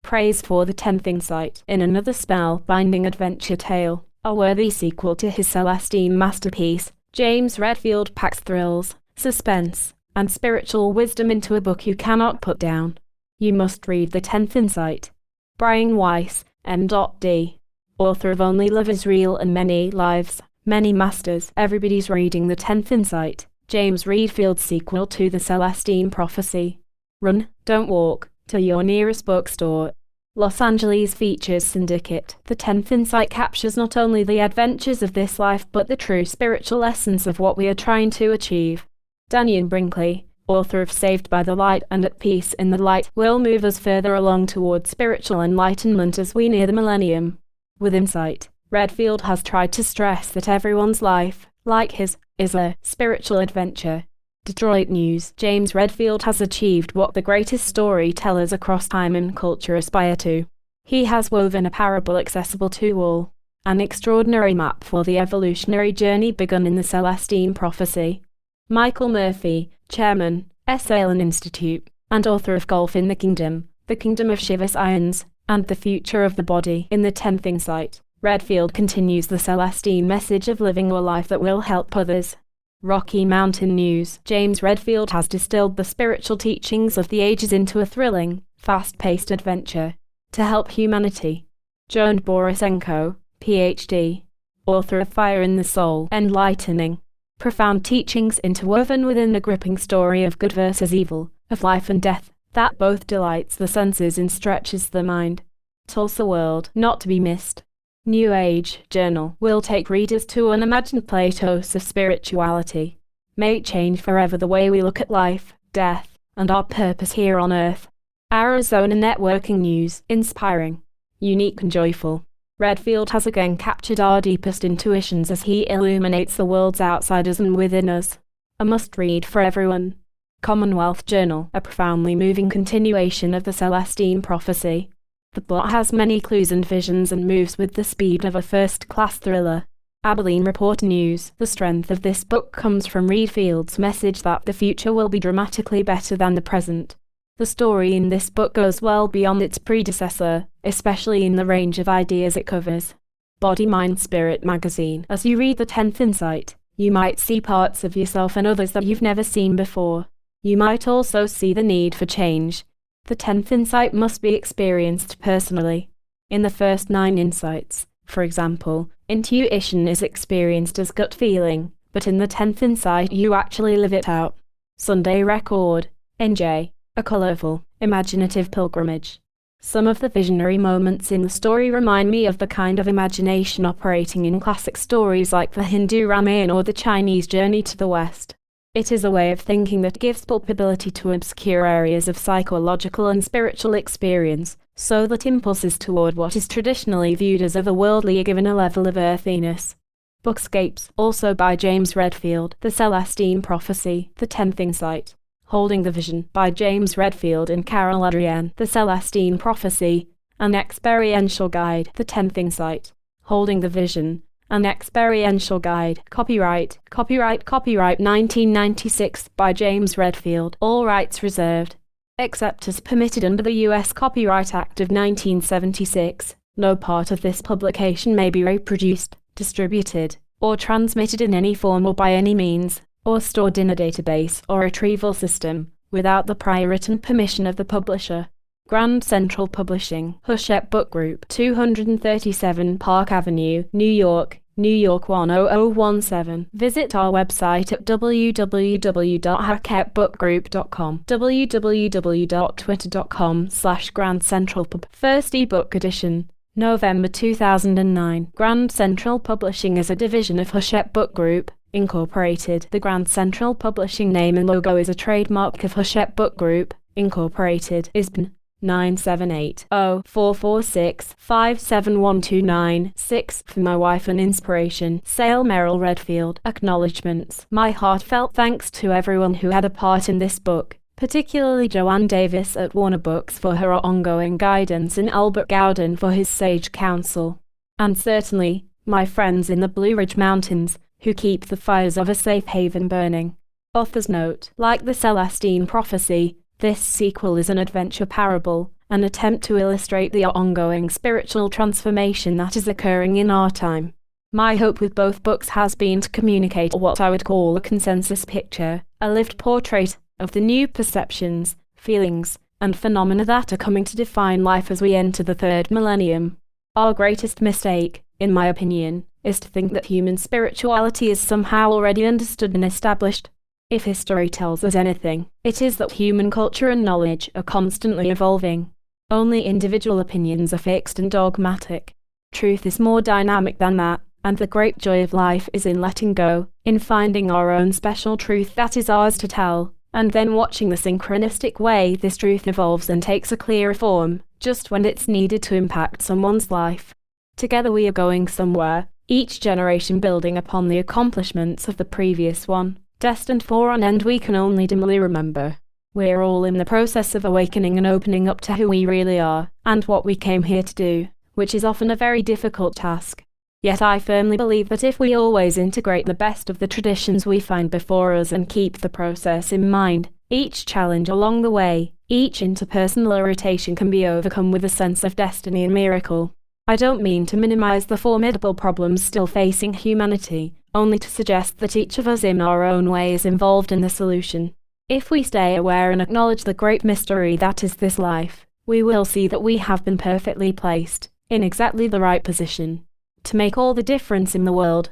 praise for the 10th insight in another spell-binding adventure tale, a worthy sequel to his Celestine masterpiece. James Redfield packs thrills, suspense, and spiritual wisdom into a book you cannot put down. You must read the 10th insight. Brian Weiss, M.D. Author of Only Love is Real and Many Lives, Many Masters. Everybody's reading the 10th insight. James Redfield's sequel to the Celestine Prophecy. Run, don't walk, to your nearest bookstore. Los Angeles Features Syndicate. The 10th insight captures not only the adventures of this life but the true spiritual essence of what we are trying to achieve. Daniel Brinkley, author of Saved by the Light and At Peace in the Light, will move us further along toward spiritual enlightenment as we near the millennium. With insight, Redfield has tried to stress that everyone's life, like his, is a spiritual adventure. Detroit News. James Redfield has achieved what the greatest storytellers across time and culture aspire to. He has woven a parable accessible to all, an extraordinary map for the evolutionary journey begun in the Celestine Prophecy. Michael Murphy, Chairman, Esalen Institute, and author of Golf in the Kingdom of Shiva's Irons, and the Future of the Body. In the 10th insight, Redfield continues the Celestine message of living a life that will help others. Rocky Mountain News. James Redfield has distilled the spiritual teachings of the ages into a thrilling, fast-paced adventure to help humanity. Joan Borisenko, Ph.D., author of Fire in the Soul, enlightening, profound teachings interwoven within the gripping story of good versus evil, of life and death, that both delights the senses and stretches the mind. Tulsa World, not to be missed. New Age Journal will take readers to unimagined plateaus of spirituality. May it change forever the way we look at life, death, and our purpose here on Earth. Arizona Networking News, inspiring, unique and joyful. Redfield has again captured our deepest intuitions as he illuminates the worlds outside us and within us. A must-read for everyone. Commonwealth Journal, a profoundly moving continuation of the Celestine Prophecy. The plot has many clues and visions and moves with the speed of a first-class thriller. Abilene Reporter News. The strength of this book comes from Redfield's message that the future will be dramatically better than the present. The story in this book goes well beyond its predecessor, especially in the range of ideas it covers. Body Mind Spirit Magazine. As you read the 10th insight, you might see parts of yourself and others that you've never seen before. You might also see the need for change. The 10th insight must be experienced personally. In the first 9 insights, for example, intuition is experienced as gut feeling, but in the 10th insight you actually live it out. Sunday Record, NJ, a colorful, imaginative pilgrimage. Some of the visionary moments in the story remind me of the kind of imagination operating in classic stories like the Hindu Ramayana or the Chinese Journey to the West. It is a way of thinking that gives palpability to obscure areas of psychological and spiritual experience, so that impulses toward what is traditionally viewed as otherworldly are given a level of earthiness. Bookscapes, also by James Redfield. The Celestine Prophecy, The 10th Insight. Holding the Vision, by James Redfield and Carol Adrienne. The Celestine Prophecy, An Experiential Guide. The 10th Insight. Holding the Vision, An Experiential Guide. Copyright 1996 by James Redfield. All rights reserved. Except as permitted under the U.S. Copyright Act of 1976. No part of this publication may be reproduced, distributed, or transmitted in any form or by any means, or stored in a database or retrieval system, without the prior written permission of the publisher. Grand Central Publishing, Hachette Book Group, 237 Park Avenue, New York 10017. Visit our website at www.hachettebookgroup.com, www.twitter.com/GrandCentralPub. First ebook edition, November 2009. Grand Central Publishing is a division of Hachette Book Group, Incorporated. The Grand Central Publishing name and logo is a trademark of Hachette Book Group, Incorporated. ISBN 978-0446-57129-6. For my wife and inspiration, Sale Merrill Redfield. Acknowledgements. My heartfelt thanks to everyone who had a part in this book, particularly Joanne Davis at Warner Books for her ongoing guidance and Albert Gowden for his sage counsel. And certainly, my friends in the Blue Ridge Mountains, who keep the fires of a safe haven burning. Author's note. Like the Celestine Prophecy, this sequel is an adventure parable, an attempt to illustrate the ongoing spiritual transformation that is occurring in our time. My hope with both books has been to communicate what I would call a consensus picture, a lived portrait of the new perceptions, feelings, and phenomena that are coming to define life as we enter the third millennium. Our greatest mistake, in my opinion, is to think that human spirituality is somehow already understood and established. If history tells us anything, it is that human culture and knowledge are constantly evolving. Only individual opinions are fixed and dogmatic. Truth is more dynamic than that, and the great joy of life is in letting go, in finding our own special truth that is ours to tell, and then watching the synchronistic way this truth evolves and takes a clearer form, just when it's needed to impact someone's life. Together we are going somewhere, each generation building upon the accomplishments of the previous one, destined for an end we can only dimly remember. We're all in the process of awakening and opening up to who we really are, and what we came here to do, which is often a very difficult task. Yet I firmly believe that if we always integrate the best of the traditions we find before us and keep the process in mind, each challenge along the way, each interpersonal irritation can be overcome with a sense of destiny and miracle. I don't mean to minimize the formidable problems still facing humanity, only to suggest that each of us in our own way is involved in the solution. If we stay aware and acknowledge the great mystery that is this life, we will see that we have been perfectly placed, in exactly the right position, to make all the difference in the world.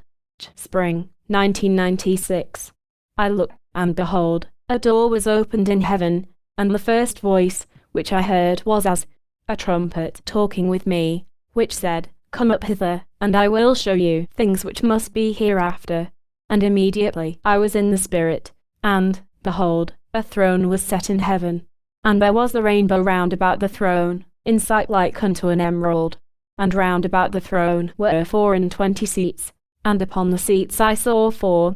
Spring, 1996. I looked, and behold, a door was opened in heaven, and the first voice, which I heard, was as a trumpet talking with me, which said, "Come up hither, and I will show you things which must be hereafter." And immediately I was in the Spirit, and, behold, a throne was set in heaven, and there was the rainbow round about the throne, in sight like unto an emerald. And round about the throne were 24 seats, and upon the seats I saw 24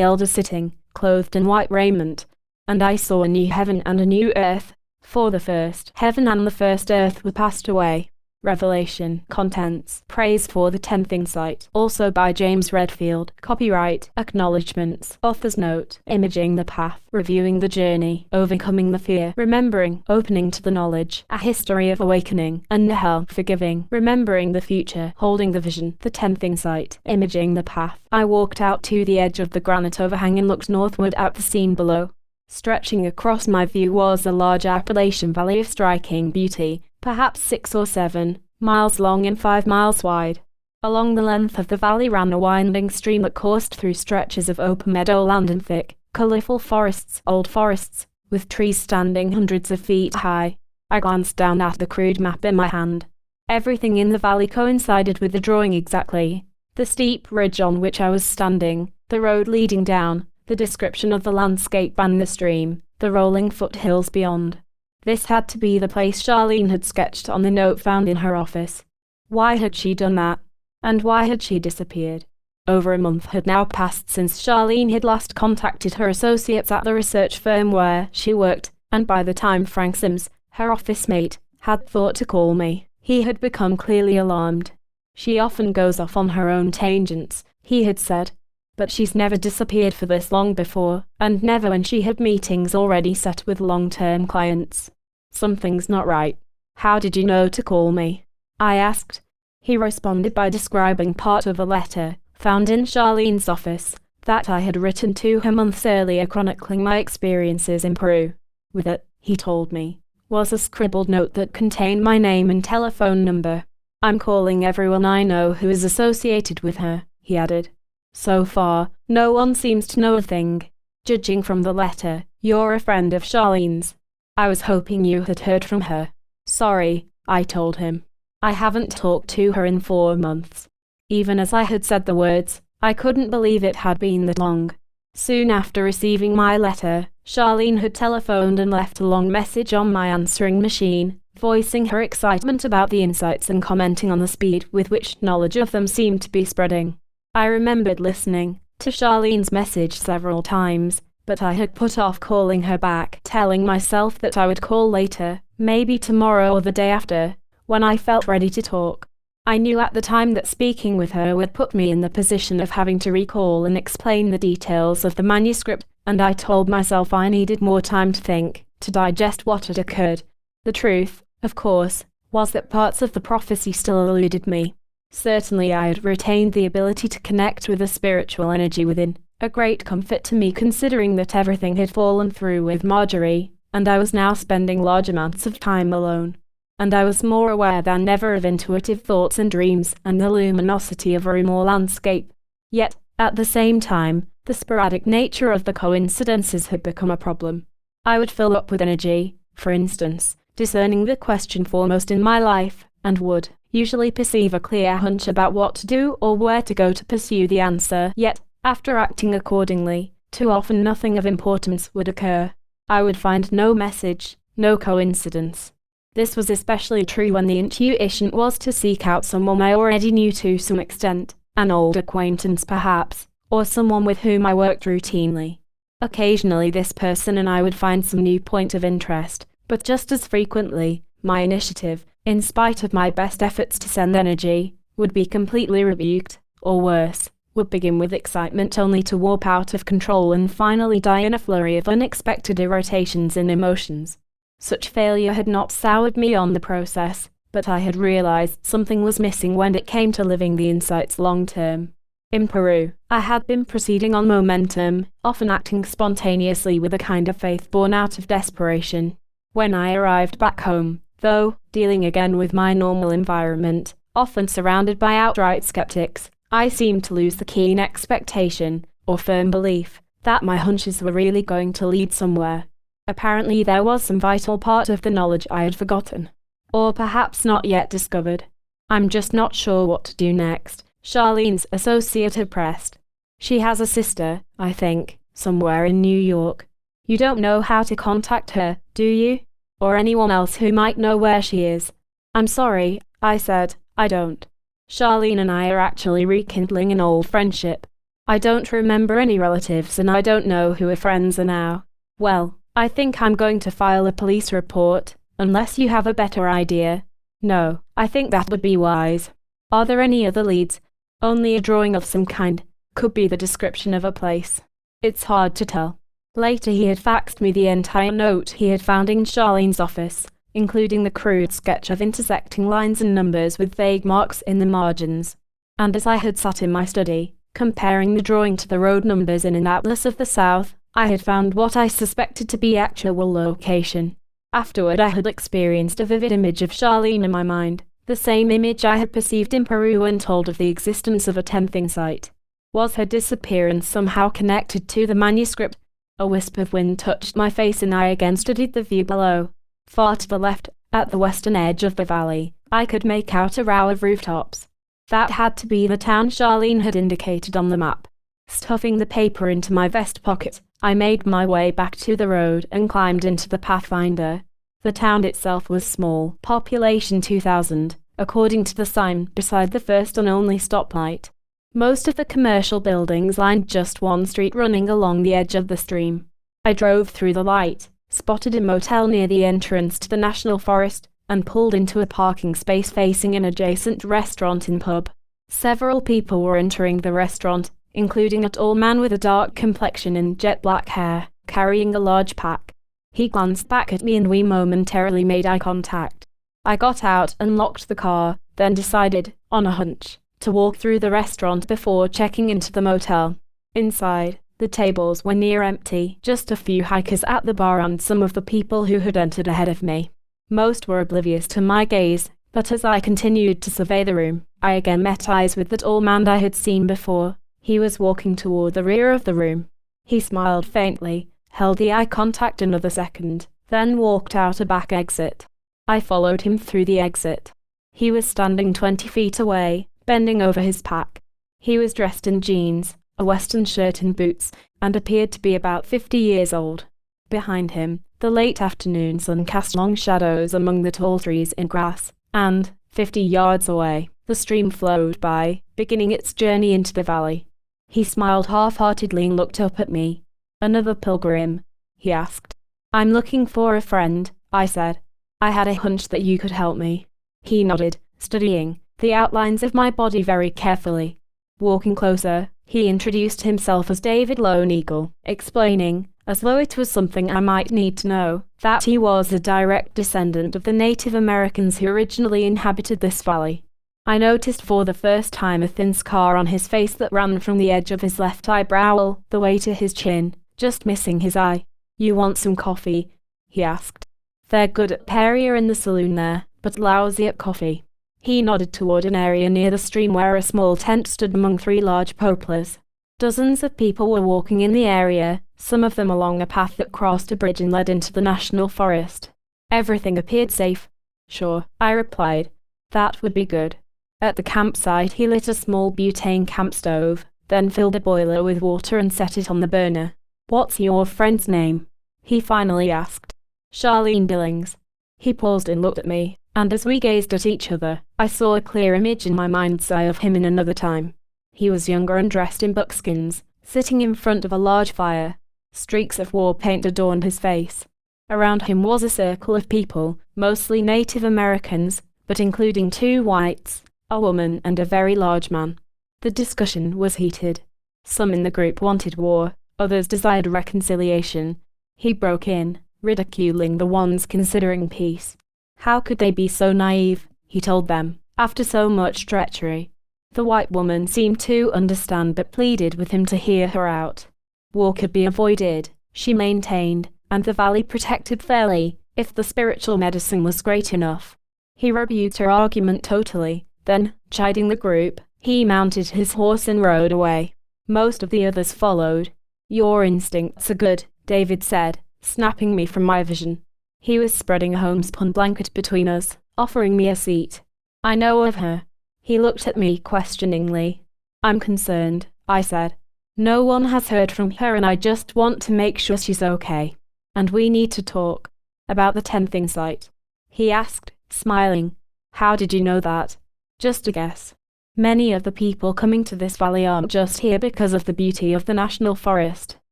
elders sitting, clothed in white raiment. And I saw a new heaven and a new earth, for the first heaven and the first earth were passed away. Revelation. Contents. Praise for the 10th Insight. Also by James Redfield. Copyright. Acknowledgements. Author's note. Imaging the path. Reviewing the journey. Overcoming the fear. Remembering. Opening to the knowledge. A history of awakening. And hell. Forgiving. Remembering the future. Holding the vision. The 10th Insight. Imaging the path. I walked out to the edge of the granite overhang and looked northward at the scene below. Stretching across my view was a large Appalachian valley of striking beauty, perhaps 6 or 7 miles long and 5 miles wide. Along the length of the valley ran a winding stream that coursed through stretches of open meadowland and thick, colourful forests, old forests, with trees standing hundreds of feet high. I glanced down at the crude map in my hand. Everything in the valley coincided with the drawing exactly. The steep ridge on which I was standing, the road leading down, the description of the landscape and the stream, the rolling foothills beyond. This had to be the place Charlene had sketched on the note found in her office. Why had she done that? And why had she disappeared? Over a month had now passed since Charlene had last contacted her associates at the research firm where she worked, and by the time Frank Sims, her office mate, had thought to call me, he had become clearly alarmed. "She often goes off on her own tangents," he had said. "But she's never disappeared for this long before, and never when she had meetings already set with long-term clients. Something's not right. How did you know to call me?" I asked. He responded by describing part of a letter, found in Charlene's office, that I had written to her months earlier chronicling my experiences in Peru. With it, he told me, was a scribbled note that contained my name and telephone number. "I'm calling everyone I know who is associated with her," he added. "So far, no one seems to know a thing. Judging from the letter, you're a friend of Charlene's. I was hoping you had heard from her." "Sorry," I told him. "I haven't talked to her in 4 months." Even as I had said the words, I couldn't believe it had been that long. Soon after receiving my letter, Charlene had telephoned and left a long message on my answering machine, voicing her excitement about the insights and commenting on the speed with which knowledge of them seemed to be spreading. I remembered listening to Charlene's message several times, but I had put off calling her back, telling myself that I would call later, maybe tomorrow or the day after, when I felt ready to talk. I knew at the time that speaking with her would put me in the position of having to recall and explain the details of the manuscript, and I told myself I needed more time to think, to digest what had occurred. The truth of course, was that parts of the prophecy still eluded me. Certainly I had retained the ability to connect with the spiritual energy within, a great comfort to me considering that everything had fallen through with Marjorie, and I was now spending large amounts of time alone. And I was more aware than ever of intuitive thoughts and dreams and the luminosity of a room or landscape. Yet, at the same time, the sporadic nature of the coincidences had become a problem. I would fill up with energy, for instance, discerning the question foremost in my life, and would usually perceive a clear hunch about what to do or where to go to pursue the answer, yet, after acting accordingly, too often nothing of importance would occur. I would find no message, no coincidence. This was especially true when the intuition was to seek out someone I already knew to some extent, an old acquaintance perhaps, or someone with whom I worked routinely. Occasionally this person and I would find some new point of interest, but just as frequently, my initiative, in spite of my best efforts to send energy, would be completely rebuked, or worse, would begin with excitement only to warp out of control and finally die in a flurry of unexpected irritations and emotions. Such failure had not soured me on the process, but I had realized something was missing when it came to living the insights long term. In Peru, I had been proceeding on momentum, often acting spontaneously with a kind of faith born out of desperation. When I arrived back home, though, dealing again with my normal environment, often surrounded by outright skeptics, I seemed to lose the keen expectation, or firm belief, that my hunches were really going to lead somewhere. Apparently there was some vital part of the knowledge I had forgotten. Or perhaps not yet discovered. I'm just not sure what to do next, Charlene's associate had pressed. She has a sister, I think, somewhere in New York. You don't know how to contact her, do you? Or anyone else who might know where she is? I'm sorry, I said, I don't. Charlene and I are actually rekindling an old friendship. I don't remember any relatives and I don't know who her friends are now. Well, I think I'm going to file a police report, unless you have a better idea. No, I think that would be wise. Are there any other leads? Only a drawing of some kind. Could be the description of a place. It's hard to tell. Later he had faxed me the entire note he had found in Charlene's office, including the crude sketch of intersecting lines and numbers with vague marks in the margins. And as I had sat in my study, comparing the drawing to the road numbers in an atlas of the South, I had found what I suspected to be actual location. Afterward I had experienced a vivid image of Charlene in my mind, the same image I had perceived in Peru when told of the existence of a tempting site. Was her disappearance somehow connected to the manuscript? A wisp of wind touched my face and I again studied the view below. Far to the left, at the western edge of the valley, I could make out a row of rooftops. That had to be the town Charlene had indicated on the map. Stuffing the paper into my vest pocket, I made my way back to the road and climbed into the Pathfinder. The town itself was small, population 2,000, according to the sign beside the first and only stoplight. Most of the commercial buildings lined just one street running along the edge of the stream. I drove through the light, spotted a motel near the entrance to the National Forest, and pulled into a parking space facing an adjacent restaurant and pub. Several people were entering the restaurant, including a tall man with a dark complexion and jet black hair, carrying a large pack. He glanced back at me and we momentarily made eye contact. I got out and locked the car, then decided, on a hunch, to walk through the restaurant before checking into the motel. Inside, the tables were near empty, just a few hikers at the bar and some of the people who had entered ahead of me. Most were oblivious to my gaze, but as I continued to survey the room, I again met eyes with that old man I had seen before. He was walking toward the rear of the room. He smiled faintly, held the eye contact another second, then walked out a back exit. I followed him through the exit. He was standing 20 feet away, bending over his pack. He was dressed in jeans, a western shirt and boots, and appeared to be about 50 years old. Behind him, the late afternoon sun cast long shadows among the tall trees and grass, and, 50 yards away, the stream flowed by, beginning its journey into the valley. He smiled half-heartedly and looked up at me. "Another pilgrim?" he asked. "I'm looking for a friend," I said. "I had a hunch that you could help me." He nodded, studying the outlines of my body very carefully. Walking closer, he introduced himself as David Lone Eagle, explaining, as though it was something I might need to know, that he was a direct descendant of the Native Americans who originally inhabited this valley. I noticed for the first time a thin scar on his face that ran from the edge of his left eyebrow all the way to his chin, just missing his eye. "You want some coffee?" he asked. "They're good at Perrier in the saloon there, but lousy at coffee." He nodded toward an area near the stream where a small tent stood among 3 large poplars. Dozens of people were walking in the area, some of them along a path that crossed a bridge and led into the national forest. Everything appeared safe. "Sure," I replied. "That would be good." At the campsite he lit a small butane camp stove, then filled a boiler with water and set it on the burner. "What's your friend's name?" he finally asked. "Charlene Billings." He paused and looked at me, and as we gazed at each other, I saw a clear image in my mind's eye of him in another time. He was younger and dressed in buckskins, sitting in front of a large fire. Streaks of war paint adorned his face. Around him was a circle of people, mostly Native Americans, but including 2 whites, a woman and a very large man. The discussion was heated. Some in the group wanted war, others desired reconciliation. He broke in, ridiculing the ones considering peace. How could they be so naive, he told them, after so much treachery. The white woman seemed to understand but pleaded with him to hear her out. War could be avoided, she maintained, and the valley protected fairly, if the spiritual medicine was great enough. He rebuked her argument totally, then, chiding the group, he mounted his horse and rode away. Most of the others followed. "Your instincts are good," David said, snapping me from my vision. He was spreading a homespun blanket between us, offering me a seat. "I know of her." He looked at me questioningly. "I'm concerned," I said. "No one has heard from her and I just want to make sure she's okay. And we need to talk." "About the 10th insight?" he asked, smiling. "How did you know that?" "Just a guess. Many of the people coming to this valley aren't just here because of the beauty of the national forest.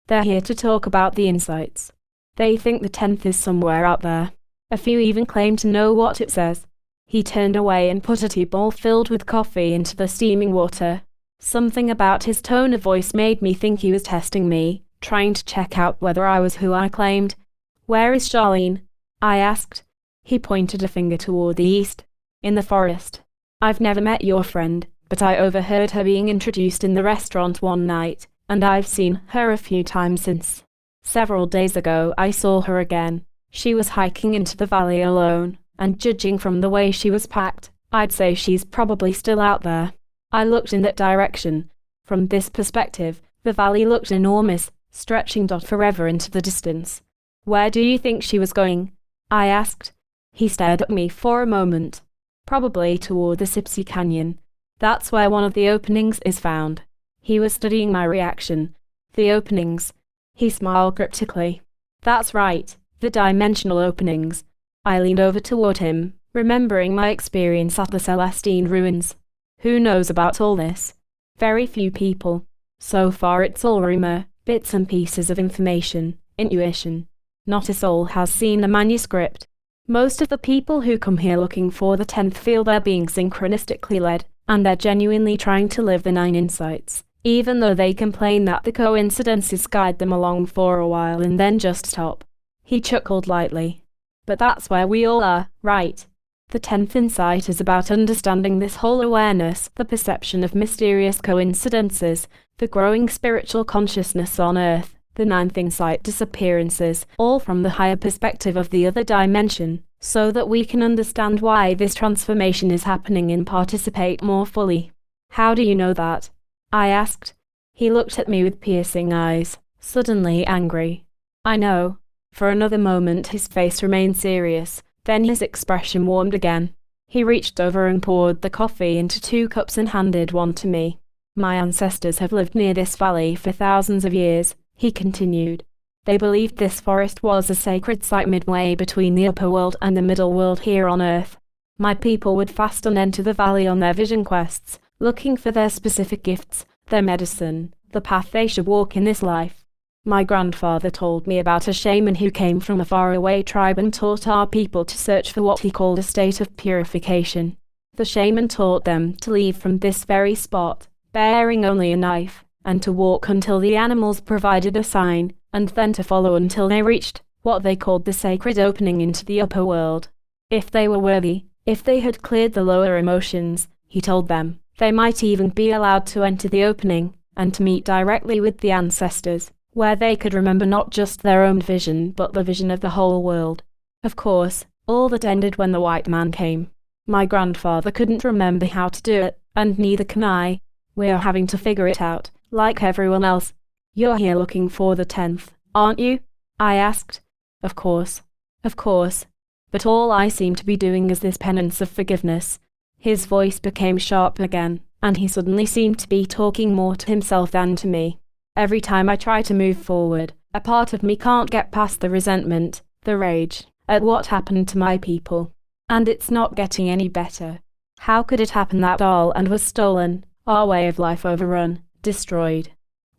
They're here to talk about the insights. They think the 10th is somewhere out there. A few even claim to know what it says." He turned away and put a tea bowl filled with coffee into the steaming water. Something about his tone of voice made me think he was testing me, trying to check out whether I was who I claimed. "Where is Charlene?" I asked. He pointed a finger toward the east. "In the forest. I've never met your friend, but I overheard her being introduced in the restaurant one night, and I've seen her a few times since. Several days ago I saw her again. She was hiking into the valley alone, and judging from the way she was packed, I'd say she's probably still out there." I looked in that direction. From this perspective, the valley looked enormous, stretching forever into the distance. "Where do you think she was going?" I asked. He stared at me for a moment. "Probably toward the Sipsey Canyon. That's where one of the openings is found." He was studying my reaction. "The openings?" He smiled cryptically. "That's right, the dimensional openings." I leaned over toward him, remembering my experience at the Celestine ruins. "Who knows about all this?" "Very few people. So far it's all rumor, bits and pieces of information, intuition. Not a soul has seen the manuscript. Most of the people who come here looking for the 10th feel they're being synchronistically led, and they're genuinely trying to live the 9 insights, even though they complain that the coincidences guide them along for a while and then just stop." He chuckled lightly. "But that's where we all are, right? The 10th insight is about understanding this whole awareness, the perception of mysterious coincidences, the growing spiritual consciousness on Earth, the 9th insight disappearances, all from the higher perspective of the other dimension, so that we can understand why this transformation is happening and participate more fully." "How do you know that?" I asked. He looked at me with piercing eyes, suddenly angry. "I know." For another moment his face remained serious, then his expression warmed again. He reached over and poured the coffee into 2 cups and handed one to me. "My ancestors have lived near this valley for thousands of years," he continued. "They believed this forest was a sacred site midway between the upper world and the middle world here on Earth. My people would fast and enter the valley on their vision quests, looking for their specific gifts, their medicine, the path they should walk in this life. My grandfather told me about a shaman who came from a faraway tribe and taught our people to search for what he called a state of purification. The shaman taught them to leave from this very spot, bearing only a knife, and to walk until the animals provided a sign, and then to follow until they reached what they called the sacred opening into the upper world. If they were worthy, if they had cleared the lower emotions, he told them, they might even be allowed to enter the opening, and to meet directly with the ancestors, where they could remember not just their own vision but the vision of the whole world. Of course, all that ended when the white man came. My grandfather couldn't remember how to do it, and neither can I. We're having to figure it out, like everyone else. You're here looking for the 10th, aren't you? I asked. Of course. Of course. But all I seem to be doing is this penance of forgiveness. His voice became sharp again, and he suddenly seemed to be talking more to himself than to me. Every time I try to move forward, a part of me can't get past the resentment, the rage, at what happened to my people. And it's not getting any better. How could it happen that all and was stolen, our way of life overrun, destroyed?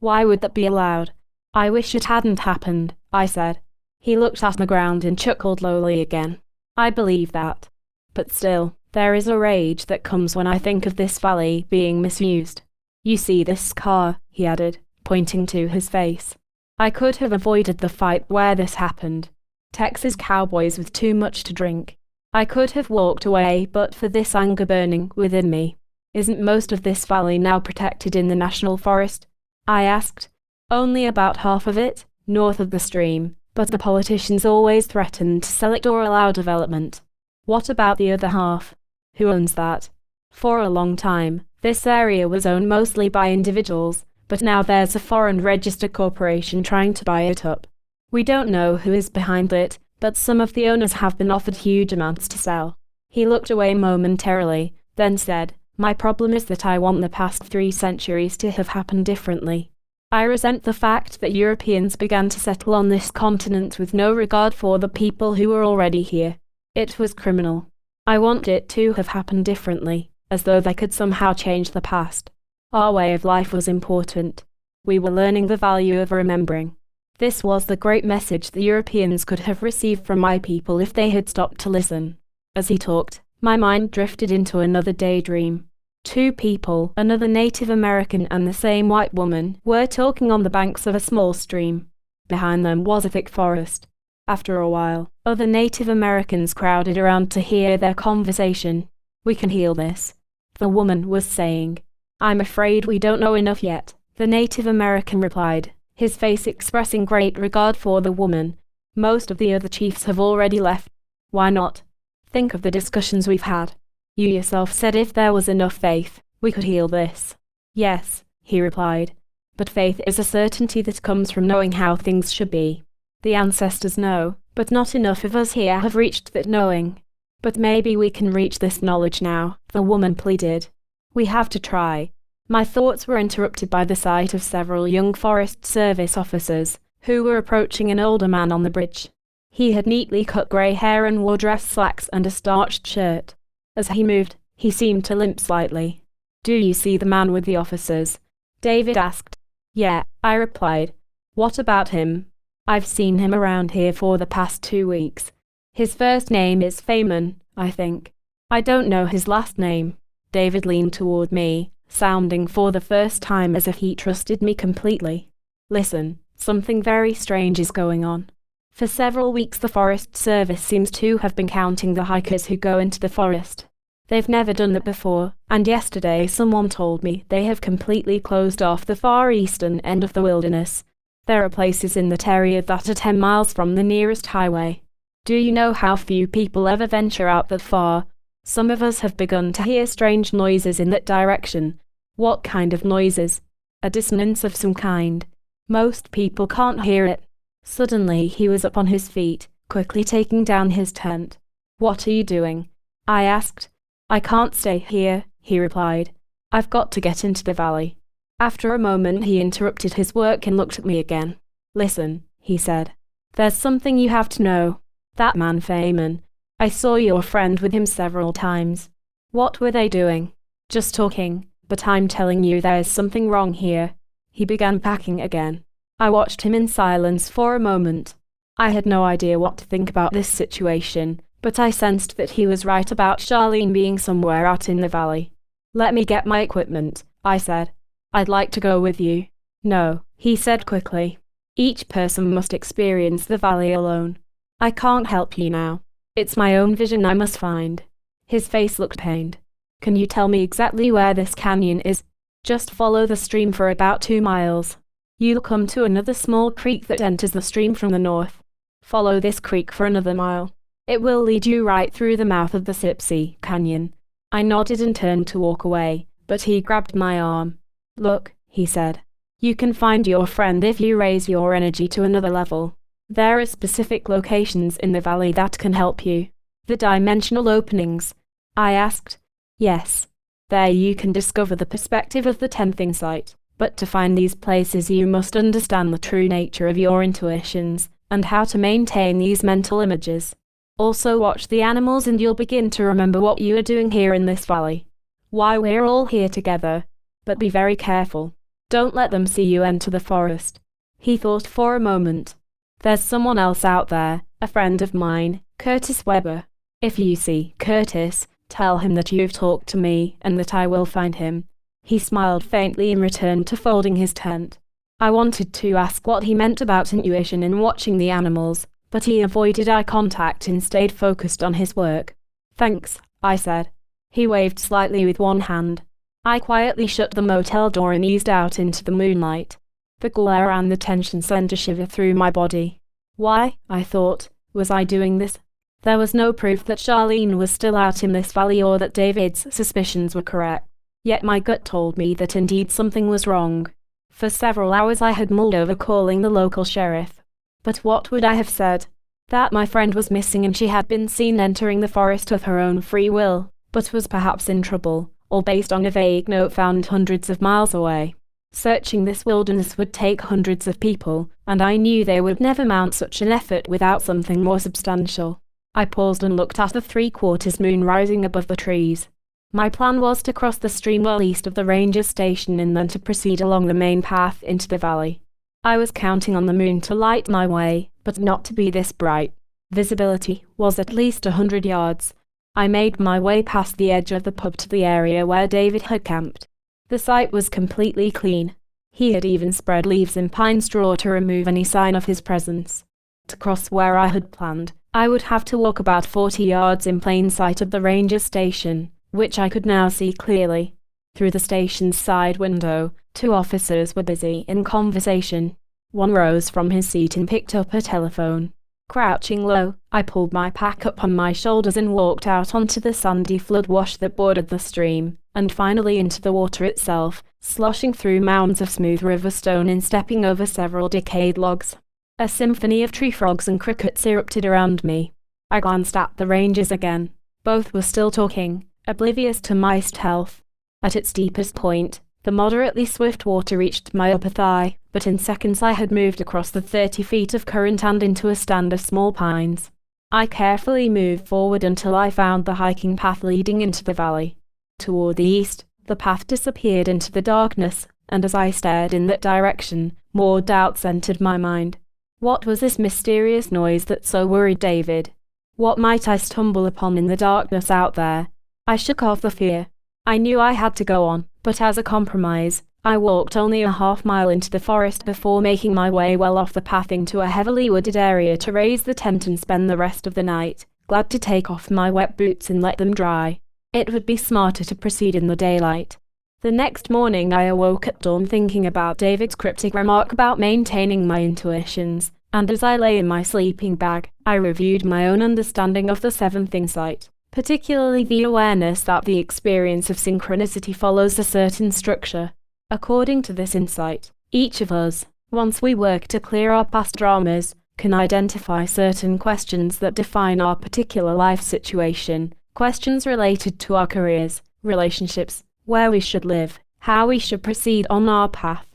Why would that be allowed? I wish it hadn't happened, I said. He looked at the ground and chuckled lowly again. I believe that. But still, there is a rage that comes when I think of this valley being misused. You see this scar, he added, pointing to his face. I could have avoided the fight where this happened. Texas cowboys with too much to drink. I could have walked away but for this anger burning within me. Isn't most of this valley now protected in the national forest? I asked. Only about half of it, north of the stream, but the politicians always threaten to sell it or allow development. What about the other half? Who owns that? For a long time, this area was owned mostly by individuals, but now there's a foreign registered corporation trying to buy it up. We don't know who is behind it, but some of the owners have been offered huge amounts to sell. He looked away momentarily, then said, My problem is that I want the past 3 centuries to have happened differently. I resent the fact that Europeans began to settle on this continent with no regard for the people who were already here. It was criminal. I want it to have happened differently, as though they could somehow change the past. Our way of life was important. We were learning the value of remembering. This was the great message the Europeans could have received from my people if they had stopped to listen. As he talked, my mind drifted into another daydream. 2 people, another Native American and the same white woman, were talking on the banks of a small stream. Behind them was a thick forest. After a while, other Native Americans crowded around to hear their conversation. We can heal this, the woman was saying. I'm afraid we don't know enough yet, the Native American replied, his face expressing great regard for the woman. Most of the other chiefs have already left. Why not? Think of the discussions we've had. You yourself said if there was enough faith, we could heal this. Yes, he replied. But faith is a certainty that comes from knowing how things should be. The ancestors know, but not enough of us here have reached that knowing. But maybe we can reach this knowledge now, the woman pleaded. We have to try. My thoughts were interrupted by the sight of several young Forest Service officers, who were approaching an older man on the bridge. He had neatly cut grey hair and wore dress slacks and a starched shirt. As he moved, he seemed to limp slightly. Do you see the man with the officers? David asked. Yeah, I replied. What about him? I've seen him around here for the past 2 weeks. His first name is Feynman, I think. I don't know his last name. David leaned toward me, sounding for the first time as if he trusted me completely. Listen, something very strange is going on. For several weeks the Forest Service seems to have been counting the hikers who go into the forest. They've never done that before, and yesterday someone told me they have completely closed off the far eastern end of the wilderness. There are places in that area that are 10 miles from the nearest highway. Do you know how few people ever venture out that far? Some of us have begun to hear strange noises in that direction. What kind of noises? A dissonance of some kind. Most people can't hear it. Suddenly he was up on his feet, quickly taking down his tent. What are you doing? I asked. I can't stay here, he replied. I've got to get into the valley. After a moment he interrupted his work and looked at me again. Listen, he said. There's something you have to know. That man Feynman. I saw your friend with him several times. What were they doing? Just talking, but I'm telling you there's something wrong here. He began packing again. I watched him in silence for a moment. I had no idea what to think about this situation, but I sensed that he was right about Charlene being somewhere out in the valley. Let me get my equipment, I said. I'd like to go with you. No, he said quickly. Each person must experience the valley alone. I can't help you now. It's my own vision I must find. His face looked pained. Can you tell me exactly where this canyon is? Just follow the stream for about 2 miles. You'll come to another small creek that enters the stream from the north. Follow this creek for another mile. It will lead you right through the mouth of the Sipsey Canyon. I nodded and turned to walk away, but he grabbed my arm. Look, he said. You can find your friend if you raise your energy to another level. There are specific locations in the valley that can help you. The dimensional openings? I asked. Yes. There you can discover the perspective of the 10th insight. But to find these places you must understand the true nature of your intuitions, and how to maintain these mental images. Also watch the animals and you'll begin to remember what you are doing here in this valley. Why we're all here together. But be very careful. Don't let them see you enter the forest. He thought for a moment. There's someone else out there, a friend of mine, Curtis Weber. If you see Curtis, tell him that you've talked to me and that I will find him. He smiled faintly and returned to folding his tent. I wanted to ask what he meant about intuition in watching the animals, but he avoided eye contact and stayed focused on his work. Thanks, I said. He waved slightly with one hand. I quietly shut the motel door and eased out into the moonlight. The glare and the tension sent a shiver through my body. Why, I thought, was I doing this? There was no proof that Charlene was still out in this valley or that David's suspicions were correct. Yet my gut told me that indeed something was wrong. For several hours I had mulled over calling the local sheriff. But what would I have said? That my friend was missing and she had been seen entering the forest of her own free will, but was perhaps in trouble, all based on a vague note found hundreds of miles away. Searching this wilderness would take hundreds of people, and I knew they would never mount such an effort without something more substantial. I paused and looked at the 3/4 moon rising above the trees. My plan was to cross the stream well east of the ranger station and then to proceed along the main path into the valley. I was counting on the moon to light my way, but not to be this bright. Visibility was at least 100 yards. I made my way past the edge of the pub to the area where David had camped. The site was completely clean. He had even spread leaves and pine straw to remove any sign of his presence. To cross where I had planned, I would have to walk about 40 yards in plain sight of the ranger station, which I could now see clearly. Through the station's side window, 2 officers were busy in conversation. One rose from his seat and picked up a telephone. Crouching low, I pulled my pack up on my shoulders and walked out onto the sandy floodwash that bordered the stream, and finally into the water itself, sloshing through mounds of smooth river stone and stepping over several decayed logs. A symphony of tree frogs and crickets erupted around me. I glanced at the rangers again. Both were still talking, oblivious to my health. At its deepest point, the moderately swift water reached my upper thigh, but in seconds I had moved across the 30 feet of current and into a stand of small pines. I carefully moved forward until I found the hiking path leading into the valley. Toward the east, the path disappeared into the darkness, and as I stared in that direction, more doubts entered my mind. What was this mysterious noise that so worried David? What might I stumble upon in the darkness out there? I shook off the fear. I knew I had to go on, but as a compromise, I walked only a half-mile into the forest before making my way well off the path into a heavily wooded area to raise the tent and spend the rest of the night, glad to take off my wet boots and let them dry. It would be smarter to proceed in the daylight. The next morning I awoke at dawn thinking about David's cryptic remark about maintaining my intuitions, and as I lay in my sleeping bag, I reviewed my own understanding of the 7th insight. Particularly the awareness that the experience of synchronicity follows a certain structure. According to this insight, each of us, once we work to clear our past dramas, can identify certain questions that define our particular life situation, questions related to our careers, relationships, where we should live, how we should proceed on our path.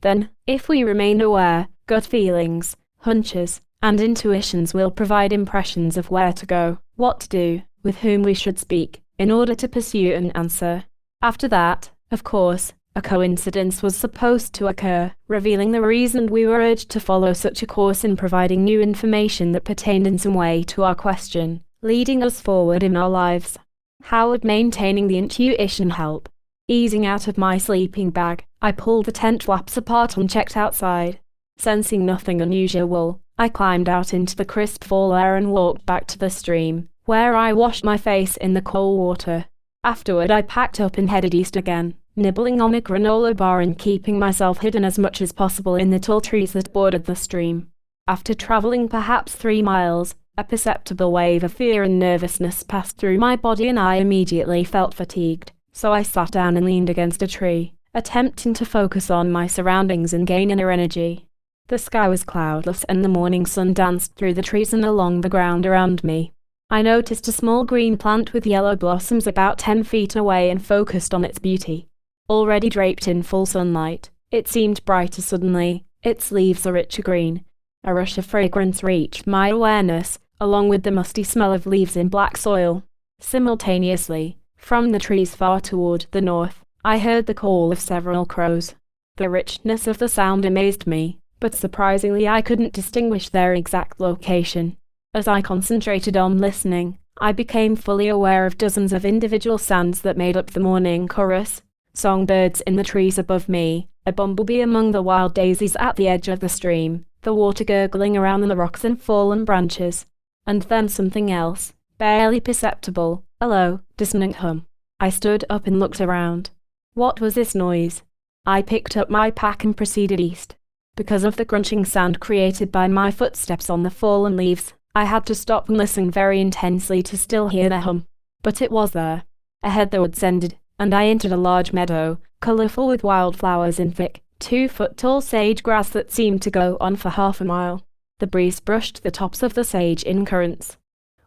Then, if we remain aware, gut feelings, hunches, and intuitions will provide impressions of where to go, what to do, with whom we should speak, in order to pursue an answer. After that, of course, a coincidence was supposed to occur, revealing the reason we were urged to follow such a course and providing new information that pertained in some way to our question, leading us forward in our lives. How would maintaining the intuition help? Easing out of my sleeping bag, I pulled the tent flaps apart and checked outside. Sensing nothing unusual, I climbed out into the crisp fall air and walked back to the stream, where I washed my face in the cold water. Afterward, I packed up and headed east again, nibbling on a granola bar and keeping myself hidden as much as possible in the tall trees that bordered the stream. After traveling perhaps 3 miles, a perceptible wave of fear and nervousness passed through my body and I immediately felt fatigued, so I sat down and leaned against a tree, attempting to focus on my surroundings and gain inner energy. The sky was cloudless and the morning sun danced through the trees and along the ground around me. I noticed a small green plant with yellow blossoms about 10 feet away and focused on its beauty. Already draped in full sunlight, it seemed brighter suddenly, its leaves a richer green. A rush of fragrance reached my awareness, along with the musty smell of leaves in black soil. Simultaneously, from the trees far toward the north, I heard the call of several crows. The richness of the sound amazed me, but surprisingly I couldn't distinguish their exact location. As I concentrated on listening, I became fully aware of dozens of individual sounds that made up the morning chorus. Songbirds in the trees above me, a bumblebee among the wild daisies at the edge of the stream, the water gurgling around the rocks and fallen branches. And then something else, barely perceptible, a low, dissonant hum. I stood up and looked around. What was this noise? I picked up my pack and proceeded east. Because of the crunching sound created by my footsteps on the fallen leaves, I had to stop and listen very intensely to still hear the hum. But it was there. Ahead the woods ended, and I entered a large meadow, colourful with wildflowers and thick, 2-foot-tall sage grass that seemed to go on for half a mile. The breeze brushed the tops of the sage in currents.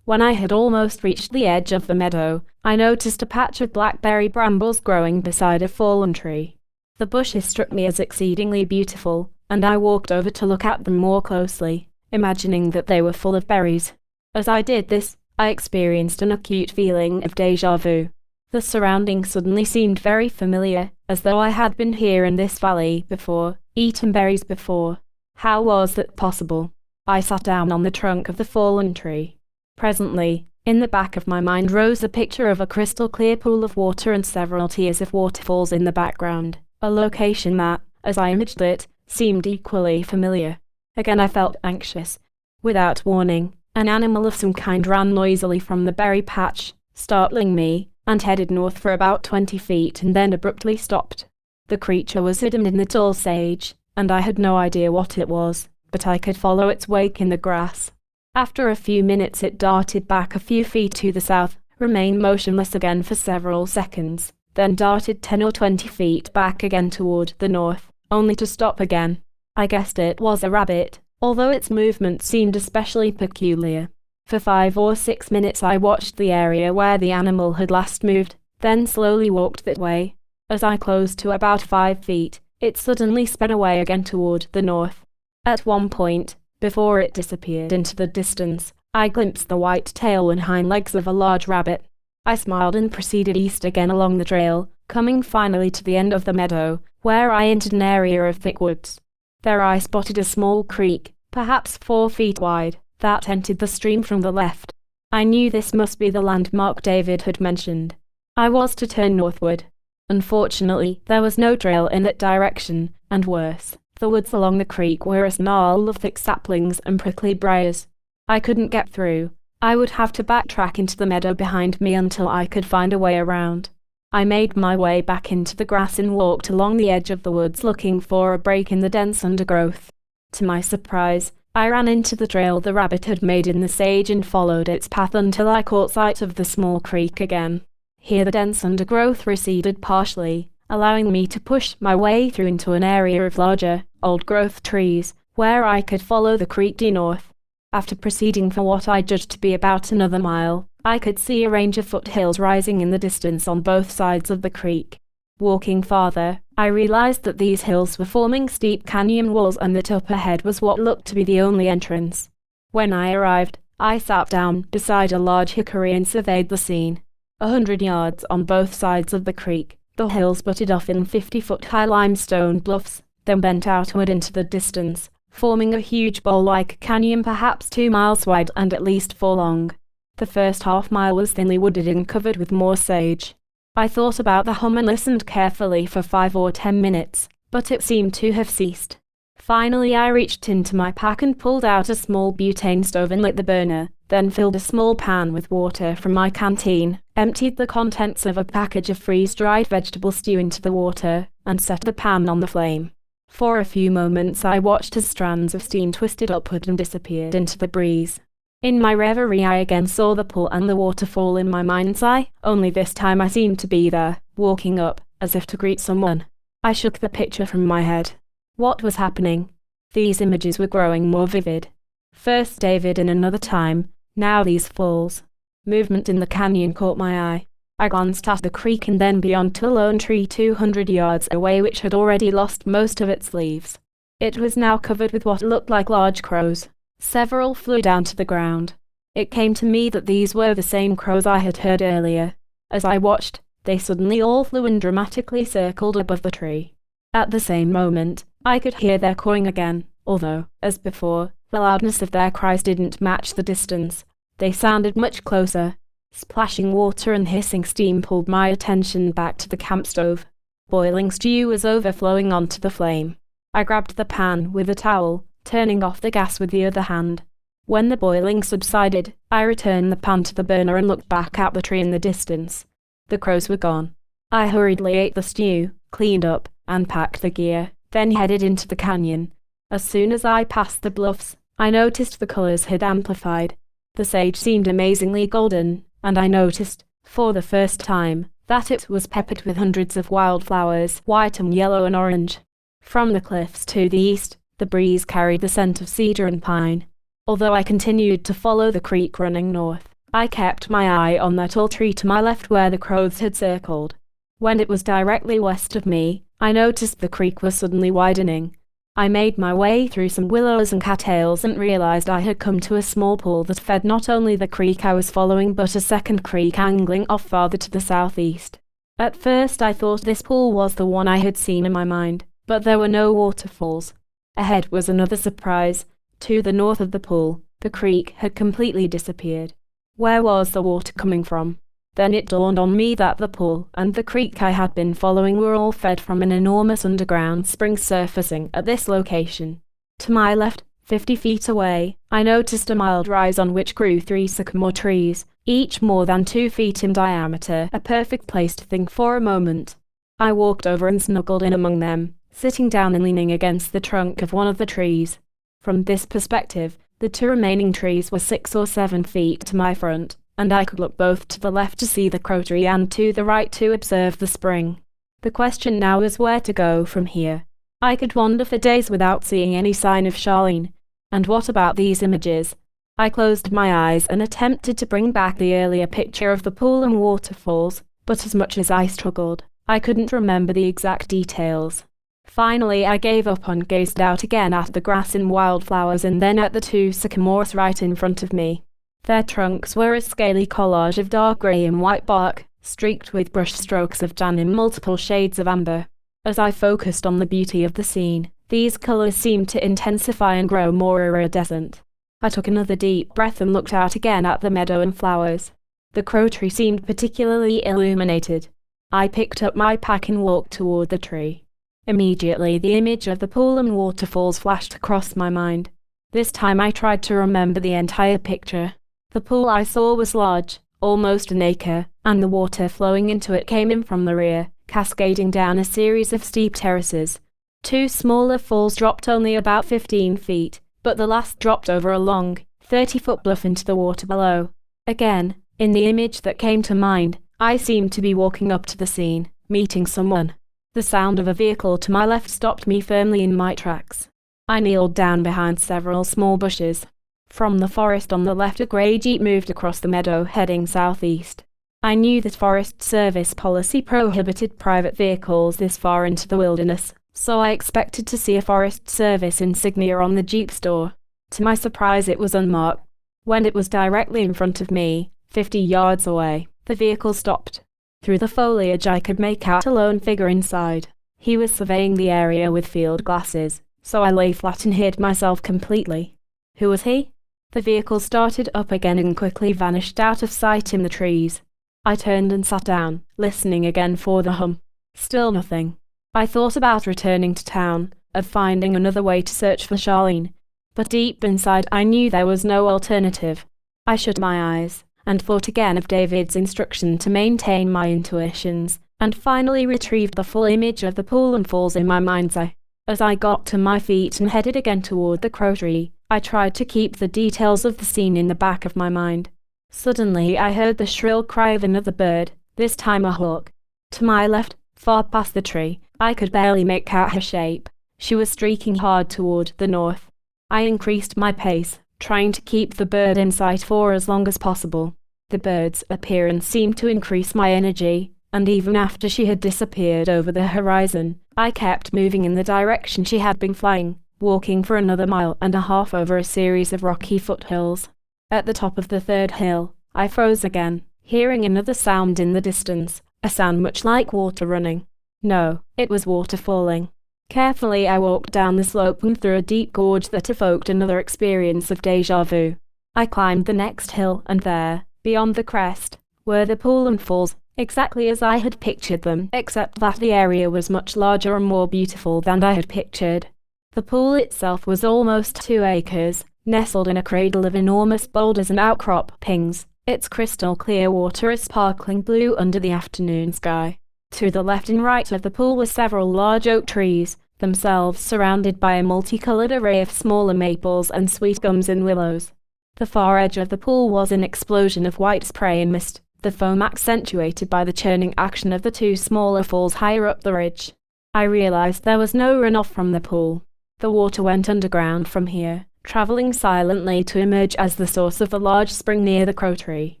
When I had almost reached the edge of the meadow, I noticed a patch of blackberry brambles growing beside a fallen tree. The bushes struck me as exceedingly beautiful, and I walked over to look at them more closely, imagining that they were full of berries. As I did this, I experienced an acute feeling of déjà vu. The surroundings suddenly seemed very familiar, as though I had been here in this valley before, eaten berries before. How was that possible? I sat down on the trunk of the fallen tree. Presently, in the back of my mind rose a picture of a crystal clear pool of water and several tiers of waterfalls in the background, a location that, as I imaged it, seemed equally familiar. Again I felt anxious. Without warning, an animal of some kind ran noisily from the berry patch, startling me, and headed north for about 20 feet and then abruptly stopped. The creature was hidden in the tall sage, and I had no idea what it was, but I could follow its wake in the grass. After a few minutes it darted back a few feet to the south, remained motionless again for several seconds, then darted 10 or 20 feet back again toward the north, only to stop again. I guessed it was a rabbit, although its movement seemed especially peculiar. For 5 or 6 minutes I watched the area where the animal had last moved, then slowly walked that way. As I closed to about 5 feet, it suddenly sped away again toward the north. At one point, before it disappeared into the distance, I glimpsed the white tail and hind legs of a large rabbit. I smiled and proceeded east again along the trail, coming finally to the end of the meadow, where I entered an area of thick woods. There I spotted a small creek, perhaps 4 feet wide, that entered the stream from the left. I knew this must be the landmark David had mentioned. I was to turn northward. Unfortunately, there was no trail in that direction, and worse, the woods along the creek were a snarl of thick saplings and prickly briars. I couldn't get through. I would have to backtrack into the meadow behind me until I could find a way around. I made my way back into the grass and walked along the edge of the woods looking for a break in the dense undergrowth. To my surprise, I ran into the trail the rabbit had made in the sage and followed its path until I caught sight of the small creek again. Here the dense undergrowth receded partially, allowing me to push my way through into an area of larger, old-growth trees, where I could follow the creek due north. After proceeding for what I judged to be about another mile, I could see a range of foothills rising in the distance on both sides of the creek. Walking farther, I realized that these hills were forming steep canyon walls and that up ahead was what looked to be the only entrance. When I arrived, I sat down beside a large hickory and surveyed the scene. 100 yards on both sides of the creek, the hills butted off in 50-foot-high limestone bluffs, then bent outward into the distance, forming a huge bowl-like canyon perhaps 2 miles wide and at least 4 long. The first half-mile was thinly wooded and covered with more sage. I thought about the hum and listened carefully for 5 or 10 minutes, but it seemed to have ceased. Finally I reached into my pack and pulled out a small butane stove and lit the burner, then filled a small pan with water from my canteen, emptied the contents of a package of freeze-dried vegetable stew into the water, and set the pan on the flame. For a few moments I watched as strands of steam twisted upward and disappeared into the breeze. In my reverie I again saw the pool and the waterfall in my mind's eye, only this time I seemed to be there, walking up, as if to greet someone. I shook the picture from my head. What was happening? These images were growing more vivid. First David in another time, now these falls. Movement in the canyon caught my eye. I glanced at the creek and then beyond to a lone tree 200 yards away which had already lost most of its leaves. It was now covered with what looked like large crows. Several flew down to the ground. It came to me that these were the same crows I had heard earlier. As I watched, they suddenly all flew and dramatically circled above the tree. At the same moment, I could hear their cawing again, although, as before, the loudness of their cries didn't match the distance. They sounded much closer. Splashing water and hissing steam pulled my attention back to the camp stove. Boiling stew was overflowing onto the flame. I grabbed the pan with a towel, turning off the gas with the other hand. When the boiling subsided, I returned the pan to the burner and looked back at the tree in the distance. The crows were gone. I hurriedly ate the stew, cleaned up, and packed the gear, then headed into the canyon. As soon as I passed the bluffs, I noticed the colors had amplified. The sage seemed amazingly golden, and I noticed, for the first time, that it was peppered with hundreds of wildflowers, white and yellow and orange. From the cliffs to the east, the breeze carried the scent of cedar and pine. Although I continued to follow the creek running north, I kept my eye on that tall tree to my left where the crows had circled. When it was directly west of me, I noticed the creek was suddenly widening. I made my way through some willows and cattails and realized I had come to a small pool that fed not only the creek I was following but a second creek angling off farther to the southeast. At first I thought this pool was the one I had seen in my mind, but there were no waterfalls. Ahead was another surprise. To the north of the pool, the creek had completely disappeared. Where was the water coming from? Then it dawned on me that the pool and the creek I had been following were all fed from an enormous underground spring surfacing at this location. To my left, 50 feet away, I noticed a mild rise on which grew 3 sycamore trees, each more than 2 feet in diameter, a perfect place to think for a moment. I walked over and snuggled in among them, sitting down and leaning against the trunk of one of the trees. From this perspective, the 2 remaining trees were 6 or 7 feet to my front, and I could look both to the left to see the crow tree and to the right to observe the spring. The question now is where to go from here. I could wander for days without seeing any sign of Charlene. And what about these images? I closed my eyes and attempted to bring back the earlier picture of the pool and waterfalls, but as much as I struggled, I couldn't remember the exact details. Finally I gave up and gazed out again at the grass and wildflowers and then at the 2 sycamores right in front of me. Their trunks were a scaly collage of dark grey and white bark, streaked with brush strokes of tan in multiple shades of amber. As I focused on the beauty of the scene, these colours seemed to intensify and grow more iridescent. I took another deep breath and looked out again at the meadow and flowers. The crow tree seemed particularly illuminated. I picked up my pack and walked toward the tree. Immediately the image of the pool and waterfalls flashed across my mind. This time I tried to remember the entire picture. The pool I saw was large, almost an acre, and the water flowing into it came in from the rear, cascading down a series of steep terraces. 2 smaller falls dropped only about 15 feet, but the last dropped over a long, 30-foot bluff into the water below. Again, in the image that came to mind, I seemed to be walking up to the scene, meeting someone. The sound of a vehicle to my left stopped me firmly in my tracks. I kneeled down behind several small bushes. From the forest on the left a grey Jeep moved across the meadow heading southeast. I knew that Forest Service policy prohibited private vehicles this far into the wilderness, so I expected to see a Forest Service insignia on the Jeep's door. To my surprise it was unmarked. When it was directly in front of me, 50 yards away, the vehicle stopped. Through the foliage I could make out a lone figure inside. He was surveying the area with field glasses, so I lay flat and hid myself completely. Who was he? The vehicle started up again and quickly vanished out of sight in the trees. I turned and sat down, listening again for the hum. Still nothing. I thought about returning to town, of finding another way to search for Charlene. But deep inside I knew there was no alternative. I shut my eyes, and thought again of David's instruction to maintain my intuitions, and finally retrieved the full image of the pool and falls in my mind's eye. As I got to my feet and headed again toward the crow tree, I tried to keep the details of the scene in the back of my mind. Suddenly I heard the shrill cry of another bird, this time a hawk. To my left, far past the tree, I could barely make out her shape. She was streaking hard toward the north. I increased my pace, trying to keep the bird in sight for as long as possible. The bird's appearance seemed to increase my energy, and even after she had disappeared over the horizon, I kept moving in the direction she had been flying, walking for another 1.5 miles over a series of rocky foothills. At the top of the third hill, I froze again, hearing another sound in the distance, a sound much like water running. No, it was water falling. Carefully I walked down the slope and through a deep gorge that evoked another experience of déjà vu. I climbed the next hill and there, beyond the crest, were the pool and falls, exactly as I had pictured them, except that the area was much larger and more beautiful than I had pictured. The pool itself was almost 2 acres, nestled in a cradle of enormous boulders and outcroppings, its crystal clear water a sparkling blue under the afternoon sky. To the left and right of the pool were several large oak trees, themselves surrounded by a multicolored array of smaller maples and sweet gums and willows. The far edge of the pool was an explosion of white spray and mist, the foam accentuated by the churning action of the 2 smaller falls higher up the ridge. I realized there was no runoff from the pool. The water went underground from here, traveling silently to emerge as the source of the large spring near the crow tree.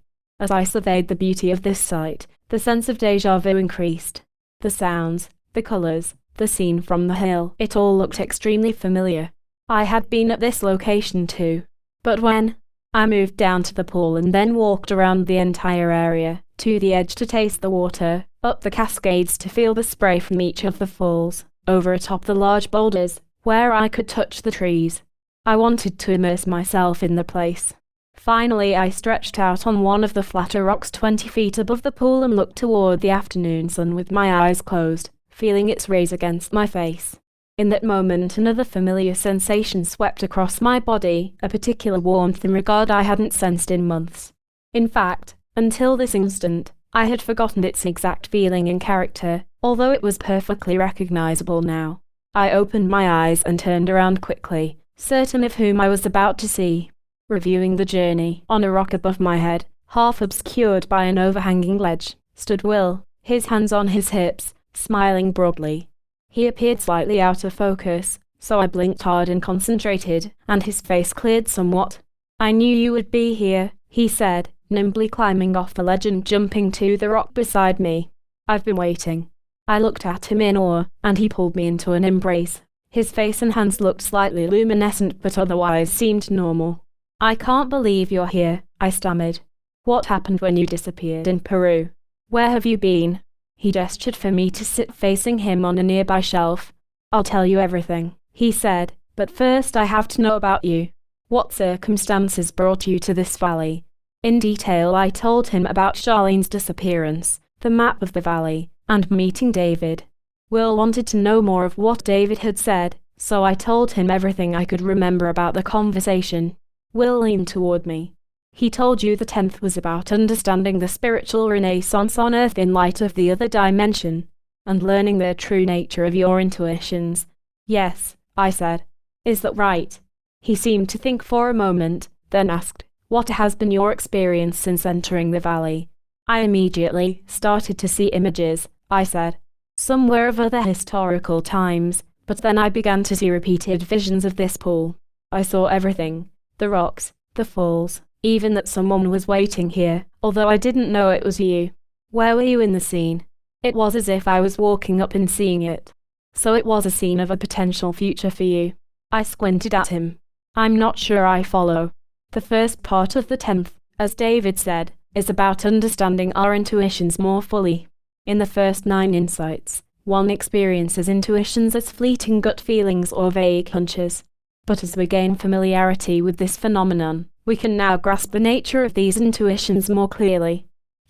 As I surveyed the beauty of this sight, the sense of déjà vu increased. The sounds, the colors, the scene from the hill, it all looked extremely familiar. I had been at this location too. But when I moved down to the pool and then walked around the entire area, to the edge to taste the water, up the cascades to feel the spray from each of the falls, over atop the large boulders, where I could touch the trees. I wanted to immerse myself in the place. Finally I stretched out on one of the flatter rocks 20 feet above the pool and looked toward the afternoon sun with my eyes closed, feeling its rays against my face. In that moment another familiar sensation swept across my body, a particular warmth and regard I hadn't sensed in months. In fact, until this instant, I had forgotten its exact feeling and character, although it was perfectly recognizable now. I opened my eyes and turned around quickly, certain of whom I was about to see. Reviewing the journey, on a rock above my head, half obscured by an overhanging ledge, stood Will, his hands on his hips, smiling broadly. He appeared slightly out of focus, so I blinked hard and concentrated, and his face cleared somewhat. "I knew you would be here," he said, nimbly climbing off the ledge and jumping to the rock beside me. "I've been waiting." I looked at him in awe, and he pulled me into an embrace. His face and hands looked slightly luminescent but otherwise seemed normal. "I can't believe you're here," I stammered. "What happened when you disappeared in Peru? Where have you been?" He gestured for me to sit facing him on a nearby shelf. "I'll tell you everything," he said, "but first I have to know about you. What circumstances brought you to this valley?" In detail I told him about Charlene's disappearance, the map of the valley, and meeting David. Will wanted to know more of what David had said, so I told him everything I could remember about the conversation. Will leaned toward me. "He told you the 10th was about understanding the spiritual renaissance on Earth in light of the other dimension, and learning the true nature of your intuitions." "Yes," I said. "Is that right?" He seemed to think for a moment, then asked, "What has been your experience since entering the valley?" "I immediately started to see images," I said. "Some were of other historical times, but then I began to see repeated visions of this pool. I saw everything. The rocks, the falls, even that someone was waiting here, although I didn't know it was you." "Where were you in the scene?" "It was as if I was walking up and seeing it." "So it was a scene of a potential future for you." I squinted at him. "I'm not sure I follow." "The first part of the 10th, as David said, is about understanding our intuitions more fully. In the first 9 insights, one experiences intuitions as fleeting gut feelings or vague hunches. But as we gain familiarity with this phenomenon, we can now grasp the nature of these intuitions more clearly.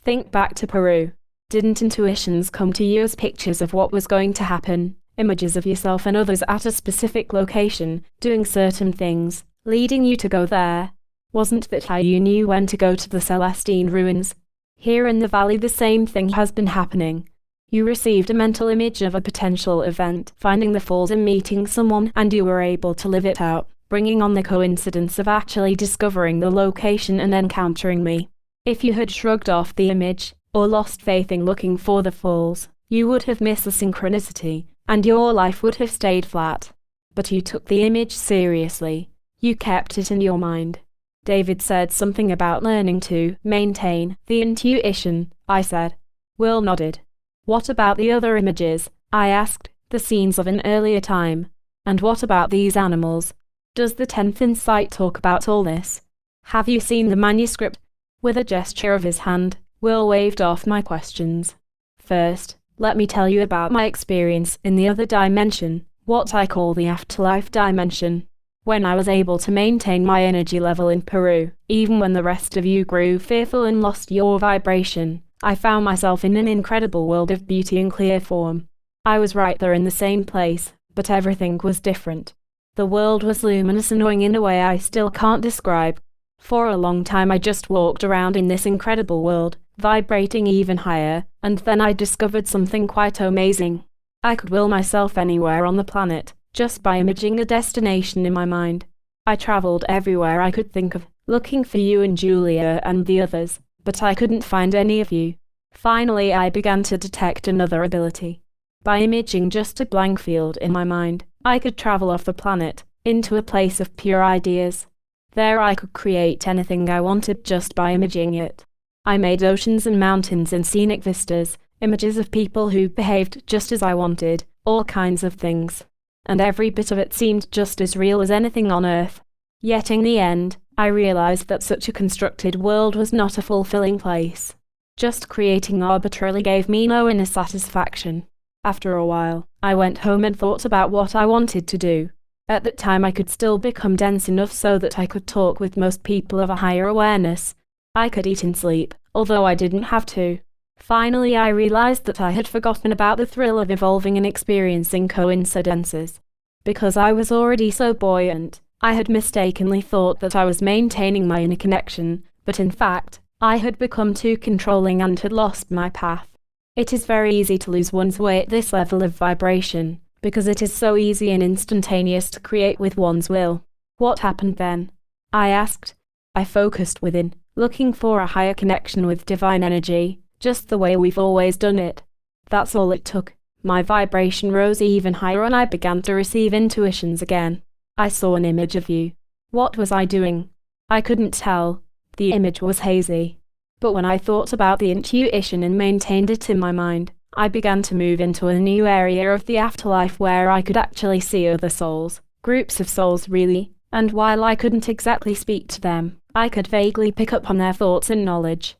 Think back to Peru. Didn't intuitions come to you as pictures of what was going to happen, images of yourself and others at a specific location, doing certain things, leading you to go there? Wasn't that how you knew when to go to the Celestine ruins? Here in the valley the same thing has been happening. You received a mental image of a potential event, finding the falls and meeting someone, and you were able to live it out, bringing on the coincidence of actually discovering the location and encountering me. If you had shrugged off the image, or lost faith in looking for the falls, you would have missed the synchronicity, and your life would have stayed flat. But you took the image seriously. You kept it in your mind. David said something about learning to maintain the intuition, I said. Will nodded. What about the other images? I asked. The scenes of an earlier time. And what about these animals? Does the 10th insight talk about all this? Have you seen the manuscript? With a gesture of his hand, Will waved off my questions. First, let me tell you about my experience in the other dimension, what I call the afterlife dimension. When I was able to maintain my energy level in Peru, even when the rest of you grew fearful and lost your vibration, I found myself in an incredible world of beauty and clear form. I was right there in the same place, but everything was different. The world was luminous and annoying in a way I still can't describe. For a long time I just walked around in this incredible world, vibrating even higher, and then I discovered something quite amazing. I could will myself anywhere on the planet, just by imaging a destination in my mind. I traveled everywhere I could think of, looking for you and Julia and the others, but I couldn't find any of you. Finally I began to detect another ability. By imaging just a blank field in my mind, I could travel off the planet, into a place of pure ideas. There I could create anything I wanted just by imaging it. I made oceans and mountains and scenic vistas, images of people who behaved just as I wanted, all kinds of things. And every bit of it seemed just as real as anything on Earth. Yet in the end, I realized that such a constructed world was not a fulfilling place. Just creating arbitrarily gave me no inner satisfaction. After a while, I went home and thought about what I wanted to do. At that time I could still become dense enough so that I could talk with most people of a higher awareness. I could eat and sleep, although I didn't have to. Finally I realized that I had forgotten about the thrill of evolving and experiencing coincidences. Because I was already so buoyant, I had mistakenly thought that I was maintaining my inner connection, but in fact, I had become too controlling and had lost my path. It is very easy to lose one's way at this level of vibration, because it is so easy and instantaneous to create with one's will. What happened then? I asked. I focused within, looking for a higher connection with divine energy, just the way we've always done it. That's all it took. My vibration rose even higher and I began to receive intuitions again. I saw an image of you. What was I doing? I couldn't tell. The image was hazy. But when I thought about the intuition and maintained it in my mind, I began to move into a new area of the afterlife where I could actually see other souls, groups of souls really, and while I couldn't exactly speak to them, I could vaguely pick up on their thoughts and knowledge.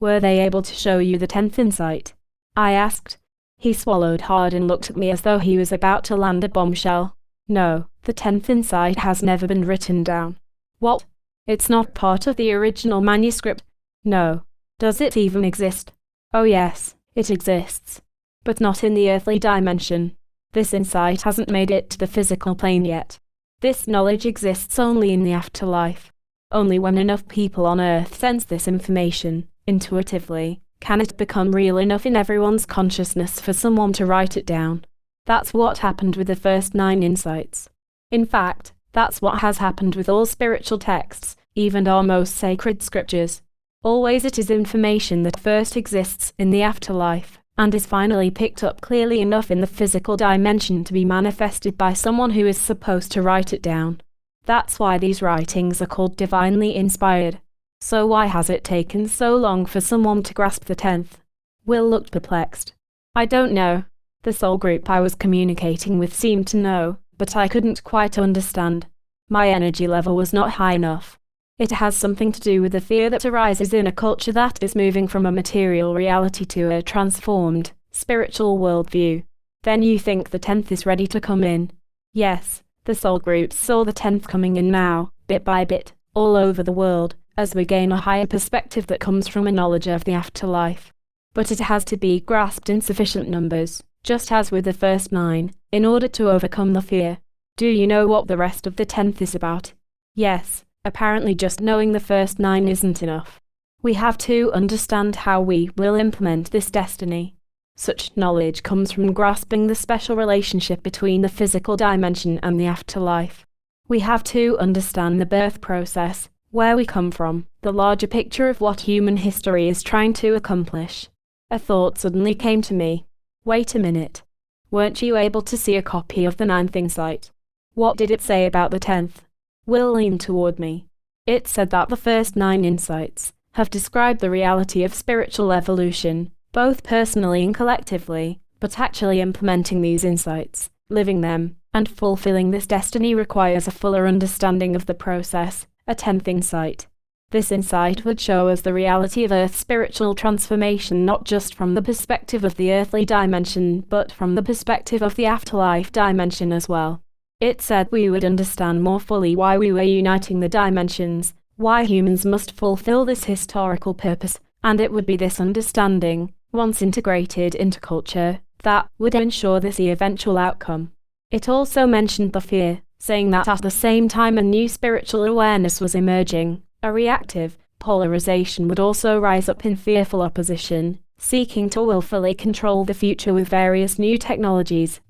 Were they able to show you the 10th insight? I asked. He swallowed hard and looked at me as though he was about to land a bombshell. No, the 10th insight has never been written down. What? It's not part of the original manuscript? No. Does it even exist? Oh yes, it exists. But not in the earthly dimension. This insight hasn't made it to the physical plane yet. This knowledge exists only in the afterlife. Only when enough people on Earth sense this information, intuitively, can it become real enough in everyone's consciousness for someone to write it down. That's what happened with the first 9 insights. In fact, that's what has happened with all spiritual texts, even our most sacred scriptures. Always it is information that first exists in the afterlife, and is finally picked up clearly enough in the physical dimension to be manifested by someone who is supposed to write it down. That's why these writings are called divinely inspired. So why has it taken so long for someone to grasp the 10th? Will looked perplexed. I don't know. The soul group I was communicating with seemed to know, but I couldn't quite understand. My energy level was not high enough. It has something to do with the fear that arises in a culture that is moving from a material reality to a transformed, spiritual worldview. Then you think the 10th is ready to come in. Yes, the soul groups saw the 10th coming in now, bit by bit, all over the world, as we gain a higher perspective that comes from a knowledge of the afterlife. But it has to be grasped in sufficient numbers, just as with the first 9, in order to overcome the fear. Do you know what the rest of the 10th is about? Yes, apparently just knowing the first 9 isn't enough. We have to understand how we will implement this destiny. Such knowledge comes from grasping the special relationship between the physical dimension and the afterlife. We have to understand the birth process, where we come from, the larger picture of what human history is trying to accomplish. A thought suddenly came to me. Wait a minute. Weren't you able to see a copy of the 9th insight? What did it say about the 10th? Will leaned toward me. It said that the first 9 insights have described the reality of spiritual evolution, both personally and collectively, but actually implementing these insights, living them, and fulfilling this destiny requires a fuller understanding of the process, a 10th insight. This insight would show us the reality of Earth's spiritual transformation not just from the perspective of the earthly dimension, but from the perspective of the afterlife dimension as well. It said we would understand more fully why we were uniting the dimensions, why humans must fulfill this historical purpose, and it would be this understanding, once integrated into culture, that would ensure this eventual outcome. It also mentioned the fear, saying that at the same time a new spiritual awareness was emerging, a reactive polarization would also rise up in fearful opposition, seeking to willfully control the future with various new technologies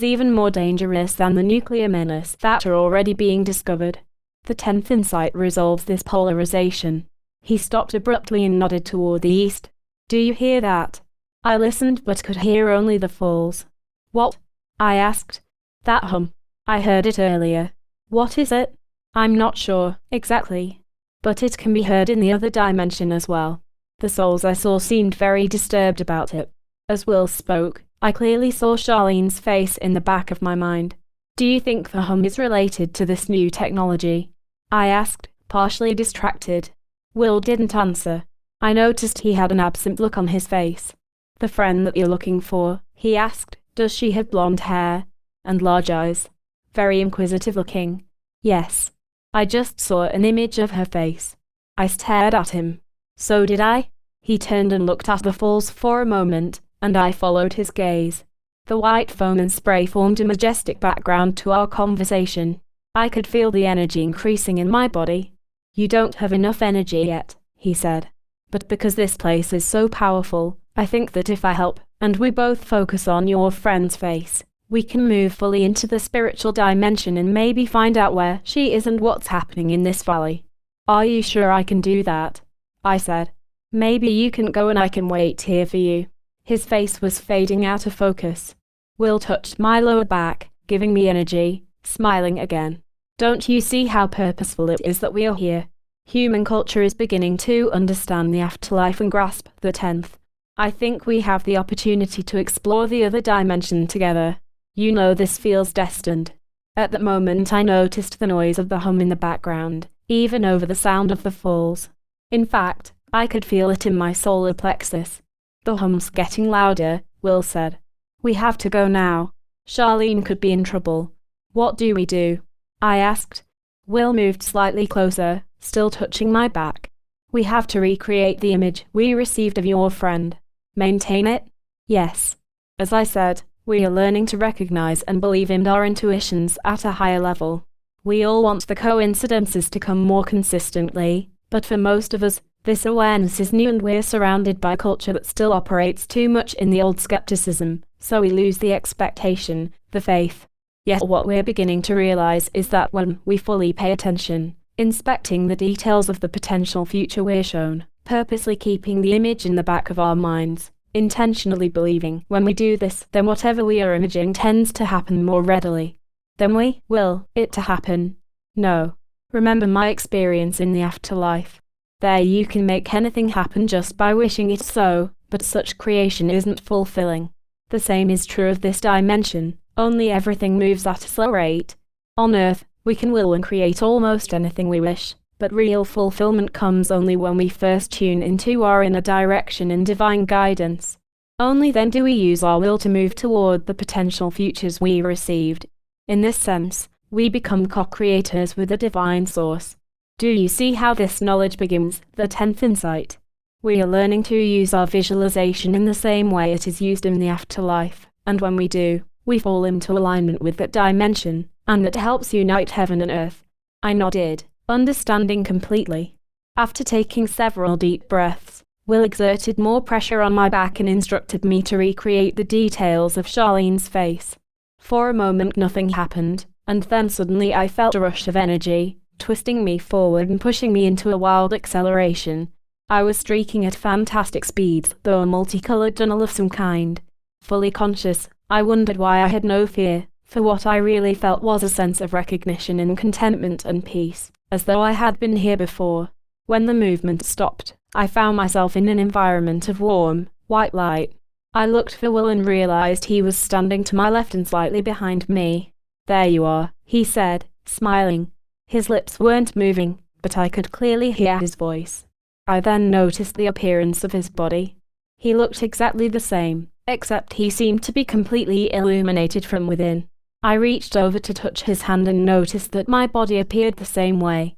even more dangerous than the nuclear menace that are already being discovered. The 10th insight resolves this polarization. He stopped abruptly and nodded toward the east. Do you hear that? I listened but could hear only the falls. What? I asked. That hum. I heard it earlier. What is it? I'm not sure, exactly. But it can be heard in the other dimension as well. The souls I saw seemed very disturbed about it. As Will spoke, I clearly saw Charlene's face in the back of my mind. Do you think the hum is related to this new technology? I asked, partially distracted. Will didn't answer. I noticed he had an absent look on his face. The friend that you're looking for, he asked, does she have blonde hair? And large eyes? Very inquisitive looking. Yes. I just saw an image of her face. I stared at him. So did I? He turned and looked at the falls for a moment, and I followed his gaze. The white foam and spray formed a majestic background to our conversation. I could feel the energy increasing in my body. You don't have enough energy yet, he said. But because this place is so powerful, I think that if I help, and we both focus on your friend's face, we can move fully into the spiritual dimension and maybe find out where she is and what's happening in this valley. Are you sure I can do that? I said. Maybe you can go and I can wait here for you. His face was fading out of focus. Will touched my lower back, giving me energy, smiling again. Don't you see how purposeful it is that we are here? Human culture is beginning to understand the afterlife and grasp the 10th. I think we have the opportunity to explore the other dimension together. You know this feels destined. At that moment I noticed the noise of the hum in the background, even over the sound of the falls. In fact, I could feel it in my solar plexus. The hum's getting louder, Will said. We have to go now. Charlene could be in trouble. What do we do? I asked. Will moved slightly closer, still touching my back. We have to recreate the image we received of your friend. Maintain it? Yes. As I said, we are learning to recognize and believe in our intuitions at a higher level. We all want the coincidences to come more consistently, but for most of us, this awareness is new and we're surrounded by a culture that still operates too much in the old skepticism, so we lose the expectation, the faith. Yet what we're beginning to realize is that when we fully pay attention, inspecting the details of the potential future we're shown, purposely keeping the image in the back of our minds, intentionally believing when we do this, then whatever we are imaging tends to happen more readily. Then we will it to happen. No. Remember my experience in the afterlife. There you can make anything happen just by wishing it so, but such creation isn't fulfilling. The same is true of this dimension, only everything moves at a slow rate. On Earth, we can will and create almost anything we wish, but real fulfillment comes only when we first tune into our inner direction and divine guidance. Only then do we use our will to move toward the potential futures we received. In this sense, we become co-creators with the divine source. Do you see how this knowledge begins? The 10th insight. We are learning to use our visualization in the same way it is used in the afterlife, and when we do, we fall into alignment with that dimension, and that helps unite heaven and earth. I nodded, understanding completely. After taking several deep breaths, Will exerted more pressure on my back and instructed me to recreate the details of Charlene's face. For a moment nothing happened, and then suddenly I felt a rush of energy, twisting me forward and pushing me into a wild acceleration. I was streaking at fantastic speeds, though a multicolored tunnel of some kind. Fully conscious, I wondered why I had no fear, for what I really felt was a sense of recognition and contentment and peace, as though I had been here before. When the movement stopped, I found myself in an environment of warm, white light. I looked for Will and realized he was standing to my left and slightly behind me. "There you are," he said, smiling. His lips weren't moving, but I could clearly hear his voice. I then noticed the appearance of his body. He looked exactly the same, except he seemed to be completely illuminated from within. I reached over to touch his hand and noticed that my body appeared the same way.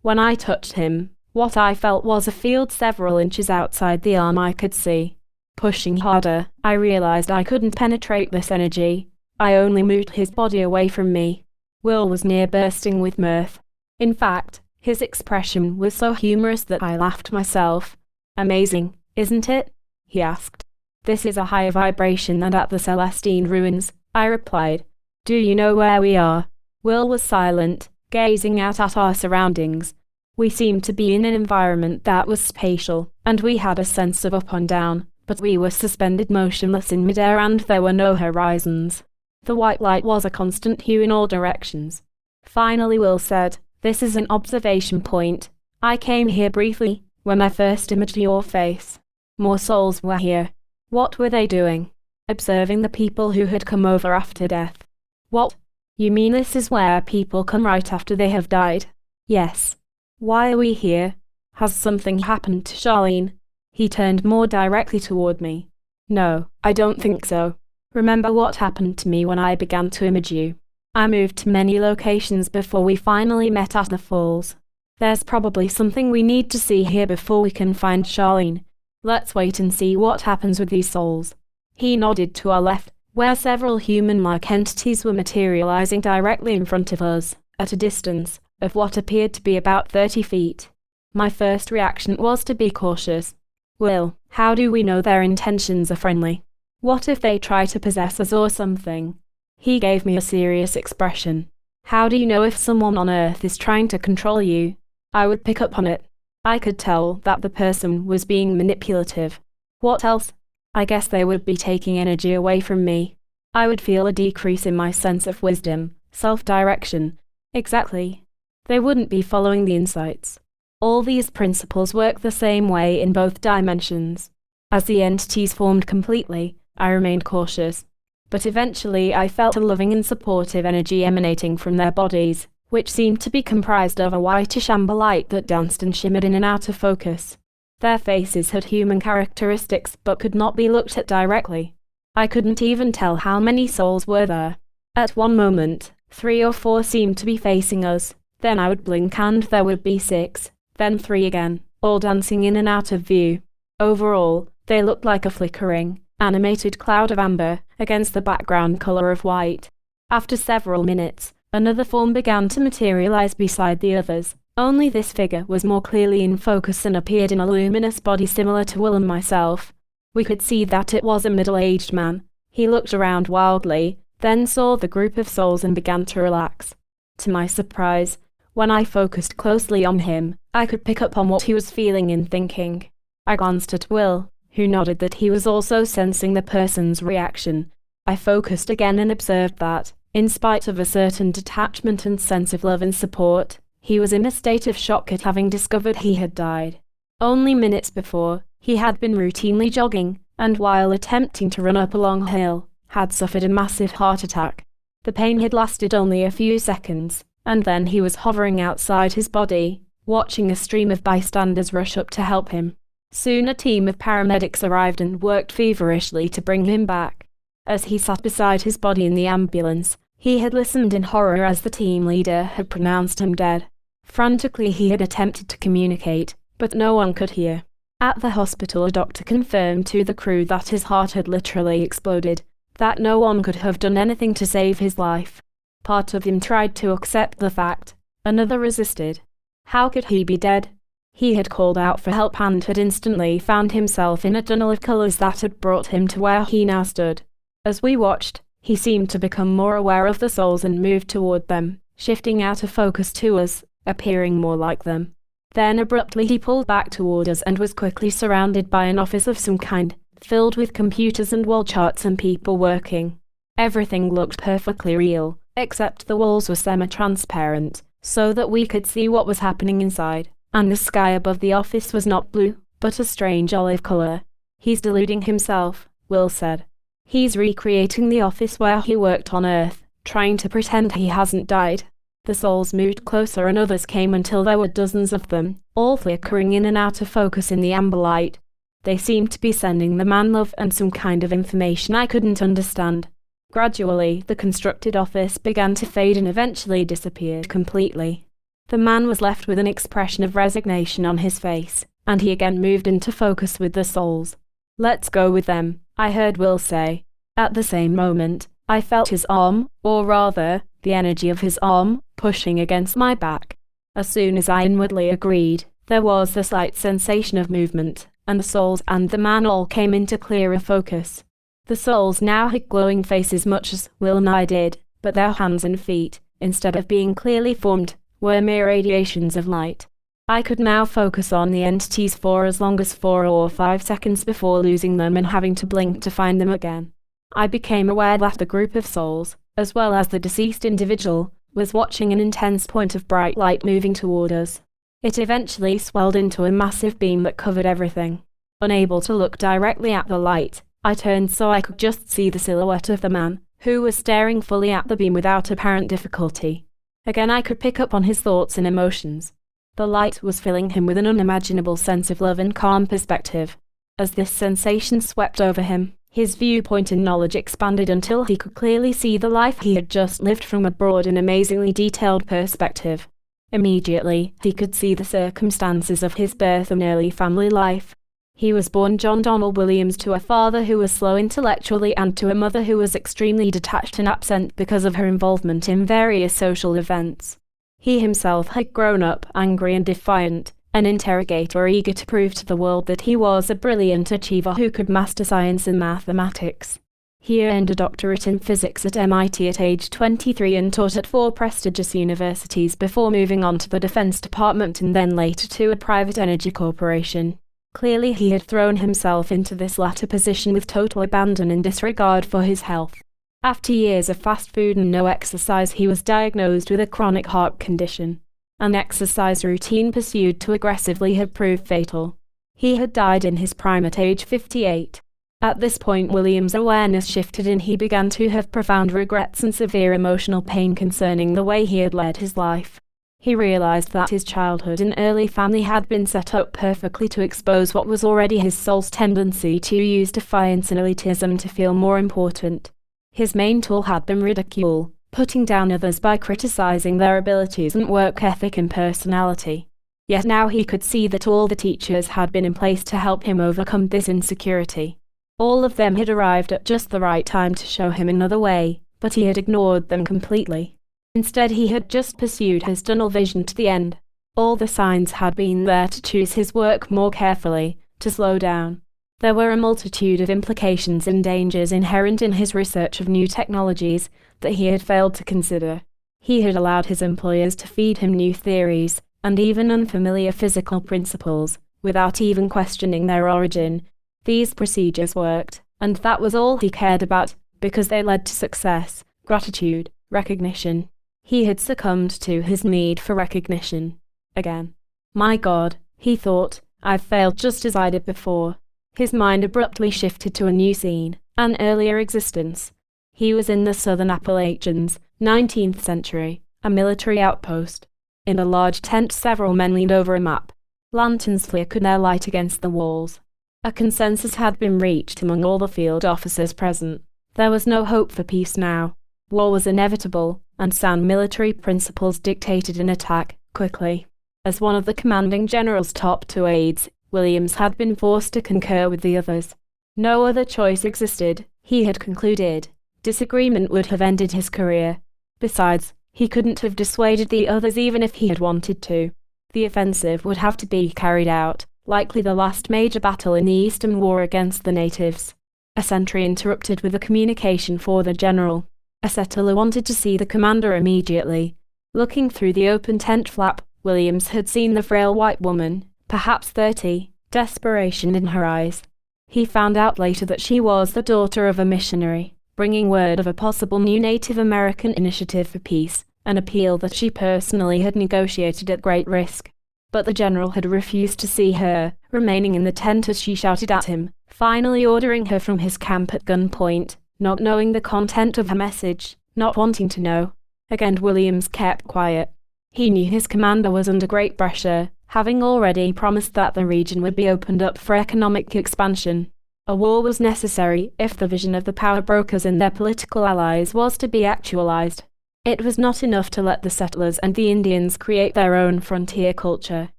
When I touched him, what I felt was a field several inches outside the arm I could see. Pushing harder, I realized I couldn't penetrate this energy. I only moved his body away from me. Will was near bursting with mirth. In fact, his expression was so humorous that I laughed myself. "Amazing, isn't it?" he asked. "This is a higher vibration than at the Celestine ruins," I replied. "Do you know where we are?" Will was silent, gazing out at our surroundings. We seemed to be in an environment that was spatial, and we had a sense of up and down, but we were suspended motionless in midair and there were no horizons. The white light was a constant hue in all directions. Finally Will said, "This is an observation point. I came here briefly, when I first imaged your face. More souls were here." "What were they doing?" "Observing the people who had come over after death." "What? You mean this is where people come right after they have died?" "Yes." "Why are we here? Has something happened to Charlene?" He turned more directly toward me. "No, I don't think so. Remember what happened to me when I began to image you? I moved to many locations before we finally met at the falls. There's probably something we need to see here before we can find Charlene. Let's wait and see what happens with these souls." He nodded to our left, where several human-like entities were materializing directly in front of us, at a distance of what appeared to be about 30 feet. My first reaction was to be cautious. "Will, how do we know their intentions are friendly? What if they try to possess us or something?" He gave me a serious expression. "How do you know if someone on Earth is trying to control you?" I would pick up on it. I could tell that the person was being manipulative. What else? I guess they would be taking energy away from me. I would feel a decrease in my sense of wisdom, self-direction. Exactly. They wouldn't be following the insights. All these principles work the same way in both dimensions. As the entities formed completely, I remained cautious. But eventually I felt a loving and supportive energy emanating from their bodies, which seemed to be comprised of a whitish amber light that danced and shimmered in and out of focus. Their faces had human characteristics but could not be looked at directly. I couldn't even tell how many souls were there. At one moment, 3 or 4 seemed to be facing us, then I would blink and there would be 6, then 3 again, all dancing in and out of view. Overall, they looked like a flickering, animated cloud of amber against the background color of white. After several minutes, another form began to materialize beside the others, only this figure was more clearly in focus and appeared in a luminous body similar to Will and myself. We could see that it was a middle-aged man. He looked around wildly, then saw the group of souls and began to relax. To my surprise, when I focused closely on him, I could pick up on what he was feeling and thinking. I glanced at Will, who nodded that he was also sensing the person's reaction. I focused again and observed that, in spite of a certain detachment and sense of love and support, he was in a state of shock at having discovered he had died. Only minutes before, he had been routinely jogging, and while attempting to run up a long hill, had suffered a massive heart attack. The pain had lasted only a few seconds, and then he was hovering outside his body, watching a stream of bystanders rush up to help him. Soon a team of paramedics arrived and worked feverishly to bring him back. As he sat beside his body in the ambulance, he had listened in horror as the team leader had pronounced him dead. Frantically he had attempted to communicate, but no one could hear. At the hospital, a doctor confirmed to the crew that his heart had literally exploded, that no one could have done anything to save his life. Part of him tried to accept the fact, another resisted. How could he be dead? He had called out for help and had instantly found himself in a tunnel of colours that had brought him to where he now stood. As we watched, he seemed to become more aware of the souls and moved toward them, shifting out of focus to us, appearing more like them. Then abruptly he pulled back toward us and was quickly surrounded by an office of some kind, filled with computers and wall charts and people working. Everything looked perfectly real, except the walls were semi-transparent, so that we could see what was happening inside, and the sky above the office was not blue, but a strange olive color. He's deluding himself, Will said. He's recreating the office where he worked on Earth, trying to pretend he hasn't died. The souls moved closer and others came until there were dozens of them, all flickering in and out of focus in the amber light. They seemed to be sending the man love and some kind of information I couldn't understand. Gradually, the constructed office began to fade and eventually disappeared completely. The man was left with an expression of resignation on his face, and he again moved into focus with the souls. "Let's go with them," I heard Will say. At the same moment, I felt his arm, or rather, the energy of his arm, pushing against my back. As soon as I inwardly agreed, there was the slight sensation of movement, and the souls and the man all came into clearer focus. The souls now had glowing faces much as Will and I did, but their hands and feet, instead of being clearly formed, were mere radiations of light. I could now focus on the entities for as long as 4 or 5 seconds before losing them and having to blink to find them again. I became aware that the group of souls, as well as the deceased individual, was watching an intense point of bright light moving toward us. It eventually swelled into a massive beam that covered everything. Unable to look directly at the light, I turned so I could just see the silhouette of the man, who was staring fully at the beam without apparent difficulty. Again I could pick up on his thoughts and emotions. The light was filling him with an unimaginable sense of love and calm perspective. As this sensation swept over him, his viewpoint and knowledge expanded until he could clearly see the life he had just lived from a broad and amazingly detailed perspective. Immediately, he could see the circumstances of his birth and early family life. He was born John Donald Williams to a father who was slow intellectually and to a mother who was extremely detached and absent because of her involvement in various social events. He himself had grown up angry and defiant, an interrogator eager to prove to the world that he was a brilliant achiever who could master science and mathematics. He earned a doctorate in physics at MIT at age 23 and taught at 4 prestigious universities before moving on to the Defense Department and then later to a private energy corporation. Clearly he had thrown himself into this latter position with total abandon and disregard for his health. After years of fast food and no exercise, he was diagnosed with a chronic heart condition. An exercise routine pursued too aggressively had proved fatal. He had died in his prime at age 58. At this point William's awareness shifted and he began to have profound regrets and severe emotional pain concerning the way he had led his life. He realized that his childhood and early family had been set up perfectly to expose what was already his soul's tendency to use defiance and elitism to feel more important. His main tool had been ridicule, putting down others by criticizing their abilities and work ethic and personality. Yet now he could see that all the teachers had been in place to help him overcome this insecurity. All of them had arrived at just the right time to show him another way, but he had ignored them completely. Instead he had just pursued his tunnel vision to the end. All the signs had been there to choose his work more carefully, to slow down. There were a multitude of implications and dangers inherent in his research of new technologies that he had failed to consider. He had allowed his employers to feed him new theories, and even unfamiliar physical principles, without even questioning their origin. These procedures worked, and that was all he cared about, because they led to success, gratitude, recognition. He had succumbed to his need for recognition. Again. My God, he thought, I've failed just as I did before. His mind abruptly shifted to a new scene, an earlier existence. He was in the southern Appalachians, 19th century, a military outpost. In a large tent several men leaned over a map. Lanterns flickered their light against the walls. A consensus had been reached among all the field officers present. There was no hope for peace now. War was inevitable, and sound military principles dictated an attack, quickly. As one of the commanding general's top two aides, Williams had been forced to concur with the others. No other choice existed, he had concluded. Disagreement would have ended his career. Besides, he couldn't have dissuaded the others even if he had wanted to. The offensive would have to be carried out, likely the last major battle in the Eastern War against the natives. A sentry interrupted with a communication for the general. A settler wanted to see the commander immediately. Looking through the open tent flap, Williams had seen the frail white woman, perhaps 30, desperation in her eyes. He found out later that she was the daughter of a missionary, bringing word of a possible new Native American initiative for peace, an appeal that she personally had negotiated at great risk. But the general had refused to see her, remaining in the tent as she shouted at him, finally ordering her from his camp at gunpoint, not knowing the content of her message, not wanting to know. Again Williams kept quiet. He knew his commander was under great pressure, having already promised that the region would be opened up for economic expansion. A war was necessary if the vision of the power brokers and their political allies was to be actualized. It was not enough to let the settlers and the Indians create their own frontier culture.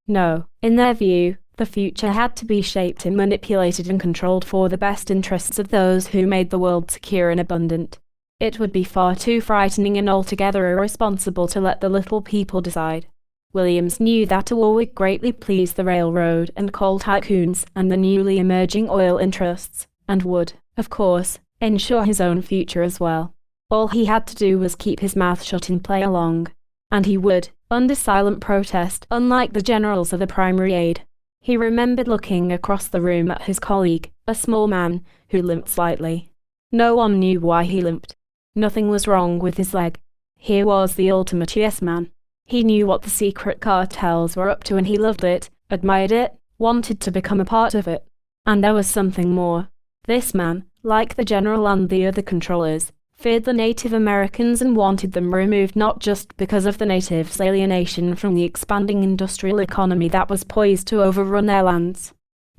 No, in their view, the future had to be shaped and manipulated and controlled for the best interests of those who made the world secure and abundant. It would be far too frightening and altogether irresponsible to let the little people decide. Williams knew that a war would greatly please the railroad and coal tycoons and the newly emerging oil interests, and would, of course, ensure his own future as well. All he had to do was keep his mouth shut and play along. And he would, under silent protest, unlike the generals of the primary aid. He remembered looking across the room at his colleague, a small man, who limped slightly. No one knew why he limped. Nothing was wrong with his leg. Here was the ultimate yes man. He knew what the secret cartels were up to and he loved it, admired it, wanted to become a part of it. And there was something more. This man, like the general and the other controllers, feared the Native Americans and wanted them removed not just because of the natives' alienation from the expanding industrial economy that was poised to overrun their lands.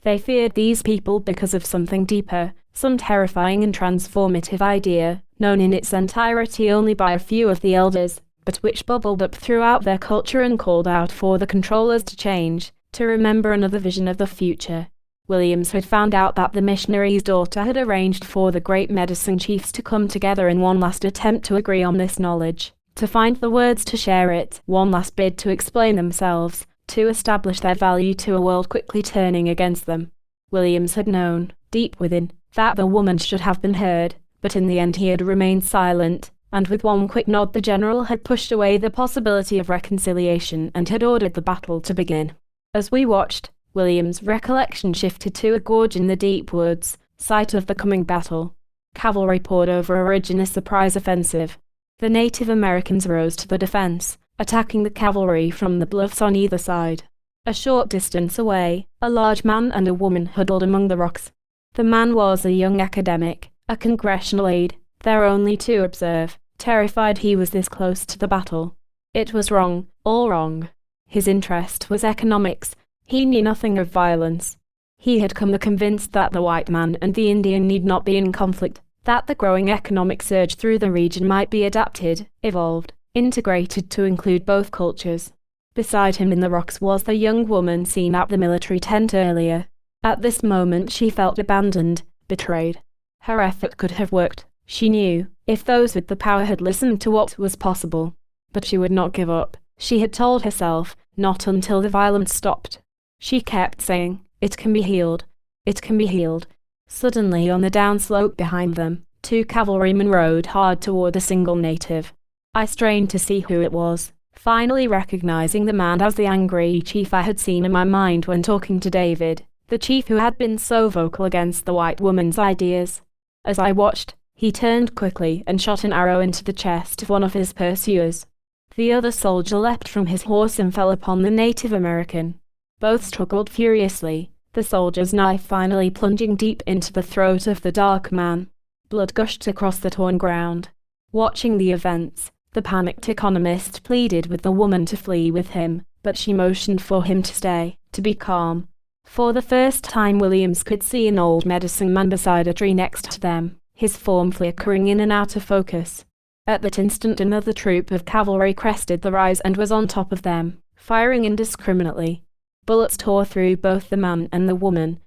They feared these people because of something deeper, some terrifying and transformative idea, known in its entirety only by a few of the elders, but which bubbled up throughout their culture and called out for the controllers to change, to remember another vision of the future. Williams had found out that the missionary's daughter had arranged for the great medicine chiefs to come together in one last attempt to agree on this knowledge, to find the words to share it, one last bid to explain themselves, to establish their value to a world quickly turning against them. Williams had known, deep within, that the woman should have been heard, but in the end he had remained silent, and with one quick nod the general had pushed away the possibility of reconciliation and had ordered the battle to begin. As we watched, Williams' recollection shifted to a gorge in the deep woods, site of the coming battle. Cavalry poured over a ridge in a surprise offensive. The Native Americans rose to the defense, attacking the cavalry from the bluffs on either side. A short distance away, a large man and a woman huddled among the rocks. The man was a young academic, a congressional aide, there only to observe, terrified he was this close to the battle. It was wrong, all wrong. His interest was economics. He knew nothing of violence. He had come convinced that the white man and the Indian need not be in conflict, that the growing economic surge through the region might be adapted, evolved, integrated to include both cultures. Beside him in the rocks was the young woman seen at the military tent earlier. At this moment she felt abandoned, betrayed. Her effort could have worked, she knew, if those with the power had listened to what was possible. But she would not give up, she had told herself, not until the violence stopped. She kept saying, "It can be healed. It can be healed." Suddenly on the downslope behind them, two cavalrymen rode hard toward a single native. I strained to see who it was, finally recognizing the man as the angry chief I had seen in my mind when talking to David, the chief who had been so vocal against the white woman's ideas. As I watched, he turned quickly and shot an arrow into the chest of one of his pursuers. The other soldier leapt from his horse and fell upon the Native American. Both struggled furiously, the soldier's knife finally plunging deep into the throat of the dark man. Blood gushed across the torn ground. Watching the events, the panicked economist pleaded with the woman to flee with him, but she motioned for him to stay, to be calm. For the first time Williams could see an old medicine man beside a tree next to them, his form flickering in and out of focus. At that instant another troop of cavalry crested the rise and was on top of them, firing indiscriminately. Bullets tore through both the man and the woman.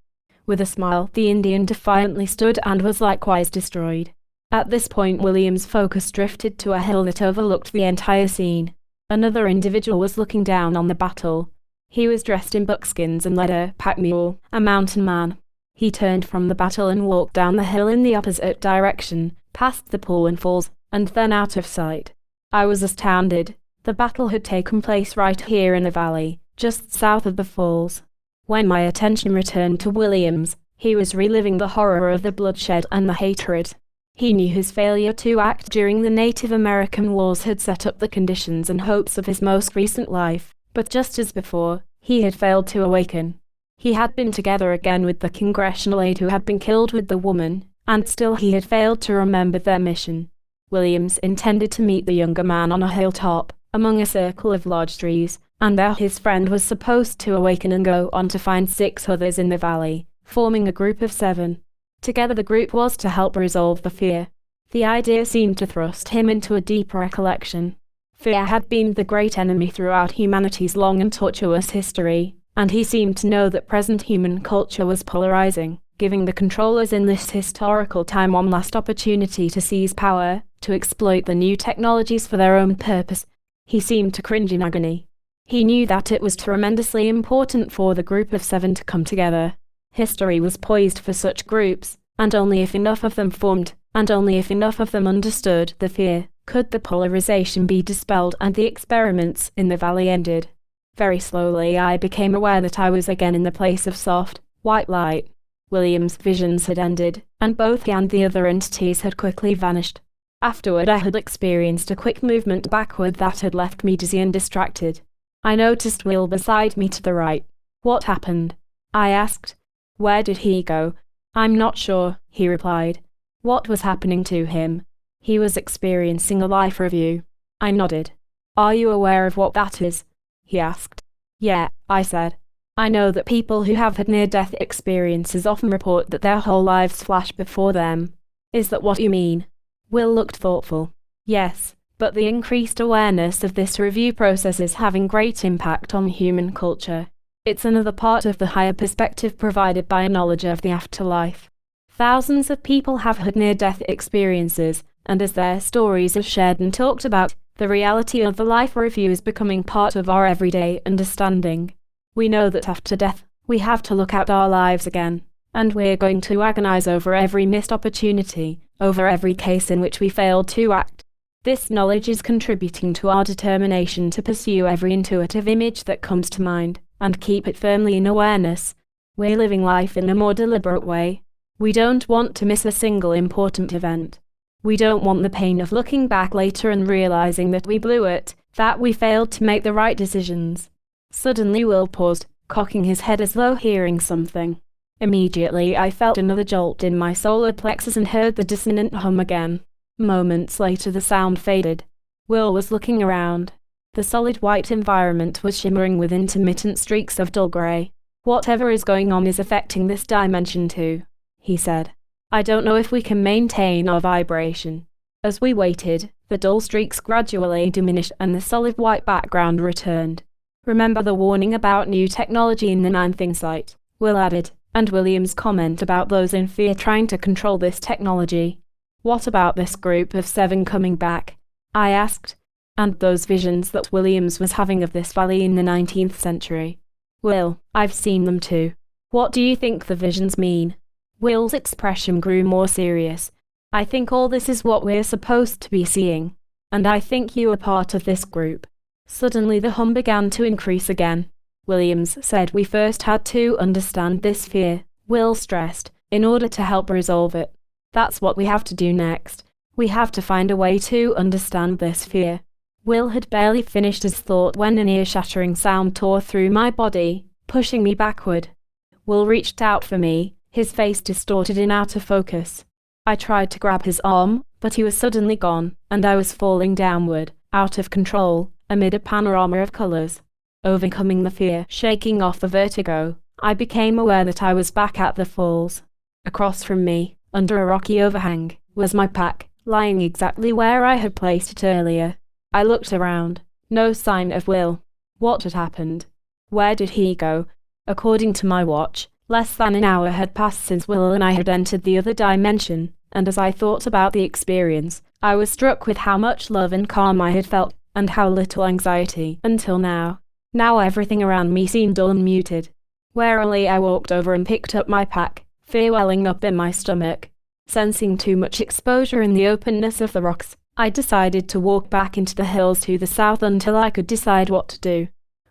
With a smile, the Indian defiantly stood and was likewise destroyed. At this point, William's focus drifted to a hill that overlooked the entire scene. Another individual was looking down on the battle. He was dressed in buckskins and led a pack mule, a mountain man. He turned from the battle and walked down the hill in the opposite direction, past the pool and falls, and then out of sight. I was astounded. The battle had taken place right here in the valley, just south of the falls. When my attention returned to Williams, he was reliving the horror of the bloodshed and the hatred. He knew his failure to act during the Native American wars had set up the conditions and hopes of his most recent life, but just as before, he had failed to awaken. He had been together again with the congressional aide who had been killed with the woman, and still he had failed to remember their mission. Williams intended to meet the younger man on a hilltop, among a circle of large trees, and there his friend was supposed to awaken and go on to find 6 others in the valley, forming a group of 7. Together the group was to help resolve the fear. The idea seemed to thrust him into a deep recollection. Fear had been the great enemy throughout humanity's long and tortuous history, and he seemed to know that present human culture was polarizing, giving the controllers in this historical time one last opportunity to seize power, to exploit the new technologies for their own purpose. He seemed to cringe in agony. He knew that it was tremendously important for the group of 7 to come together. History was poised for such groups, and only if enough of them formed, and only if enough of them understood the fear, could the polarization be dispelled and the experiments in the valley ended. Very slowly I became aware that I was again in the place of soft, white light. William's visions had ended, and both he and the other entities had quickly vanished. Afterward I had experienced a quick movement backward that had left me dizzy and distracted. I noticed Will beside me to the right. What happened? I asked. Where did he go? I'm not sure, he replied. What was happening to him? He was experiencing a life review. I nodded. Are you aware of what that is? He asked. Yeah, I said. I know that people who have had near-death experiences often report that their whole lives flash before them. Is that what you mean? Will looked thoughtful. Yes, but the increased awareness of this review process is having great impact on human culture. It's another part of the higher perspective provided by a knowledge of the afterlife. Thousands of people have had near-death experiences, and as their stories are shared and talked about, the reality of the life review is becoming part of our everyday understanding. We know that after death, we have to look at our lives again, and we're going to agonize over every missed opportunity, over every case in which we failed to act. This knowledge is contributing to our determination to pursue every intuitive image that comes to mind, and keep it firmly in awareness. We're living life in a more deliberate way. We don't want to miss a single important event. We don't want the pain of looking back later and realizing that we blew it, that we failed to make the right decisions. Suddenly Will paused, cocking his head as though hearing something. Immediately I felt another jolt in my solar plexus and heard the dissonant hum again. Moments later the sound faded. Will was looking around. The solid white environment was shimmering with intermittent streaks of dull grey. Whatever is going on is affecting this dimension too, he said. I don't know if we can maintain our vibration. As we waited, the dull streaks gradually diminished and the solid white background returned. Remember the warning about new technology in the 9th insight, Will added, and William's comment about those in fear trying to control this technology. What about this group of 7 coming back? I asked. And those visions that Williams was having of this valley in the 19th century. Will, I've seen them too. What do you think the visions mean? Will's expression grew more serious. I think all this is what we're supposed to be seeing. And I think you are part of this group. Suddenly the hum began to increase again. Williams said we first had to understand this fear, Will stressed, in order to help resolve it. That's what we have to do next. We have to find a way to understand this fear. Will had barely finished his thought when an ear-shattering sound tore through my body, pushing me backward. Will reached out for me, his face distorted in outer focus. I tried to grab his arm, but he was suddenly gone, and I was falling downward, out of control, amid a panorama of colors. Overcoming the fear, shaking off the vertigo, I became aware that I was back at the falls. Across from me, under a rocky overhang, was my pack, lying exactly where I had placed it earlier. I looked around. No sign of Will. What had happened? Where did he go? According to my watch, less than an hour had passed since Will and I had entered the other dimension, and as I thought about the experience, I was struck with how much love and calm I had felt, and how little anxiety until now. Now everything around me seemed dull and muted. Warily I walked over and picked up my pack, fear welling up in my stomach. Sensing too much exposure in the openness of the rocks, I decided to walk back into the hills to the south until I could decide what to do.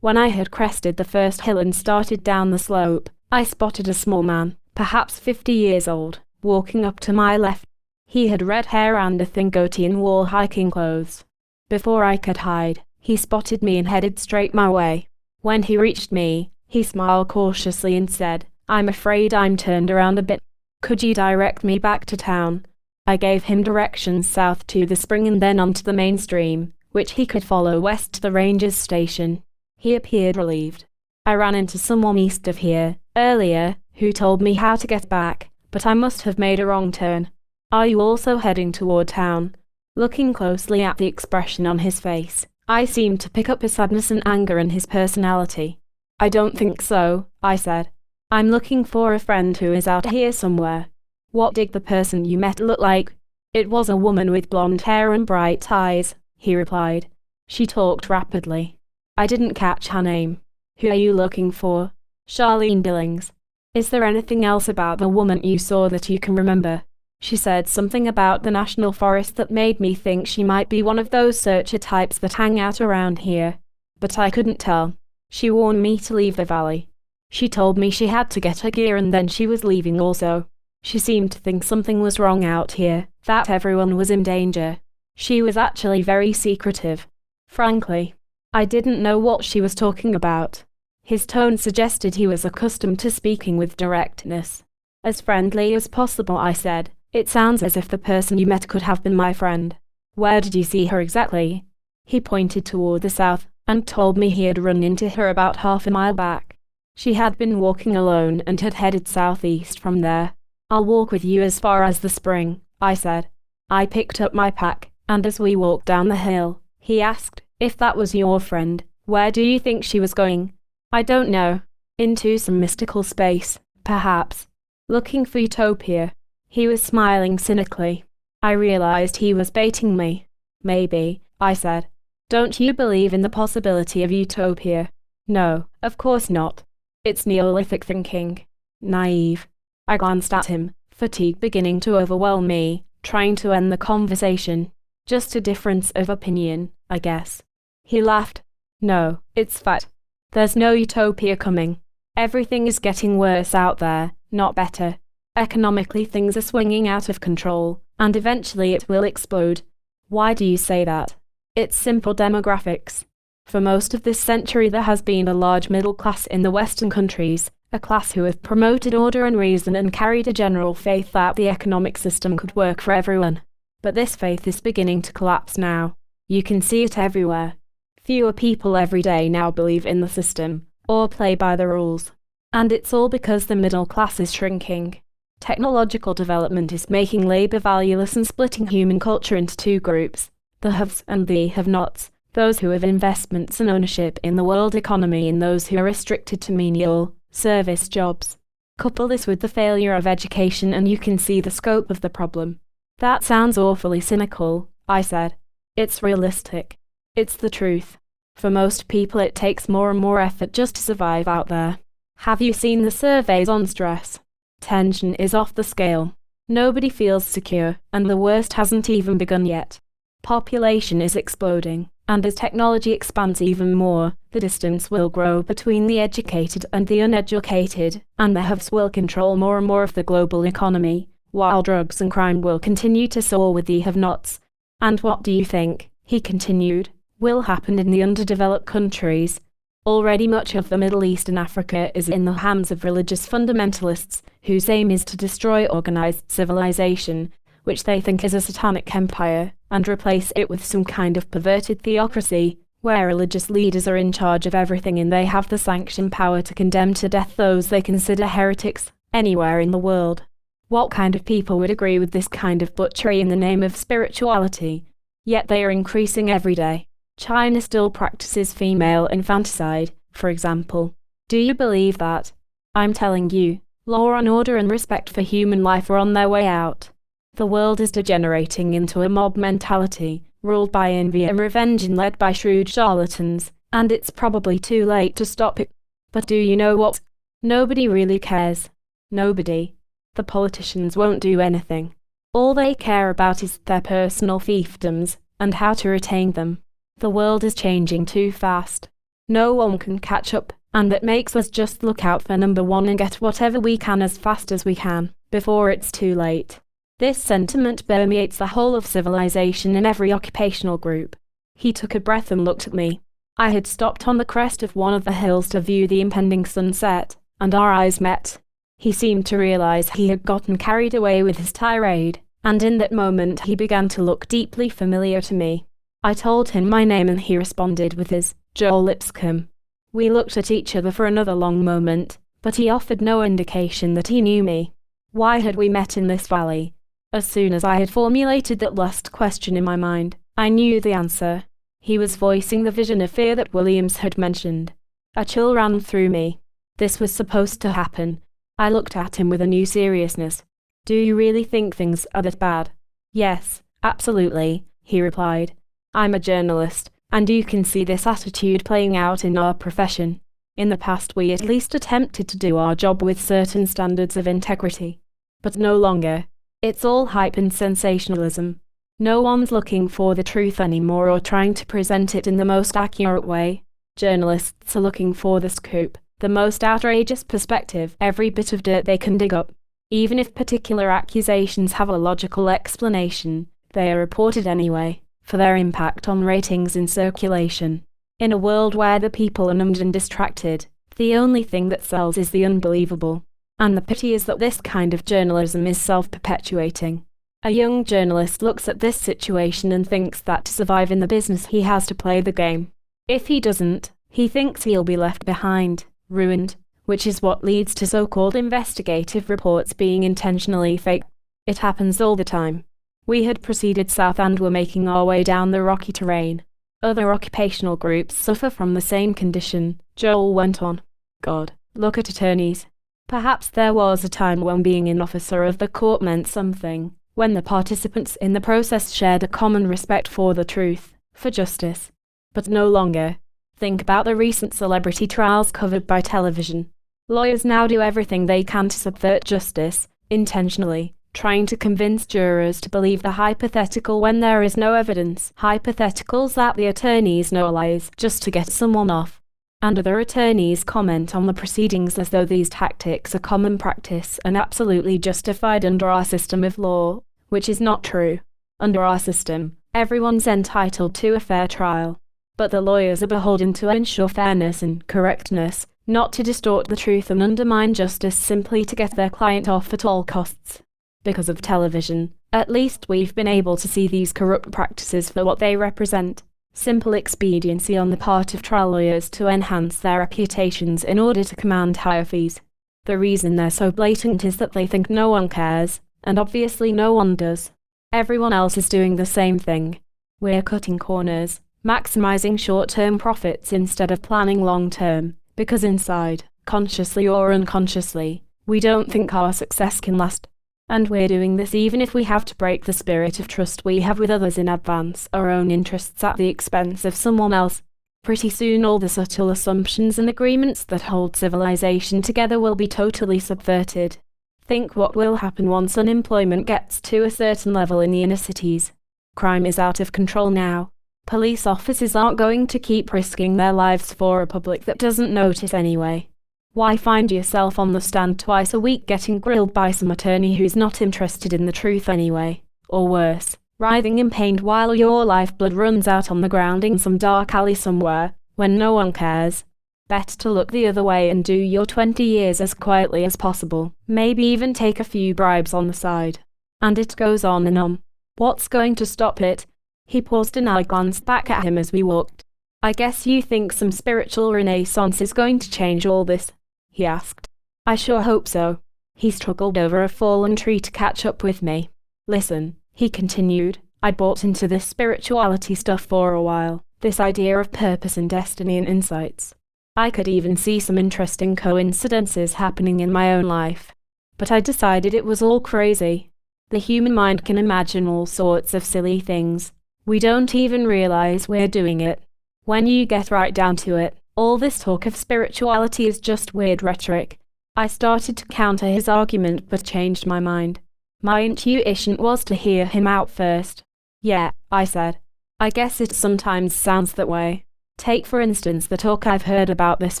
When I had crested the first hill and started down the slope, I spotted a small man, perhaps 50 years old, walking up to my left. He had red hair and a thin goatee and wore hiking clothes. Before I could hide, he spotted me and headed straight my way. When he reached me, he smiled cautiously and said, "I'm afraid I'm turned around a bit. Could you direct me back to town?" I gave him directions south to the spring and then onto the main stream, which he could follow west to the ranger's station. He appeared relieved. I ran into someone east of here, earlier, who told me how to get back, but I must have made a wrong turn. Are you also heading toward town? Looking closely at the expression on his face, I seemed to pick up his sadness and anger in his personality. "I don't think so," I said. "I'm looking for a friend who is out here somewhere." "What did the person you met look like?" "It was a woman with blonde hair and bright eyes," he replied. "She talked rapidly." "I didn't catch her name." "Who are you looking for?" "Charlene Billings." "Is there anything else about the woman you saw that you can remember?" "She said something about the national forest that made me think she might be one of those searcher types that hang out around here. But I couldn't tell. She warned me to leave the valley. She told me she had to get her gear and then she was leaving also. She seemed to think something was wrong out here, that everyone was in danger. She was actually very secretive. Frankly, I didn't know what she was talking about." His tone suggested he was accustomed to speaking with directness. "As friendly as possible," I said. "It sounds as if the person you met could have been my friend." "Where did you see her exactly?" He pointed toward the south, and told me he had run into her about half a mile back. She had been walking alone and had headed southeast from there. "I'll walk with you as far as the spring," I said. I picked up my pack, and as we walked down the hill, he asked, "If that was your friend, where do you think she was going?" "I don't know. Into some mystical space, perhaps. Looking for utopia." He was smiling cynically. I realized he was baiting me. "Maybe," I said. "Don't you believe in the possibility of utopia?" "No, of course not. It's Neolithic thinking." "Naive." I glanced at him, fatigue beginning to overwhelm me, trying to end the conversation. "Just a difference of opinion, I guess." He laughed. "No, it's fact. There's no utopia coming. Everything is getting worse out there, not better. Economically things are swinging out of control, and eventually it will explode." "Why do you say that?" "It's simple demographics. For most of this century there has been a large middle class in the Western countries, a class who have promoted order and reason and carried a general faith that the economic system could work for everyone. But this faith is beginning to collapse now. You can see it everywhere. Fewer people every day now believe in the system, or play by the rules. And it's all because the middle class is shrinking. Technological development is making labor valueless and splitting human culture into two groups, the haves and the have-nots, those who have investments and ownership in the world economy and those who are restricted to menial, service jobs. Couple this with the failure of education and you can see the scope of the problem." "That sounds awfully cynical," I said. "It's realistic. It's the truth. For most people it takes more and more effort just to survive out there. Have you seen the surveys on stress? Tension is off the scale. Nobody feels secure, and the worst hasn't even begun yet. Population is exploding, and as technology expands even more, the distance will grow between the educated and the uneducated, and the haves will control more and more of the global economy, while drugs and crime will continue to soar with the have-nots. And what do you think," he continued, "will happen in the underdeveloped countries? Already much of the Middle East and Africa is in the hands of religious fundamentalists, whose aim is to destroy organized civilization, which they think is a satanic empire, and replace it with some kind of perverted theocracy, where religious leaders are in charge of everything and they have the sanctioned power to condemn to death those they consider heretics, anywhere in the world. What kind of people would agree with this kind of butchery in the name of spirituality? Yet they are increasing every day. China still practices female infanticide, for example. Do you believe that? I'm telling you, law and order and respect for human life are on their way out. The world is degenerating into a mob mentality, ruled by envy and revenge and led by shrewd charlatans, and it's probably too late to stop it. But do you know what? Nobody really cares. Nobody. The politicians won't do anything. All they care about is their personal fiefdoms, and how to retain them. The world is changing too fast. No one can catch up, and that makes us just look out for number one and get whatever we can as fast as we can, before it's too late. This sentiment permeates the whole of civilization in every occupational group. He took a breath and looked at me. I had stopped on the crest of one of the hills to view the impending sunset, and our eyes met. He seemed to realize he had gotten carried away with his tirade, and in that moment he began to look deeply familiar to me. I told him my name and he responded with his Joel Lipscomb. We looked at each other for another long moment, but he offered no indication that he knew me. Why had we met in this valley? As soon as I had formulated that last question in my mind, I knew the answer. He was voicing the vision of fear that Williams had mentioned. A chill ran through me. This was supposed to happen. I looked at him with a new seriousness. Do you really think things are that bad? Yes, absolutely, he replied. I'm a journalist, and you can see this attitude playing out in our profession. In the past we at least attempted to do our job with certain standards of integrity. But no longer. It's all hype and sensationalism. No one's looking for the truth anymore or trying to present it in the most accurate way. Journalists are looking for the scoop, the most outrageous perspective, every bit of dirt they can dig up. Even if particular accusations have a logical explanation, they are reported anyway, for their impact on ratings in circulation. In a world where the people are numbed and distracted, the only thing that sells is the unbelievable. And the pity is that this kind of journalism is self-perpetuating. A young journalist looks at this situation and thinks that to survive in the business he has to play the game. If he doesn't, he thinks he'll be left behind, ruined, which is what leads to so-called investigative reports being intentionally fake. It happens all the time. We had proceeded south and were making our way down the rocky terrain. Other occupational groups suffer from the same condition, Joel went on. God, look at attorneys. Perhaps there was a time when being an officer of the court meant something, when the participants in the process shared a common respect for the truth, for justice. But no longer. Think about the recent celebrity trials covered by television. Lawyers now do everything they can to subvert justice, intentionally, trying to convince jurors to believe the hypothetical when there is no evidence, hypotheticals that the attorneys know are lies, just to get someone off. And other attorneys comment on the proceedings as though these tactics are common practice and absolutely justified under our system of law, which is not true. Under our system, everyone's entitled to a fair trial. But the lawyers are beholden to ensure fairness and correctness, not to distort the truth and undermine justice simply to get their client off at all costs. Because of television, at least we've been able to see these corrupt practices for what they represent. Simple expediency on the part of trial lawyers to enhance their reputations in order to command higher fees. The reason they're so blatant is that they think no one cares, and obviously no one does. Everyone else is doing the same thing. We're cutting corners, maximizing short-term profits instead of planning long-term, because inside, consciously or unconsciously, we don't think our success can last. And we're doing this even if we have to break the spirit of trust we have with others in advance our own interests at the expense of someone else. Pretty soon all the subtle assumptions and agreements that hold civilization together will be totally subverted. Think what will happen once unemployment gets to a certain level in the inner cities. Crime is out of control now. Police officers aren't going to keep risking their lives for a public that doesn't notice anyway. Why find yourself on the stand twice a week getting grilled by some attorney who's not interested in the truth anyway? Or worse, writhing in pain while your lifeblood runs out on the ground in some dark alley somewhere, when no one cares? Better to look the other way and do your 20 years as quietly as possible, maybe even take a few bribes on the side. And it goes on and on. What's going to stop it? He paused and I glanced back at him as we walked. I guess you think some spiritual renaissance is going to change all this? He asked. I sure hope so. He struggled over a fallen tree to catch up with me. Listen, he continued, I bought into this spirituality stuff for a while, this idea of purpose and destiny and insights. I could even see some interesting coincidences happening in my own life. But I decided it was all crazy. The human mind can imagine all sorts of silly things. We don't even realize we're doing it. When you get right down to it, all this talk of spirituality is just weird rhetoric. I started to counter his argument but changed my mind. My intuition was to hear him out first. Yeah, I said. I guess it sometimes sounds that way. Take for instance the talk I've heard about this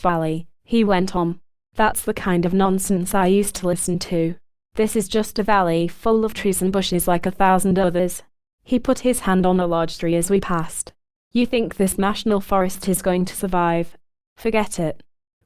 valley, he went on. That's the kind of nonsense I used to listen to. This is just a valley full of trees and bushes like 1,000 others. He put his hand on a large tree as we passed. You think this national forest is going to survive? Forget it.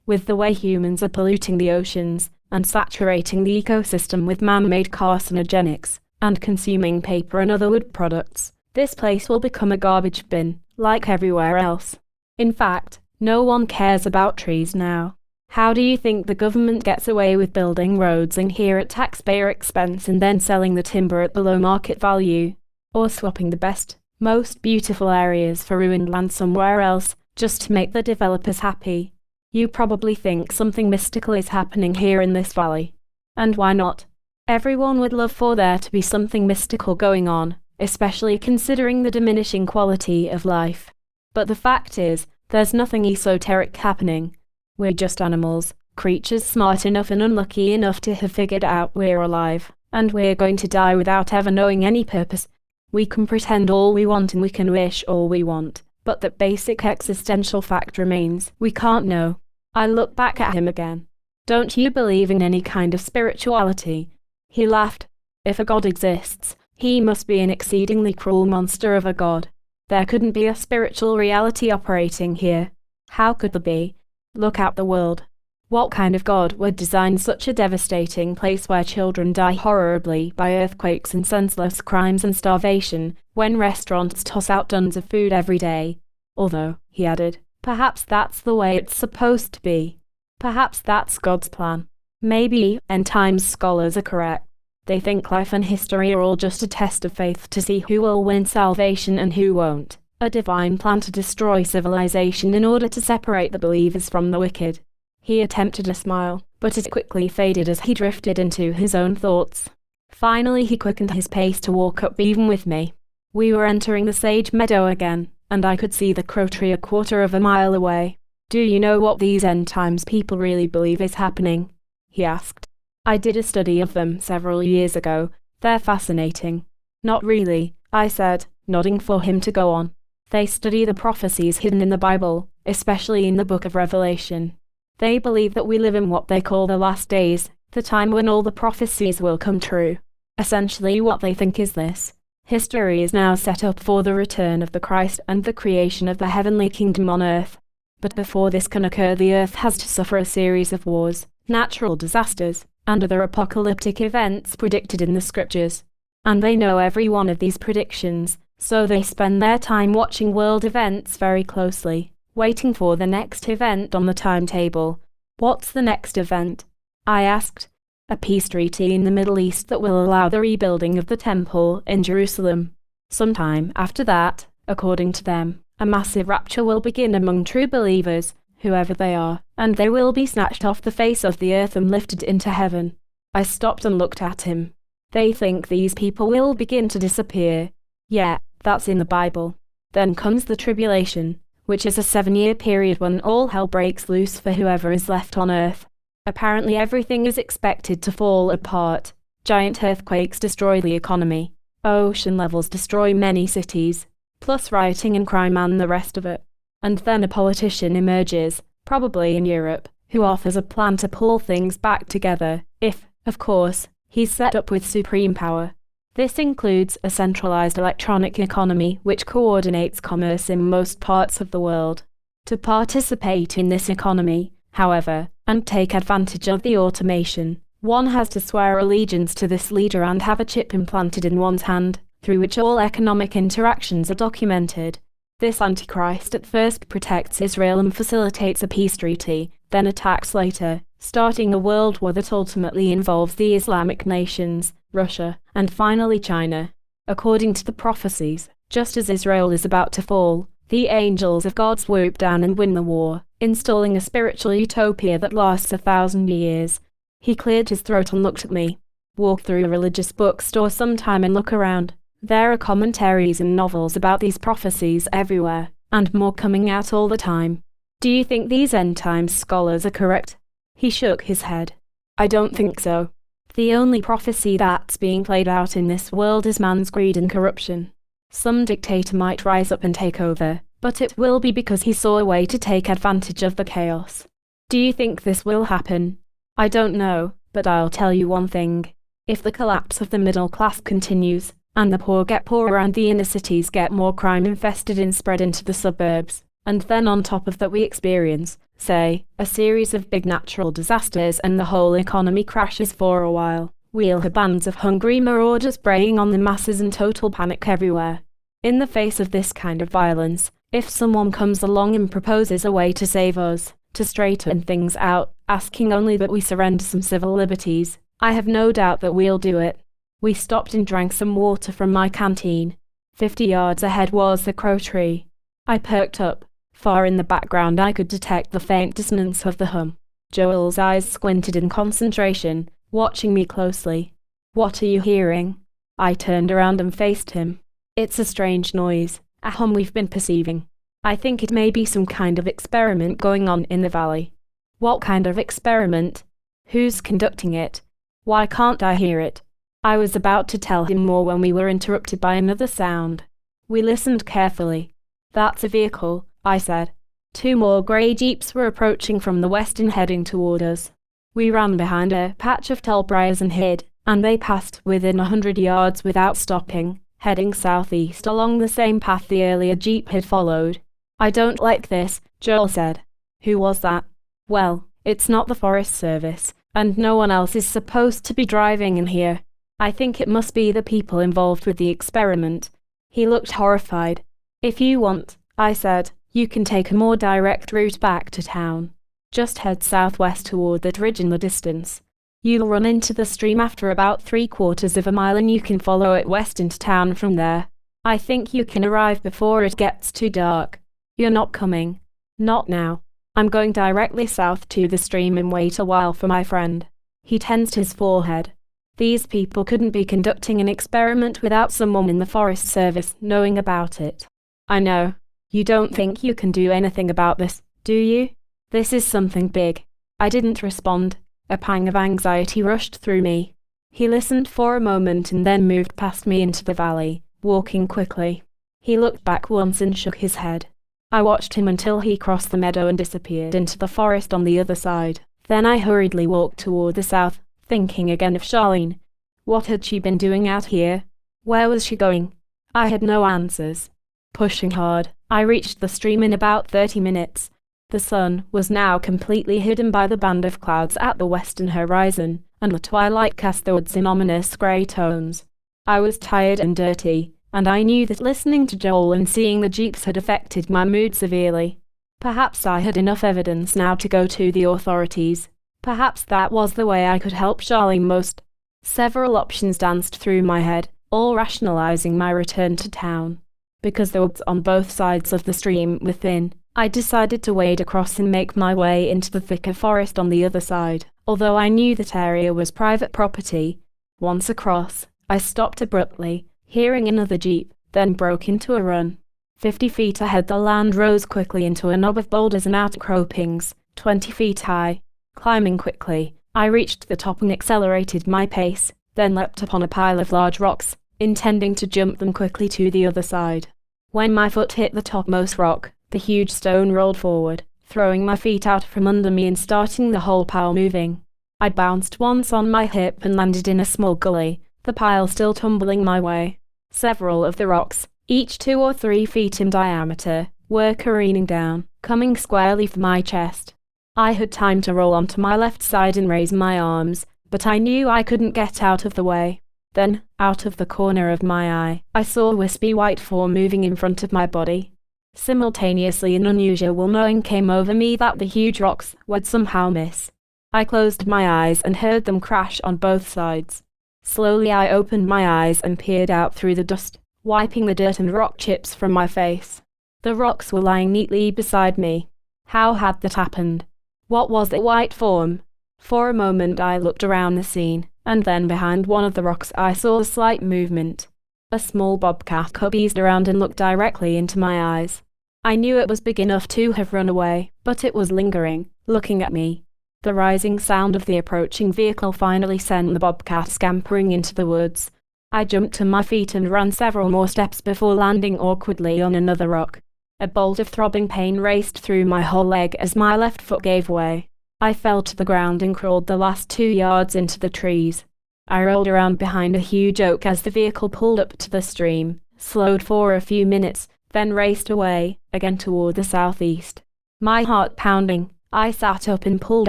With the way humans are polluting the oceans, and saturating the ecosystem with man-made carcinogenics, and consuming paper and other wood products, this place will become a garbage bin, like everywhere else. In fact, no one cares about trees now. How do you think the government gets away with building roads in here at taxpayer expense and then selling the timber at below market value? Or swapping the best, most beautiful areas for ruined land somewhere else, just to make the developers happy? You probably think something mystical is happening here in this valley. And why not? Everyone would love for there to be something mystical going on, especially considering the diminishing quality of life. But the fact is, there's nothing esoteric happening. We're just animals, creatures smart enough and unlucky enough to have figured out we're alive, and we're going to die without ever knowing any purpose. We can pretend all we want and we can wish all we want, but the basic existential fact remains, we can't know. I looked back at him again. Don't you believe in any kind of spirituality? He laughed. If a god exists, he must be an exceedingly cruel monster of a god. There couldn't be a spiritual reality operating here. How could there be? Look at the world. What kind of god would design such a devastating place where children die horribly by earthquakes and senseless crimes and starvation, when restaurants toss out tons of food every day? Although, he added, perhaps that's the way it's supposed to be. Perhaps that's God's plan. Maybe end times scholars are correct. They think life and history are all just a test of faith to see who will win salvation and who won't. A divine plan to destroy civilization in order to separate the believers from the wicked. He attempted a smile, but it quickly faded as he drifted into his own thoughts. Finally he quickened his pace to walk up even with me. We were entering the sage meadow again, and I could see the crow tree 1/4 mile away. Do you know what these end times people really believe is happening? He asked. I did a study of them several years ago. They're fascinating. Not really, I said, nodding for him to go on. They study the prophecies hidden in the Bible, especially in the book of Revelation. They believe that we live in what they call the last days, the time when all the prophecies will come true. Essentially what they think is this. History is now set up for the return of the Christ and the creation of the heavenly kingdom on earth. But before this can occur, the earth has to suffer a series of wars, natural disasters, and other apocalyptic events predicted in the scriptures. And they know every one of these predictions, so they spend their time watching world events very closely, waiting for the next event on the timetable. What's the next event? I asked. A peace treaty in the Middle East that will allow the rebuilding of the temple in Jerusalem. Sometime after that, according to them, a massive rapture will begin among true believers, whoever they are, and they will be snatched off the face of the earth and lifted into heaven. I stopped and looked at him. They think these people will begin to disappear. Yeah, that's in the Bible. Then comes the tribulation, which is a 7-year period when all hell breaks loose for whoever is left on earth. Apparently everything is expected to fall apart. Giant earthquakes destroy the economy. Ocean levels destroy many cities, plus rioting and crime and the rest of it. And then a politician emerges, probably in Europe, who offers a plan to pull things back together, if, of course, he's set up with supreme power. This includes a centralized electronic economy which coordinates commerce in most parts of the world. To participate in this economy, however, and take advantage of the automation, one has to swear allegiance to this leader and have a chip implanted in one's hand, through which all economic interactions are documented. This Antichrist at first protects Israel and facilitates a peace treaty, then attacks later, starting a world war that ultimately involves the Islamic nations, Russia, and finally China. According to the prophecies, just as Israel is about to fall, The angels of God swoop down and win the war, installing a spiritual utopia that lasts 1,000 years. He cleared his throat and looked at me. Walk through a religious bookstore sometime and look around. There are commentaries and novels about these prophecies everywhere, and more coming out all the time. Do you think these end times scholars are correct? He shook his head. I don't think so. The only prophecy that's being played out in this world is man's greed and corruption. Some dictator might rise up and take over, but it will be because he saw a way to take advantage of the chaos. Do you think this will happen? I don't know, but I'll tell you one thing. If the collapse of the middle class continues, and the poor get poorer and the inner cities get more crime-infested and spread into the suburbs, and then on top of that we experience, say, a series of big natural disasters and the whole economy crashes for a while, we'll have bands of hungry marauders preying on the masses and total panic everywhere. In the face of this kind of violence, if someone comes along and proposes a way to save us, to straighten things out, asking only that we surrender some civil liberties, I have no doubt that we'll do it. We stopped and drank some water from my canteen. 50 yards ahead was the crow tree. I perked up. Far in the background I could detect the faint dissonance of the hum. Joel's eyes squinted in concentration, watching me closely. What are you hearing? I turned around and faced him. It's a strange noise, a hum we've been perceiving. I think it may be some kind of experiment going on in the valley. What kind of experiment? Who's conducting it? Why can't I hear it? I was about to tell him more when we were interrupted by another sound. We listened carefully. That's a vehicle, I said. 2 more grey jeeps were approaching from the west and heading toward us. We ran behind a patch of tall briars and hid, and they passed within 100 yards without stopping, heading southeast along the same path the earlier jeep had followed. I don't like this, Joel said. Who was that? Well, it's not the Forest Service, and no one else is supposed to be driving in here. I think it must be the people involved with the experiment. He looked horrified. If you want, I said, you can take a more direct route back to town. Just head southwest toward that ridge in the distance. You'll run into the stream after about 3/4 of a mile and you can follow it west into town from there. I think you can arrive before it gets too dark. You're not coming. Not now. I'm going directly south to the stream and wait a while for my friend. He tensed his forehead. These people couldn't be conducting an experiment without someone in the Forest Service knowing about it. I know. You don't think you can do anything about this, do you? This is something big. I didn't respond. A pang of anxiety rushed through me. He listened for a moment and then moved past me into the valley, walking quickly. He looked back once and shook his head. I watched him until he crossed the meadow and disappeared into the forest on the other side. Then I hurriedly walked toward the south, thinking again of Charlene. What had she been doing out here? Where was she going? I had no answers. Pushing hard, I reached the stream in about 30 minutes. The sun was now completely hidden by the band of clouds at the western horizon, and the twilight cast the woods in ominous grey tones. I was tired and dirty, and I knew that listening to Joel and seeing the jeeps had affected my mood severely. Perhaps I had enough evidence now to go to the authorities. Perhaps that was the way I could help Charlene most. Several options danced through my head, all rationalizing my return to town. Because the woods on both sides of the stream were thin, I decided to wade across and make my way into the thicker forest on the other side, although I knew that area was private property. Once across, I stopped abruptly, hearing another jeep, then broke into a run. 50 feet ahead the land rose quickly into a knob of boulders and outcroppings, 20 feet high. Climbing quickly, I reached the top and accelerated my pace, then leapt upon a pile of large rocks, intending to jump them quickly to the other side. When my foot hit the topmost rock, the huge stone rolled forward, throwing my feet out from under me and starting the whole pile moving. I bounced once on my hip and landed in a small gully, the pile still tumbling my way. Several of the rocks, each 2 or 3 feet in diameter, were careening down, coming squarely for my chest. I had time to roll onto my left side and raise my arms, but I knew I couldn't get out of the way. Then, out of the corner of my eye, I saw a wispy white form moving in front of my body. Simultaneously an unusual knowing came over me that the huge rocks would somehow miss. I closed my eyes and heard them crash on both sides. Slowly I opened my eyes and peered out through the dust, wiping the dirt and rock chips from my face. The rocks were lying neatly beside me. How had that happened? What was the white form? For a moment I looked around the scene, and then behind one of the rocks I saw a slight movement. A small bobcat cub eased around and looked directly into my eyes. I knew it was big enough to have run away, but it was lingering, looking at me. The rising sound of the approaching vehicle finally sent the bobcat scampering into the woods. I jumped to my feet and ran several more steps before landing awkwardly on another rock. A bolt of throbbing pain raced through my whole leg as my left foot gave way. I fell to the ground and crawled the last 2 yards into the trees. I rolled around behind a huge oak as the vehicle pulled up to the stream, slowed for a few minutes, then raced away, again toward the southeast. My heart pounding, I sat up and pulled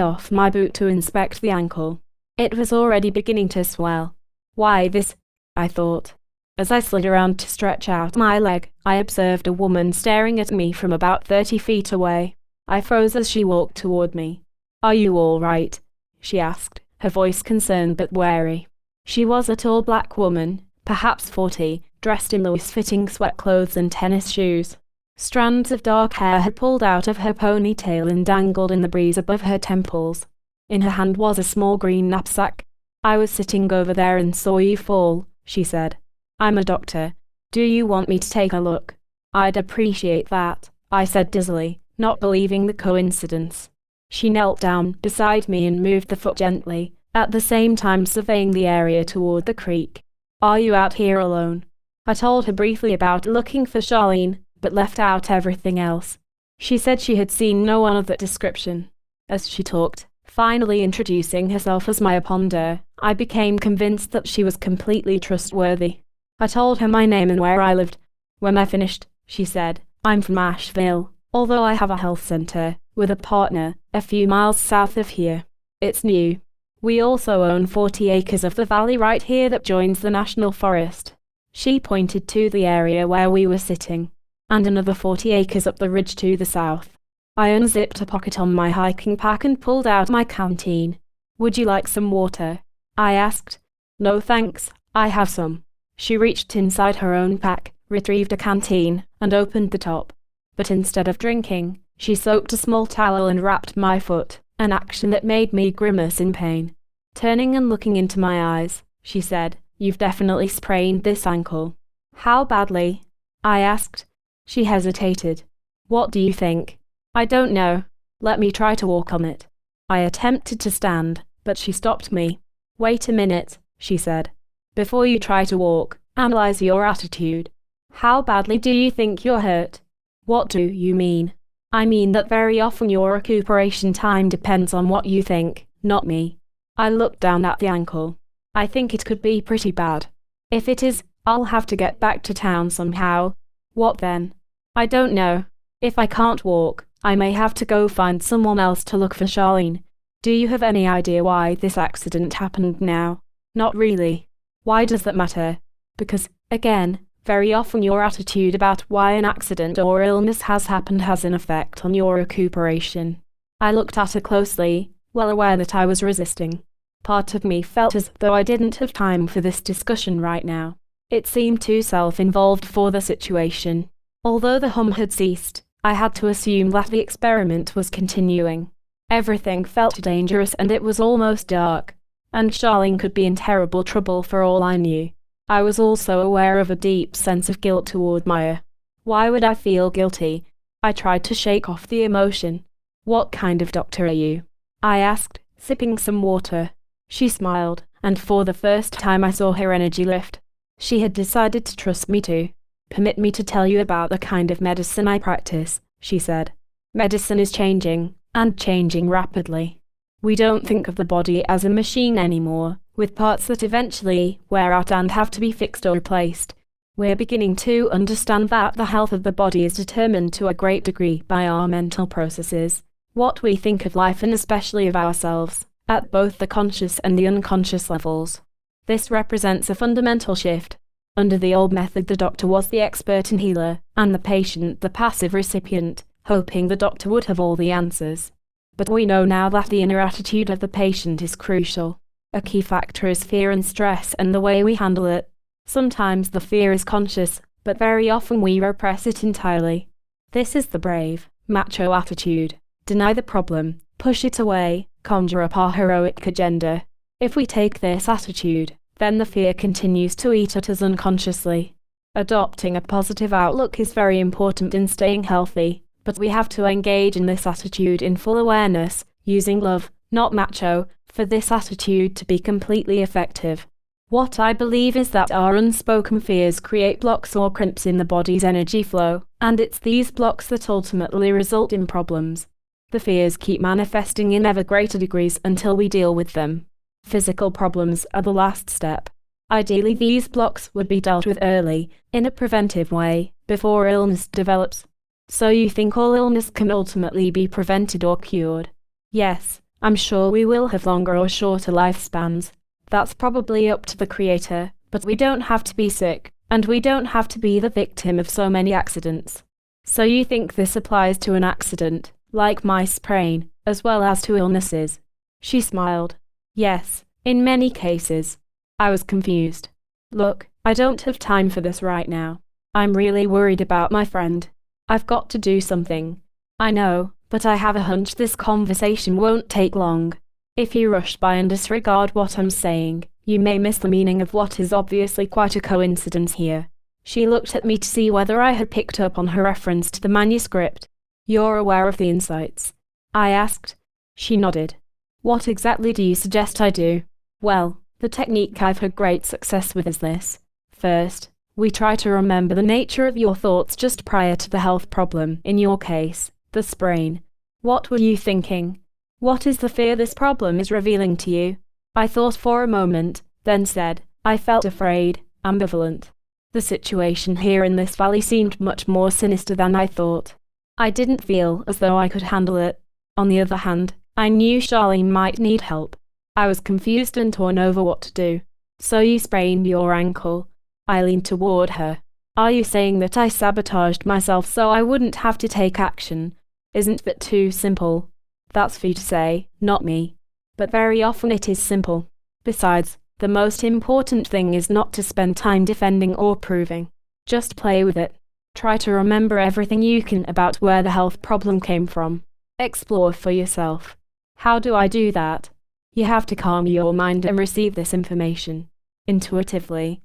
off my boot to inspect the ankle. It was already beginning to swell. Why this? I thought. As I slid around to stretch out my leg, I observed a woman staring at me from about 30 feet away. I froze as she walked toward me. "Are you all right?" she asked, her voice concerned but wary. She was a tall black woman, perhaps 40, dressed in loose-fitting sweat clothes and tennis shoes. Strands of dark hair had pulled out of her ponytail and dangled in the breeze above her temples. In her hand was a small green knapsack. "I was sitting over there and saw you fall," she said. "I'm a doctor. Do you want me to take a look?" "I'd appreciate that," I said dizzily, not believing the coincidence. She knelt down beside me and moved the foot gently, at the same time surveying the area toward the creek. "Are you out here alone?" I told her briefly about looking for Charlene, but left out everything else. She said she had seen no one of that description. As she talked, finally introducing herself as Maya Ponder, I became convinced that she was completely trustworthy. I told her my name and where I lived. When I finished, she said, "I'm from Asheville, although I have a health center, with a partner, a few miles south of here. It's new. We also own 40 acres of the valley right here that joins the national forest." She pointed to the area where we were sitting, and another 40 acres up the ridge to the south. I unzipped a pocket on my hiking pack and pulled out my canteen. "Would you like some water?" I asked. "No thanks, I have some." She reached inside her own pack, retrieved a canteen, and opened the top. But instead of drinking, she soaked a small towel and wrapped my foot, an action that made me grimace in pain. Turning and looking into my eyes, she said, "You've definitely sprained this ankle." "How badly?" I asked. She hesitated. "What do you think?" "I don't know. Let me try to walk on it." I attempted to stand, but she stopped me. "Wait a minute," she said. "Before you try to walk, analyze your attitude. How badly do you think you're hurt?" "What do you mean?" "I mean that very often your recuperation time depends on what you think, not me." I looked down at the ankle. "I think it could be pretty bad. If it is, I'll have to get back to town somehow." "What then?" "I don't know. If I can't walk, I may have to go find someone else to look for Charlene." "Do you have any idea why this accident happened now?" "Not really." "Why does that matter?" "Because, again, very often your attitude about why an accident or illness has happened has an effect on your recuperation." I looked at her closely, well aware that I was resisting. Part of me felt as though I didn't have time for this discussion right now. It seemed too self-involved for the situation. Although the hum had ceased, I had to assume that the experiment was continuing. Everything felt dangerous and it was almost dark, and Charlene could be in terrible trouble for all I knew. I was also aware of a deep sense of guilt toward Maya. Why would I feel guilty? I tried to shake off the emotion. "What kind of doctor are you?" I asked, sipping some water. She smiled, and for the first time I saw her energy lift. She had decided to trust me too. "Permit me to tell you about the kind of medicine I practice," she said. "Medicine is changing, and changing rapidly. We don't think of the body as a machine anymore, with parts that eventually wear out and have to be fixed or replaced. We're beginning to understand that the health of the body is determined to a great degree by our mental processes, what we think of life and especially of ourselves, at both the conscious and the unconscious levels. This represents a fundamental shift. Under the old method, the doctor was the expert and healer, and the patient the passive recipient, hoping the doctor would have all the answers. But we know now that the inner attitude of the patient is crucial. A key factor is fear and stress and the way we handle it. Sometimes the fear is conscious, but very often we repress it entirely. This is the brave, macho attitude. Deny the problem, push it away, conjure up our heroic agenda. If we take this attitude, then the fear continues to eat at us unconsciously. Adopting a positive outlook is very important in staying healthy, but we have to engage in this attitude in full awareness, using love, not macho, for this attitude to be completely effective. What I believe is that our unspoken fears create blocks or crimps in the body's energy flow, and it's these blocks that ultimately result in problems. The fears keep manifesting in ever greater degrees until we deal with them. Physical problems are the last step. Ideally, these blocks would be dealt with early, in a preventive way, before illness develops. So you think all illness can ultimately be prevented or cured? Yes, I'm sure we will have longer or shorter lifespans. That's probably up to the Creator, but we don't have to be sick, and we don't have to be the victim of so many accidents. So you think this applies to an accident, like my sprain, as well as to illnesses? She smiled. Yes, in many cases. I was confused. Look, I don't have time for this right now. I'm really worried about my friend. I've got to do something. I know, but I have a hunch this conversation won't take long. If you rush by and disregard what I'm saying, you may miss the meaning of what is obviously quite a coincidence here. She looked at me to see whether I had picked up on her reference to the manuscript. You're aware of the insights? I asked. She nodded. What exactly do you suggest I do? Well, the technique I've had great success with is this. First, we try to remember the nature of your thoughts just prior to the health problem, in your case, the sprain. What were you thinking? What is the fear this problem is revealing to you? I thought for a moment, then said, I felt afraid, ambivalent. The situation here in this valley seemed much more sinister than I thought. I didn't feel as though I could handle it. On the other hand, I knew Charlene might need help. I was confused and torn over what to do. So you sprained your ankle. I leaned toward her. Are you saying that I sabotaged myself so I wouldn't have to take action? Isn't that too simple? That's for you to say, not me. But very often it is simple. Besides, the most important thing is not to spend time defending or proving. Just play with it. Try to remember everything you can about where the health problem came from. Explore for yourself. How do I do that? You have to calm your mind and receive this information. Intuitively,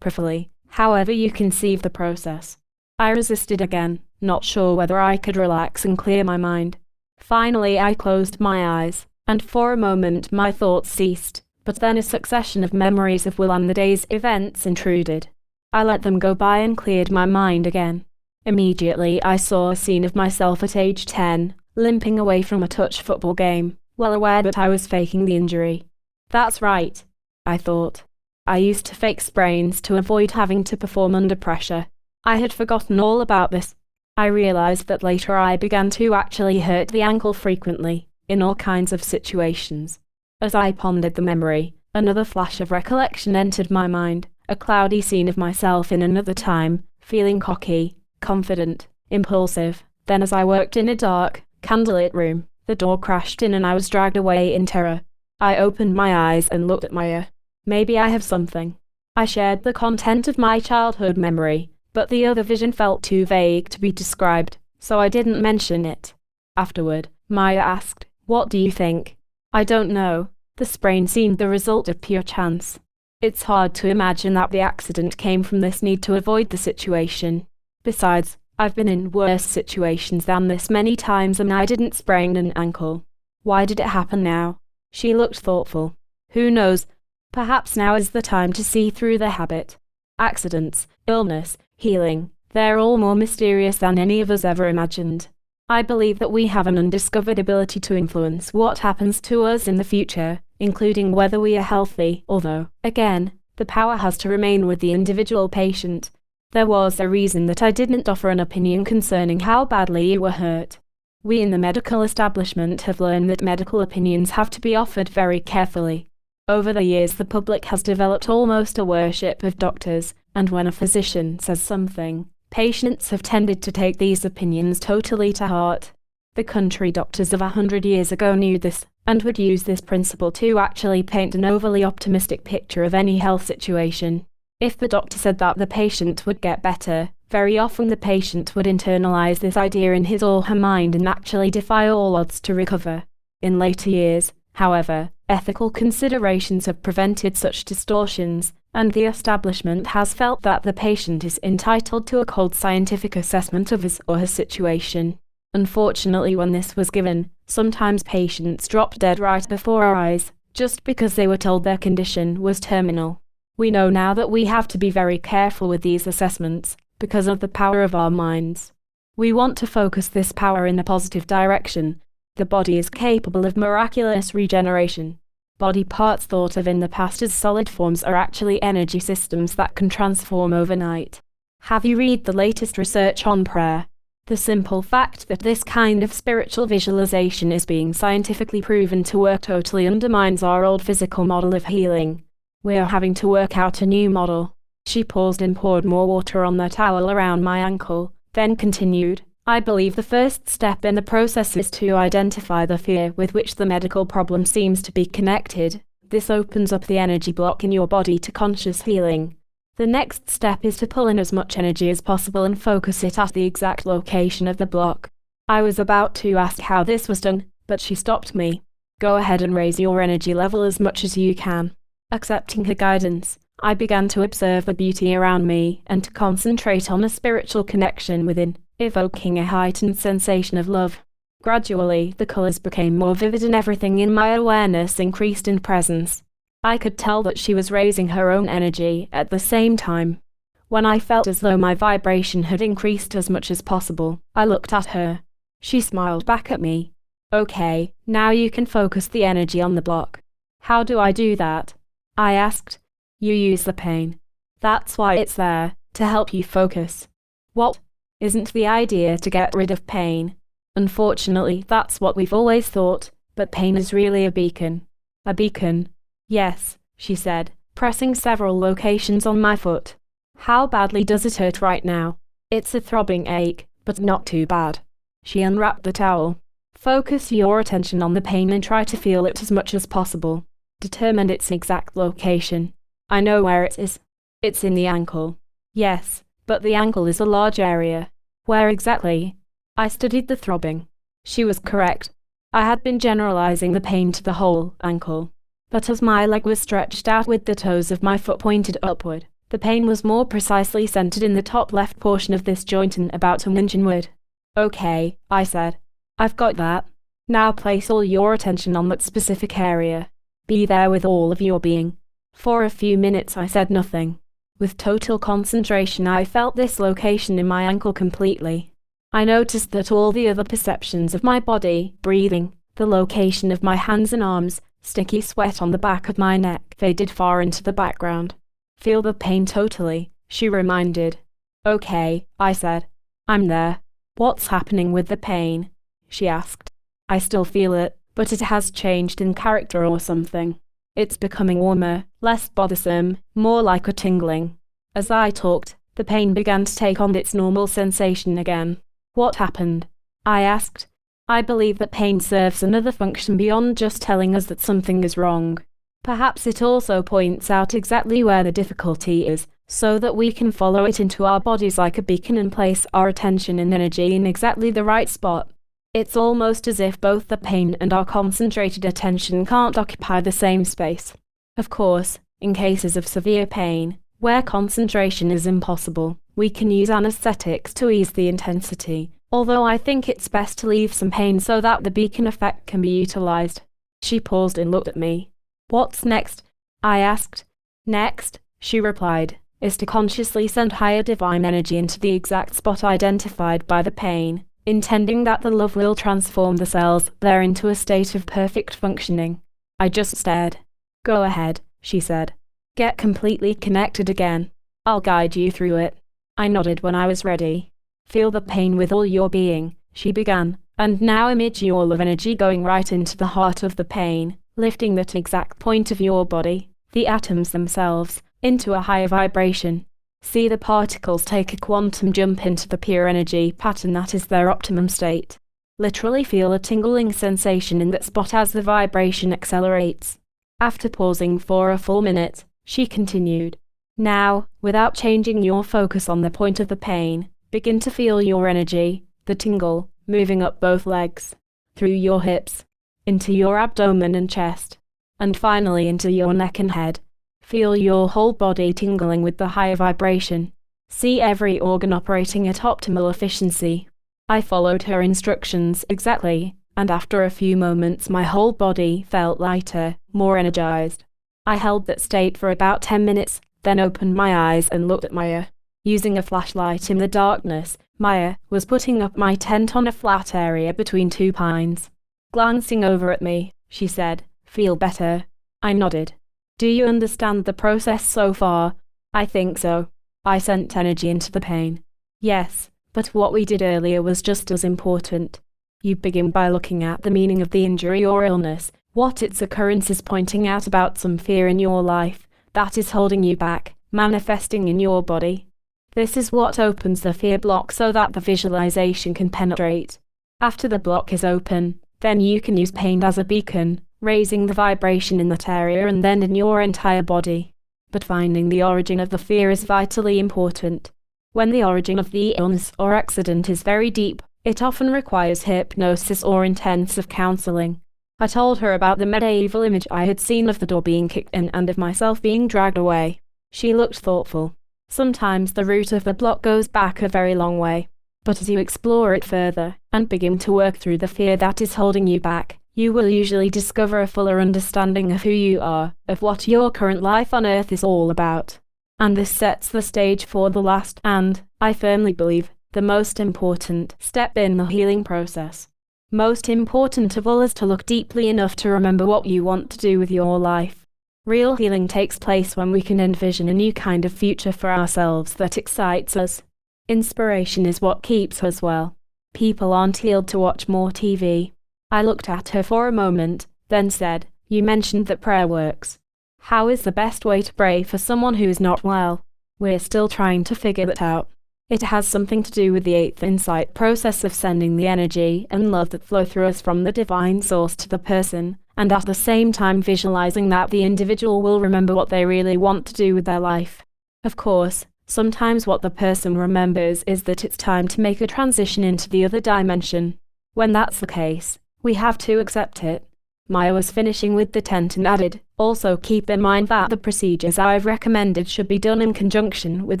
prayerfully, however you conceive the process. I resisted again, not sure whether I could relax and clear my mind. Finally I closed my eyes, and for a moment my thoughts ceased, but then a succession of memories of Will and the day's events intruded. I let them go by and cleared my mind again. Immediately I saw a scene of myself at age 10, limping away from a touch football game, well aware that I was faking the injury. That's right, I thought. I used to fake sprains to avoid having to perform under pressure. I had forgotten all about this. I realized that later I began to actually hurt the ankle frequently, in all kinds of situations. As I pondered the memory, another flash of recollection entered my mind, a cloudy scene of myself in another time, feeling cocky, confident, impulsive. Then as I worked in a dark, candlelit room, the door crashed in and I was dragged away in terror. I opened my eyes and looked at Maya. Maybe I have something. I shared the content of my childhood memory, but the other vision felt too vague to be described, so I didn't mention it. Afterward, Maya asked, "What do you think?" I don't know. The sprain seemed the result of pure chance. It's hard to imagine that the accident came from this need to avoid the situation. Besides, I've been in worse situations than this many times and I didn't sprain an ankle. Why did it happen now? She looked thoughtful. Who knows? Perhaps now is the time to see through the habit. Accidents, illness, healing, they're all more mysterious than any of us ever imagined. I believe that we have an undiscovered ability to influence what happens to us in the future, including whether we are healthy, although, again, the power has to remain with the individual patient. There was a reason that I didn't offer an opinion concerning how badly you were hurt. We in the medical establishment have learned that medical opinions have to be offered very carefully. Over the years the public has developed almost a worship of doctors, and when a physician says something, patients have tended to take these opinions totally to heart. The country doctors of 100 years ago knew this, and would use this principle to actually paint an overly optimistic picture of any health situation. If the doctor said that the patient would get better, very often the patient would internalize this idea in his or her mind and actually defy all odds to recover. In later years, however, ethical considerations have prevented such distortions, and the establishment has felt that the patient is entitled to a cold scientific assessment of his or her situation. Unfortunately, when this was given, sometimes patients dropped dead right before our eyes, just because they were told their condition was terminal. We know now that we have to be very careful with these assessments, because of the power of our minds. We want to focus this power in a positive direction. The body is capable of miraculous regeneration. Body parts thought of in the past as solid forms are actually energy systems that can transform overnight. Have you read the latest research on prayer? The simple fact that this kind of spiritual visualization is being scientifically proven to work totally undermines our old physical model of healing. We are having to work out a new model. She paused and poured more water on the towel around my ankle, then continued, I believe the first step in the process is to identify the fear with which the medical problem seems to be connected. This opens up the energy block in your body to conscious healing. The next step is to pull in as much energy as possible and focus it at the exact location of the block. I was about to ask how this was done, but she stopped me. Go ahead and raise your energy level as much as you can. Accepting her guidance, I began to observe the beauty around me and to concentrate on a spiritual connection within, evoking a heightened sensation of love. Gradually, the colors became more vivid and everything in my awareness increased in presence. I could tell that she was raising her own energy at the same time. When I felt as though my vibration had increased as much as possible, I looked at her. She smiled back at me. Okay, now you can focus the energy on the block. How do I do that? I asked. You use the pain. That's why it's there, to help you focus. What? Isn't the idea to get rid of pain? Unfortunately, that's what we've always thought, but pain is really a beacon. A beacon? Yes, she said, pressing several locations on my foot. How badly does it hurt right now? It's a throbbing ache, but not too bad. She unwrapped the towel. Focus your attention on the pain and try to feel it as much as possible. Determine its exact location. I know where it is. It's in the ankle. Yes, but the ankle is a large area. Where exactly? I studied the throbbing. She was correct. I had been generalizing the pain to the whole ankle. But as my leg was stretched out with the toes of my foot pointed upward, the pain was more precisely centered in the top left portion of this joint and about an inch inward. Okay, I said. I've got that. Now place all your attention on that specific area. Be there with all of your being. For a few minutes I said nothing. With total concentration I felt this location in my ankle completely. I noticed that all the other perceptions of my body, breathing, the location of my hands and arms, sticky sweat on the back of my neck faded far into the background. Feel the pain totally, she reminded. Okay, I said. I'm there. What's happening with the pain? She asked. I still feel it, but it has changed in character or something. It's becoming warmer, less bothersome, more like a tingling. As I talked, the pain began to take on its normal sensation again. What happened? I asked. I believe that pain serves another function beyond just telling us that something is wrong. Perhaps it also points out exactly where the difficulty is, so that we can follow it into our bodies like a beacon and place our attention and energy in exactly the right spot. It's almost as if both the pain and our concentrated attention can't occupy the same space. Of course, in cases of severe pain, where concentration is impossible, we can use anesthetics to ease the intensity, although I think it's best to leave some pain so that the beacon effect can be utilized. She paused and looked at me. What's next? I asked. Next, she replied, is to consciously send higher divine energy into the exact spot identified by the pain, intending that the love will transform the cells there into a state of perfect functioning. I just stared. Go ahead, she said. Get completely connected again. I'll guide you through it. I nodded when I was ready. Feel the pain with all your being, she began, and now imagine your love energy going right into the heart of the pain, lifting that exact point of your body, the atoms themselves, into a higher vibration. See the particles take a quantum jump into the pure energy pattern that is their optimum state. Literally feel a tingling sensation in that spot as the vibration accelerates. After pausing for a full minute, she continued. Now, without changing your focus on the point of the pain, begin to feel your energy, the tingle, moving up both legs, through your hips, into your abdomen and chest, and finally into your neck and head. Feel your whole body tingling with the higher vibration. See every organ operating at optimal efficiency. I followed her instructions exactly, and after a few moments my whole body felt lighter, more energized. I held that state for about 10 minutes, then opened my eyes and looked at Maya. Using a flashlight in the darkness, Maya was putting up my tent on a flat area between two pines. Glancing over at me, she said, "Feel better?" I nodded. "Do you understand the process so far?" "I think so. I sent energy into the pain." "Yes, but what we did earlier was just as important. You begin by looking at the meaning of the injury or illness, what its occurrence is pointing out about some fear in your life that is holding you back, manifesting in your body. This is what opens the fear block so that the visualization can penetrate. After the block is open, then you can use pain as a beacon, raising the vibration in that area and then in your entire body. But finding the origin of the fear is vitally important. When the origin of the illness or accident is very deep, it often requires hypnosis or intensive counseling. I told her about the medieval image I had seen of the door being kicked in and of myself being dragged away. She looked thoughtful. Sometimes the root of the block goes back a very long way. But as you explore it further, and begin to work through the fear that is holding you back, you will usually discover a fuller understanding of who you are, of what your current life on earth is all about. And this sets the stage for the last and, I firmly believe, the most important step in the healing process. Most important of all is to look deeply enough to remember what you want to do with your life. Real healing takes place when we can envision a new kind of future for ourselves that excites us. Inspiration is what keeps us well. People aren't healed to watch more TV. I looked at her for a moment, then said, "You mentioned that prayer works. How is the best way to pray for someone who is not well?" "We're still trying to figure that out. It has something to do with the eighth insight process of sending the energy and love that flow through us from the divine source to the person, and at the same time visualizing that the individual will remember what they really want to do with their life. Of course, sometimes what the person remembers is that it's time to make a transition into the other dimension. When that's the case, we have to accept it." Maya was finishing with the tent and added, "Also keep in mind that the procedures I've recommended should be done in conjunction with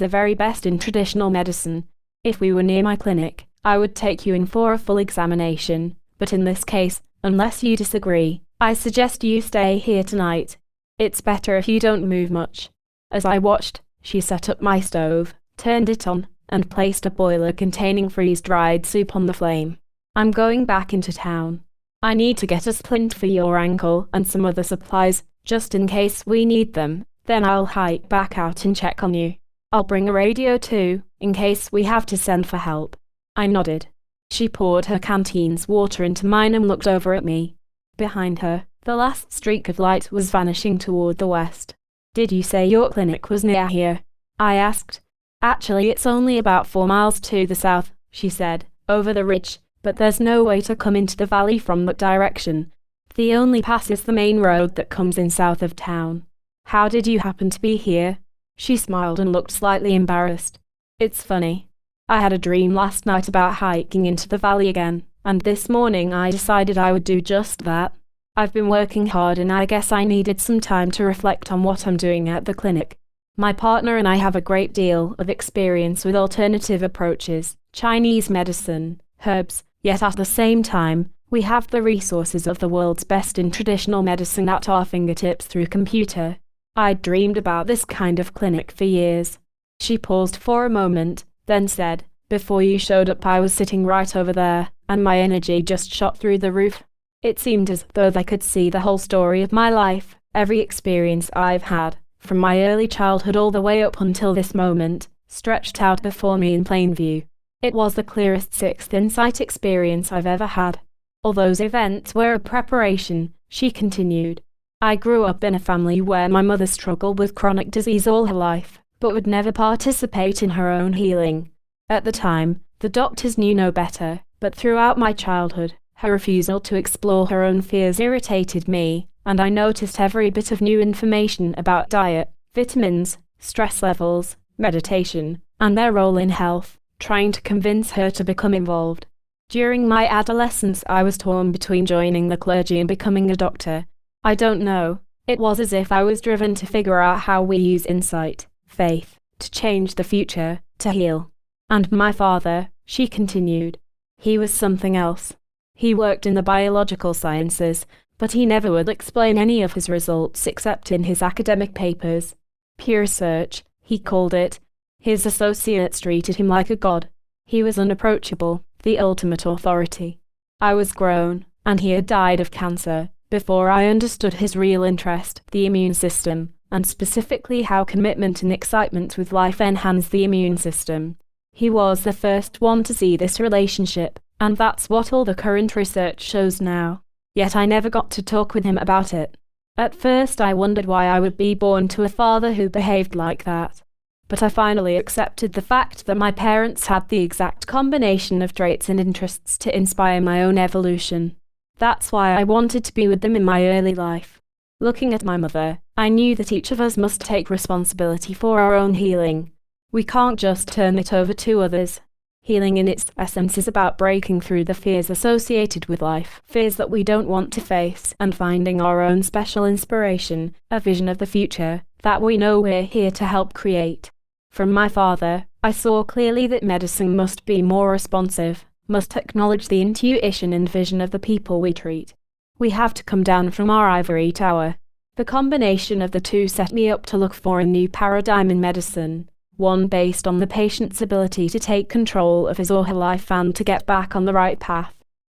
the very best in traditional medicine. If we were near my clinic, I would take you in for a full examination, but in this case, unless you disagree, I suggest you stay here tonight. It's better if you don't move much." As I watched, she set up my stove, turned it on, and placed a boiler containing freeze-dried soup on the flame. "I'm going back into town. I need to get a splint for your ankle and some other supplies, just in case we need them, then I'll hike back out and check on you. I'll bring a radio too, in case we have to send for help." I nodded. She poured her canteen's water into mine and looked over at me. Behind her, the last streak of light was vanishing toward the west. "Did you say your clinic was near here?" I asked. "Actually, it's only about 4 miles to the south," she said, "over the ridge, but there's no way to come into the valley from that direction. The only pass is the main road that comes in south of town." "How did you happen to be here?" She smiled and looked slightly embarrassed. "It's funny. I had a dream last night about hiking into the valley again, and this morning I decided I would do just that. I've been working hard and I guess I needed some time to reflect on what I'm doing at the clinic. My partner and I have a great deal of experience with alternative approaches, Chinese medicine, herbs, yet at the same time, we have the resources of the world's best in traditional medicine at our fingertips through computer. I'd dreamed about this kind of clinic for years." She paused for a moment, then said, "Before you showed up I was sitting right over there, and my energy just shot through the roof. It seemed as though I could see the whole story of my life, every experience I've had, from my early childhood all the way up until this moment, stretched out before me in plain view. It was the clearest sixth insight experience I've ever had. All those events were a preparation," she continued. "I grew up in a family where my mother struggled with chronic disease all her life, but would never participate in her own healing. At the time, the doctors knew no better, but throughout my childhood, her refusal to explore her own fears irritated me, and I noticed every bit of new information about diet, vitamins, stress levels, meditation, and their role in health, trying to convince her to become involved. During my adolescence, I was torn between joining the clergy and becoming a doctor. I don't know. It was as if I was driven to figure out how we use insight, faith, to change the future, to heal. And my father, she continued. He was something else. He worked in the biological sciences, but he never would explain any of his results except in his academic papers. Pure research, he called it. His associates treated him like a god. He was unapproachable, the ultimate authority. I was grown, and he had died of cancer, before I understood his real interest, the immune system, and specifically how commitment and excitement with life enhance the immune system. He was the first one to see this relationship, and that's what all the current research shows now. Yet I never got to talk with him about it. At first I wondered why I would be born to a father who behaved like that. But I finally accepted the fact that my parents had the exact combination of traits and interests to inspire my own evolution. That's why I wanted to be with them in my early life. Looking at my mother, I knew that each of us must take responsibility for our own healing. We can't just turn it over to others. Healing in its essence is about breaking through the fears associated with life, fears that we don't want to face, and finding our own special inspiration, a vision of the future, that we know we're here to help create. From my father, I saw clearly that medicine must be more responsive, must acknowledge the intuition and vision of the people we treat. We have to come down from our ivory tower. The combination of the two set me up to look for a new paradigm in medicine. One based on the patient's ability to take control of his or her life and to get back on the right path.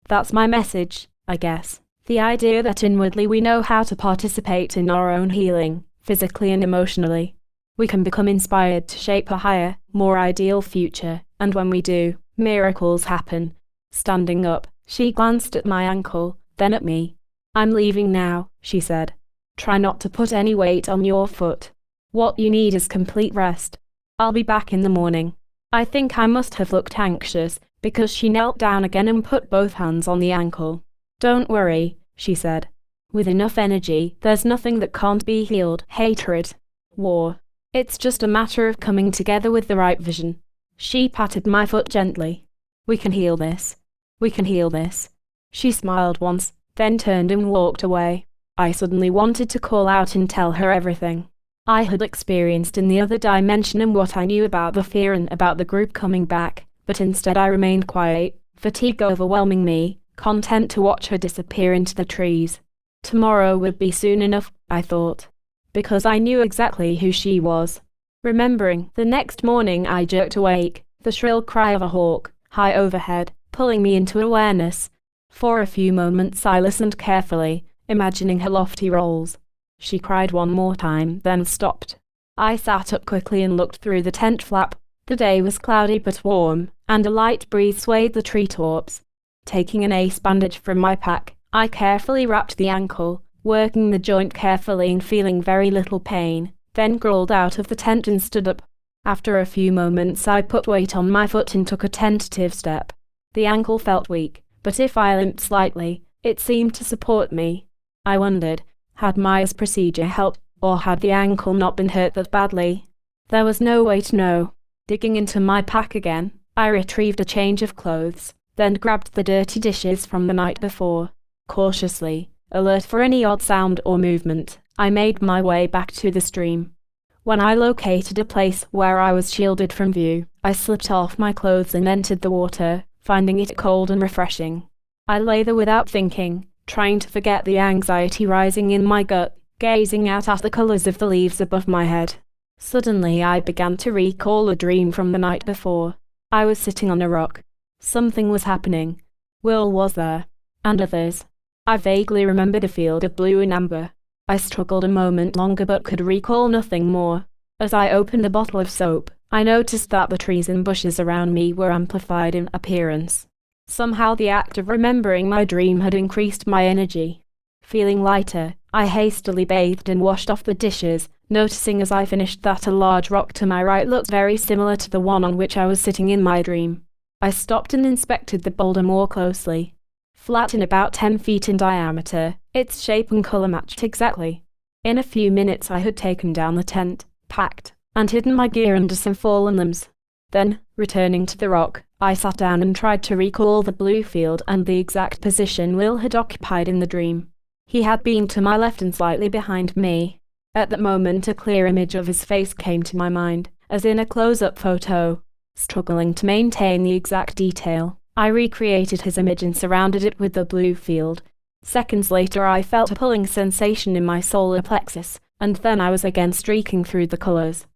That's my message, I guess. The idea that inwardly we know how to participate in our own healing, physically and emotionally. We can become inspired to shape a higher, more ideal future, and when we do, miracles happen. Standing up, she glanced at my ankle, then at me. I'm leaving now, she said. Try not to put any weight on your foot. What you need is complete rest. I'll be back in the morning. I think I must have looked anxious, because she knelt down again and put both hands on the ankle. Don't worry, she said. With enough energy, there's nothing that can't be healed. Hatred. War. It's just a matter of coming together with the right vision. She patted my foot gently. We can heal this. We can heal this. She smiled once, then turned and walked away. I suddenly wanted to call out and tell her everything I had experienced in the other dimension and what I knew about the fear and about the group coming back, but instead I remained quiet, fatigue overwhelming me, content to watch her disappear into the trees. Tomorrow would be soon enough, I thought, because I knew exactly who she was. Remembering, the next morning I jerked awake, the shrill cry of a hawk, high overhead, pulling me into awareness. For a few moments I listened carefully, imagining her lofty rolls. She cried one more time, then stopped. I sat up quickly and looked through the tent flap. The day was cloudy but warm, and a light breeze swayed the treetops. Taking an ace bandage from my pack, I carefully wrapped the ankle, working the joint carefully and feeling very little pain, then crawled out of the tent and stood up. After a few moments I put weight on my foot and took a tentative step. The ankle felt weak, but if I limped slightly, it seemed to support me. I wondered, had Maya's procedure helped, or had the ankle not been hurt that badly? There was no way to know. Digging into my pack again, I retrieved a change of clothes, then grabbed the dirty dishes from the night before. Cautiously, alert for any odd sound or movement, I made my way back to the stream. When I located a place where I was shielded from view, I slipped off my clothes and entered the water, finding it cold and refreshing. I lay there without thinking, trying to forget the anxiety rising in my gut, gazing out at the colours of the leaves above my head. Suddenly I began to recall a dream from the night before. I was sitting on a rock. Something was happening. Will was there. And others. I vaguely remembered a field of blue and amber. I struggled a moment longer but could recall nothing more. As I opened a bottle of soap, I noticed that the trees and bushes around me were amplified in appearance. Somehow the act of remembering my dream had increased my energy. Feeling lighter, I hastily bathed and washed off the dishes, noticing as I finished that a large rock to my right looked very similar to the one on which I was sitting in my dream. I stopped and inspected the boulder more closely. Flat and about 10 feet in diameter, its shape and colour matched exactly. In a few minutes I had taken down the tent, packed, and hidden my gear under some fallen limbs. Then, returning to the rock, I sat down and tried to recall the blue field and the exact position Will had occupied in the dream. He had been to my left and slightly behind me. At that moment a clear image of his face came to my mind, as in a close-up photo. Struggling to maintain the exact detail, I recreated his image and surrounded it with the blue field. Seconds later I felt a pulling sensation in my solar plexus, and then I was again streaking through the colours.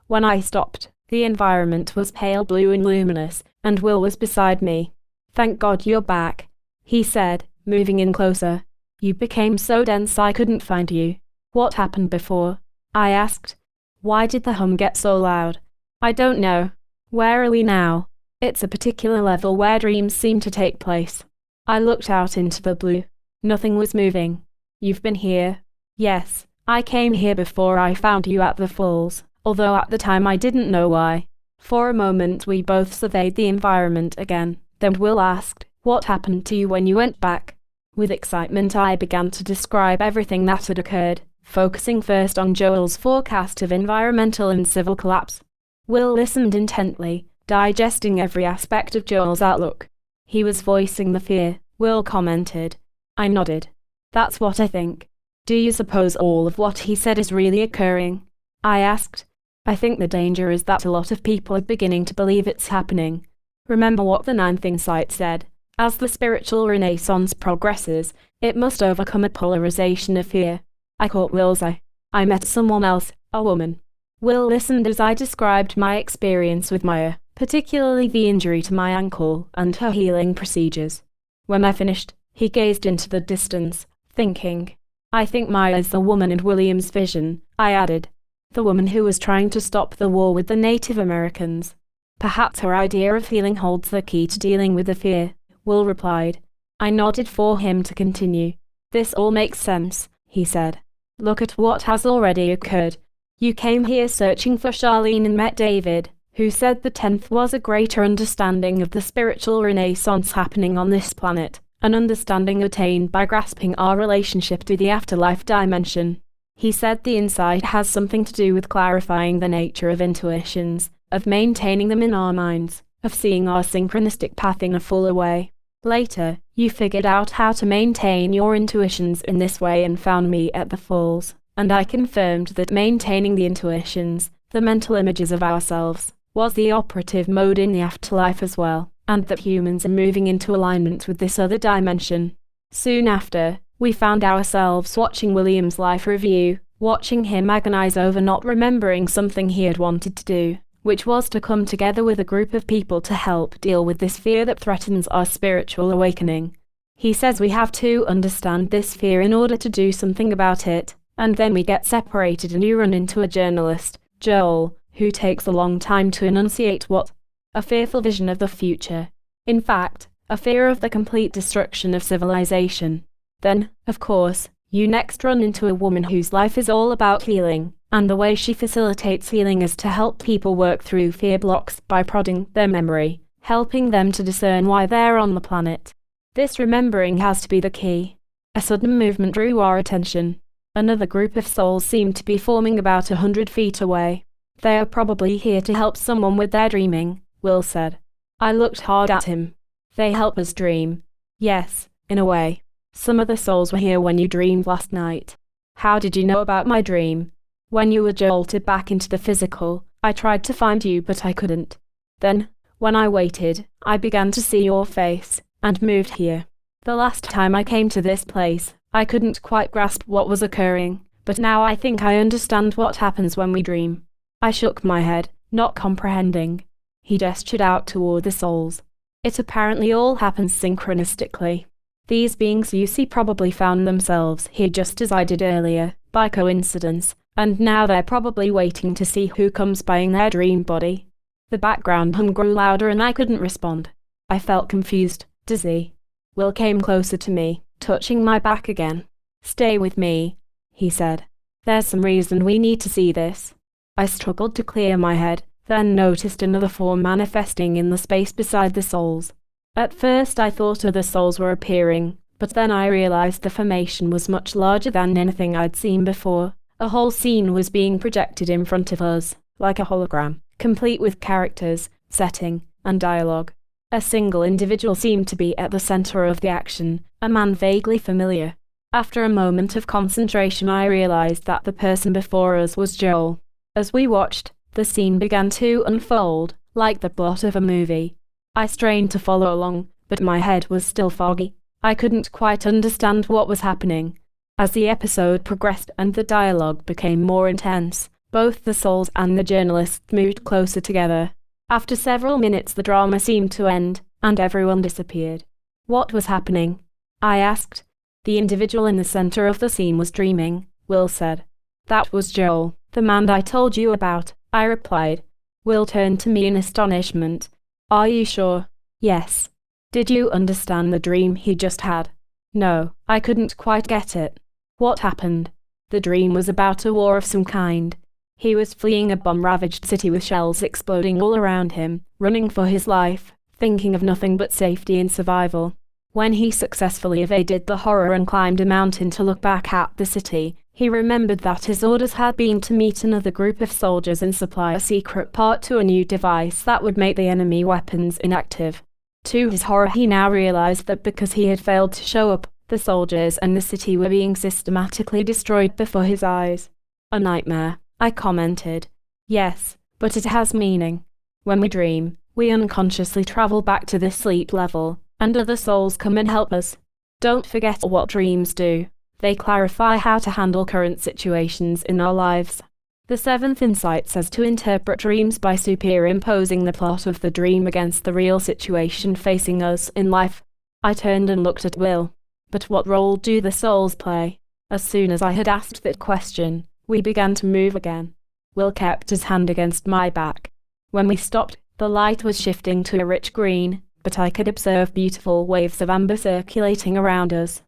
When I stopped, the environment was pale blue and luminous, and Will was beside me. "Thank God you're back," he said, moving in closer. "You became so dense I couldn't find you." "What happened before?" I asked. "Why did the hum get so loud?" "I don't know." "Where are we now?" "It's a particular level where dreams seem to take place." I looked out into the blue. Nothing was moving. "You've been here?" "Yes, I came here before I found you at the falls, although at the time I didn't know why." For a moment we both surveyed the environment again. Then Will asked, "What happened to you when you went back?" With excitement I began to describe everything that had occurred, focusing first on Joel's forecast of environmental and civil collapse. Will listened intently, digesting every aspect of Joel's outlook. He was voicing the fear, Will commented. I nodded. "That's what I think." "Do you suppose all of what he said is really occurring?" I asked. "I think the danger is that a lot of people are beginning to believe it's happening. Remember what the ninth insight said. As the spiritual renaissance progresses, it must overcome a polarization of fear." I caught Will's eye. "I met someone else, a woman." Will listened as I described my experience with Maya, particularly the injury to my ankle and her healing procedures. When I finished, he gazed into the distance, thinking. "I think Maya is the woman in William's vision," I added. "The woman who was trying to stop the war with the Native Americans. Perhaps her idea of healing holds the key to dealing with the fear," Will replied. I nodded for him to continue. "This all makes sense," he said. "Look at what has already occurred. You came here searching for Charlene and met David, who said the 10th was a greater understanding of the spiritual renaissance happening on this planet, an understanding attained by grasping our relationship to the afterlife dimension. He said the insight has something to do with clarifying the nature of intuitions, of maintaining them in our minds, of seeing our synchronistic path in a fuller way. Later, you figured out how to maintain your intuitions in this way and found me at the falls, and I confirmed that maintaining the intuitions, the mental images of ourselves, was the operative mode in the afterlife as well, and that humans are moving into alignment with this other dimension." Soon after, we found ourselves watching William's life review, watching him agonize over not remembering something he had wanted to do, which was to come together with a group of people to help deal with this fear that threatens our spiritual awakening. He says we have to understand this fear in order to do something about it, and then we get separated and you run into a journalist, Joel, who takes a long time to enunciate what? A fearful vision of the future. In fact, a fear of the complete destruction of civilization. Then, of course, you next run into a woman whose life is all about healing, and the way she facilitates healing is to help people work through fear blocks by prodding their memory, helping them to discern why they're on the planet. This remembering has to be the key. A sudden movement drew our attention. Another group of souls seemed to be forming about 100 feet away. "They are probably here to help someone with their dreaming," Will said. I looked hard at him. "They help us dream." "Yes, in a way. Some of the souls were here when you dreamed last night." "How did you know about my dream?" "When you were jolted back into the physical, I tried to find you but I couldn't. Then, when I waited, I began to see your face, and moved here. The last time I came to this place, I couldn't quite grasp what was occurring, but now I think I understand what happens when we dream." I shook my head, not comprehending. He gestured out toward the souls. "It apparently all happens synchronistically. These beings you see probably found themselves here just as I did earlier, by coincidence, and now they're probably waiting to see who comes by in their dream body." The background hum grew louder and I couldn't respond. I felt confused, dizzy. Will came closer to me, touching my back again. "Stay with me," he said. "There's some reason we need to see this." I struggled to clear my head, then noticed another form manifesting in the space beside the souls. At first I thought other souls were appearing, but then I realized the formation was much larger than anything I'd seen before. A whole scene was being projected in front of us, like a hologram, complete with characters, setting, and dialogue. A single individual seemed to be at the center of the action, a man vaguely familiar. After a moment of concentration, I realized that the person before us was Joel. As we watched, the scene began to unfold, like the plot of a movie. I strained to follow along, but my head was still foggy. I couldn't quite understand what was happening. As the episode progressed and the dialogue became more intense, both the souls and the journalist moved closer together. After several minutes, the drama seemed to end, and everyone disappeared. What was happening? I asked. The individual in the center of the scene was dreaming, Will said. That was Joel, the man I told you about, I replied. Will turned to me in astonishment. Are you sure? Yes. Did you understand the dream he just had? No, I couldn't quite get it. What happened? The dream was about a war of some kind. He was fleeing a bomb-ravaged city with shells exploding all around him, running for his life, thinking of nothing but safety and survival. When he successfully evaded the horror and climbed a mountain to look back at the city, he remembered that his orders had been to meet another group of soldiers and supply a secret part to a new device that would make the enemy weapons inactive. To his horror, he now realized that because he had failed to show up, the soldiers and the city were being systematically destroyed before his eyes. A nightmare, I commented. Yes, but it has meaning. When we dream, we unconsciously travel back to this sleep level, and other souls come and help us. Don't forget what dreams do. They clarify how to handle current situations in our lives. The seventh insight says to interpret dreams by superimposing the plot of the dream against the real situation facing us in life. I turned and looked at Will. But what role do the souls play? As soon as I had asked that question, we began to move again. Will kept his hand against my back. When we stopped, the light was shifting to a rich green, but I could observe beautiful waves of amber circulating around us.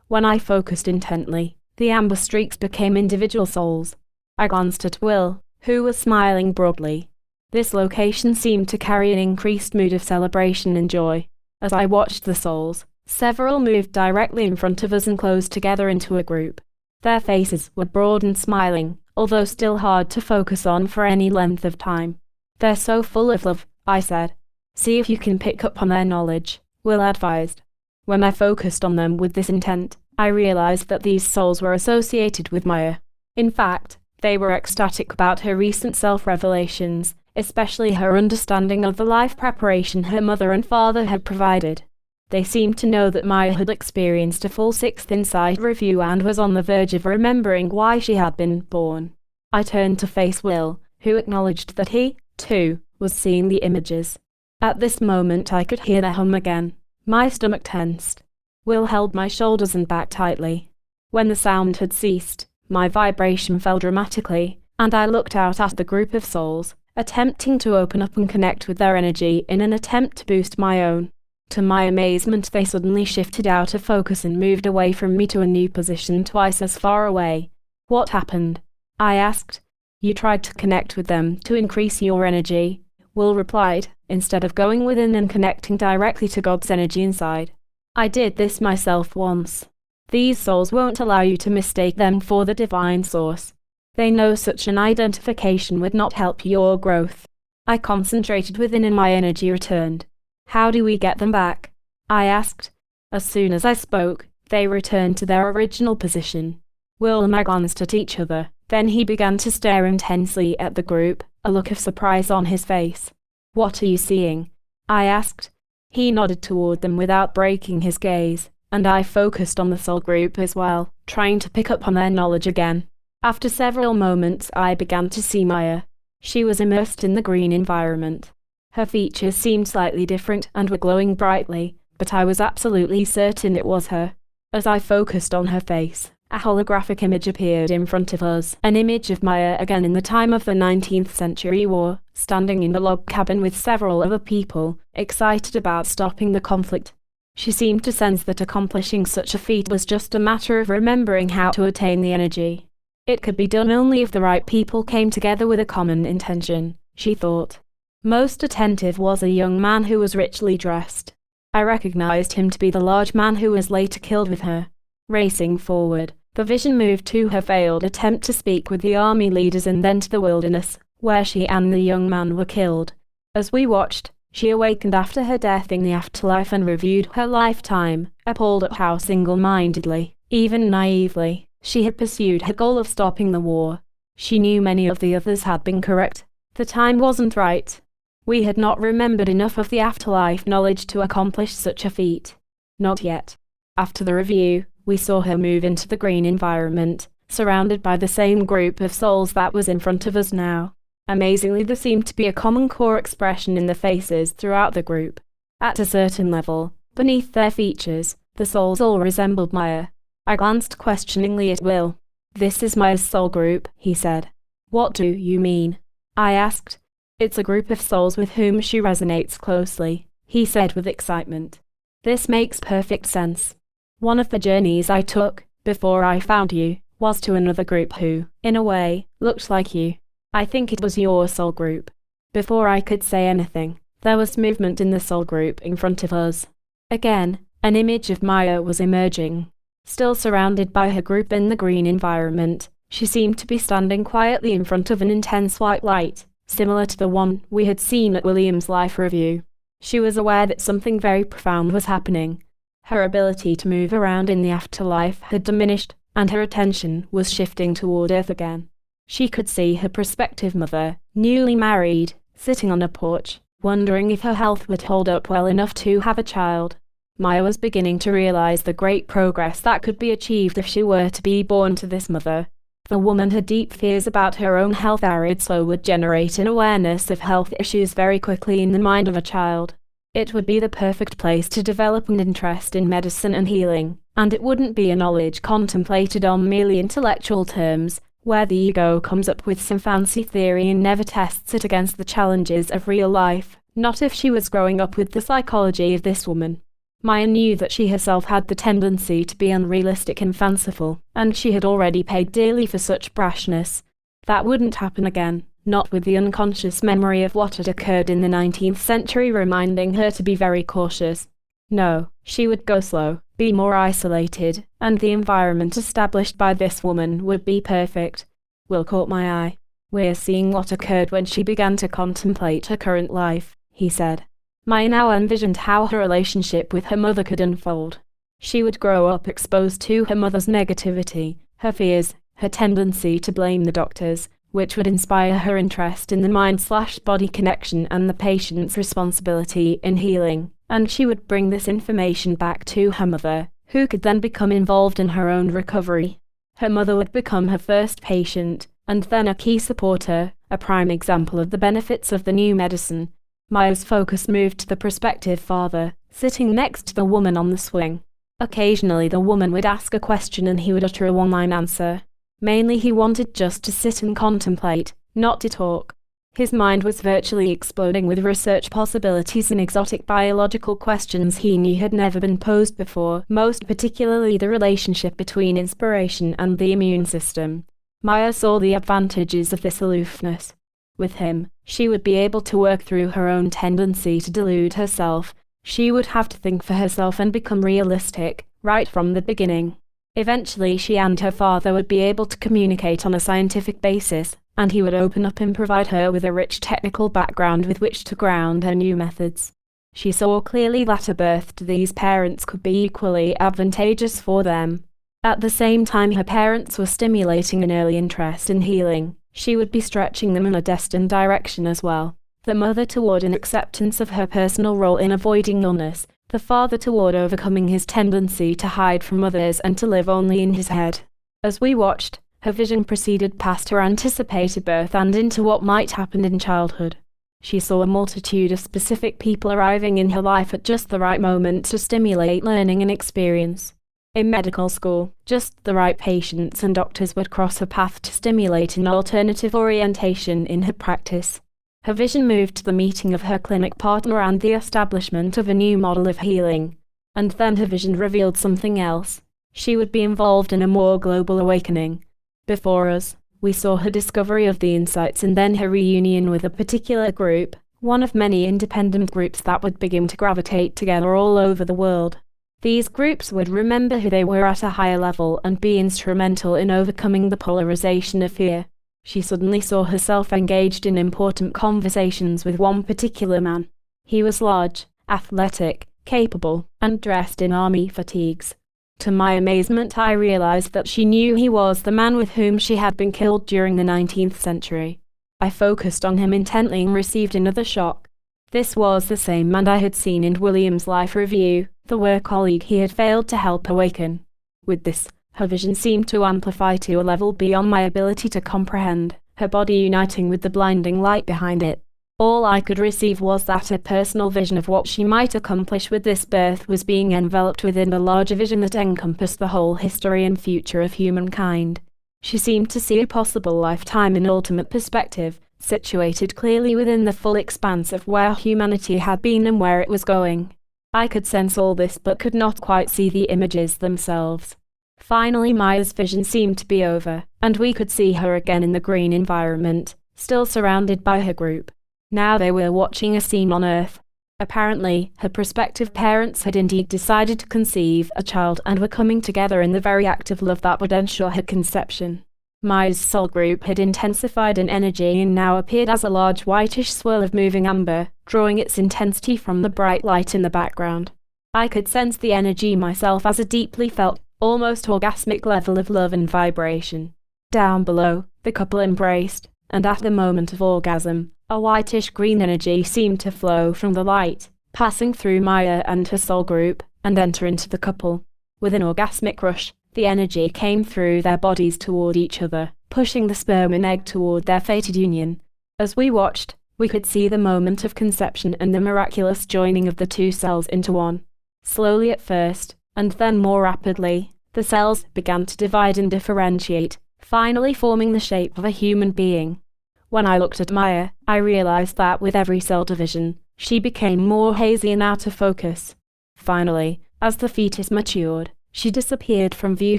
When I focused intently, the amber streaks became individual souls. I glanced at Will, who was smiling broadly. This location seemed to carry an increased mood of celebration and joy. As I watched the souls, several moved directly in front of us and closed together into a group. Their faces were broad and smiling, although still hard to focus on for any length of time. They're so full of love, I said. See if you can pick up on their knowledge, Will advised. When I focused on them with this intent, I realized that these souls were associated with Maya. In fact, they were ecstatic about her recent self-revelations, especially her understanding of the life preparation her mother and father had provided. They seemed to know that Maya had experienced a full sixth insight review and was on the verge of remembering why she had been born. I turned to face Will, who acknowledged that he, too, was seeing the images. At this moment I could hear their hum again. My stomach tensed. Will held my shoulders and back tightly. When the sound had ceased, my vibration fell dramatically, and I looked out at the group of souls, attempting to open up and connect with their energy in an attempt to boost my own. To my amazement, they suddenly shifted out of focus and moved away from me to a new position twice as far away. What happened? I asked. You tried to connect with them to increase your energy, Will replied, instead of going within and connecting directly to God's energy inside. I did this myself once. These souls won't allow you to mistake them for the divine source. They know such an identification would not help your growth. I concentrated within and my energy returned. How do we get them back? I asked. As soon as I spoke, they returned to their original position. Will and I glanced at each other. Then he began to stare intensely at the group, a look of surprise on his face. What are you seeing? I asked. He nodded toward them without breaking his gaze, and I focused on the soul group as well, trying to pick up on their knowledge again. After several moments, I began to see Maya. She was immersed in the green environment. Her features seemed slightly different and were glowing brightly, but I was absolutely certain it was her. As I focused on her face, a holographic image appeared in front of us, an image of Maya again in the time of the 19th century war, standing in a log cabin with several other people, excited about stopping the conflict. She seemed to sense that accomplishing such a feat was just a matter of remembering how to attain the energy. It could be done only if the right people came together with a common intention, she thought. Most attentive was a young man who was richly dressed. I recognized him to be the large man who was later killed with her. Racing forward, the vision moved to her failed attempt to speak with the army leaders and then to the wilderness, where she and the young man were killed. As we watched, she awakened after her death in the afterlife and reviewed her lifetime, appalled at how single-mindedly, even naively, she had pursued her goal of stopping the war. She knew many of the others had been correct. The time wasn't right. We had not remembered enough of the afterlife knowledge to accomplish such a feat. Not yet. After the review, we saw her move into the green environment, surrounded by the same group of souls that was in front of us now. Amazingly, there seemed to be a common core expression in the faces throughout the group. At a certain level, beneath their features, the souls all resembled Maya. I glanced questioningly at Will. "This is Maya's soul group," he said. "What do you mean?" I asked. "It's a group of souls with whom she resonates closely," he said with excitement. "This makes perfect sense. One of the journeys I took, before I found you, was to another group who, in a way, looked like you. I think it was your soul group." Before I could say anything, there was movement in the soul group in front of us. Again, an image of Maya was emerging. Still surrounded by her group in the green environment, she seemed to be standing quietly in front of an intense white light, similar to the one we had seen at William's life review. She was aware that something very profound was happening. Her ability to move around in the afterlife had diminished, and her attention was shifting toward Earth again. She could see her prospective mother, newly married, sitting on a porch, wondering if her health would hold up well enough to have a child. Maya was beginning to realize the great progress that could be achieved if she were to be born to this mother. The woman had deep fears about her own health, so would generate an awareness of health issues very quickly in the mind of a child. It would be the perfect place to develop an interest in medicine and healing, and it wouldn't be a knowledge contemplated on merely intellectual terms, where the ego comes up with some fancy theory and never tests it against the challenges of real life. Not if she was growing up with the psychology of this woman. Maya knew that she herself had the tendency to be unrealistic and fanciful, and she had already paid dearly for such brashness. That wouldn't happen again, not with the unconscious memory of what had occurred in the 19th century reminding her to be very cautious. No, she would go slow, be more isolated, and the environment established by this woman would be perfect. Will caught my eye. "We're seeing what occurred when she began to contemplate her current life," he said. Maya now envisioned how her relationship with her mother could unfold. She would grow up exposed to her mother's negativity, her fears, her tendency to blame the doctors, which would inspire her interest in the mind/body connection and the patient's responsibility in healing, and she would bring this information back to her mother, who could then become involved in her own recovery. Her mother would become her first patient, and then a key supporter, a prime example of the benefits of the new medicine. Maya's focus moved to the prospective father, sitting next to the woman on the swing. Occasionally the woman would ask a question and he would utter a one-line answer. Mainly he wanted just to sit and contemplate, not to talk. His mind was virtually exploding with research possibilities and exotic biological questions he knew had never been posed before, most particularly the relationship between inspiration and the immune system. Maya saw the advantages of this aloofness. With him, she would be able to work through her own tendency to delude herself. She would have to think for herself and become realistic, right from the beginning. Eventually she and her father would be able to communicate on a scientific basis, and he would open up and provide her with a rich technical background with which to ground her new methods. She saw clearly that a birth to these parents could be equally advantageous for them. At the same time her parents were stimulating an early interest in healing. She would be stretching them in a destined direction as well. The mother toward an acceptance of her personal role in avoiding illness, the father toward overcoming his tendency to hide from others and to live only in his head. As we watched, her vision proceeded past her anticipated birth and into what might happen in childhood. She saw a multitude of specific people arriving in her life at just the right moment to stimulate learning and experience. In medical school, just the right patients and doctors would cross her path to stimulate an alternative orientation in her practice. Her vision moved to the meeting of her clinic partner and the establishment of a new model of healing. And then her vision revealed something else. She would be involved in a more global awakening. Before us, we saw her discovery of the insights and then her reunion with a particular group, one of many independent groups that would begin to gravitate together all over the world. These groups would remember who they were at a higher level and be instrumental in overcoming the polarization of fear. She suddenly saw herself engaged in important conversations with one particular man. He was large, athletic, capable, and dressed in army fatigues. To my amazement, I realized that she knew he was the man with whom she had been killed during the 19th century. I focused on him intently and received another shock. This was the same man I had seen in William's life review, the work colleague he had failed to help awaken. With this, her vision seemed to amplify to a level beyond my ability to comprehend, her body uniting with the blinding light behind it. All I could receive was that a personal vision of what she might accomplish with this birth was being enveloped within a larger vision that encompassed the whole history and future of humankind. She seemed to see a possible lifetime in ultimate perspective, situated clearly within the full expanse of where humanity had been and where it was going. I could sense all this but could not quite see the images themselves. Finally, Maya's vision seemed to be over, and we could see her again in the green environment, still surrounded by her group. Now they were watching a scene on Earth. Apparently, her prospective parents had indeed decided to conceive a child and were coming together in the very act of love that would ensure her conception. Maya's soul group had intensified in energy and now appeared as a large whitish swirl of moving amber, drawing its intensity from the bright light in the background. I could sense the energy myself as a deeply felt, almost orgasmic level of love and vibration. Down below, the couple embraced, and at the moment of orgasm, a whitish-green energy seemed to flow from the light, passing through Maya and her soul group, and enter into the couple. With an orgasmic rush, the energy came through their bodies toward each other, pushing the sperm and egg toward their fated union. As we watched, we could see the moment of conception and the miraculous joining of the two cells into one. Slowly at first, and then more rapidly, the cells began to divide and differentiate, finally forming the shape of a human being. When I looked at Maya, I realized that with every cell division, she became more hazy and out of focus. Finally, as the fetus matured, she disappeared from view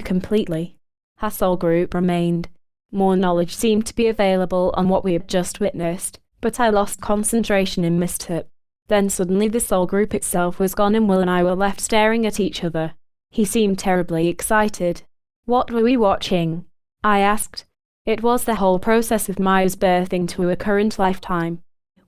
completely. Her soul group remained. More knowledge seemed to be available on what we had just witnessed, but I lost concentration and missed it. Then suddenly the soul group itself was gone and Will and I were left staring at each other. He seemed terribly excited. What were we watching? I asked. It was the whole process of Maya's birth into a current lifetime.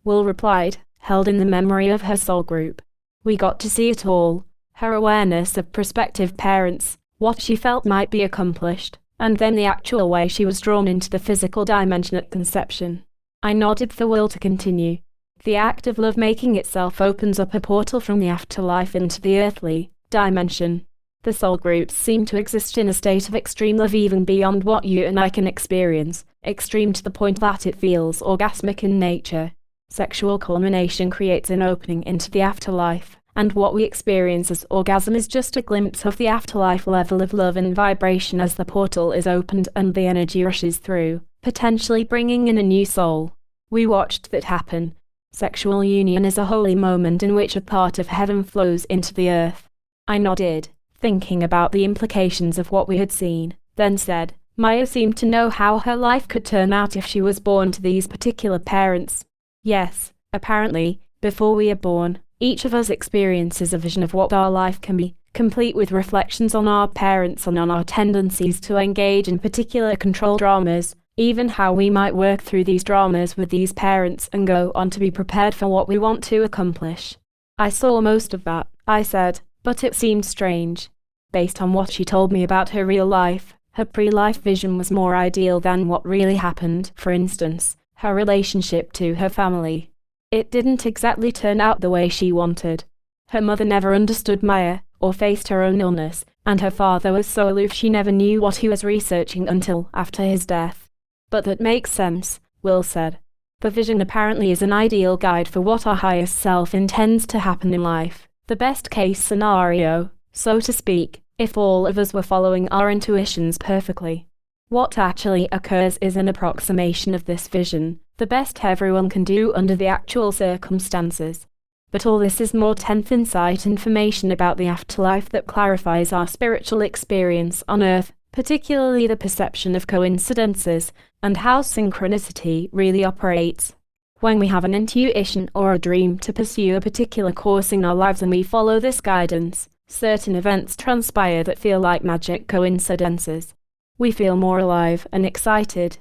Will replied, held in the memory of her soul group. We got to see it all, her awareness of prospective parents, what she felt might be accomplished, and then the actual way she was drawn into the physical dimension at conception. I nodded for Will to continue. The act of lovemaking itself opens up a portal from the afterlife into the earthly dimension. The soul groups seem to exist in a state of extreme love even beyond what you and I can experience, extreme to the point that it feels orgasmic in nature. Sexual culmination creates an opening into the afterlife, and what we experience as orgasm is just a glimpse of the afterlife level of love and vibration as the portal is opened and the energy rushes through, potentially bringing in a new soul. We watched that happen. Sexual union is a holy moment in which a part of heaven flows into the earth. I nodded, thinking about the implications of what we had seen, then said, Maya seemed to know how her life could turn out if she was born to these particular parents. Yes, apparently, before we are born, each of us experiences a vision of what our life can be, complete with reflections on our parents and on our tendencies to engage in particular control dramas, even how we might work through these dramas with these parents and go on to be prepared for what we want to accomplish. I saw most of that, I said, but it seemed strange. Based on what she told me about her real life, her pre-life vision was more ideal than what really happened. For instance, her relationship to her family. It didn't exactly turn out the way she wanted. Her mother never understood Maya, or faced her own illness, and her father was so aloof she never knew what he was researching until after his death. But that makes sense, Will said. The vision apparently is an ideal guide for what our highest self intends to happen in life. The best case scenario, so to speak, if all of us were following our intuitions perfectly. What actually occurs is an approximation of this vision, the best everyone can do under the actual circumstances. But all this is more 10th insight information about the afterlife that clarifies our spiritual experience on Earth, particularly the perception of coincidences, and how synchronicity really operates. When we have an intuition or a dream to pursue a particular course in our lives and we follow this guidance, certain events transpire that feel like magic coincidences. We feel more alive and excited.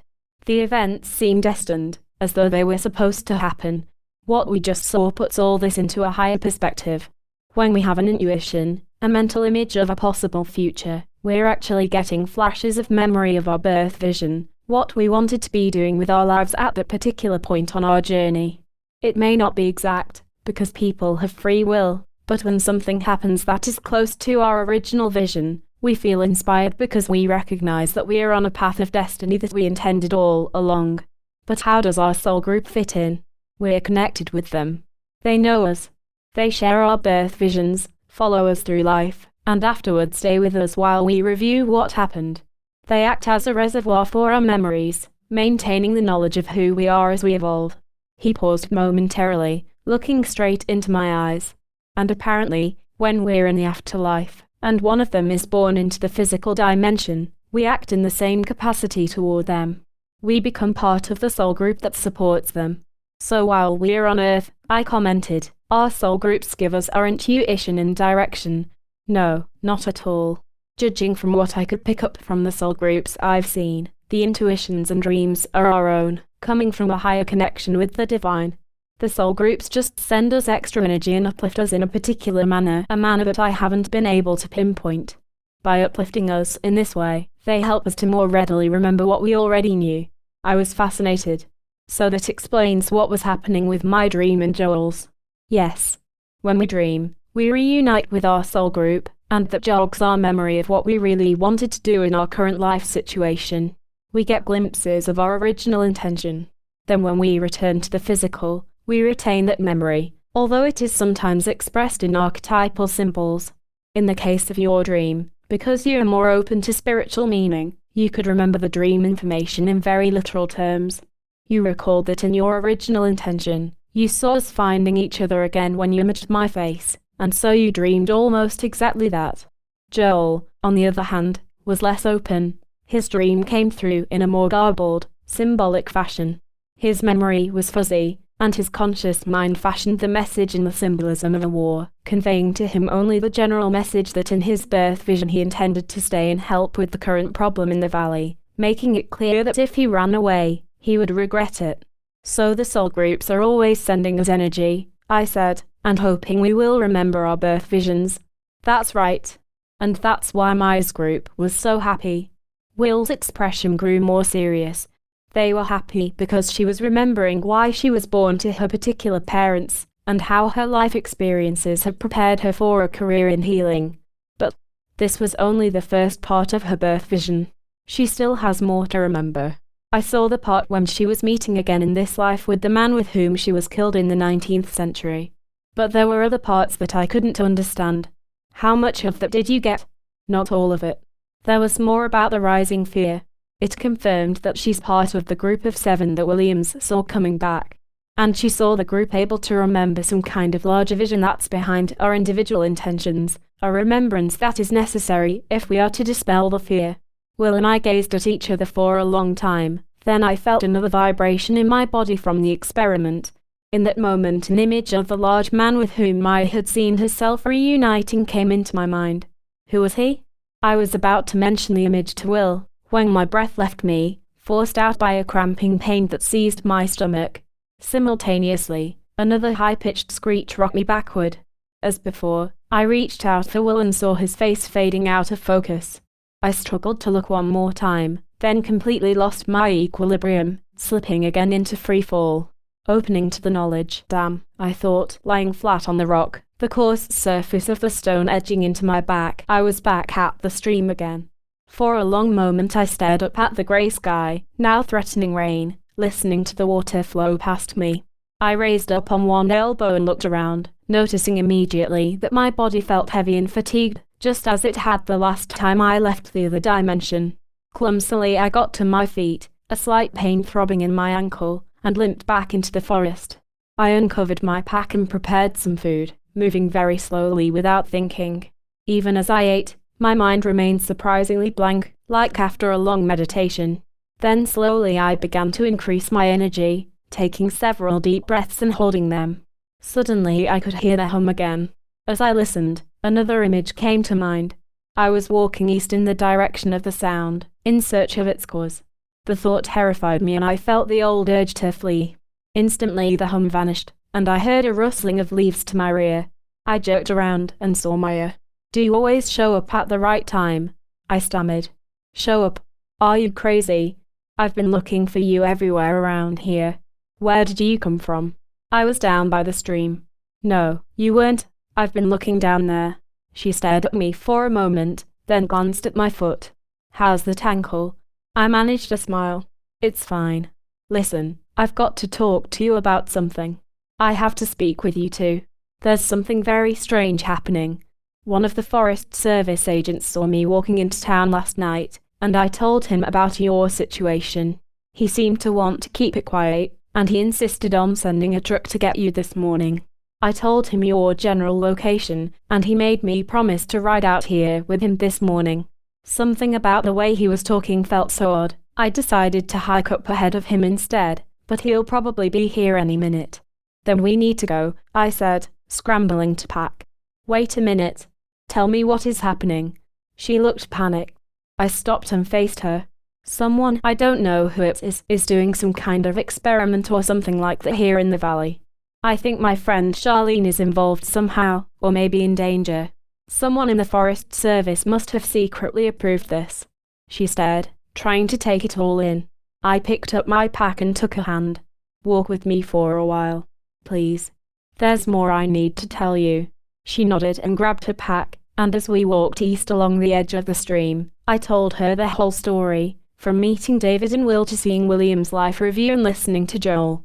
The events seem destined, as though they were supposed to happen. What we just saw puts all this into a higher perspective. When we have an intuition, a mental image of a possible future, we're actually getting flashes of memory of our birth vision, what we wanted to be doing with our lives at that particular point on our journey. It may not be exact, because people have free will, but when something happens that is close to our original vision, we feel inspired because we recognize that we are on a path of destiny that we intended all along. But how does our soul group fit in? We're connected with them. They know us. They share our birth visions, follow us through life, and afterwards stay with us while we review what happened. They act as a reservoir for our memories, maintaining the knowledge of who we are as we evolve. He paused momentarily, looking straight into my eyes. And apparently, when we're in the afterlife, and one of them is born into the physical dimension, we act in the same capacity toward them. We become part of the soul group that supports them. So while we're on Earth, I commented, our soul groups give us our intuition and direction. No, not at all. Judging from what I could pick up from the soul groups I've seen, the intuitions and dreams are our own, coming from a higher connection with the divine. The soul groups just send us extra energy and uplift us in a particular manner, a manner that I haven't been able to pinpoint. By uplifting us in this way, they help us to more readily remember what we already knew. I was fascinated. So that explains what was happening with my dream and Joel's. Yes. When we dream, we reunite with our soul group, and that jogs our memory of what we really wanted to do in our current life situation. We get glimpses of our original intention. Then when we return to the physical, we retain that memory, although it is sometimes expressed in archetypal symbols. In the case of your dream, because you are more open to spiritual meaning, you could remember the dream information in very literal terms. You recalled that in your original intention, you saw us finding each other again when you imaged my face, and so you dreamed almost exactly that. Joel, on the other hand, was less open. His dream came through in a more garbled, symbolic fashion. His memory was fuzzy, and his conscious mind fashioned the message in the symbolism of a war, conveying to him only the general message that in his birth vision he intended to stay and help with the current problem in the valley, making it clear that if he ran away, he would regret it. So the soul groups are always sending us energy, I said, and hoping we will remember our birth visions. That's right. And that's why Maya's group was so happy. Will's expression grew more serious. They were happy because she was remembering why she was born to her particular parents, and how her life experiences had prepared her for a career in healing. But this was only the first part of her birth vision. She still has more to remember. I saw the part when she was meeting again in this life with the man with whom she was killed in the 19th century. But there were other parts that I couldn't understand. How much of that did you get? Not all of it. There was more about the rising fear. It confirmed that she's part of the group of 7 that Williams saw coming back. And she saw the group able to remember some kind of larger vision that's behind our individual intentions, a remembrance that is necessary if we are to dispel the fear. Will and I gazed at each other for a long time, then I felt another vibration in my body from the experiment. In that moment an image of the large man with whom I had seen herself reuniting came into my mind. Who was he? I was about to mention the image to Will, when my breath left me, forced out by a cramping pain that seized my stomach. Simultaneously, another high-pitched screech rocked me backward. As before, I reached out for Will and saw his face fading out of focus. I struggled to look one more time, then completely lost my equilibrium, slipping again into free fall. Opening to the knowledge. Damn, I thought, lying flat on the rock, the coarse surface of the stone edging into my back. I was back at the stream again. For a long moment I stared up at the grey sky, now threatening rain, listening to the water flow past me. I raised up on one elbow and looked around, noticing immediately that my body felt heavy and fatigued, just as it had the last time I left the other dimension. Clumsily I got to my feet, a slight pain throbbing in my ankle, and limped back into the forest. I uncovered my pack and prepared some food, moving very slowly without thinking. Even as I ate, my mind remained surprisingly blank, like after a long meditation. Then slowly I began to increase my energy, taking several deep breaths and holding them. Suddenly I could hear the hum again. As I listened, another image came to mind. I was walking east in the direction of the sound, in search of its cause. The thought terrified me and I felt the old urge to flee. Instantly the hum vanished, and I heard a rustling of leaves to my rear. I jerked around and saw Maya. "Do you always show up at the right time?" I stammered. "Show up? Are you crazy? I've been looking for you everywhere around here. Where did you come from?" "I was down by the stream." "No, you weren't. I've been looking down there." She stared at me for a moment, then glanced at my foot. "How's that ankle?" I managed a smile. "It's fine. Listen, I've got to talk to you about something. I have to speak with you too. There's something very strange happening. One of the Forest Service agents saw me walking into town last night, and I told him about your situation. He seemed to want to keep it quiet, and he insisted on sending a truck to get you this morning. I told him your general location, and he made me promise to ride out here with him this morning. Something about the way he was talking felt so odd. I decided to hike up ahead of him instead, but he'll probably be here any minute." "Then we need to go," I said, scrambling to pack. "Wait a minute. Tell me what is happening." She looked panicked. I stopped and faced her. "Someone, I don't know who it is doing some kind of experiment or something like that here in the valley. I think my friend Charlene is involved somehow, or maybe in danger. Someone in the Forest Service must have secretly approved this." She stared, trying to take it all in. I picked up my pack and took a hand. "Walk with me for a while, please. There's more I need to tell you." She nodded and grabbed her pack, and as we walked east along the edge of the stream, I told her the whole story, from meeting David and Will to seeing William's life review and listening to Joel.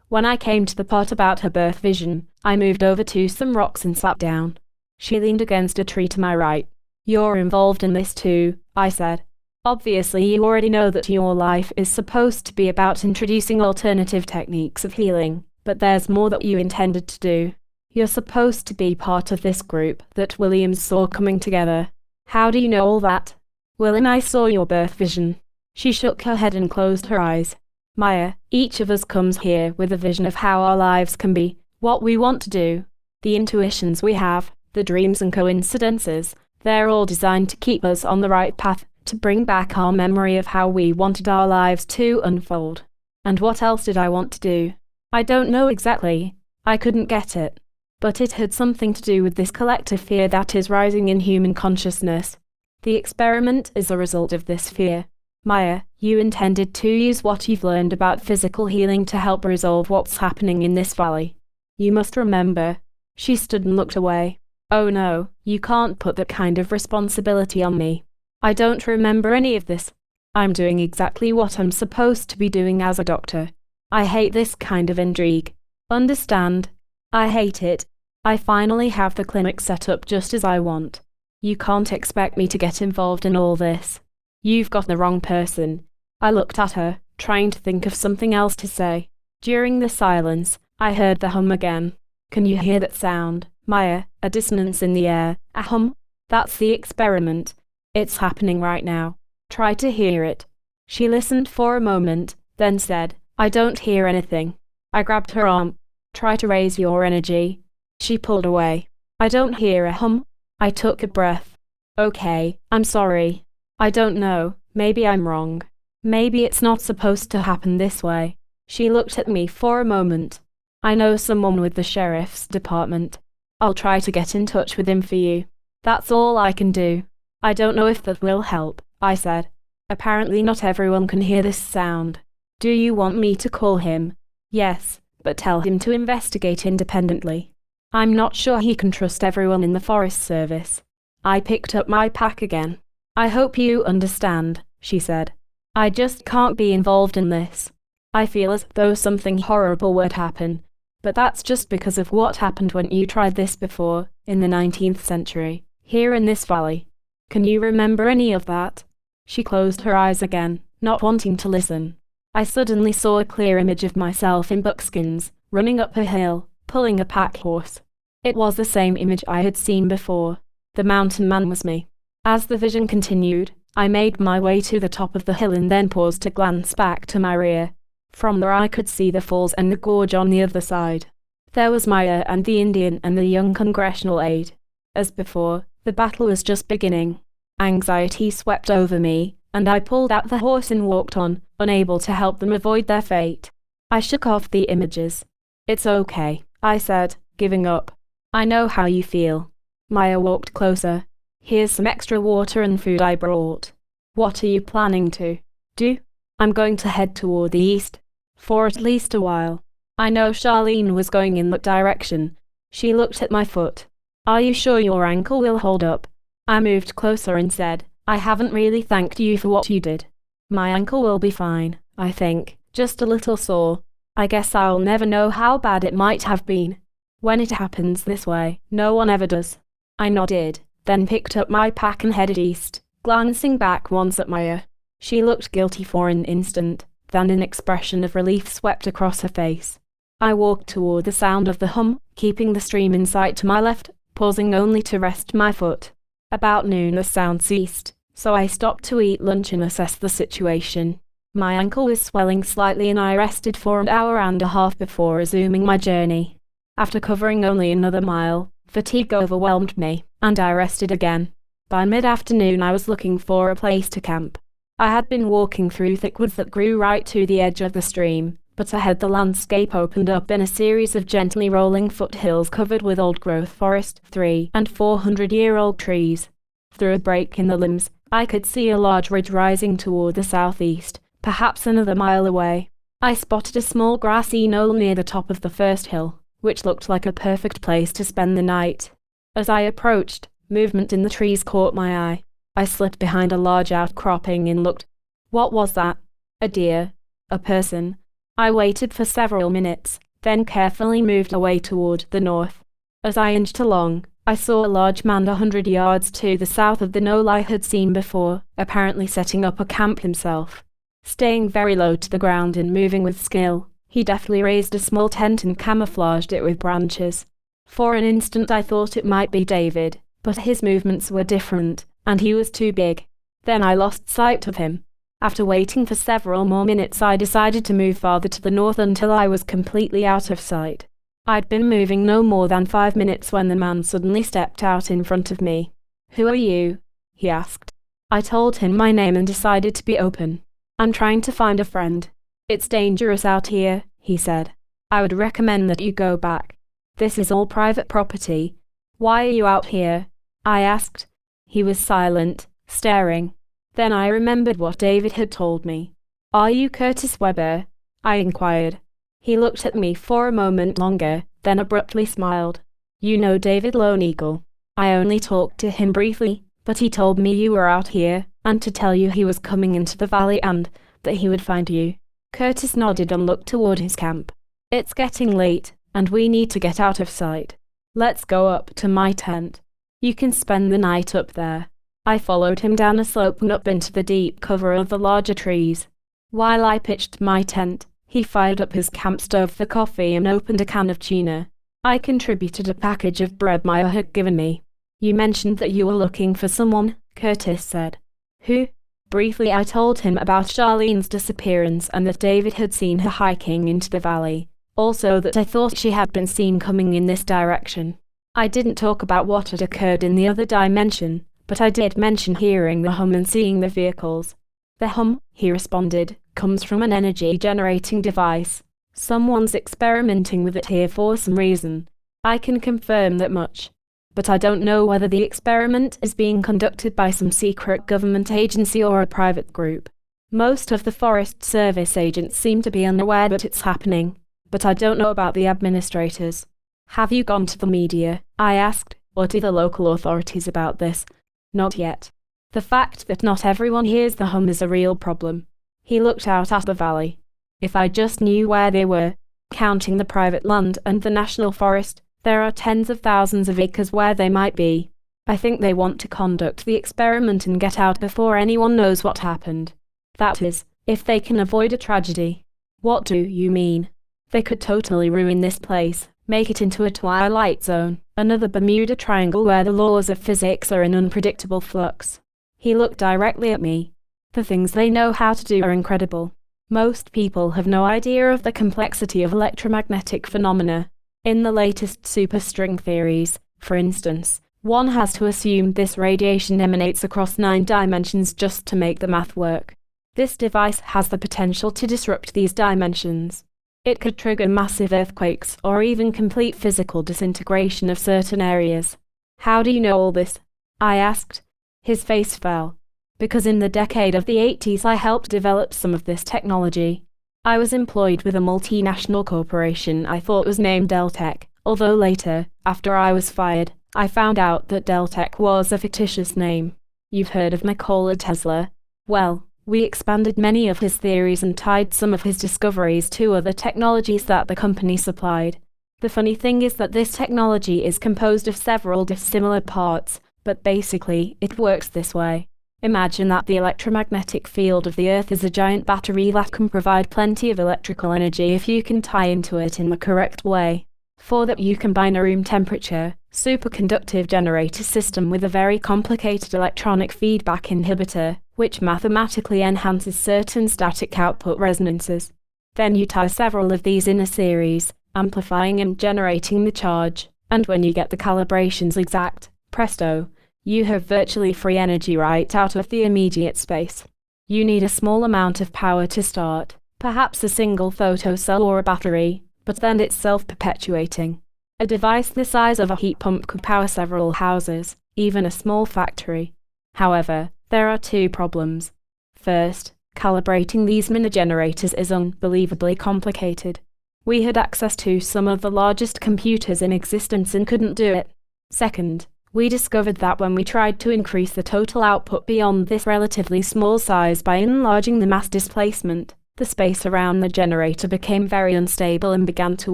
When I came to the part about her birth vision, I moved over to some rocks and sat down. She leaned against a tree to my right. "You're involved in this too," I said. "Obviously you already know that your life is supposed to be about introducing alternative techniques of healing, but there's more that you intended to do. You're supposed to be part of this group that Williams saw coming together. How do you know all that?" "Will and I saw your birth vision." She shook her head and closed her eyes. "Maya, each of us comes here with a vision of how our lives can be, what we want to do. The intuitions we have, the dreams and coincidences, they're all designed to keep us on the right path, to bring back our memory of how we wanted our lives to unfold. And what else did I want to do? I don't know exactly. I couldn't get it. But it had something to do with this collective fear that is rising in human consciousness. The experiment is a result of this fear. Maya, you intended to use what you've learned about physical healing to help resolve what's happening in this valley. You must remember." She stood and looked away. "Oh no, you can't put that kind of responsibility on me. I don't remember any of this. I'm doing exactly what I'm supposed to be doing as a doctor. I hate this kind of intrigue. Understand? I hate it. I finally have the clinic set up just as I want. You can't expect me to get involved in all this. You've got the wrong person." I looked at her, trying to think of something else to say. During the silence, I heard the hum again. "Can you hear that sound, Maya? A dissonance in the air, a hum? That's the experiment. It's happening right now. Try to hear it." She listened for a moment, then said, "I don't hear anything." I grabbed her arm. "Try to raise your energy." She pulled away. "I don't hear a hum." I took a breath. "Okay, I'm sorry. I don't know, maybe I'm wrong. Maybe it's not supposed to happen this way." She looked at me for a moment. "I know someone with the sheriff's department. I'll try to get in touch with him for you. That's all I can do." "I don't know if that will help," I said. "Apparently not everyone can hear this sound. Do you want me to call him?" "Yes, but tell him to investigate independently. I'm not sure he can trust everyone in the Forest Service." I picked up my pack again. "I hope you understand," she said. "I just can't be involved in this. I feel as though something horrible would happen, but that's just because of what happened when you tried this before, in the 19th century, here in this valley. Can you remember any of that?" She closed her eyes again, not wanting to listen. I suddenly saw a clear image of myself in buckskins, running up a hill, pulling a pack horse. It was the same image I had seen before. The mountain man was me. As the vision continued, I made my way to the top of the hill and then paused to glance back to my rear. From there I could see the falls and the gorge on the other side. There was Maya and the Indian and the young congressional aide. As before, the battle was just beginning. Anxiety swept over me, and I pulled out the horse and walked on, unable to help them avoid their fate. I shook off the images. It's okay, I said, giving up. I know how you feel. Maya walked closer. Here's some extra water and food I brought. What are you planning to do? I'm going to head toward the east. For at least a while. I know Charlene was going in that direction. She looked at my foot. Are you sure your ankle will hold up? I moved closer and said, I haven't really thanked you for what you did. My ankle will be fine, I think, just a little sore. I guess I'll never know how bad it might have been. When it happens this way, no one ever does. I nodded, then picked up my pack and headed east, glancing back once at Maya. She looked guilty for an instant, then an expression of relief swept across her face. I walked toward the sound of the hum, keeping the stream in sight to my left, pausing only to rest my foot. About noon the sound ceased, so I stopped to eat lunch and assess the situation. My ankle was swelling slightly and I rested for an hour and a half before resuming my journey. After covering only another mile, fatigue overwhelmed me, and I rested again. By mid-afternoon I was looking for a place to camp. I had been walking through thick woods that grew right to the edge of the stream, but ahead the landscape opened up in a series of gently rolling foothills covered with old-growth forest, 300- and 400-year-old trees. Through a break in the limbs, I could see a large ridge rising toward the southeast, perhaps another mile away. I spotted a small grassy knoll near the top of the first hill, which looked like a perfect place to spend the night. As I approached, movement in the trees caught my eye. I slipped behind a large outcropping and looked. What was that? A deer? A person? I waited for several minutes, then carefully moved away toward the north. As I inched along, I saw a large man 100 yards to the south of the knoll I had seen before, apparently setting up a camp himself. Staying very low to the ground and moving with skill, he deftly raised a small tent and camouflaged it with branches. For an instant I thought it might be David, but his movements were different, and he was too big. Then I lost sight of him. After waiting for several more minutes I decided to move farther to the north until I was completely out of sight. I'd been moving no more than 5 minutes when the man suddenly stepped out in front of me. Who are you? He asked. I told him my name and decided to be open. I'm trying to find a friend. It's dangerous out here, he said. I would recommend that you go back. This is all private property. Why are you out here? I asked. He was silent, staring. Then I remembered what David had told me. Are you Curtis Weber? I inquired. He looked at me for a moment longer, then abruptly smiled. You know David Lone Eagle. I only talked to him briefly, but he told me you were out here, and to tell you he was coming into the valley and that he would find you. Curtis nodded and looked toward his camp. It's getting late, and we need to get out of sight. Let's go up to my tent. You can spend the night up there. I followed him down a slope and up into the deep cover of the larger trees. While I pitched my tent, he fired up his camp stove for coffee and opened a can of tuna. I contributed a package of bread Maya had given me. You mentioned that you were looking for someone, Curtis said. Who? Briefly I told him about Charlene's disappearance and that David had seen her hiking into the valley. Also that I thought she had been seen coming in this direction. I didn't talk about what had occurred in the other dimension, but I did mention hearing the hum and seeing the vehicles. The hum, he responded, comes from an energy-generating device. Someone's experimenting with it here for some reason. I can confirm that much. But I don't know whether the experiment is being conducted by some secret government agency or a private group. Most of the Forest Service agents seem to be unaware that it's happening, but I don't know about the administrators. Have you gone to the media? I asked, or to the local authorities about this? Not yet. The fact that not everyone hears the hum is a real problem. He looked out at the valley. If I just knew where they were, counting the private land and the national forest, there are tens of thousands of acres where they might be. I think they want to conduct the experiment and get out before anyone knows what happened. That is, if they can avoid a tragedy. What do you mean? They could totally ruin this place, make it into a twilight zone, another Bermuda Triangle where the laws of physics are in unpredictable flux. He looked directly at me. The things they know how to do are incredible. Most people have no idea of the complexity of electromagnetic phenomena. In the latest superstring theories, for instance, one has to assume this radiation emanates across 9 dimensions just to make the math work. This device has the potential to disrupt these dimensions. It could trigger massive earthquakes or even complete physical disintegration of certain areas. How do you know all this? I asked. His face fell. Because in the decade of the 80s I helped develop some of this technology. I was employed with a multinational corporation I thought was named Deltec, although later, after I was fired, I found out that Deltec was a fictitious name. You've heard of Nikola Tesla? Well, we expanded many of his theories and tied some of his discoveries to other technologies that the company supplied. The funny thing is that this technology is composed of several dissimilar parts, but basically, it works this way. Imagine that the electromagnetic field of the Earth is a giant battery that can provide plenty of electrical energy if you can tie into it in the correct way. For that you combine a room temperature, superconductive generator system with a very complicated electronic feedback inhibitor, which mathematically enhances certain static output resonances. Then you tie several of these in a series, amplifying and generating the charge, and when you get the calibrations exact, presto, you have virtually free energy right out of the immediate space. You need a small amount of power to start, perhaps a single photocell or a battery, but then it's self-perpetuating. A device the size of a heat pump could power several houses, even a small factory. However, there are two problems. First, calibrating these mini generators is unbelievably complicated. We had access to some of the largest computers in existence and couldn't do it. Second, we discovered that when we tried to increase the total output beyond this relatively small size by enlarging the mass displacement, the space around the generator became very unstable and began to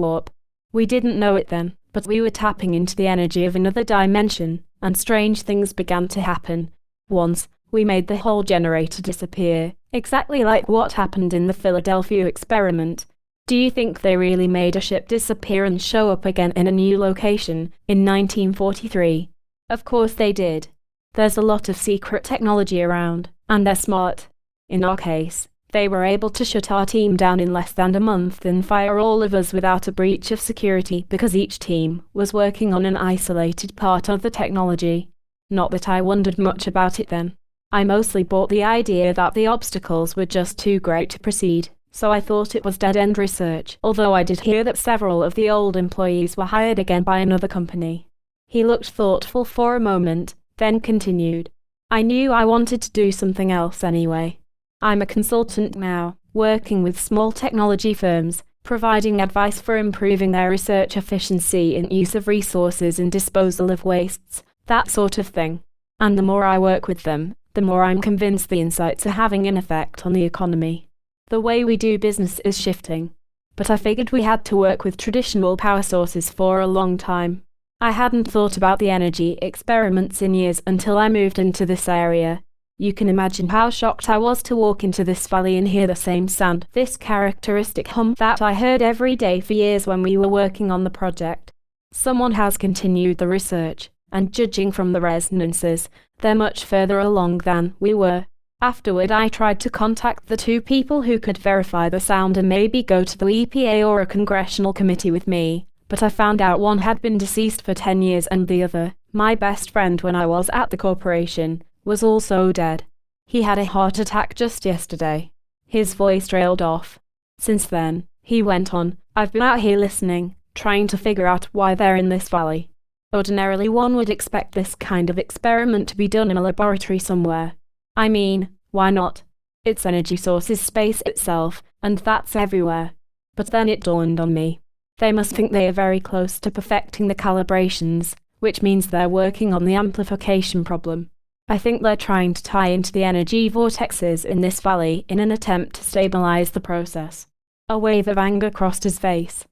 warp. We didn't know it then, but we were tapping into the energy of another dimension, and strange things began to happen. Once, we made the whole generator disappear, exactly like what happened in the Philadelphia experiment. Do you think they really made a ship disappear and show up again in a new location, in 1943? Of course they did. There's a lot of secret technology around, and they're smart. In our case, they were able to shut our team down in less than a month and fire all of us without a breach of security because each team was working on an isolated part of the technology. Not that I wondered much about it then. I mostly bought the idea that the obstacles were just too great to proceed, so I thought it was dead-end research, although I did hear that several of the old employees were hired again by another company. He looked thoughtful for a moment, then continued. I knew I wanted to do something else anyway. I'm a consultant now, working with small technology firms, providing advice for improving their research efficiency and use of resources and disposal of wastes, that sort of thing. And the more I work with them, the more I'm convinced the insights are having an effect on the economy. The way we do business is shifting. But I figured we had to work with traditional power sources for a long time. I hadn't thought about the energy experiments in years until I moved into this area. You can imagine how shocked I was to walk into this valley and hear the same sound, this characteristic hum that I heard every day for years when we were working on the project. Someone has continued the research, and judging from the resonances, they're much further along than we were. Afterward, I tried to contact the two people who could verify the sound and maybe go to the EPA or a congressional committee with me. But I found out one had been deceased for 10 years and the other, my best friend when I was at the corporation, was also dead. He had a heart attack just yesterday. His voice trailed off. Since then, he went on, I've been out here listening, trying to figure out why they're in this valley. Ordinarily one would expect this kind of experiment to be done in a laboratory somewhere. I mean, why not? Its energy source is space itself, and that's everywhere. But then it dawned on me. They must think they are very close to perfecting the calibrations, which means they're working on the amplification problem. I think they're trying to tie into the energy vortexes in this valley in an attempt to stabilize the process. A wave of anger crossed his face.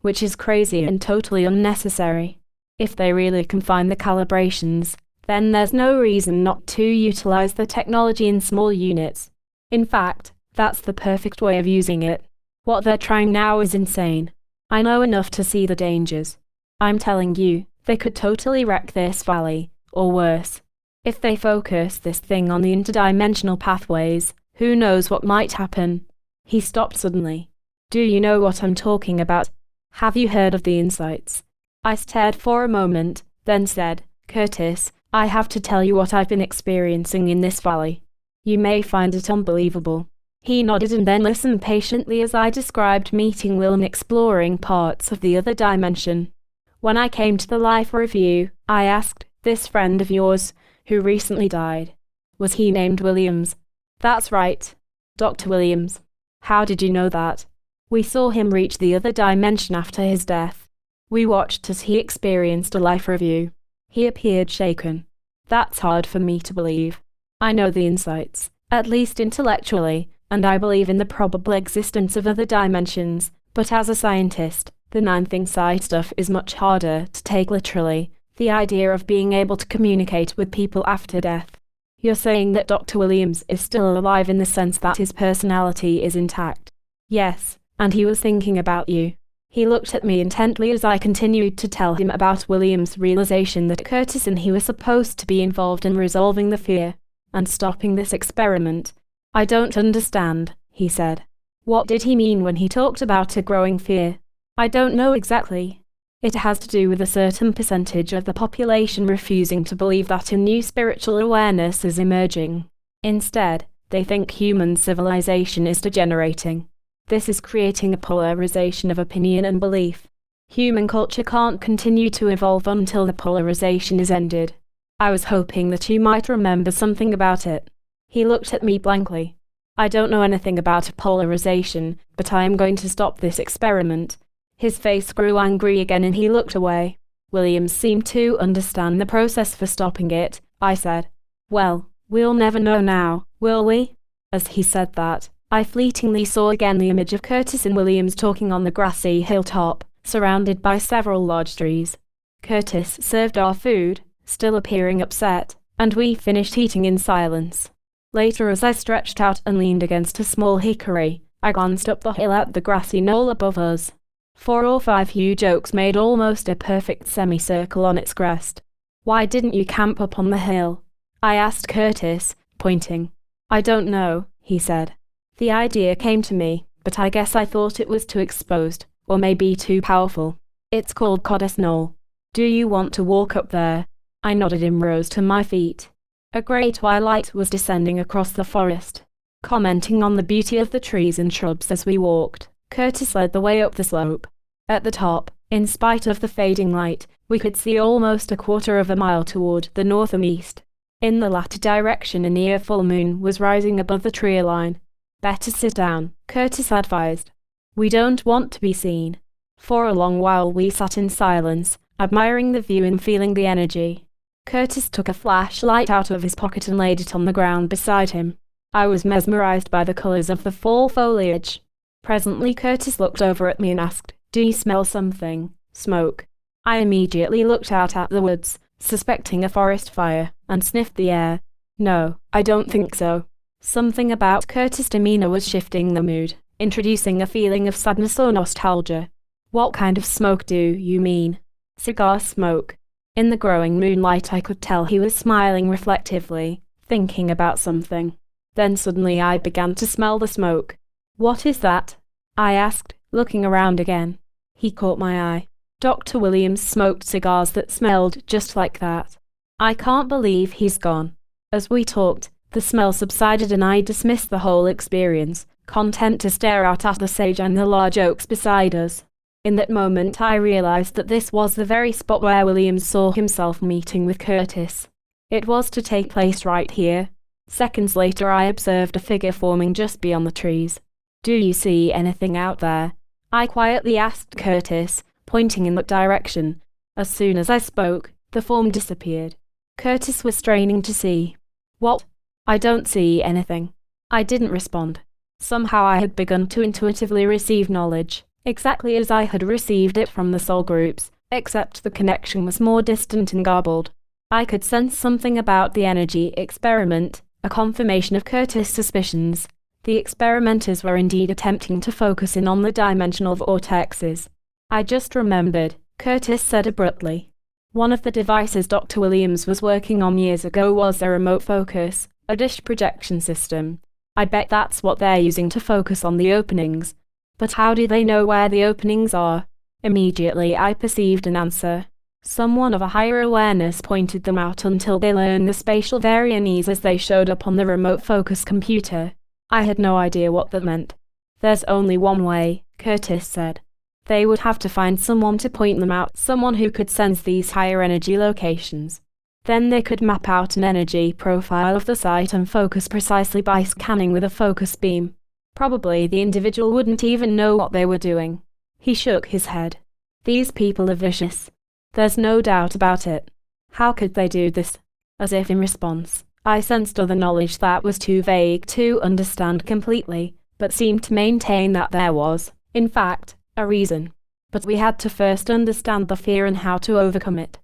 Which is crazy and totally unnecessary. If they really can find the calibrations, then there's no reason not to utilize the technology in small units. In fact, that's the perfect way of using it. What they're trying now is insane. I know enough to see the dangers. I'm telling you, they could totally wreck this valley, or worse. If they focus this thing on the interdimensional pathways, who knows what might happen? He stopped suddenly. Do you know what I'm talking about? Have you heard of the insights? I stared for a moment, then said, Curtis, I have to tell you what I've been experiencing in this valley. You may find it unbelievable, He nodded and then listened patiently as I described meeting Will and exploring parts of the other dimension. When I came to the life review, I asked, "This friend of yours, who recently died, was he named Williams?" "That's right. Dr. Williams." "How did you know that?" "We saw him reach the other dimension after his death. We watched as he experienced a life review." He appeared shaken. "That's hard for me to believe. I know the insights, at least intellectually, and I believe in the probable existence of other dimensions, but as a scientist, the ninth insight stuff is much harder to take literally, the idea of being able to communicate with people after death." "You're saying that Dr. Williams is still alive in the sense that his personality is intact?" "Yes, and he was thinking about you." He looked at me intently as I continued to tell him about Williams' realization that Curtis and he were supposed to be involved in resolving the fear and stopping this experiment. "I don't understand," he said. "What did he mean when he talked about a growing fear?" "I don't know exactly. It has to do with a certain percentage of the population refusing to believe that a new spiritual awareness is emerging. Instead, they think human civilization is degenerating. This is creating a polarization of opinion and belief. Human culture can't continue to evolve until the polarization is ended. I was hoping that you might remember something about it." He looked at me blankly. "I don't know anything about polarization, but I am going to stop this experiment." His face grew angry again and he looked away. "Williams seemed to understand the process for stopping it," I said. "Well, we'll never know now, will we?" As he said that, I fleetingly saw again the image of Curtis and Williams talking on the grassy hilltop, surrounded by several large trees. Curtis served our food, still appearing upset, and we finished eating in silence. Later, as I stretched out and leaned against a small hickory, I glanced up the hill at the grassy knoll above us. 4 or 5 huge oaks made almost a perfect semicircle on its crest. "Why didn't you camp up on the hill?" I asked Curtis, pointing. "I don't know," he said. "The idea came to me, but I guess I thought it was too exposed, or maybe too powerful. It's called Coddes Knoll. Do you want to walk up there?" I nodded and rose to my feet. A grey twilight was descending across the forest. Commenting on the beauty of the trees and shrubs as we walked, Curtis led the way up the slope. At the top, in spite of the fading light, we could see almost a quarter of a mile toward the north and east. In the latter direction a near full moon was rising above the tree line. "Better sit down," Curtis advised. "We don't want to be seen." For a long while we sat in silence, admiring the view and feeling the energy. Curtis took a flashlight out of his pocket and laid it on the ground beside him. I was mesmerized by the colors of the fall foliage. Presently Curtis looked over at me and asked, "Do you smell something? Smoke?" I immediately looked out at the woods, suspecting a forest fire, and sniffed the air. "No, I don't think so." Something about Curtis' demeanor was shifting the mood, introducing a feeling of sadness or nostalgia. "What kind of smoke do you mean?" "Cigar smoke." In the growing moonlight I could tell he was smiling reflectively, thinking about something. Then suddenly I began to smell the smoke. "What is that?" I asked, looking around again. He caught my eye. Dr. Williams smoked cigars that smelled just like that. I can't believe he's gone. As we talked, the smell subsided and I dismissed the whole experience, content to stare out at the sage and the large oaks beside us. In that moment I realized that this was the very spot where Williams saw himself meeting with Curtis. It was to take place right here. Seconds later I observed a figure forming just beyond the trees. "Do you see anything out there?" I quietly asked Curtis, pointing in that direction. As soon as I spoke, the form disappeared. Curtis was straining to see. "What?" "I don't see anything." I didn't respond. Somehow I had begun to intuitively receive knowledge, exactly as I had received it from the soul groups, except the connection was more distant and garbled. I could sense something about the energy experiment, a confirmation of Curtis' suspicions. The experimenters were indeed attempting to focus in on the dimensional vortexes. "I just remembered," Curtis said abruptly. "One of the devices Dr. Williams was working on years ago was a remote focus, a dish projection system. I bet that's what they're using to focus on the openings. But how do they know where the openings are?" Immediately I perceived an answer. Someone of a higher awareness pointed them out until they learned the spatial variances as they showed up on the remote focus computer. I had no idea what that meant. There's only one way, Curtis said. They would have to find someone to point them out, someone who could sense these higher energy locations. Then they could map out an energy profile of the site and focus precisely by scanning with a focus beam. Probably the individual wouldn't even know what they were doing. He shook his head. These people are vicious. There's no doubt about it. How could they do this? As if in response, I sensed other knowledge that was too vague to understand completely, but seemed to maintain that there was, in fact, a reason. But we had to first understand the fear and how to overcome it.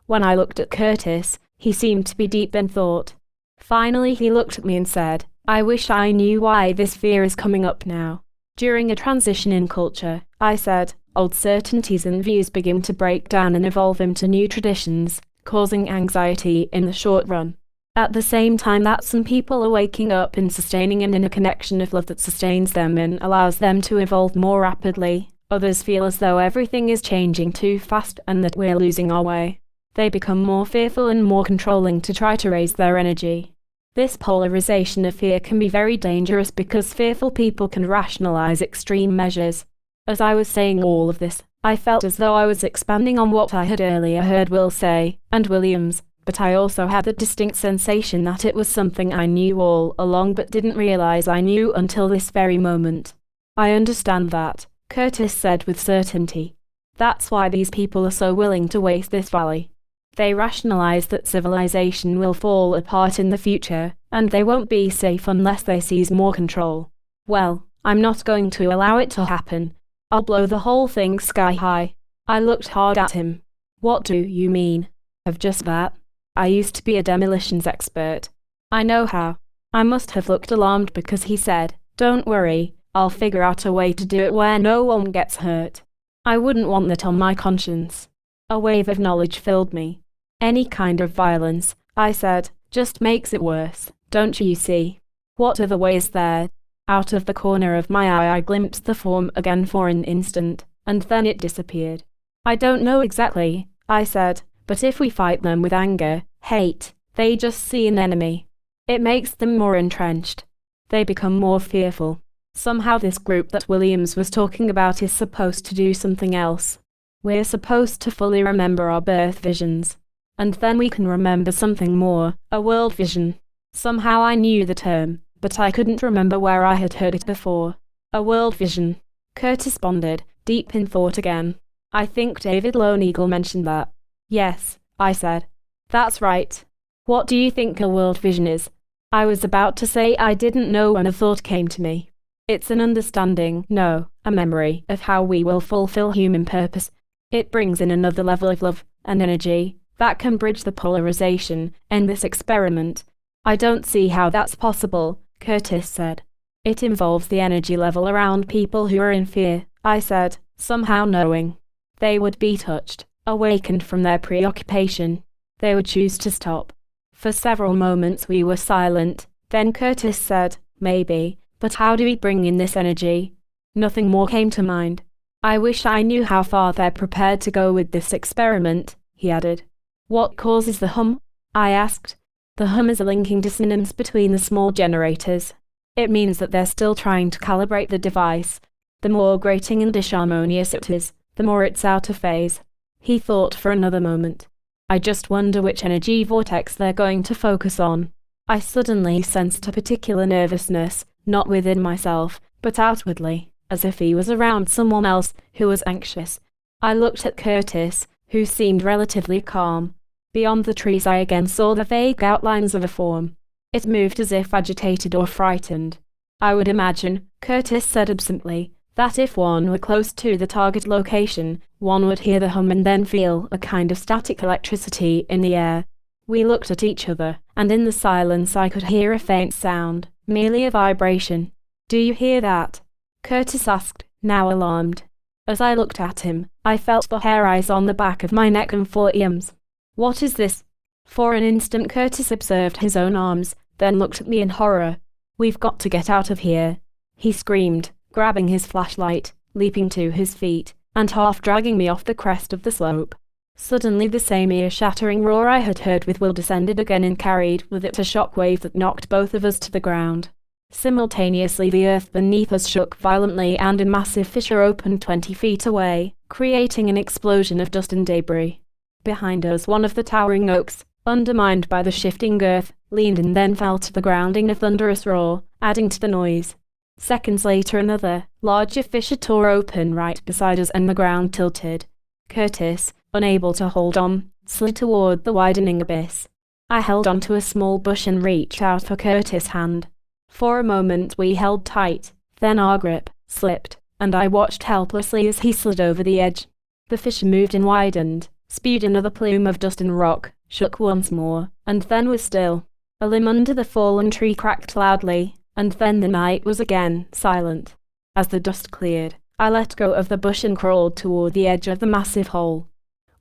When I looked at Curtis, he seemed to be deep in thought. Finally he looked at me and said, I wish I knew why this fear is coming up now. During a transition in culture, I said, old certainties and views begin to break down and evolve into new traditions, causing anxiety in the short run. At the same time that some people are waking up and sustaining an inner connection of love that sustains them and allows them to evolve more rapidly, others feel as though everything is changing too fast and that we're losing our way. They become more fearful and more controlling to try to raise their energy. This polarization of fear can be very dangerous because fearful people can rationalize extreme measures. As I was saying all of this, I felt as though I was expanding on what I had earlier heard Will say, and Williams, but I also had the distinct sensation that it was something I knew all along but didn't realize I knew until this very moment. I understand that, Curtis said with certainty. That's why these people are so willing to waste this valley. They rationalize that civilization will fall apart in the future, and they won't be safe unless they seize more control. Well, I'm not going to allow it to happen. I'll blow the whole thing sky high. I looked hard at him. What do you mean? Of just that? I used to be a demolitions expert. I know how. I must have looked alarmed because he said, Don't worry, I'll figure out a way to do it where no one gets hurt. I wouldn't want that on my conscience. A wave of knowledge filled me. Any kind of violence, I said, just makes it worse, don't you see? What other way is there? Out of the corner of my eye I glimpsed the form again for an instant, and then it disappeared. I don't know exactly, I said, but if we fight them with anger, hate, they just see an enemy. It makes them more entrenched. They become more fearful. Somehow this group that Williams was talking about is supposed to do something else. We're supposed to fully remember our birth visions. And then we can remember something more, a world vision. Somehow I knew the term, but I couldn't remember where I had heard it before. A world vision. Curtis bonded, deep in thought again. I think David Lone Eagle mentioned that. Yes, I said. That's right. What do you think a world vision is? I was about to say I didn't know when a thought came to me. It's an understanding, no, a memory, of how we will fulfill human purpose. It brings in another level of love and energy that can bridge the polarization in this experiment. I don't see how that's possible, Curtis said. It involves the energy level around people who are in fear, I said, somehow knowing. They would be touched, awakened from their preoccupation. They would choose to stop. For several moments we were silent, then Curtis said, maybe, but how do we bring in this energy? Nothing more came to mind. I wish I knew how far they're prepared to go with this experiment, he added. What causes the hum? I asked. The hum is a linking dissonance between the small generators. It means that they're still trying to calibrate the device. The more grating and disharmonious it is, the more it's out of phase. He thought for another moment. I just wonder which energy vortex they're going to focus on. I suddenly sensed a particular nervousness, not within myself, but outwardly, as if he was around someone else who was anxious. I looked at Curtis, who seemed relatively calm. Beyond the trees I again saw the vague outlines of a form. It moved as if agitated or frightened. I would imagine, Curtis said absently, that if one were close to the target location, one would hear the hum and then feel a kind of static electricity in the air. We looked at each other, and in the silence I could hear a faint sound, merely a vibration. Do you hear that? Curtis asked, now alarmed. As I looked at him, I felt the hair rise on the back of my neck and forearms. What is this? For an instant Curtis observed his own arms, then looked at me in horror. We've got to get out of here, he screamed, grabbing his flashlight, leaping to his feet, and half dragging me off the crest of the slope. Suddenly the same ear-shattering roar I had heard with Will descended again and carried with it a shock wave that knocked both of us to the ground. Simultaneously, the earth beneath us shook violently and a massive fissure opened 20 feet away, creating an explosion of dust and debris. Behind us, one of the towering oaks, undermined by the shifting earth, leaned and then fell to the ground in a thunderous roar, adding to the noise. Seconds later, another, larger fissure tore open right beside us and the ground tilted. Curtis, unable to hold on, slid toward the widening abyss. I held onto a small bush and reached out for Curtis' hand. For a moment we held tight, then our grip slipped, and I watched helplessly as he slid over the edge. The fissure moved and widened, spewed another plume of dust and rock, shook once more, and then was still. A limb under the fallen tree cracked loudly, and then the night was again silent. As the dust cleared, I let go of the bush and crawled toward the edge of the massive hole.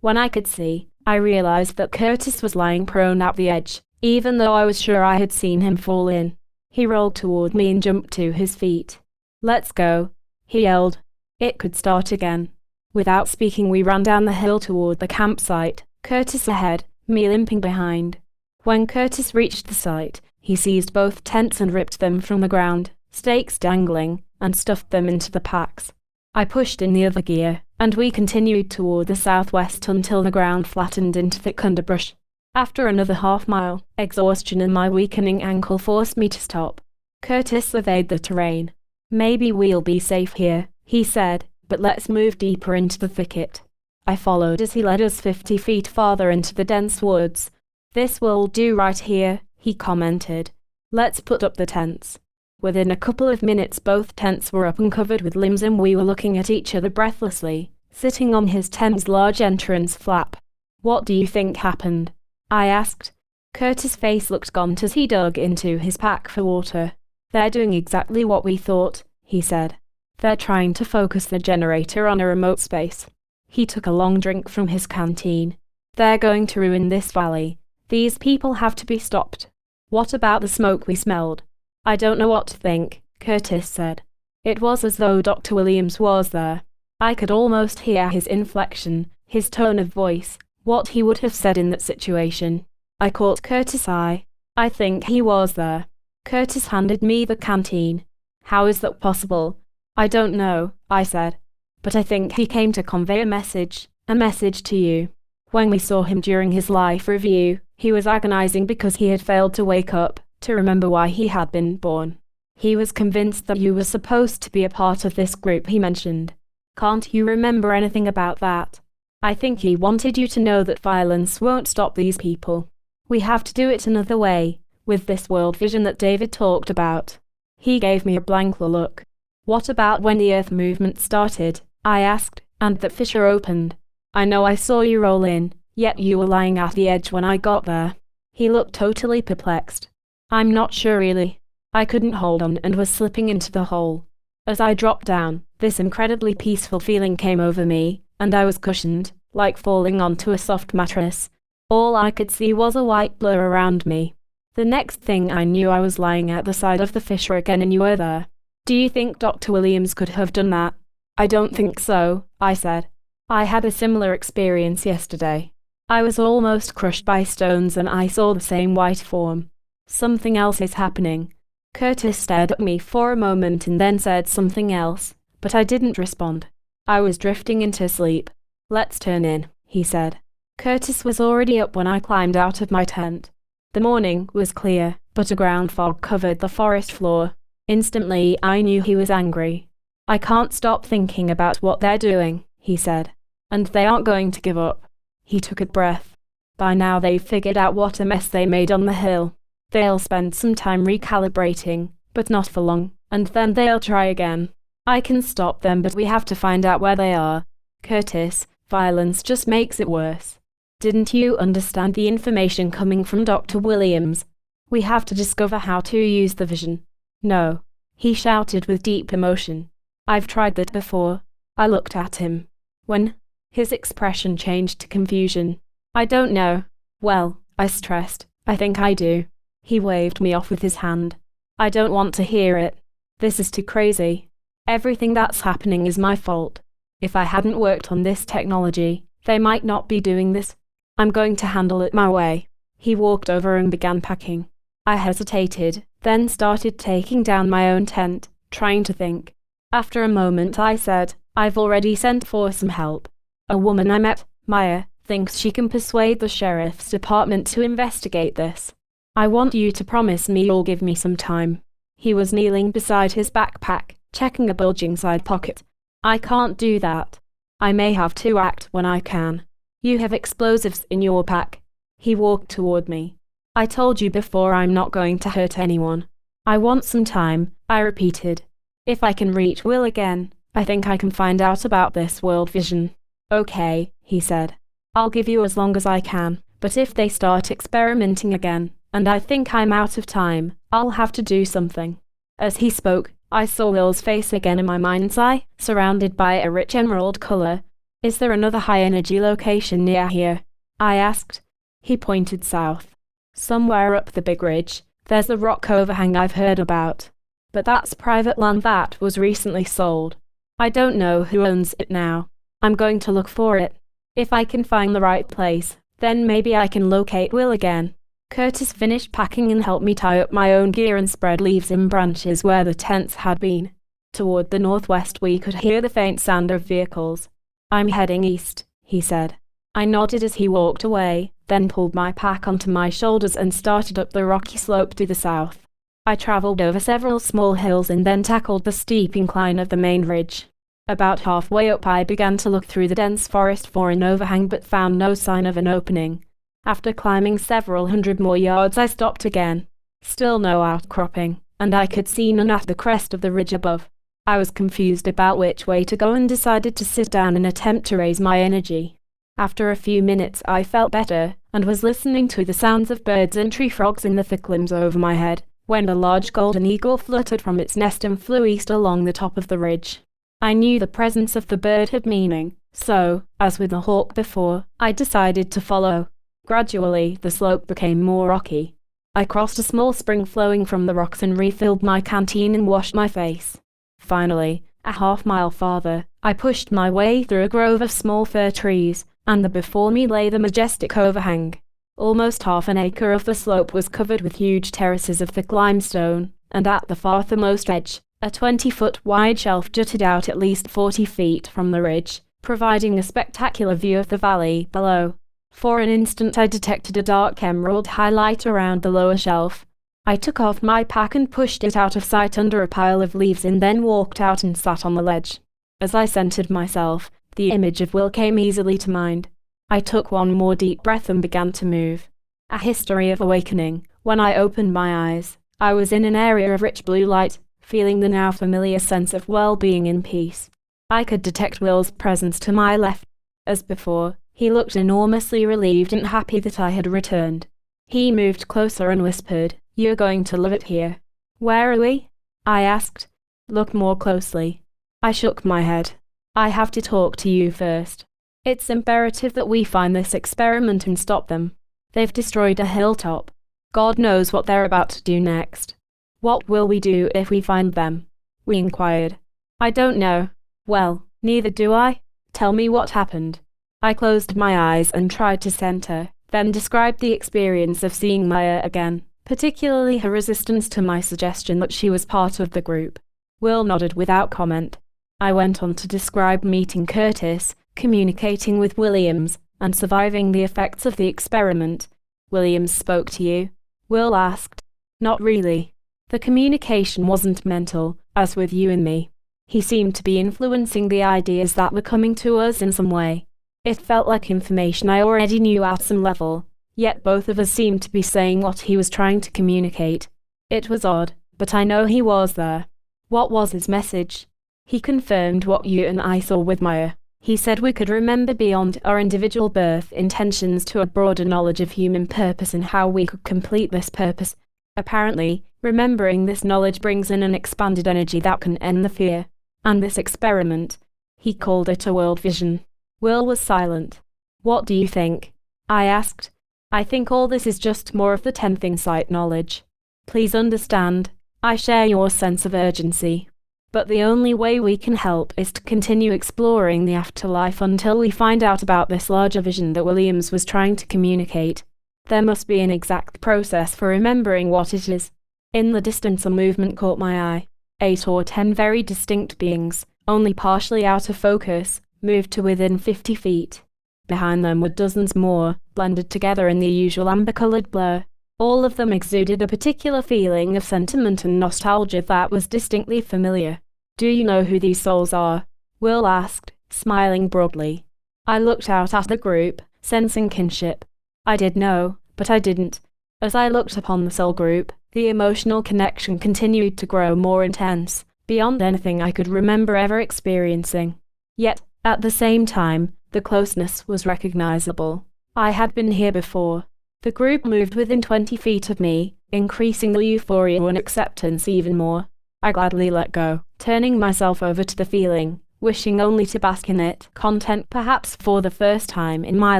When I could see, I realized that Curtis was lying prone at the edge, even though I was sure I had seen him fall in. He rolled toward me and jumped to his feet. "Let's go," he yelled. It could start again. Without speaking, we ran down the hill toward the campsite, Curtis ahead, me limping behind. When Curtis reached the site, he seized both tents and ripped them from the ground, stakes dangling, and stuffed them into the packs. I pushed in the other gear, and we continued toward the southwest until the ground flattened into thick underbrush. After another half-mile, exhaustion and my weakening ankle forced me to stop. Curtis surveyed the terrain. "Maybe we'll be safe here," he said, "but let's move deeper into the thicket." I followed as he led us 50 feet farther into the dense woods. "This will do right here," he commented. "Let's put up the tents." Within a couple of minutes both tents were up and covered with limbs, and we were looking at each other breathlessly, sitting on his tent's large entrance flap. "What do you think happened?" I asked. Curtis' face looked gaunt as he dug into his pack for water. "They're doing exactly what we thought," he said. "They're trying to focus the generator on a remote space." He took a long drink from his canteen. "They're going to ruin this valley. These people have to be stopped." "What about the smoke we smelled?" "I don't know what to think," Curtis said. It was as though Dr. Williams was there. I could almost hear his inflection, his tone of voice, what he would have said in that situation. I caught Curtis' eye. "I think he was there." Curtis handed me the canteen. "How is that possible?" "I don't know," I said. "But I think he came to convey a message to you. When we saw him during his life review, he was agonizing because he had failed to wake up, to remember why he had been born. He was convinced that you were supposed to be a part of this group he mentioned. Can't you remember anything about that? I think he wanted you to know that violence won't stop these people. We have to do it another way, with this world vision that David talked about." He gave me a blank look. "What about when the earth movement started?" I asked, "and the fissure opened? I know I saw you roll in, yet you were lying at the edge when I got there." He looked totally perplexed. "I'm not sure really. I couldn't hold on and was slipping into the hole. As I dropped down, this incredibly peaceful feeling came over me, and I was cushioned, like falling onto a soft mattress. All I could see was a white blur around me. The next thing I knew, I was lying at the side of the fissure again and you were there. Do you think Dr. Williams could have done that?" "I don't think so," I said. "I had a similar experience yesterday. I was almost crushed by stones and I saw the same white form. Something else is happening." Curtis stared at me for a moment and then said something else, but I didn't respond. I was drifting into sleep. "Let's turn in," he said. Curtis was already up when I climbed out of my tent. The morning was clear, but a ground fog covered the forest floor. Instantly, I knew he was angry. "I can't stop thinking about what they're doing," he said. "And they aren't going to give up." He took a breath. "By now they've figured out what a mess they made on the hill. They'll spend some time recalibrating, but not for long, and then they'll try again. I can stop them, but we have to find out where they are. Curtis, violence just makes it worse. Didn't you understand the information coming from Dr. Williams? We have to discover how to use the vision." "No," he shouted with deep emotion. "I've tried that before." I looked at him. "When?" His expression changed to confusion. "I don't know." "Well," I stressed, "I think I do." He waved me off with his hand. "I don't want to hear it. This is too crazy. Everything that's happening is my fault. If I hadn't worked on this technology, they might not be doing this. I'm going to handle it my way." He walked over and began packing. I hesitated, then started taking down my own tent, trying to think. After a moment I said, I've already sent for some help. A woman I met, Maya, thinks she can persuade the sheriff's department to investigate this. I want you to promise me you'll give me some time. He was kneeling beside his backpack, checking a bulging side pocket. I can't do that. I may have to act when I can. You have explosives in your pack. He walked toward me. I told you before I'm not going to hurt anyone. I want some time, I repeated. If I can reach Will again, I think I can find out about this world vision. Okay, he said. I'll give you as long as I can, but if they start experimenting again, and I think I'm out of time, I'll have to do something. As he spoke, I saw Will's face again in my mind's eye, surrounded by a rich emerald color. Is there another high-energy location near here? I asked. He pointed south. Somewhere up the big ridge, there's the rock overhang I've heard about. But that's private land that was recently sold. I don't know who owns it now. I'm going to look for it. If I can find the right place, then maybe I can locate Will again. Curtis finished packing and helped me tie up my own gear and spread leaves and branches where the tents had been. Toward the northwest we could hear the faint sound of vehicles. I'm heading east, he said. I nodded as he walked away, then pulled my pack onto my shoulders and started up the rocky slope to the south. I traveled over several small hills and then tackled the steep incline of the main ridge. About halfway up I began to look through the dense forest for an overhang but found no sign of an opening. After climbing several hundred more yards I stopped again. Still no outcropping, and I could see none at the crest of the ridge above. I was confused about which way to go and decided to sit down and attempt to raise my energy. After a few minutes I felt better, and was listening to the sounds of birds and tree frogs in the thick limbs over my head, when a large golden eagle fluttered from its nest and flew east along the top of the ridge. I knew the presence of the bird had meaning, so, as with the hawk before, I decided to follow. Gradually, the slope became more rocky. I crossed a small spring flowing from the rocks and refilled my canteen and washed my face. Finally, a half-mile farther, I pushed my way through a grove of small fir trees, and before me lay the majestic overhang. Almost half an acre of the slope was covered with huge terraces of thick limestone, and at the farthermost edge, a 20-foot wide shelf jutted out at least 40 feet from the ridge, providing a spectacular view of the valley below. For an instant I detected a dark emerald highlight around the lower shelf. I took off my pack and pushed it out of sight under a pile of leaves and then walked out and sat on the ledge. As I centered myself, the image of Will came easily to mind. I took one more deep breath and began to move. A history of awakening. When I opened my eyes, I was in an area of rich blue light, feeling the now familiar sense of well-being and peace. I could detect Will's presence to my left. As before, he looked enormously relieved and happy that I had returned. He moved closer and whispered, "You're going to love it here." "Where are we?" I asked. "Look more closely." I shook my head. "I have to talk to you first. It's imperative that we find this experiment and stop them. They've destroyed a hilltop. God knows what they're about to do next." "What will we do if we find them?" we inquired. "I don't know." "Well, neither do I. Tell me what happened." I closed my eyes and tried to center, then described the experience of seeing Maya again, particularly her resistance to my suggestion that she was part of the group. Will nodded without comment. I went on to describe meeting Curtis, communicating with Williams, and surviving the effects of the experiment. "Williams spoke to you?" Will asked. "Not really. The communication wasn't mental, as with you and me. He seemed to be influencing the ideas that were coming to us in some way. It felt like information I already knew at some level, yet both of us seemed to be saying what he was trying to communicate. It was odd, but I know he was there." "What was his message?" "He confirmed what you and I saw with Maya. He said we could remember beyond our individual birth intentions to a broader knowledge of human purpose and how we could complete this purpose. Apparently, remembering this knowledge brings in an expanded energy that can end the fear. And this experiment, he called it a world vision." Will was silent. "What do you think?" I asked. "I think all this is just more of the 10th insight knowledge. Please understand, I share your sense of urgency. But the only way we can help is to continue exploring the afterlife until we find out about this larger vision that Williams was trying to communicate. There must be an exact process for remembering what it is. In the distance a movement caught my eye. 8 or 10 very distinct beings, only partially out of focus, moved to within 50 feet. Behind them were dozens more, blended together in the usual amber-colored blur. All of them exuded a particular feeling of sentiment and nostalgia that was distinctly familiar. "Do you know who these souls are?" Will asked, smiling broadly. I looked out at the group, sensing kinship. I did know, but I didn't. As I looked upon the soul group, the emotional connection continued to grow more intense, beyond anything I could remember ever experiencing. Yet, at the same time, the closeness was recognizable. I had been here before. The group moved within 20 feet of me, increasing the euphoria and acceptance even more. I gladly let go, turning myself over to the feeling, wishing only to bask in it, content perhaps for the first time in my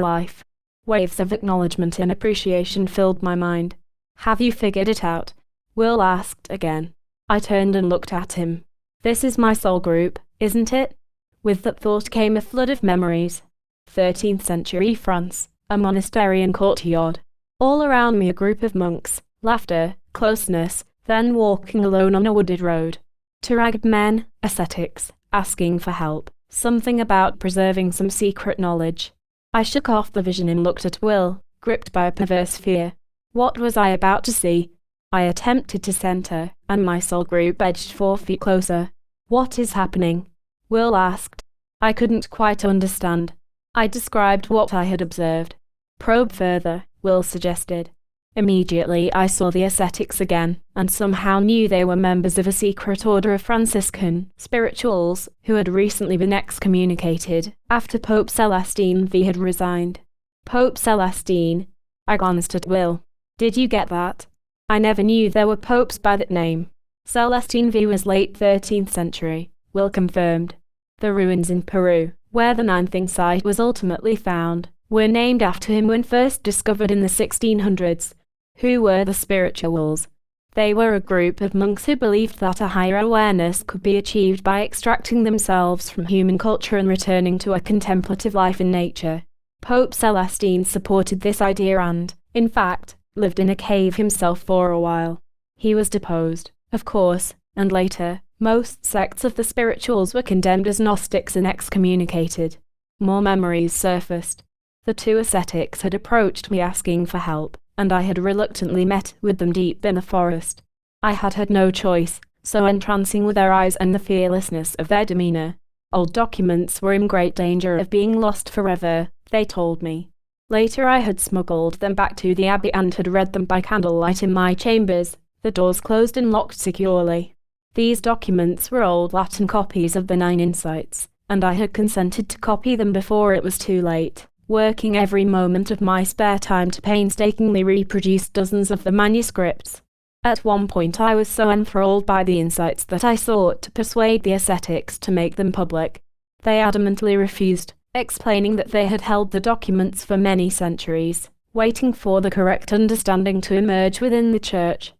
life. Waves of acknowledgement and appreciation filled my mind. "Have you figured it out?" Will asked again. I turned and looked at him. "This is my soul group, isn't it?" With that thought came a flood of memories. 13th century France, a monastery and courtyard. All around me a group of monks, laughter, closeness, then walking alone on a wooded road. Two ragged men, ascetics, asking for help, something about preserving some secret knowledge. I shook off the vision and looked at Will, gripped by a perverse fear. What was I about to see? I attempted to center, and my soul group edged 4 feet closer. "What is happening?" Will asked. I couldn't quite understand. I described what I had observed. "Probe further," Will suggested. Immediately I saw the ascetics again, and somehow knew they were members of a secret order of Franciscan spirituals who had recently been excommunicated after Pope Celestine V had resigned. Pope Celestine. I glanced at Will. "Did you get that?" "I never knew there were popes by that name." "Celestine V was late 13th century, Will confirmed. The ruins in Peru, where the 9th site was ultimately found, were named after him when first discovered in the 1600s. Who were the spirituals? They were a group of monks who believed that a higher awareness could be achieved by extracting themselves from human culture and returning to a contemplative life in nature. Pope Celestine supported this idea and, in fact, lived in a cave himself for a while. He was deposed, of course, and later, most sects of the spirituals were condemned as Gnostics and excommunicated. More memories surfaced. The two ascetics had approached me asking for help, and I had reluctantly met with them deep in the forest. I had had no choice, so entrancing were their eyes and the fearlessness of their demeanor. Old documents were in great danger of being lost forever, they told me. Later I had smuggled them back to the abbey and had read them by candlelight in my chambers, the doors closed and locked securely. These documents were old Latin copies of the 9 Insights, and I had consented to copy them before it was too late, working every moment of my spare time to painstakingly reproduce dozens of the manuscripts. At one point I was so enthralled by the insights that I sought to persuade the ascetics to make them public. They adamantly refused, explaining that they had held the documents for many centuries, waiting for the correct understanding to emerge within the church.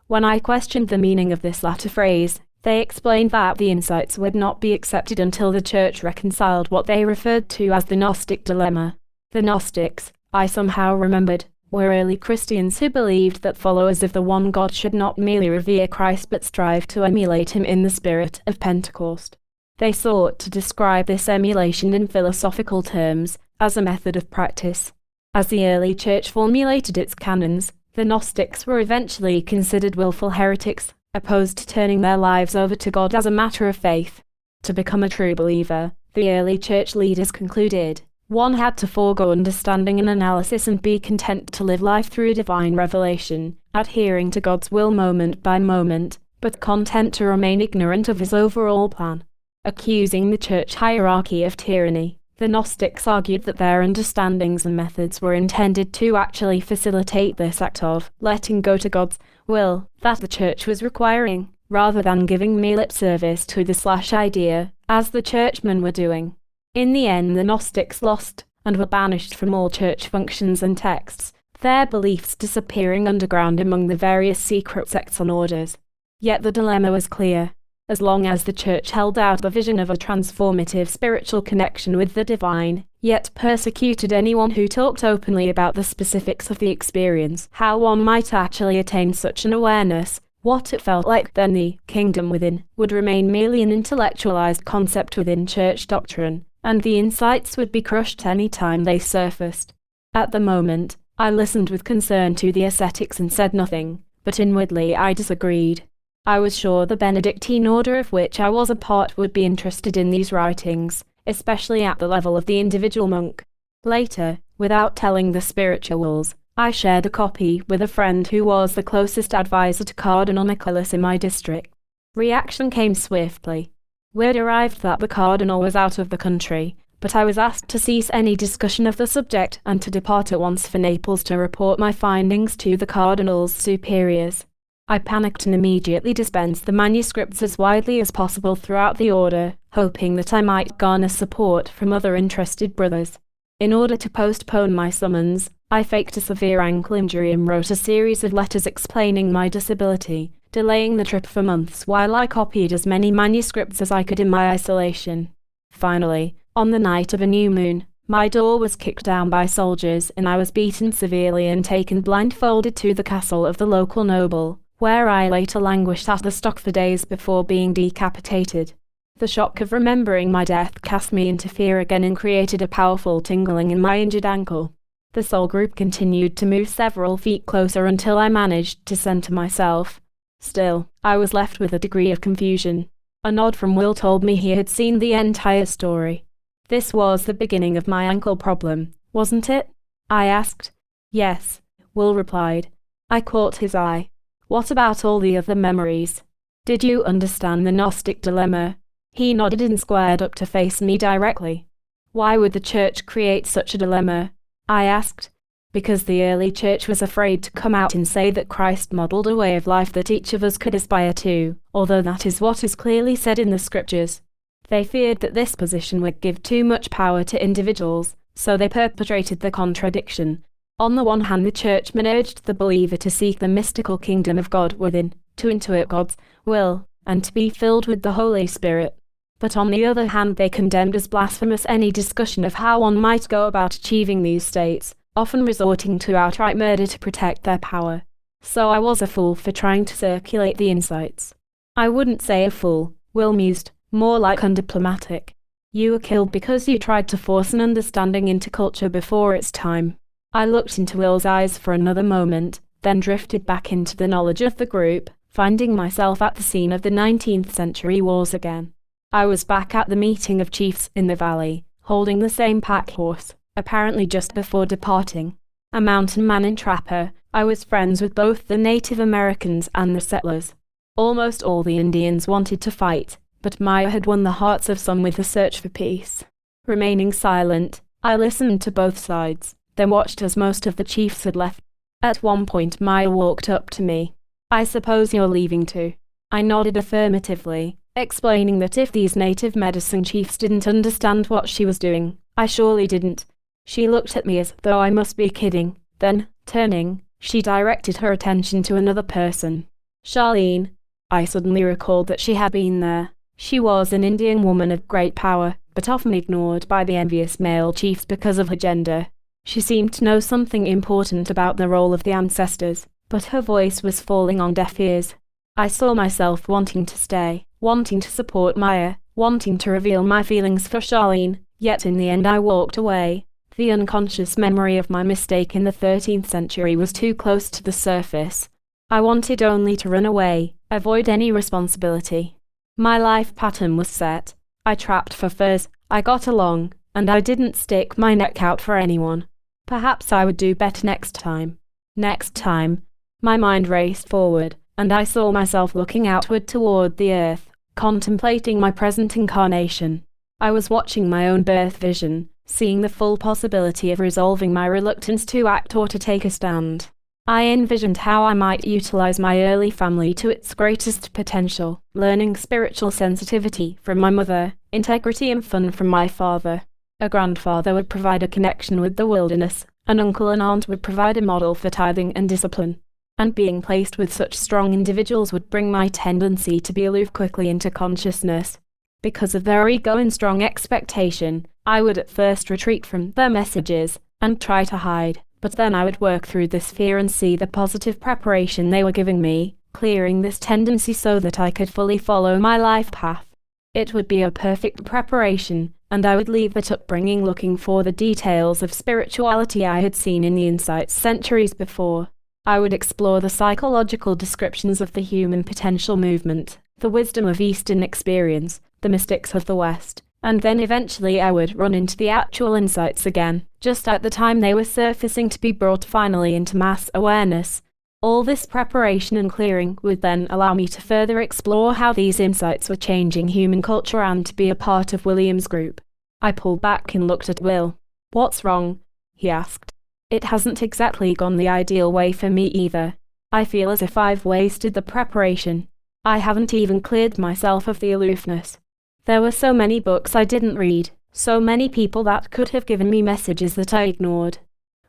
When I questioned the meaning of this latter phrase, they explained that the insights would not be accepted until the church reconciled what they referred to as the Gnostic dilemma. The Gnostics, I somehow remembered, were early Christians who believed that followers of the one God should not merely revere Christ but strive to emulate him in the spirit of Pentecost. They sought to describe this emulation in philosophical terms, as a method of practice. As the early church formulated its canons, the Gnostics were eventually considered willful heretics, opposed to turning their lives over to God as a matter of faith. To become a true believer, the early church leaders concluded, one had to forego understanding and analysis and be content to live life through divine revelation, adhering to God's will moment by moment, but content to remain ignorant of his overall plan. Accusing the church hierarchy of tyranny, the Gnostics argued that their understandings and methods were intended to actually facilitate this act of letting go to God's will that the church was requiring, rather than giving mere lip service to the idea, as the churchmen were doing. In the end the Gnostics lost, and were banished from all church functions and texts, their beliefs disappearing underground among the various secret sects and orders. Yet the dilemma was clear. As long as the church held out the vision of a transformative spiritual connection with the divine, yet persecuted anyone who talked openly about the specifics of the experience, how one might actually attain such an awareness, What it felt like then the kingdom within would remain merely an intellectualized concept within church doctrine, and the insights would be crushed any time they surfaced. At the moment, I listened with concern to the ascetics and said nothing, but inwardly I disagreed. I was sure the Benedictine order of which I was a part would be interested in these writings, especially at the level of the individual monk. Later, without telling the spirituals, I shared a copy with a friend who was the closest advisor to Cardinal Nicholas in my district. Reaction came swiftly. Word arrived that the cardinal was out of the country, but I was asked to cease any discussion of the subject and to depart at once for Naples to report my findings to the cardinal's superiors. I panicked and immediately dispensed the manuscripts as widely as possible throughout the order, hoping that I might garner support from other interested brothers. In order to postpone my summons, I faked a severe ankle injury and wrote a series of letters explaining my disability, delaying the trip for months while I copied as many manuscripts as I could in my isolation. Finally, on the night of a new moon, my door was kicked down by soldiers and I was beaten severely and taken blindfolded to the castle of the local noble, where I later languished at the stock for days before being decapitated. The shock of remembering my death cast me into fear again and created a powerful tingling in my injured ankle. The soul group continued to move several feet closer until I managed to center myself. Still, I was left with a degree of confusion. A nod from Will told me he had seen the entire story. This was the beginning of my ankle problem, wasn't it? I asked. Yes, Will replied. I caught his eye. What about all the other memories? Did you understand the Gnostic dilemma? He nodded and squared up to face me directly. Why would the church create such a dilemma? I asked. Because the early church was afraid to come out and say that Christ modeled a way of life that each of us could aspire to, although that is what is clearly said in the scriptures. They feared that this position would give too much power to individuals, so they perpetrated the contradiction. On the one hand, the churchmen urged the believer to seek the mystical kingdom of God within, to intuit God's will, and to be filled with the Holy Spirit. But on the other hand, they condemned as blasphemous any discussion of how one might go about achieving these states, often resorting to outright murder to protect their power. So I was a fool for trying to circulate the insights. I wouldn't say a fool, Will mused, more like undiplomatic. You were killed because you tried to force an understanding into culture before its time. I looked into Will's eyes for another moment, then drifted back into the knowledge of the group, finding myself at the scene of the 19th century wars again. I was back at the meeting of chiefs in the valley, holding the same pack horse, apparently just before departing. A mountain man and trapper, I was friends with both the Native Americans and the settlers. Almost all the Indians wanted to fight, but Maya had won the hearts of some with the search for peace. Remaining silent, I listened to both sides, then watched as most of the chiefs had left. At one point Maya walked up to me. I suppose you're leaving too. I nodded affirmatively, explaining that if these native medicine chiefs didn't understand what she was doing, I surely didn't. She looked at me as though I must be kidding, then, turning, she directed her attention to another person. Charlene. I suddenly recalled that she had been there. She was an Indian woman of great power, but often ignored by the envious male chiefs because of her gender. She seemed to know something important about the role of the ancestors, but her voice was falling on deaf ears. I saw myself wanting to stay, wanting to support Maya, wanting to reveal my feelings for Charlene, yet in the end I walked away. The unconscious memory of my mistake in the 13th century was too close to the surface. I wanted only to run away, avoid any responsibility. My life pattern was set. I trapped for furs, I got along, and I didn't stick my neck out for anyone. Perhaps I would do better next time. Next time. My mind raced forward, and I saw myself looking outward toward the earth, contemplating my present incarnation. I was watching my own birth vision, seeing the full possibility of resolving my reluctance to act or to take a stand. I envisioned how I might utilize my early family to its greatest potential, learning spiritual sensitivity from my mother, integrity and fun from my father. A grandfather would provide a connection with the wilderness, an uncle and aunt would provide a model for tithing and discipline. And being placed with such strong individuals would bring my tendency to be aloof quickly into consciousness. Because of their ego and strong expectation, I would at first retreat from their messages, and try to hide, but then I would work through this fear and see the positive preparation they were giving me, clearing this tendency so that I could fully follow my life path. It would be a perfect preparation, and I would leave that upbringing looking for the details of spirituality I had seen in the insights centuries before. I would explore the psychological descriptions of the human potential movement, the wisdom of Eastern experience, the mystics of the West, and then eventually I would run into the actual insights again, just at the time they were surfacing to be brought finally into mass awareness. All this preparation and clearing would then allow me to further explore how these insights were changing human culture and to be a part of William's group. I pulled back and looked at Will. "What's wrong?" he asked. "It hasn't exactly gone the ideal way for me either. I feel as if I've wasted the preparation. I haven't even cleared myself of the aloofness. There were so many books I didn't read, so many people that could have given me messages that I ignored.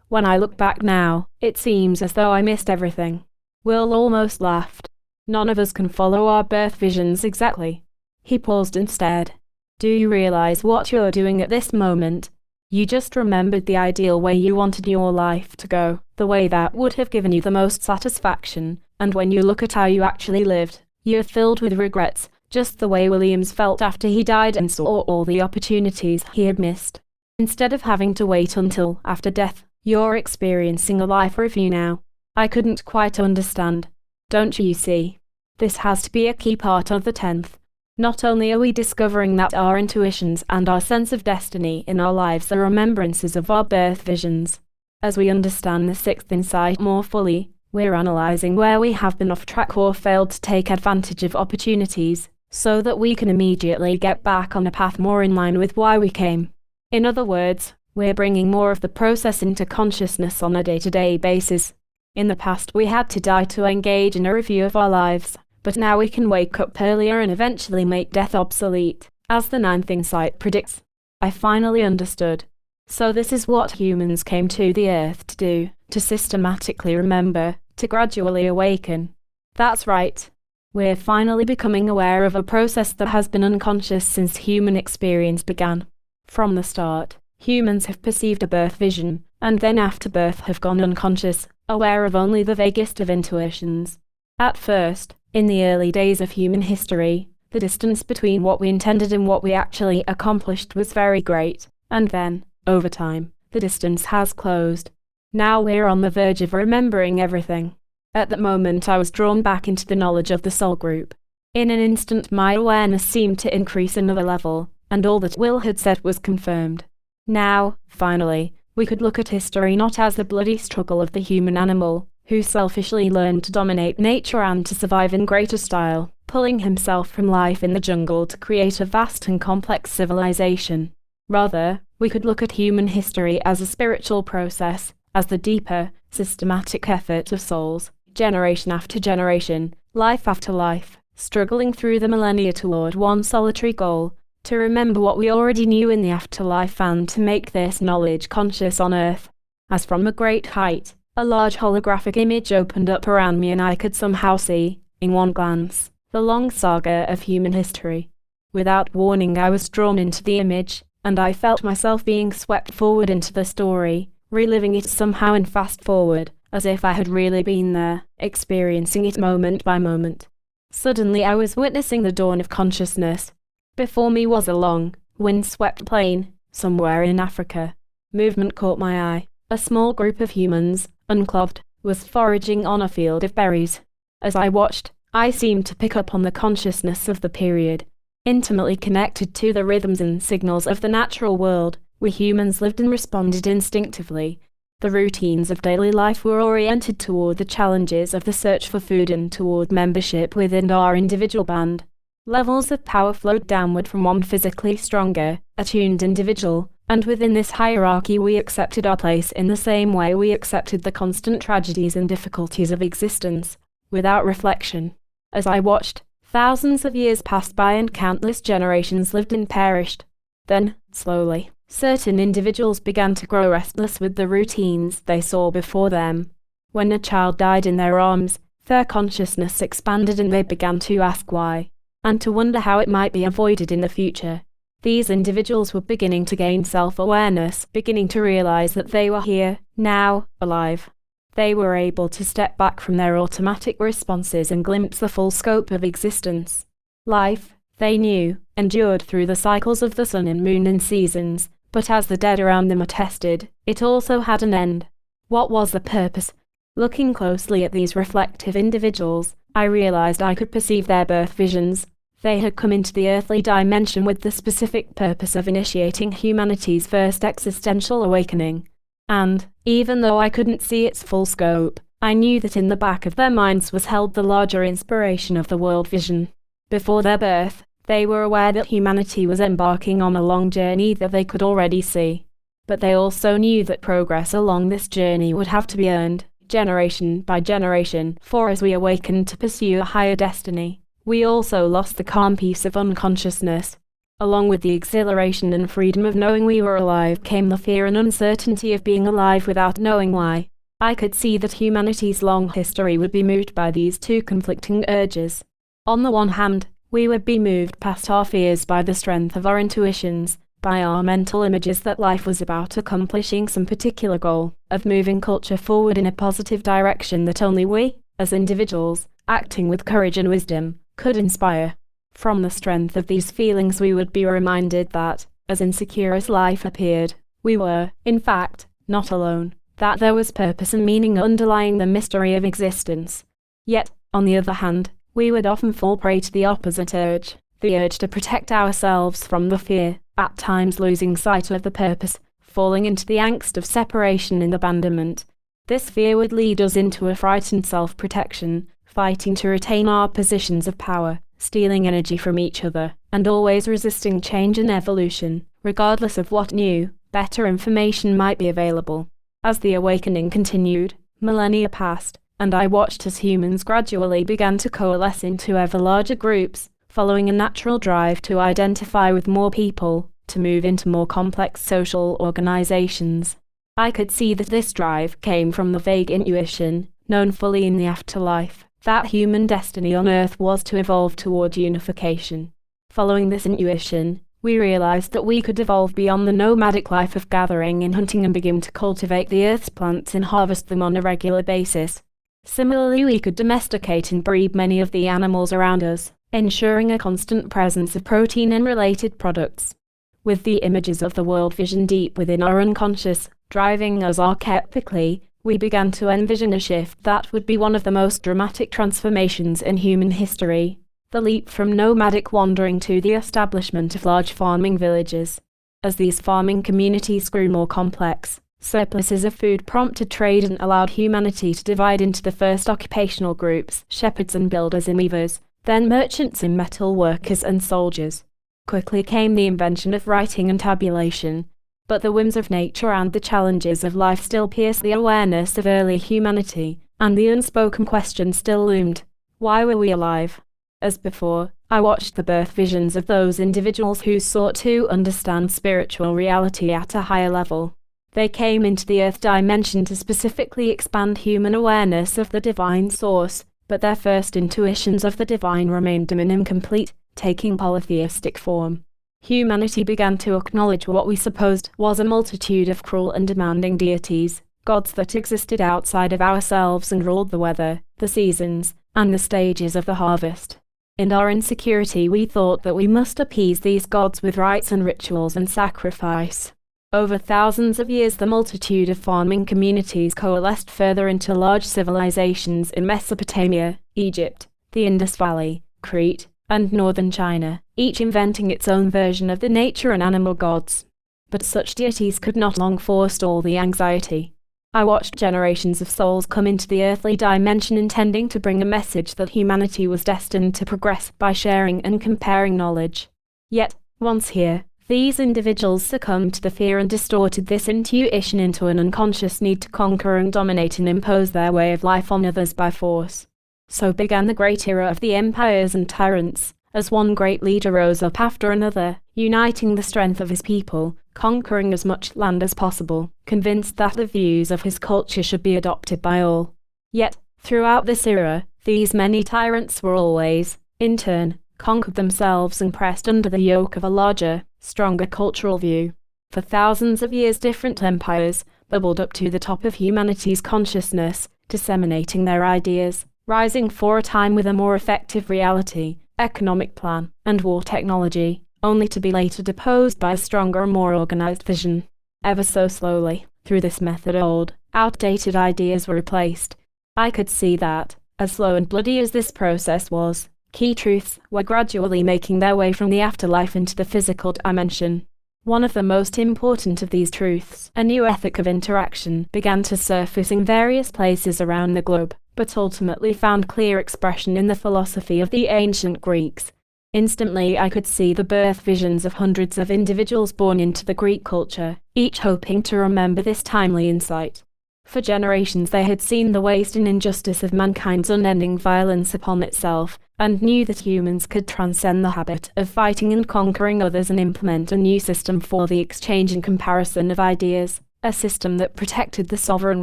When I look back now, it seems as though I missed everything." Will almost laughed. "None of us can follow our birth visions exactly." He paused and stared. "Do you realize what you're doing at this moment? You just remembered the ideal way you wanted your life to go, the way that would have given you the most satisfaction, and when you look at how you actually lived, you're filled with regrets, just the way Williams felt after he died and saw all the opportunities he had missed. Instead of having to wait until after death, you're experiencing a life review now. I couldn't quite understand. Don't you see? This has to be a key part of the 10th. Not only are we discovering that our intuitions and our sense of destiny in our lives are remembrances of our birth visions. As we understand the 6th insight more fully, we're analyzing where we have been off track or failed to take advantage of opportunities, so that we can immediately get back on a path more in line with why we came. In other words, we're bringing more of the process into consciousness on a day-to-day basis. In the past we had to die to engage in a review of our lives, but now we can wake up earlier and eventually make death obsolete, as the 9th insight predicts. I finally understood. So this is what humans came to the earth to do, to systematically remember, to gradually awaken. That's right. We're finally becoming aware of a process that has been unconscious since human experience began. From the start, humans have perceived a birth vision, and then after birth have gone unconscious, aware of only the vaguest of intuitions. At first, in the early days of human history, the distance between what we intended and what we actually accomplished was very great, and then, over time, the distance has closed. Now we're on the verge of remembering everything. At that moment I was drawn back into the knowledge of the soul group. In an instant my awareness seemed to increase another level, and all that Will had said was confirmed. Now, finally, we could look at history not as the bloody struggle of the human animal, who selfishly learned to dominate nature and to survive in greater style, pulling himself from life in the jungle to create a vast and complex civilization. Rather, we could look at human history as a spiritual process, as the deeper, systematic effort of souls, generation after generation, life after life, struggling through the millennia toward one solitary goal, to remember what we already knew in the afterlife and to make this knowledge conscious on earth. As from a great height, a large holographic image opened up around me and I could somehow see, in one glance, the long saga of human history. Without warning I was drawn into the image, and I felt myself being swept forward into the story, reliving it somehow in fast forward, as if I had really been there, experiencing it moment by moment. Suddenly I was witnessing the dawn of consciousness. Before me was a long, wind-swept plain, somewhere in Africa. Movement caught my eye. A small group of humans, unclothed, was foraging on a field of berries. As I watched, I seemed to pick up on the consciousness of the period. Intimately connected to the rhythms and signals of the natural world, we humans lived and responded instinctively. The routines of daily life were oriented toward the challenges of the search for food and toward membership within our individual band. Levels of power flowed downward from one physically stronger, attuned individual, and within this hierarchy we accepted our place in the same way we accepted the constant tragedies and difficulties of existence, without reflection. As I watched, thousands of years passed by and countless generations lived and perished. Then, slowly, certain individuals began to grow restless with the routines they saw before them. When a child died in their arms, their consciousness expanded and they began to ask why, and to wonder how it might be avoided in the future. These individuals were beginning to gain self-awareness, beginning to realize that they were here, now, alive. They were able to step back from their automatic responses and glimpse the full scope of existence. Life, they knew, endured through the cycles of the sun and moon and seasons, but as the dead around them attested, it also had an end. What was the purpose? Looking closely at these reflective individuals, I realized I could perceive their birth visions. They had come into the earthly dimension with the specific purpose of initiating humanity's first existential awakening. And, even though I couldn't see its full scope, I knew that in the back of their minds was held the larger inspiration of the world vision. Before their birth, they were aware that humanity was embarking on a long journey that they could already see. But they also knew that progress along this journey would have to be earned, generation by generation, for as we awakened to pursue a higher destiny, we also lost the calm peace of unconsciousness. Along with the exhilaration and freedom of knowing we were alive came the fear and uncertainty of being alive without knowing why. I could see that humanity's long history would be moved by these two conflicting urges. On the one hand, we would be moved past our fears by the strength of our intuitions, by our mental images that life was about accomplishing some particular goal, of moving culture forward in a positive direction that only we, as individuals, acting with courage and wisdom, could inspire. From the strength of these feelings we would be reminded that, as insecure as life appeared, we were, in fact, not alone, that there was purpose and meaning underlying the mystery of existence. Yet, on the other hand, we would often fall prey to the opposite urge, the urge to protect ourselves from the fear, at times losing sight of the purpose, falling into the angst of separation and abandonment. This fear would lead us into a frightened self-protection, fighting to retain our positions of power, stealing energy from each other, and always resisting change and evolution, regardless of what new, better information might be available. As the awakening continued, millennia passed, and I watched as humans gradually began to coalesce into ever larger groups, following a natural drive to identify with more people, to move into more complex social organizations. I could see that this drive came from the vague intuition, known fully in the afterlife, that human destiny on Earth was to evolve toward unification. Following this intuition, we realized that we could evolve beyond the nomadic life of gathering and hunting and begin to cultivate the Earth's plants and harvest them on a regular basis. Similarly, we could domesticate and breed many of the animals around us, ensuring a constant presence of protein and related products. With the images of the world vision deep within our unconscious, driving us archetypically, we began to envision a shift that would be one of the most dramatic transformations in human history, the leap from nomadic wandering to the establishment of large farming villages. As these farming communities grew more complex, surpluses of food prompted trade and allowed humanity to divide into the first occupational groups, shepherds and builders and weavers, then merchants and metal workers and soldiers. Quickly came the invention of writing and tabulation, but the whims of nature and the challenges of life still pierced the awareness of early humanity, and the unspoken question still loomed: why were we alive? As before, I watched the birth visions of those individuals who sought to understand spiritual reality at a higher level. They came into the earth dimension to specifically expand human awareness of the divine source, but their first intuitions of the divine remained dim and incomplete, taking polytheistic form. Humanity began to acknowledge what we supposed was a multitude of cruel and demanding deities, gods that existed outside of ourselves and ruled the weather, the seasons, and the stages of the harvest. In our insecurity we thought that we must appease these gods with rites and rituals and sacrifice. Over thousands of years the multitude of farming communities coalesced further into large civilizations in Mesopotamia, Egypt, the Indus Valley, Crete, and northern China, each inventing its own version of the nature and animal gods. But such deities could not long forestall the anxiety. I watched generations of souls come into the earthly dimension intending to bring a message that humanity was destined to progress by sharing and comparing knowledge. Yet, once here, these individuals succumbed to the fear and distorted this intuition into an unconscious need to conquer and dominate and impose their way of life on others by force. So began the great era of the empires and tyrants, as one great leader rose up after another, uniting the strength of his people, conquering as much land as possible, convinced that the views of his culture should be adopted by all. Yet, throughout this era, these many tyrants were always, in turn, conquered themselves and pressed under the yoke of a larger, stronger cultural view. For thousands of years, different empires bubbled up to the top of humanity's consciousness, disseminating their ideas, rising for a time with a more effective reality, economic plan, and war technology, only to be later deposed by a stronger and more organized vision. Ever so slowly, through this method, old, outdated ideas were replaced. I could see that, as slow and bloody as this process was, key truths were gradually making their way from the afterlife into the physical dimension. One of the most important of these truths, a new ethic of interaction, began to surface in various places around the globe, but ultimately found clear expression in the philosophy of the ancient Greeks. Instantly I could see the birth visions of hundreds of individuals born into the Greek culture, each hoping to remember this timely insight. For generations they had seen the waste and injustice of mankind's unending violence upon itself, and knew that humans could transcend the habit of fighting and conquering others and implement a new system for the exchange and comparison of ideas, a system that protected the sovereign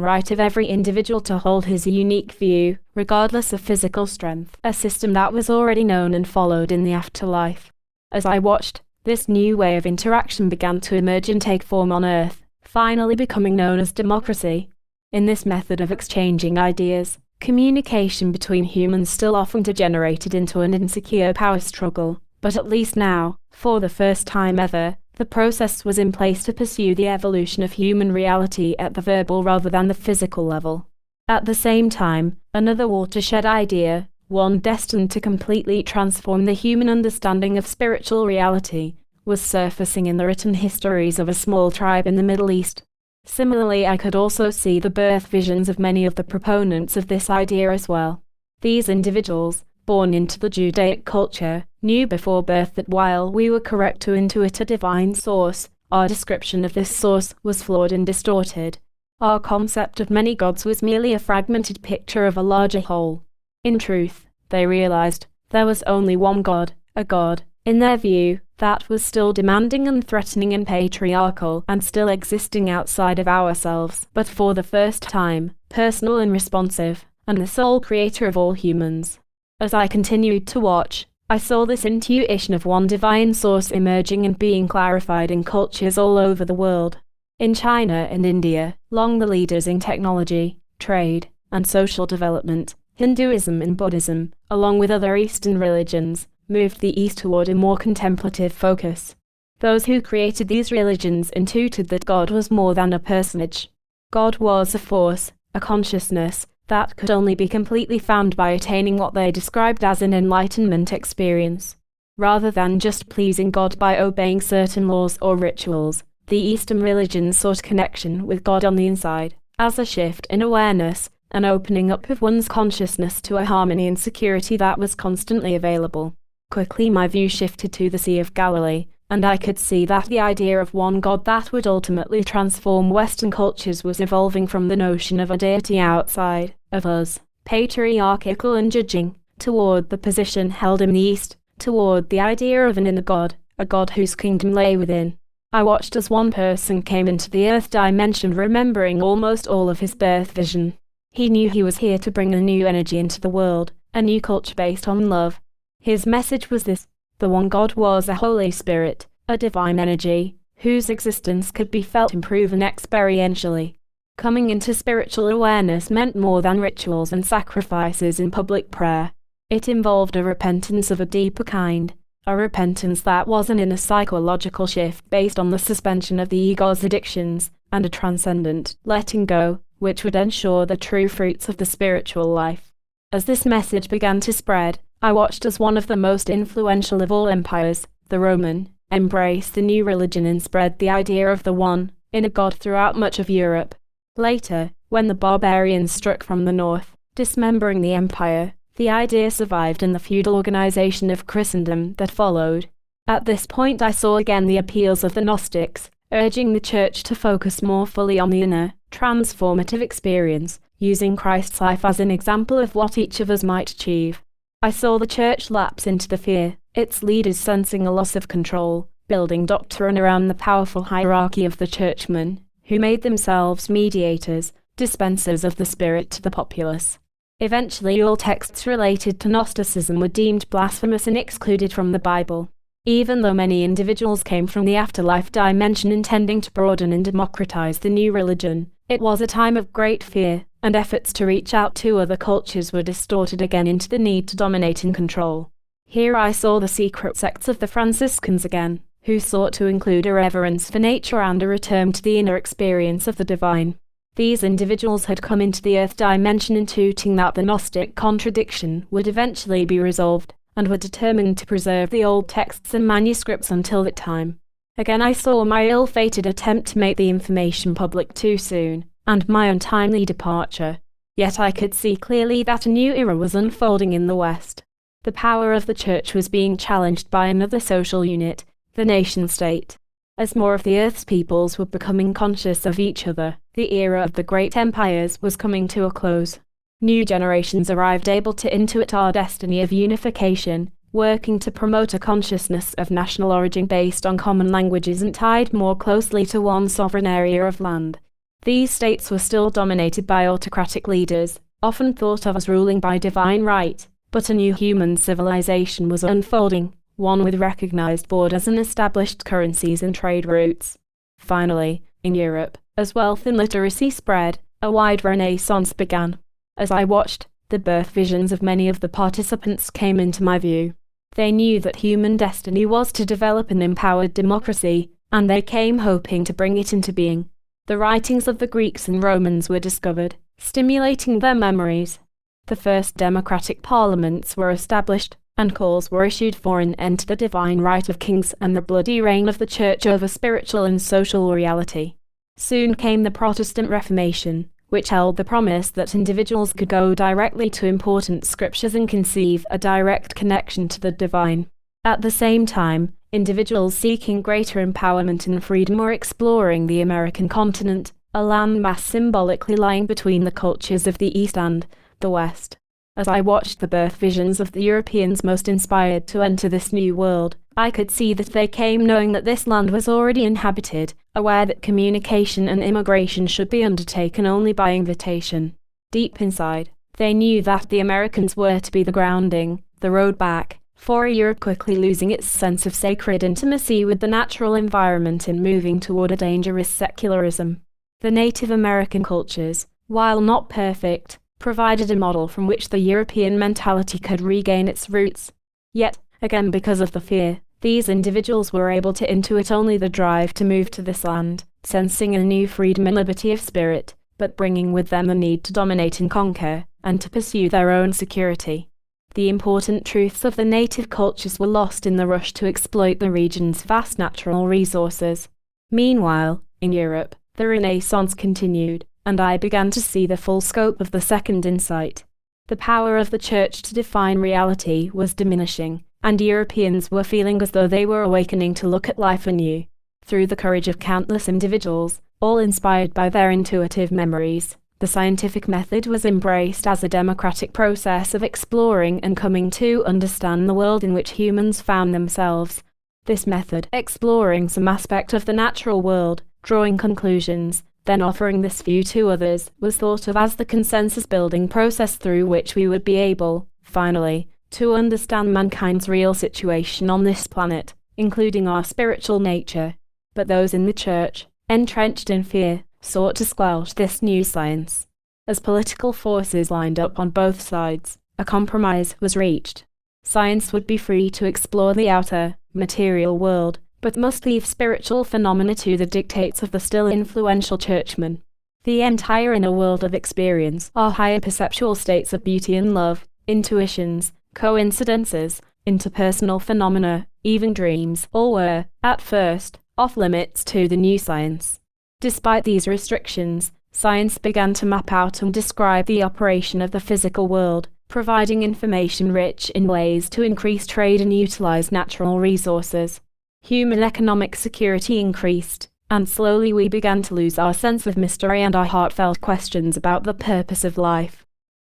right of every individual to hold his unique view, regardless of physical strength, a system that was already known and followed in the afterlife. As I watched, this new way of interaction began to emerge and take form on Earth, finally becoming known as democracy. In this method of exchanging ideas, communication between humans still often degenerated into an insecure power struggle, but at least now, for the first time ever, the process was in place to pursue the evolution of human reality at the verbal rather than the physical level. At the same time, another watershed idea, one destined to completely transform the human understanding of spiritual reality, was surfacing in the written histories of a small tribe in the Middle East. Similarly, I could also see the birth visions of many of the proponents of this idea as well. These individuals, born into the Judaic culture, knew before birth that while we were correct to intuit a divine source, our description of this source was flawed and distorted. Our concept of many gods was merely a fragmented picture of a larger whole. In truth, they realized, there was only one God, a God, in their view, that was still demanding and threatening and patriarchal and still existing outside of ourselves, but for the first time, personal and responsive, and the sole creator of all humans. As I continued to watch, I saw this intuition of one divine source emerging and being clarified in cultures all over the world. In China and India, long the leaders in technology, trade, and social development, Hinduism and Buddhism, along with other Eastern religions, moved the East toward a more contemplative focus. Those who created these religions intuited that God was more than a personage. God was a force, a consciousness, that could only be completely found by attaining what they described as an enlightenment experience. Rather than just pleasing God by obeying certain laws or rituals, the Eastern religions sought connection with God on the inside, as a shift in awareness, an opening up of one's consciousness to a harmony and security that was constantly available. Quickly my view shifted to the Sea of Galilee, and I could see that the idea of one God that would ultimately transform Western cultures was evolving from the notion of a deity outside of us, patriarchal and judging, toward the position held in the East, toward the idea of an inner God, a God whose kingdom lay within. I watched as one person came into the earth dimension remembering almost all of his birth vision. He knew he was here to bring a new energy into the world, a new culture based on love. His message was this: the one God was a Holy Spirit, a divine energy, whose existence could be felt and proven experientially. Coming into spiritual awareness meant more than rituals and sacrifices in public prayer. It involved a repentance of a deeper kind, a repentance that was an inner psychological shift based on the suspension of the ego's addictions, and a transcendent letting go, which would ensure the true fruits of the spiritual life. As this message began to spread, I watched as one of the most influential of all empires, the Roman, embraced the new religion and spread the idea of the one, inner God throughout much of Europe. Later, when the barbarians struck from the north, dismembering the empire, the idea survived in the feudal organization of Christendom that followed. At this point I saw again the appeals of the Gnostics, urging the Church to focus more fully on the inner, transformative experience, using Christ's life as an example of what each of us might achieve. I saw the Church lapse into the fear, its leaders sensing a loss of control, building doctrine around the powerful hierarchy of the churchmen, who made themselves mediators, dispensers of the Spirit to the populace. Eventually all texts related to Gnosticism were deemed blasphemous and excluded from the Bible. Even though many individuals came from the afterlife dimension intending to broaden and democratize the new religion, it was a time of great fear, and efforts to reach out to other cultures were distorted again into the need to dominate and control. Here I saw the secret sects of the Franciscans again, who sought to include a reverence for nature and a return to the inner experience of the divine. These individuals had come into the earth dimension intuiting that the Gnostic contradiction would eventually be resolved, and were determined to preserve the old texts and manuscripts until that time. Again I saw my ill-fated attempt to make the information public too soon, and my untimely departure. Yet I could see clearly that a new era was unfolding in the West. The power of the Church was being challenged by another social unit, the nation-state. As more of the Earth's peoples were becoming conscious of each other, the era of the great empires was coming to a close. New generations arrived able to intuit our destiny of unification, working to promote a consciousness of national origin based on common languages and tied more closely to one sovereign area of land. These states were still dominated by autocratic leaders, often thought of as ruling by divine right, but a new human civilization was unfolding, one with recognized borders and established currencies and trade routes. Finally, in Europe, as wealth and literacy spread, a wide renaissance began. As I watched, the birth visions of many of the participants came into my view. They knew that human destiny was to develop an empowered democracy, and they came hoping to bring it into being. The writings of the Greeks and Romans were discovered, stimulating their memories. The first democratic parliaments were established, and calls were issued for an end to the divine right of kings and the bloody reign of the Church over spiritual and social reality. Soon came the Protestant Reformation, which held the promise that individuals could go directly to important scriptures and conceive a direct connection to the divine. At the same time, individuals seeking greater empowerment and freedom were exploring the American continent, a landmass symbolically lying between the cultures of the East and the West. As I watched the birth visions of the Europeans most inspired to enter this new world, I could see that they came knowing that this land was already inhabited, aware that communication and immigration should be undertaken only by invitation. Deep inside, they knew that the Americans were to be the grounding, the road back, for a Europe quickly losing its sense of sacred intimacy with the natural environment and moving toward a dangerous secularism. The Native American cultures, while not perfect, provided a model from which the European mentality could regain its roots. Yet, again because of the fear, these individuals were able to intuit only the drive to move to this land, sensing a new freedom and liberty of spirit, but bringing with them the need to dominate and conquer, and to pursue their own security. The important truths of the native cultures were lost in the rush to exploit the region's vast natural resources. Meanwhile, in Europe, the Renaissance continued, and I began to see the full scope of the second insight. The power of the Church to define reality was diminishing, and Europeans were feeling as though they were awakening to look at life anew. Through the courage of countless individuals, all inspired by their intuitive memories, the scientific method was embraced as a democratic process of exploring and coming to understand the world in which humans found themselves. This method, exploring some aspect of the natural world, drawing conclusions, then offering this view to others, was thought of as the consensus-building process through which we would be able, finally, to understand mankind's real situation on this planet, including our spiritual nature. But those in the Church, entrenched in fear, sought to squelch this new science. As political forces lined up on both sides, a compromise was reached. Science would be free to explore the outer, material world, but must leave spiritual phenomena to the dictates of the still influential churchmen. The entire inner world of experience, our higher perceptual states of beauty and love, intuitions, coincidences, interpersonal phenomena, even dreams, all were, at first, off-limits to the new science. Despite these restrictions, science began to map out and describe the operation of the physical world, providing information rich in ways to increase trade and utilize natural resources. Human economic security increased, and slowly we began to lose our sense of mystery and our heartfelt questions about the purpose of life.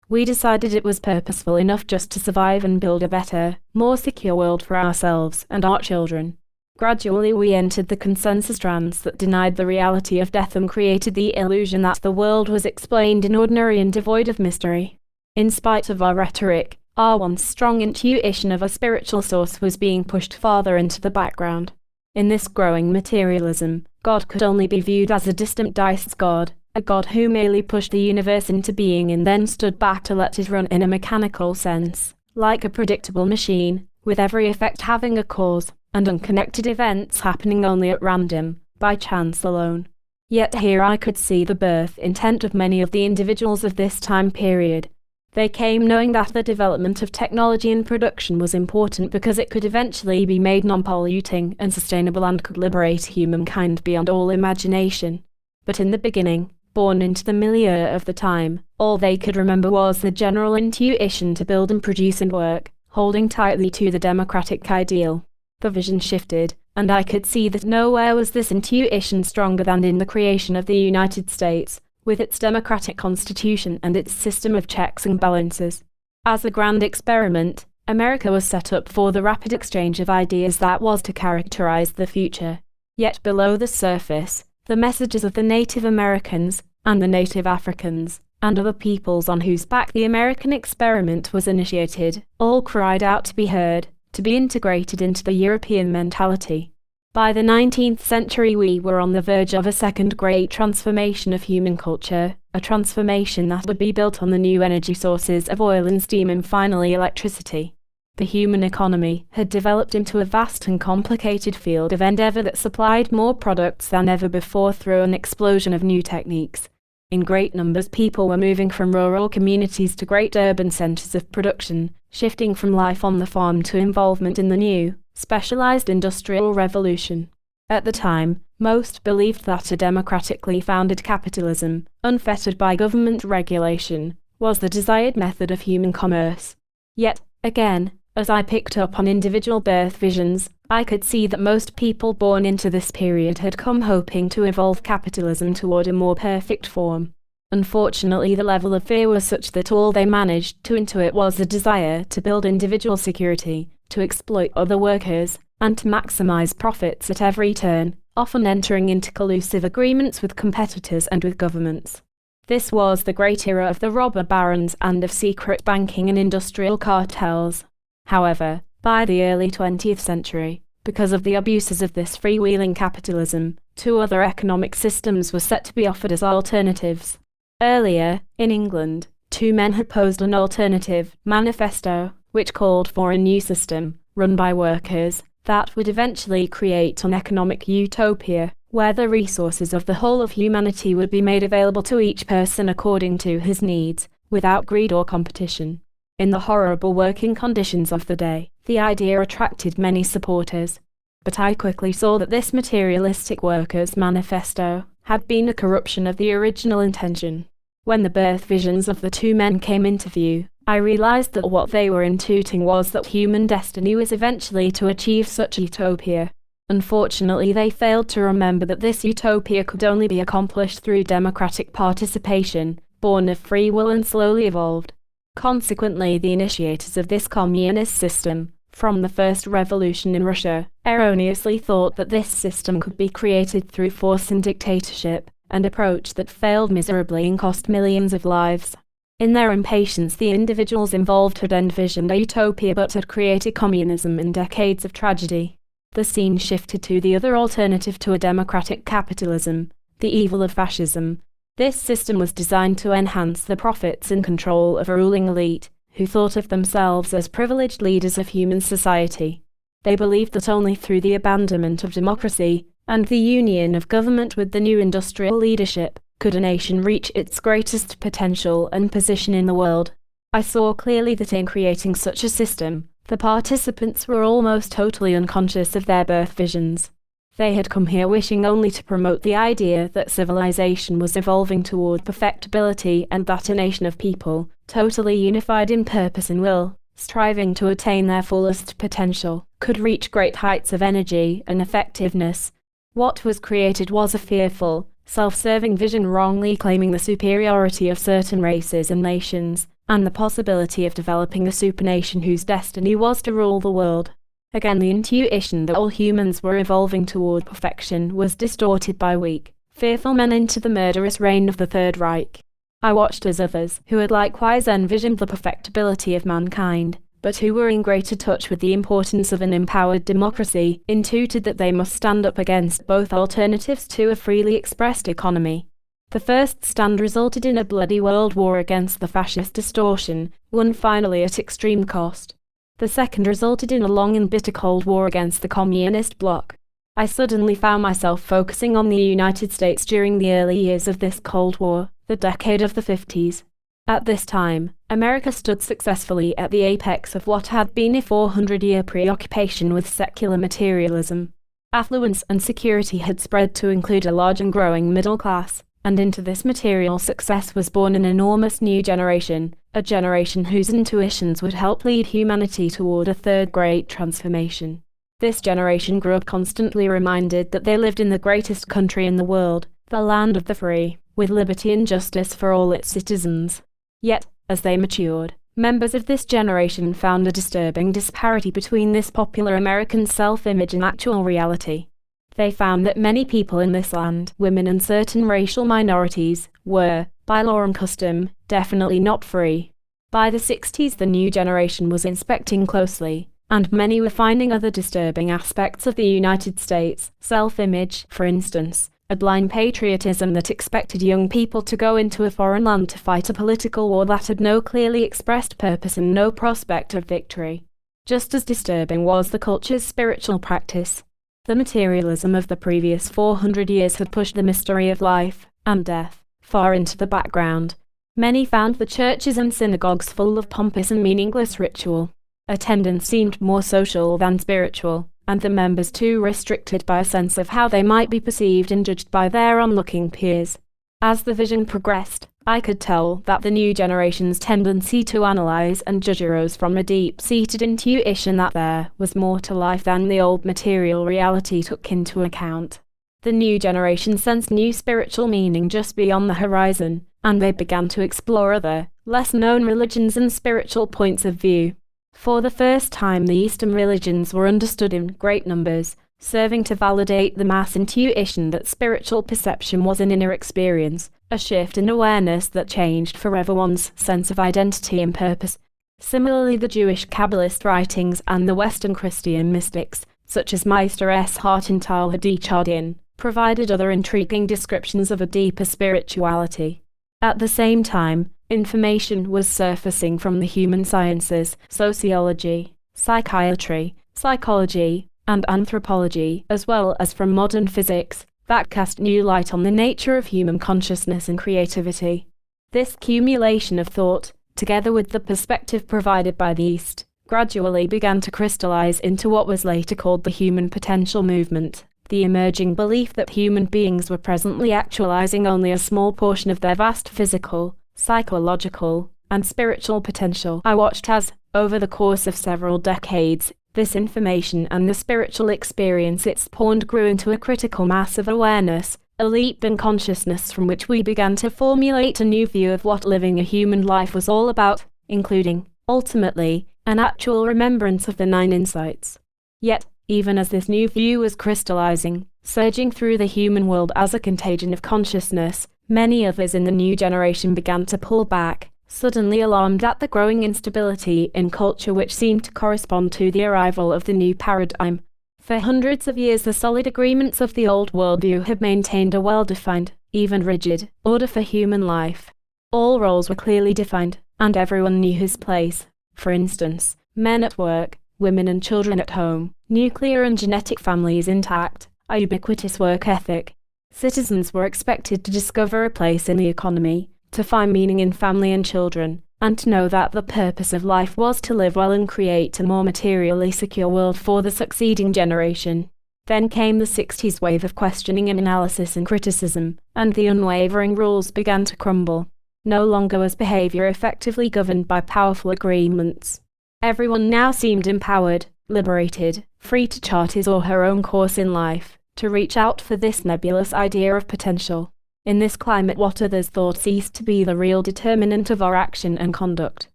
We decided it was purposeful enough just to survive and build a better, more secure world for ourselves and our children. Gradually we entered the consensus strands that denied the reality of death and created the illusion that the world was explained in ordinary and devoid of mystery. In spite of our rhetoric, Our once strong intuition of a spiritual source was being pushed farther into the background. In this growing materialism, God could only be viewed as a distant dice god, a god who merely pushed the universe into being and then stood back to let it run in a mechanical sense, like a predictable machine, with every effect having a cause, and unconnected events happening only at random, by chance alone. Yet here I could see the birth intent of many of the individuals of this time period. They came knowing that the development of technology and production was important because it could eventually be made non-polluting and sustainable and could liberate humankind beyond all imagination. But in the beginning, born into the milieu of the time, all they could remember was the general intuition to build and produce and work, holding tightly to the democratic ideal. The vision shifted, and I could see that nowhere was this intuition stronger than in the creation of the United States, with its democratic constitution and its system of checks and balances. As a grand experiment, America was set up for the rapid exchange of ideas that was to characterize the future. Yet below the surface, the messages of the Native Americans, and the Native Africans, and other peoples on whose back the American experiment was initiated, all cried out to be heard, to be integrated into the European mentality. By the 19th century we were on the verge of a second great transformation of human culture, a transformation that would be built on the new energy sources of oil and steam and finally electricity. The human economy had developed into a vast and complicated field of endeavor that supplied more products than ever before through an explosion of new techniques. In great numbers people were moving from rural communities to great urban centers of production, shifting from life on the farm to involvement in the new, specialized industrial revolution. At the time, most believed that a democratically founded capitalism, unfettered by government regulation, was the desired method of human commerce. Yet, again, as I picked up on individual birth visions, I could see that most people born into this period had come hoping to evolve capitalism toward a more perfect form. Unfortunately, the level of fear was such that all they managed to intuit was a desire to build individual security, to exploit other workers, and to maximize profits at every turn, often entering into collusive agreements with competitors and with governments. This was the great era of the robber barons and of secret banking and industrial cartels. However, by the early 20th century, because of the abuses of this freewheeling capitalism, two other economic systems were set to be offered as alternatives. Earlier, in England, two men had posed an alternative manifesto, which called for a new system, run by workers, that would eventually create an economic utopia, where the resources of the whole of humanity would be made available to each person according to his needs, without greed or competition. In the horrible working conditions of the day, the idea attracted many supporters. But I quickly saw that this materialistic workers' manifesto had been a corruption of the original intention. When the birth visions of the two men came into view, I realized that what they were intuiting was that human destiny was eventually to achieve such utopia. Unfortunately, they failed to remember that this utopia could only be accomplished through democratic participation, born of free will and slowly evolved. Consequently, the initiators of this communist system, from the first revolution in Russia, erroneously thought that this system could be created through force and dictatorship, an approach that failed miserably and cost millions of lives. In their impatience, the individuals involved had envisioned a utopia but had created communism in decades of tragedy. The scene shifted to the other alternative to a democratic capitalism, the evil of fascism. This system was designed to enhance the profits and control of a ruling elite, who thought of themselves as privileged leaders of human society. They believed that only through the abandonment of democracy, and the union of government with the new industrial leadership, could a nation reach its greatest potential and position in the world. I saw clearly that in creating such a system, the participants were almost totally unconscious of their birth visions. They had come here wishing only to promote the idea that civilization was evolving toward perfectibility and that a nation of people, totally unified in purpose and will, striving to attain their fullest potential, could reach great heights of energy and effectiveness. What was created was a fearful, self-serving vision wrongly claiming the superiority of certain races and nations, and the possibility of developing a supernation whose destiny was to rule the world. Again, the intuition that all humans were evolving toward perfection was distorted by weak, fearful men into the murderous reign of the Third Reich. I watched as others, who had likewise envisioned the perfectibility of mankind, but who were in greater touch with the importance of an empowered democracy, intuited that they must stand up against both alternatives to a freely expressed economy. The first stand resulted in a bloody world war against the fascist distortion, won finally at extreme cost. The second resulted in a long and bitter Cold War against the communist bloc. I suddenly found myself focusing on the United States during the early years of this Cold War, the decade of the 50s. At this time, America stood successfully at the apex of what had been a 400-year preoccupation with secular materialism. Affluence and security had spread to include a large and growing middle class, and into this material success was born an enormous new generation, a generation whose intuitions would help lead humanity toward a third great transformation. This generation grew up constantly reminded that they lived in the greatest country in the world, the land of the free, with liberty and justice for all its citizens. Yet, as they matured, members of this generation found a disturbing disparity between this popular American self-image and actual reality. They found that many people in this land, women and certain racial minorities, were, by law and custom, definitely not free. By the 60s, the new generation was inspecting closely, and many were finding other disturbing aspects of the United States, self-image, for instance, a blind patriotism that expected young people to go into a foreign land to fight a political war that had no clearly expressed purpose and no prospect of victory. Just as disturbing was the culture's spiritual practice. The materialism of the previous 400 years had pushed the mystery of life and death far into the background. Many found the churches and synagogues full of pompous and meaningless ritual. Attendance seemed more social than spiritual, and the members too restricted by a sense of how they might be perceived and judged by their onlooking peers. As the vision progressed, I could tell that the new generation's tendency to analyze and judge arose from a deep-seated intuition that there was more to life than the old material reality took into account. The new generation sensed new spiritual meaning just beyond the horizon, and they began to explore other, less-known religions and spiritual points of view. For the first time, the Eastern religions were understood in great numbers, serving to validate the mass intuition that spiritual perception was an inner experience, a shift in awareness that changed forever one's sense of identity and purpose. Similarly, the Jewish Kabbalist writings and the Western Christian mystics, such as Meister Eckhart and Teilhard de Chardin, provided other intriguing descriptions of a deeper spirituality. At the same time, information was surfacing from the human sciences, sociology, psychiatry, psychology, and anthropology, as well as from modern physics, that cast new light on the nature of human consciousness and creativity. This accumulation of thought, together with the perspective provided by the East, gradually began to crystallize into what was later called the human potential movement, the emerging belief that human beings were presently actualizing only a small portion of their vast physical, psychological, and spiritual potential. I watched as, over the course of several decades, this information and the spiritual experience it spawned grew into a critical mass of awareness, a leap in consciousness from which we began to formulate a new view of what living a human life was all about, including, ultimately, an actual remembrance of the 9 insights. Yet, even as this new view was crystallizing, surging through the human world as a contagion of consciousness, many others in the new generation began to pull back, suddenly alarmed at the growing instability in culture which seemed to correspond to the arrival of the new paradigm. For hundreds of years, the solid agreements of the old worldview had maintained a well-defined, even rigid, order for human life. All roles were clearly defined, and everyone knew his place. For instance, men at work, women and children at home, nuclear and genetic families intact, a ubiquitous work ethic. Citizens were expected to discover a place in the economy, to find meaning in family and children, and to know that the purpose of life was to live well and create a more materially secure world for the succeeding generation. Then came the 60s wave of questioning and analysis and criticism, and the unwavering rules began to crumble. No longer was behavior effectively governed by powerful agreements. Everyone now seemed empowered, liberated, free to chart his or her own course in life, to reach out for this nebulous idea of potential. In this climate, what others thought ceased to be the real determinant of our action and conduct.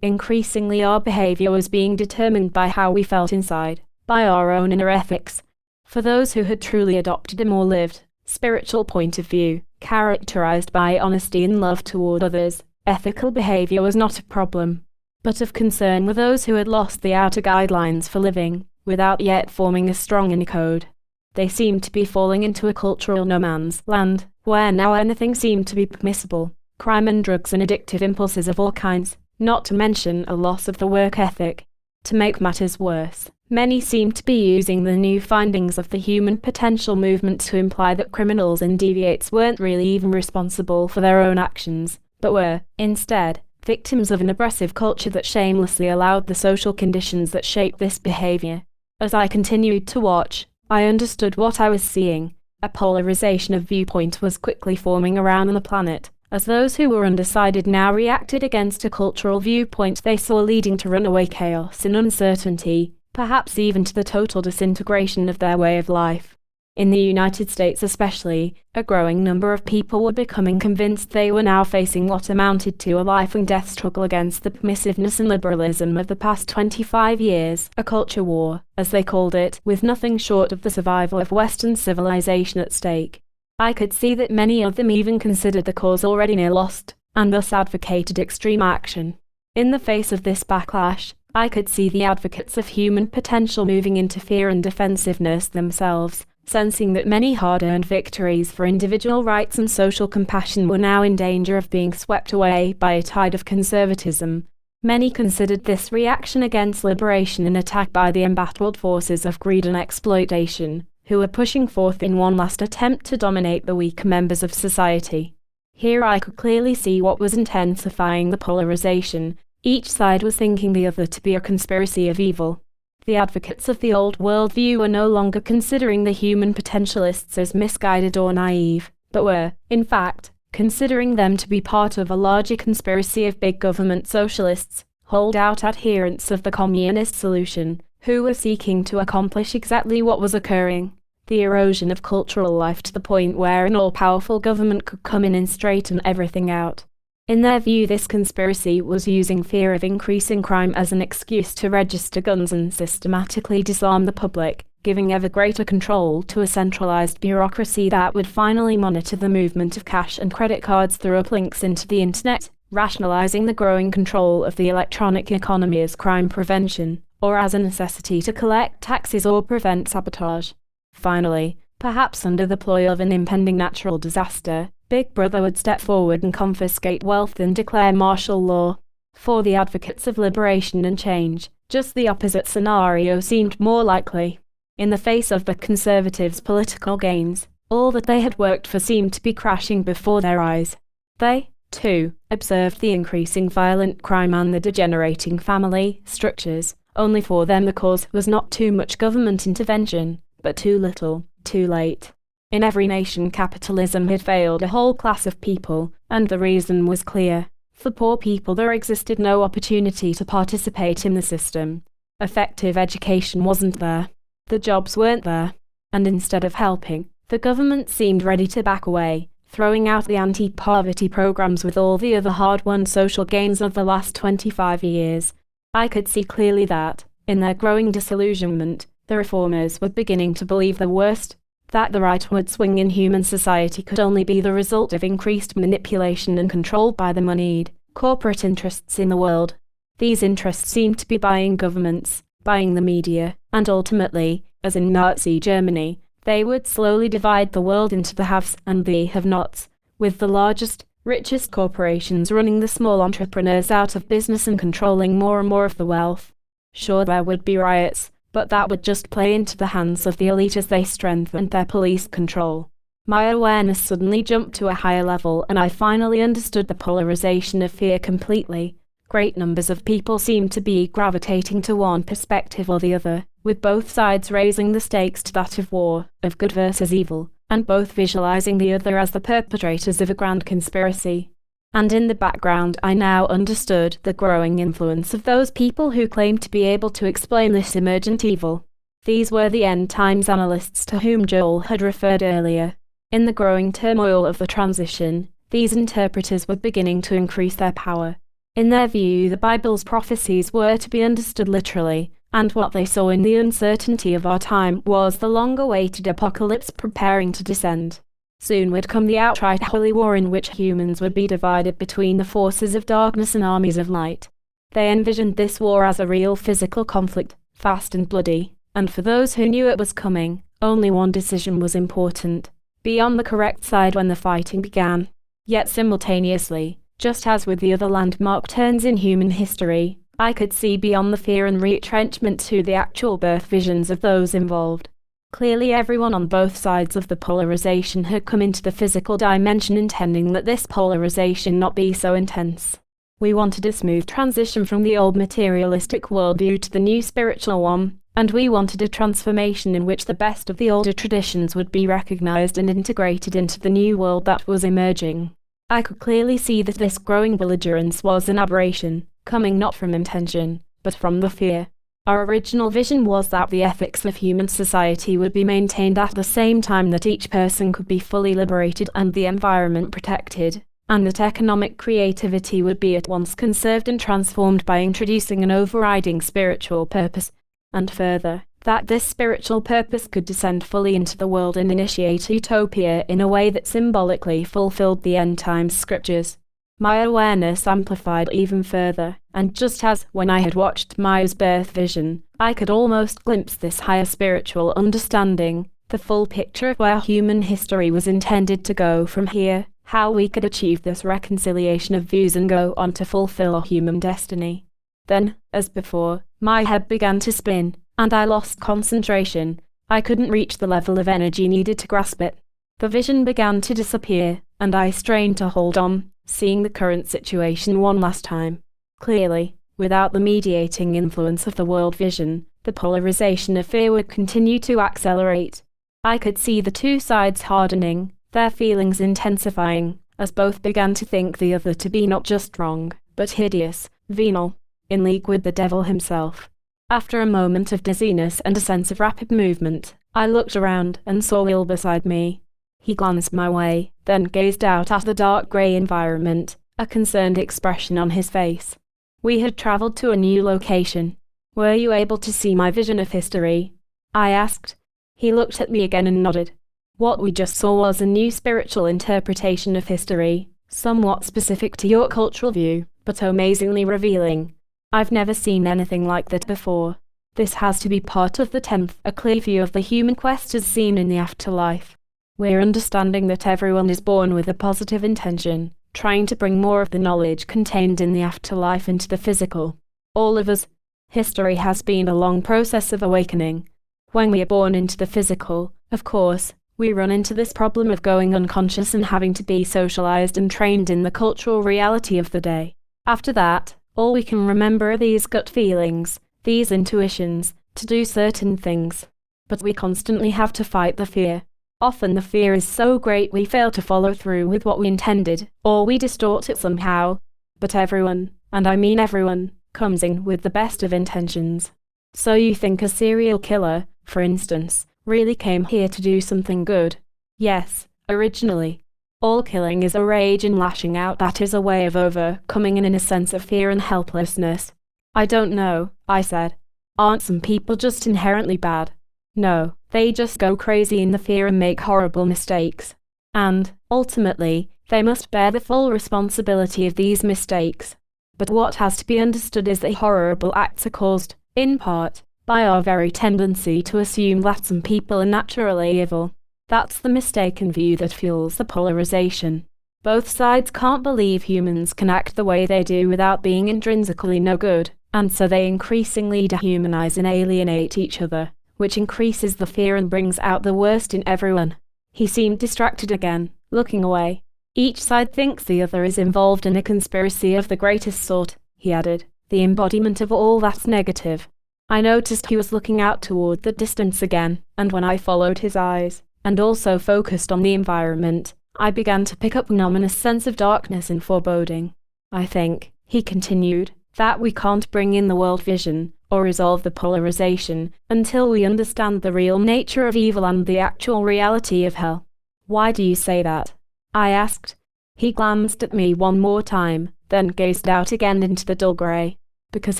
Increasingly, our behavior was being determined by how we felt inside, by our own inner ethics. For those who had truly adopted a more lived, spiritual point of view, characterized by honesty and love toward others. Ethical behavior was not a problem, but of concern with those who had lost the outer guidelines for living, without yet forming a strong inner code. They seemed to be falling into a cultural no man's land, where now anything seemed to be permissible. Crime and drugs and addictive impulses of all kinds, not to mention a loss of the work ethic. To make matters worse, many seemed to be using the new findings of the human potential movement to imply that criminals and deviates weren't really even responsible for their own actions, but were, instead, victims of an oppressive culture that shamelessly allowed the social conditions that shaped this behavior. As I continued to watch, I understood what I was seeing. A polarization of viewpoint was quickly forming around the planet, as those who were undecided now reacted against a cultural viewpoint they saw leading to runaway chaos and uncertainty, perhaps even to the total disintegration of their way of life. In the United States especially, a growing number of people were becoming convinced they were now facing what amounted to a life and death struggle against the permissiveness and liberalism of the past 25 years, a culture war, as they called it, with nothing short of the survival of Western civilization at stake. I could see that many of them even considered the cause already near lost, and thus advocated extreme action. In the face of this backlash, I could see the advocates of human potential moving into fear and defensiveness themselves, sensing that many hard-earned victories for individual rights and social compassion were now in danger of being swept away by a tide of conservatism. Many considered this reaction against liberation an attack by the embattled forces of greed and exploitation, who were pushing forth in one last attempt to dominate the weaker members of society. Here I could clearly see what was intensifying the polarization. Each side was thinking the other to be a conspiracy of evil. The advocates of the old worldview were no longer considering the human potentialists as misguided or naive, but were, in fact, considering them to be part of a larger conspiracy of big government socialists, holdout adherents of the communist solution, who were seeking to accomplish exactly what was occurring: the erosion of cultural life to the point where an all-powerful government could come in and straighten everything out. In their view, this conspiracy was using fear of increasing crime as an excuse to register guns and systematically disarm the public, giving ever greater control to a centralized bureaucracy that would finally monitor the movement of cash and credit cards through uplinks into the internet, rationalizing the growing control of the electronic economy as crime prevention, or as a necessity to collect taxes or prevent sabotage. Finally, perhaps under the ploy of an impending natural disaster, Big Brother would step forward and confiscate wealth and declare martial law. For the advocates of liberation and change, just the opposite scenario seemed more likely. In the face of the conservatives' political gains, all that they had worked for seemed to be crashing before their eyes. They, too, observed the increasing violent crime and the degenerating family structures. Only for them the cause was not too much government intervention, but too little, too late. In every nation, capitalism had failed a whole class of people, and the reason was clear. For poor people there existed no opportunity to participate in the system. Effective education wasn't there. The jobs weren't there. And instead of helping, the government seemed ready to back away, throwing out the anti-poverty programs with all the other hard-won social gains of the last 25 years. I could see clearly that, in their growing disillusionment, the reformers were beginning to believe the worst, that the rightward swing in human society could only be the result of increased manipulation and control by the moneyed, corporate interests in the world. These interests seemed to be buying governments, buying the media, and ultimately, as in Nazi Germany, they would slowly divide the world into the haves and the have-nots, with the largest, richest corporations running the small entrepreneurs out of business and controlling more and more of the wealth. Sure, there would be riots, but that would just play into the hands of the elite as they strengthened their police control. My awareness suddenly jumped to a higher level and I finally understood the polarization of fear completely. Great numbers of people seemed to be gravitating to one perspective or the other, with both sides raising the stakes to that of war, of good versus evil, and both visualizing the other as the perpetrators of a grand conspiracy. And in the background I now understood the growing influence of those people who claimed to be able to explain this emergent evil. These were the end times analysts to whom Joel had referred earlier. In the growing turmoil of the transition, these interpreters were beginning to increase their power. In their view, the Bible's prophecies were to be understood literally, and what they saw in the uncertainty of our time was the long-awaited apocalypse preparing to descend. Soon would come the outright holy war in which humans would be divided between the forces of darkness and armies of light. They envisioned this war as a real physical conflict, fast and bloody, and for those who knew it was coming, only one decision was important: be on the correct side when the fighting began. Yet simultaneously, just as with the other landmark turns in human history, I could see beyond the fear and retrenchment to the actual birth visions of those involved. Clearly everyone on both sides of the polarization had come into the physical dimension intending that this polarization not be so intense. We wanted a smooth transition from the old materialistic worldview to the new spiritual one, and we wanted a transformation in which the best of the older traditions would be recognized and integrated into the new world that was emerging. I could clearly see that this growing belligerence was an aberration, coming not from intention, but from the fear. Our original vision was that the ethics of human society would be maintained at the same time that each person could be fully liberated and the environment protected, and that economic creativity would be at once conserved and transformed by introducing an overriding spiritual purpose, and further, that this spiritual purpose could descend fully into the world and initiate utopia in a way that symbolically fulfilled the end times scriptures. My awareness amplified even further, and just as when I had watched Maya's birth vision, I could almost glimpse this higher spiritual understanding, the full picture of where human history was intended to go from here, how we could achieve this reconciliation of views and go on to fulfill human destiny. Then, as before, my head began to spin, and I lost concentration. I couldn't reach the level of energy needed to grasp it. The vision began to disappear, and I strained to hold on, seeing the current situation one last time. Clearly, without the mediating influence of the world vision, the polarization of fear would continue to accelerate. I could see the two sides hardening, their feelings intensifying, as both began to think the other to be not just wrong, but hideous, venal, in league with the devil himself. After a moment of dizziness and a sense of rapid movement, I looked around and saw Will beside me. He glanced my way, then gazed out at the dark grey environment, a concerned expression on his face. We had travelled to a new location. Were you able to see my vision of history? I asked. He looked at me again and nodded. What we just saw was a new spiritual interpretation of history, somewhat specific to your cultural view, but amazingly revealing. I've never seen anything like that before. This has to be part of the 10th, a clear view of the human quest as seen in the afterlife. We're understanding that everyone is born with a positive intention, trying to bring more of the knowledge contained in the afterlife into the physical. All of us. History has been a long process of awakening. When we are born into the physical, of course, we run into this problem of going unconscious and having to be socialized and trained in the cultural reality of the day. After that, all we can remember are these gut feelings, these intuitions, to do certain things. But we constantly have to fight the fear. Often the fear is so great we fail to follow through with what we intended, or we distort it somehow. But everyone, and I mean everyone, comes in with the best of intentions. So you think a serial killer, for instance, really came here to do something good? Yes, originally. All killing is a rage and lashing out that is a way of overcoming an inner sense of fear and helplessness. I don't know, I said. Aren't some people just inherently bad? No, they just go crazy in the fear and make horrible mistakes. And, ultimately, they must bear the full responsibility of these mistakes. But what has to be understood is that horrible acts are caused, in part, by our very tendency to assume that some people are naturally evil. That's the mistaken view that fuels the polarization. Both sides can't believe humans can act the way they do without being intrinsically no good, and so they increasingly dehumanize and alienate each other, which increases the fear and brings out the worst in everyone. He seemed distracted again, looking away. Each side thinks the other is involved in a conspiracy of the greatest sort, he added, the embodiment of all that's negative. I noticed he was looking out toward the distance again, and when I followed his eyes, and also focused on the environment, I began to pick up an ominous sense of darkness and foreboding. I think, he continued, that we can't bring in the world vision, or resolve the polarization, until we understand the real nature of evil and the actual reality of hell. Why do you say that? I asked. He glanced at me one more time, then gazed out again into the dull grey. Because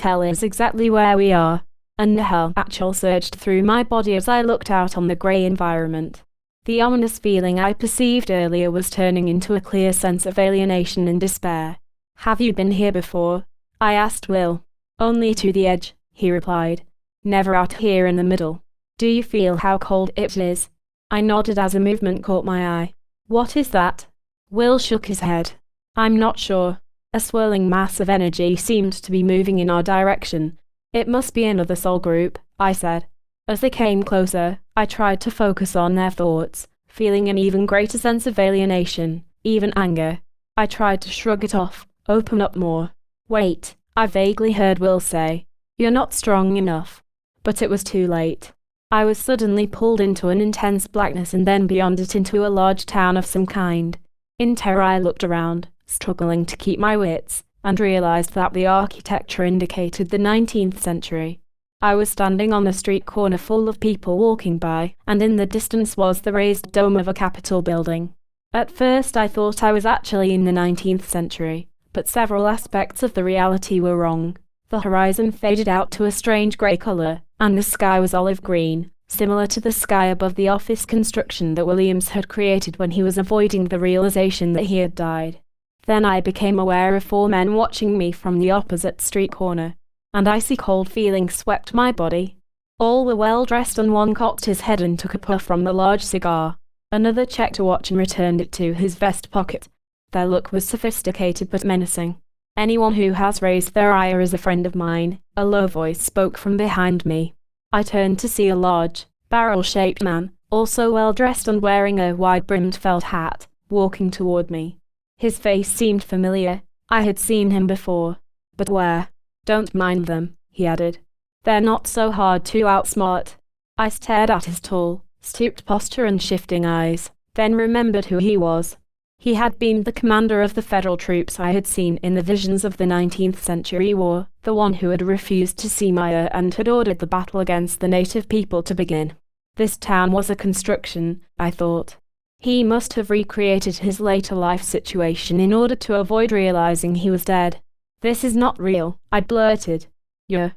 hell is exactly where we are. And the hell actual surged through my body as I looked out on the grey environment. The ominous feeling I perceived earlier was turning into a clear sense of alienation and despair. "Have you been here before?" I asked Will. "Only to the edge," he replied. "Never out here in the middle." "Do you feel how cold it is?" I nodded as a movement caught my eye. "What is that?" Will shook his head. "I'm not sure." A swirling mass of energy seemed to be moving in our direction. "It must be another soul group," I said. As they came closer, I tried to focus on their thoughts, feeling an even greater sense of alienation, even anger. I tried to shrug it off, open up more. "Wait," I vaguely heard Will say. "You're not strong enough." But it was too late. I was suddenly pulled into an intense blackness and then beyond it into a large town of some kind. In terror I looked around, struggling to keep my wits, and realized that the architecture indicated the 19th century. I was standing on a street corner full of people walking by, and in the distance was the raised dome of a Capitol building. At first I thought I was actually in the 19th century, but several aspects of the reality were wrong. The horizon faded out to a strange grey colour, and the sky was olive green, similar to the sky above the office construction that Williams had created when he was avoiding the realization that he had died. Then I became aware of 4 men watching me from the opposite street corner. And icy cold feelings swept my body. All were well dressed and one cocked his head and took a puff from the large cigar. Another checked a watch and returned it to his vest pocket. Their look was sophisticated but menacing. "Anyone who has raised their ire is a friend of mine," a low voice spoke from behind me. I turned to see a large, barrel-shaped man, also well dressed and wearing a wide-brimmed felt hat, walking toward me. His face seemed familiar. I had seen him before. But where? "Don't mind them," he added. "They're not so hard to outsmart." I stared at his tall, stooped posture and shifting eyes, then remembered who he was. He had been the commander of the federal troops I had seen in the visions of the 19th century war, the one who had refused to see Maya and had ordered the battle against the native people to begin. This town was a construction, I thought. He must have recreated his later life situation in order to avoid realizing he was dead. "This is not real," I blurted. "You're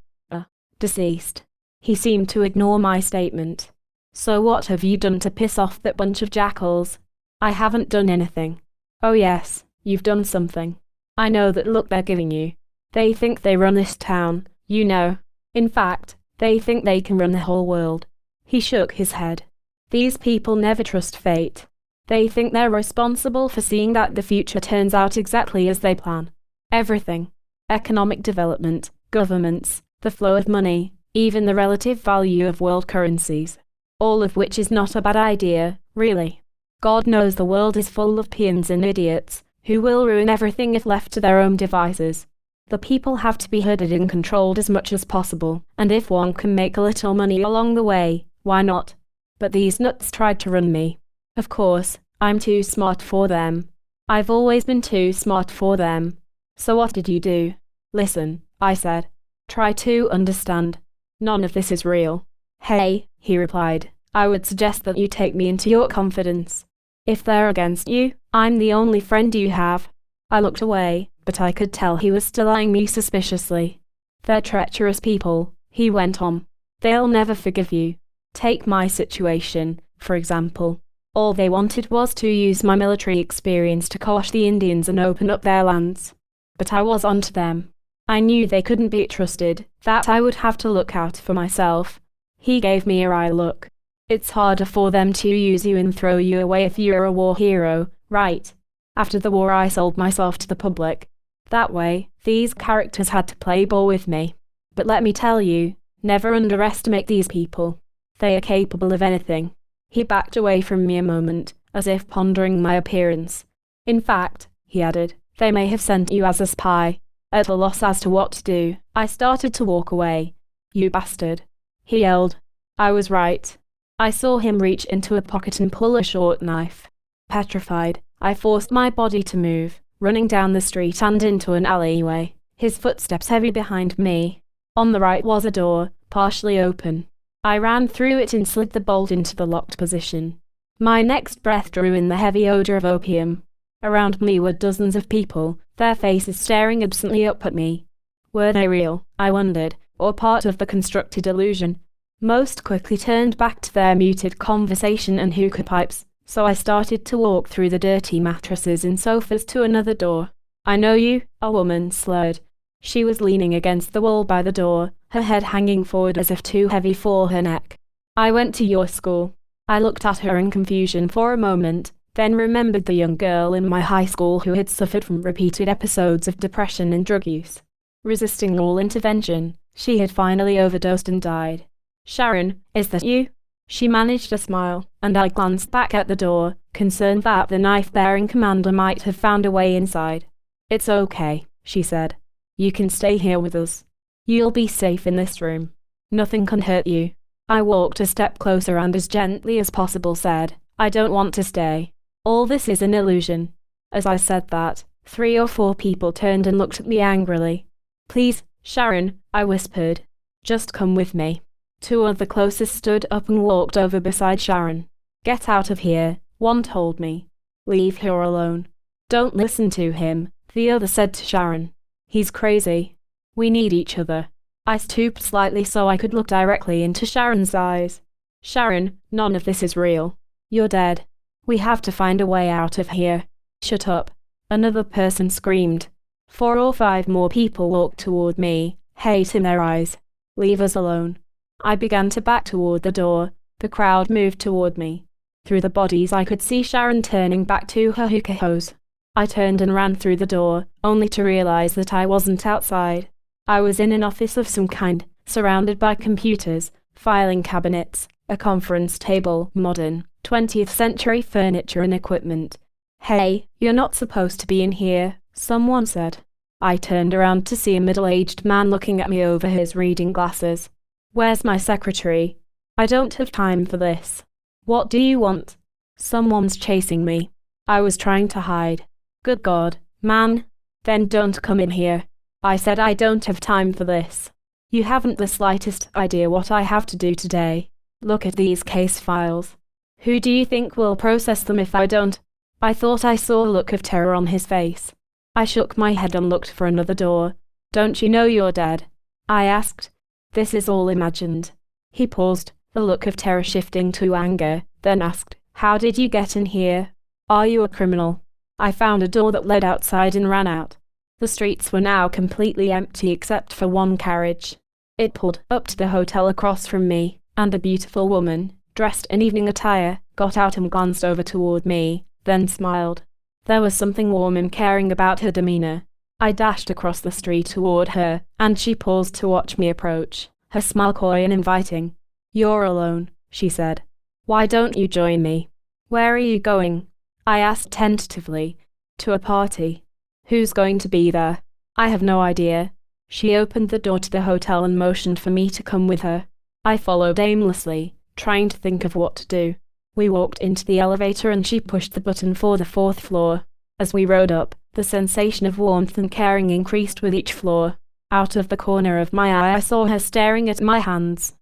deceased." He seemed to ignore my statement. "So what have you done to piss off that bunch of jackals?" "I haven't done anything." "Oh yes, you've done something. I know that look they're giving you. They think they run this town, you know. In fact, they think they can run the whole world." He shook his head. "These people never trust fate. They think they're responsible for seeing that the future turns out exactly as they plan. Everything. Economic development, governments, the flow of money, even the relative value of world currencies. All of which is not a bad idea, really. God knows the world is full of peons and idiots, who will ruin everything if left to their own devices. The people have to be herded and controlled as much as possible, and if one can make a little money along the way, why not? But these nuts tried to run me. Of course, I'm too smart for them. I've always been too smart for them. So what did you do?" "Listen," I said. "Try to understand. None of this is real." "Hey," he replied, "I would suggest that you take me into your confidence. If they're against you, I'm the only friend you have." I looked away, but I could tell he was still eyeing me suspiciously. "They're treacherous people," he went on. "They'll never forgive you. Take my situation, for example. All they wanted was to use my military experience to quash the Indians and open up their lands. But I was onto them. I knew they couldn't be trusted, that I would have to look out for myself." He gave me a wry look. "It's harder for them to use you and throw you away if you're a war hero, right? After the war I sold myself to the public. That way, these characters had to play ball with me. But let me tell you, never underestimate these people. They are capable of anything." He backed away from me a moment, as if pondering my appearance. "In fact," he added, "they may have sent you as a spy." At a loss as to what to do, I started to walk away. "You bastard," he yelled. I was right. I saw him reach into a pocket and pull a short knife. Petrified, I forced my body to move, running down the street and into an alleyway, his footsteps heavy behind me. On the right was a door, partially open. I ran through it and slid the bolt into the locked position. My next breath drew in the heavy odor of opium. Around me were dozens of people, their faces staring absently up at me. Were they real, I wondered, or part of the constructed illusion? Most quickly turned back to their muted conversation and hookah pipes, so I started to walk through the dirty mattresses and sofas to another door. "I know you," a woman slurred. She was leaning against the wall by the door, her head hanging forward as if too heavy for her neck. "I went to your school." I looked at her in confusion for a moment, then remembered the young girl in my high school who had suffered from repeated episodes of depression and drug use. Resisting all intervention, she had finally overdosed and died. "Sharon, is that you?" She managed a smile, and I glanced back at the door, concerned that the knife-bearing commander might have found a way inside. "It's okay," she said. "You can stay here with us. You'll be safe in this room. Nothing can hurt you." I walked a step closer and as gently as possible said, "I don't want to stay. All this is an illusion." As I said that, 3 or 4 people turned and looked at me angrily. "Please, Sharon," I whispered. "Just come with me." 2 of the closest stood up and walked over beside Sharon. "Get out of here," one told me. "Leave her alone." "Don't listen to him," the other said to Sharon. "He's crazy. We need each other." I stooped slightly so I could look directly into Sharon's eyes. "Sharon, none of this is real. You're dead. We have to find a way out of here." "Shut up," another person screamed. 4 or 5 more people walked toward me, hate in their eyes. "Leave us alone." I began to back toward the door. The crowd moved toward me. Through the bodies I could see Sharon turning back to her hookah hose. I turned and ran through the door, only to realize that I wasn't outside. I was in an office of some kind, surrounded by computers, filing cabinets, a conference table, modern, 20th century furniture and equipment. "Hey, you're not supposed to be in here," someone said. I turned around to see a middle-aged man looking at me over his reading glasses. "Where's my secretary? I don't have time for this." "What do you want?" "Someone's chasing me." I was trying to hide. "Good God, man. Then don't come in here." I said, "I don't have time for this. You haven't the slightest idea what I have to do today. Look at these case files. Who do you think will process them if I don't?" I thought I saw a look of terror on his face. I shook my head and looked for another door. "Don't you know you're dead?" I asked. "This is all imagined." He paused, the look of terror shifting to anger, then asked, "How did you get in here? Are you a criminal?" I found a door that led outside and ran out. The streets were now completely empty except for one carriage. It pulled up to the hotel across from me, and a beautiful woman, dressed in evening attire, got out and glanced over toward me, then smiled. There was something warm and caring about her demeanor. I dashed across the street toward her, and she paused to watch me approach, her smile coy and inviting. "You're alone," she said. "Why don't you join me?" "Where are you going?" I asked tentatively. "To a party." "Who's going to be there?" "I have no idea." She opened the door to the hotel and motioned for me to come with her. I followed aimlessly, trying to think of what to do. We walked into the elevator and she pushed the button for the 4th floor. As we rode up, the sensation of warmth and caring increased with each floor. Out of the corner of my eye I saw her staring at my hands.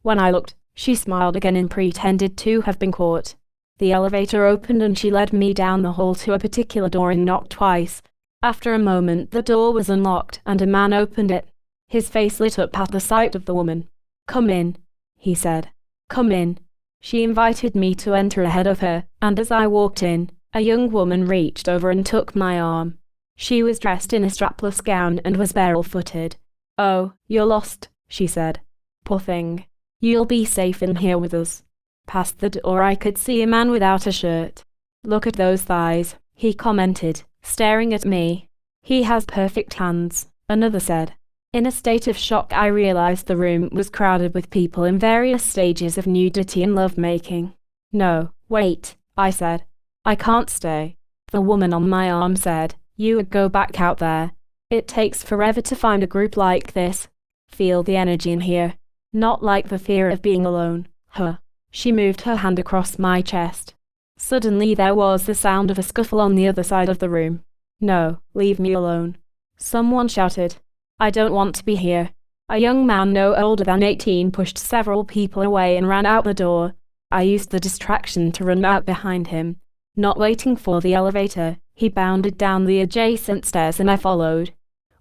When I looked, she smiled again and pretended to have been caught. The elevator opened and she led me down the hall to a particular door and knocked twice. After a moment the door was unlocked and a man opened it. His face lit up at the sight of the woman. "Come in," he said. "Come in." She invited me to enter ahead of her, and as I walked in, a young woman reached over and took my arm. She was dressed in a strapless gown and was barefooted. "Oh, you're lost," she said. "Poor thing. You'll be safe in here with us." Past the door I could see a man without a shirt. "Look at those thighs," he commented, staring at me. "He has perfect hands," another said. In a state of shock I realized the room was crowded with people in various stages of nudity and lovemaking. "No, wait," I said. "I can't stay." The woman on my arm said, "You would go back out there. It takes forever to find a group like this. Feel the energy in here. Not like the fear of being alone, huh?" She moved her hand across my chest. Suddenly there was the sound of a scuffle on the other side of the room. "No, leave me alone," someone shouted. "I don't want to be here." A young man no older than 18 pushed several people away and ran out the door. I used the distraction to run out behind him. Not waiting for the elevator, he bounded down the adjacent stairs and I followed.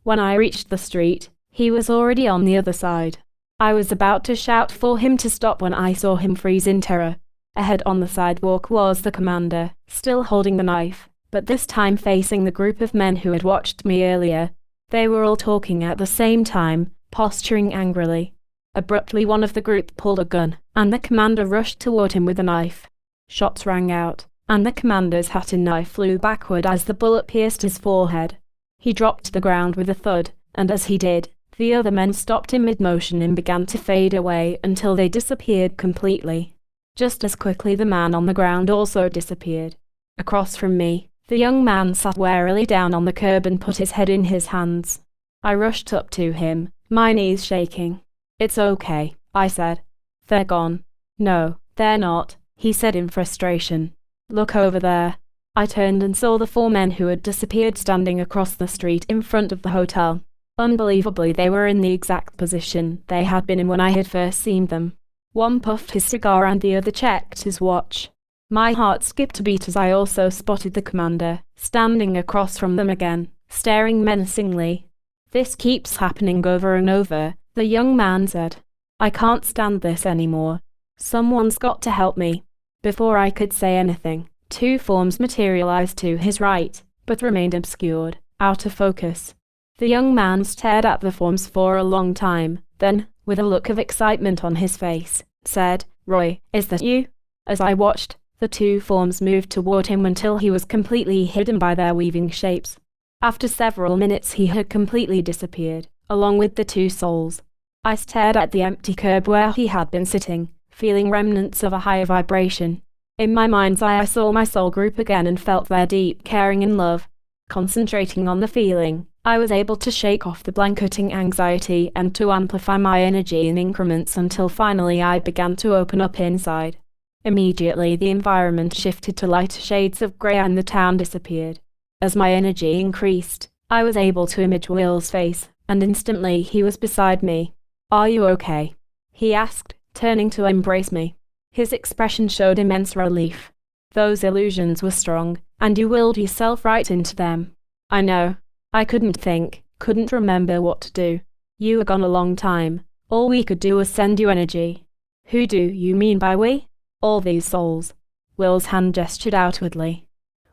When I reached the street, he was already on the other side. I was about to shout for him to stop when I saw him freeze in terror. Ahead on the sidewalk was the commander, still holding the knife, but this time facing the group of men who had watched me earlier. They were all talking at the same time, posturing angrily. Abruptly one of the group pulled a gun, and the commander rushed toward him with a knife. Shots rang out, and the commander's hat and knife flew backward as the bullet pierced his forehead. He dropped to the ground with a thud, and as he did, the other men stopped in mid-motion and began to fade away until they disappeared completely. Just as quickly the man on the ground also disappeared. Across from me, the young man sat warily down on the curb and put his head in his hands. I rushed up to him, my knees shaking. "It's okay," I said. "They're gone." "No, they're not," he said in frustration. "Look over there." I turned and saw the 4 men who had disappeared standing across the street in front of the hotel. Unbelievably, they were in the exact position they had been in when I had first seen them. One puffed his cigar and the other checked his watch. My heart skipped a beat as I also spotted the commander, standing across from them again, staring menacingly. "This keeps happening over and over," the young man said. "I can't stand this anymore. Someone's got to help me." Before I could say anything, 2 forms materialized to his right, but remained obscured, out of focus. The young man stared at the forms for a long time, then, with a look of excitement on his face, said, "Roy, is that you?" As I watched, the 2 forms moved toward him until he was completely hidden by their weaving shapes. After several minutes he had completely disappeared, along with the 2 souls. I stared at the empty curb where he had been sitting, feeling remnants of a higher vibration. In my mind's eye I saw my soul group again and felt their deep caring and love. Concentrating on the feeling, I was able to shake off the blanketing anxiety and to amplify my energy in increments until finally I began to open up inside. Immediately the environment shifted to lighter shades of grey and the town disappeared. As my energy increased, I was able to image Will's face, and instantly he was beside me. "Are you okay?" he asked, turning to embrace me. His expression showed immense relief. "Those illusions were strong, and you willed yourself right into them." "I know. I couldn't think, couldn't remember what to do. You were gone a long time. All we could do was send you energy." "Who do you mean by we?" "All these souls." Will's hand gestured outwardly.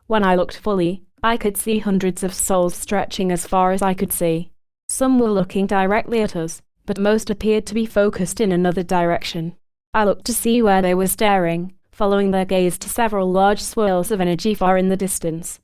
When I looked fully, I could see hundreds of souls stretching as far as I could see. Some were looking directly at us, but most appeared to be focused in another direction. I looked to see where they were staring, following their gaze to several large swirls of energy far in the distance.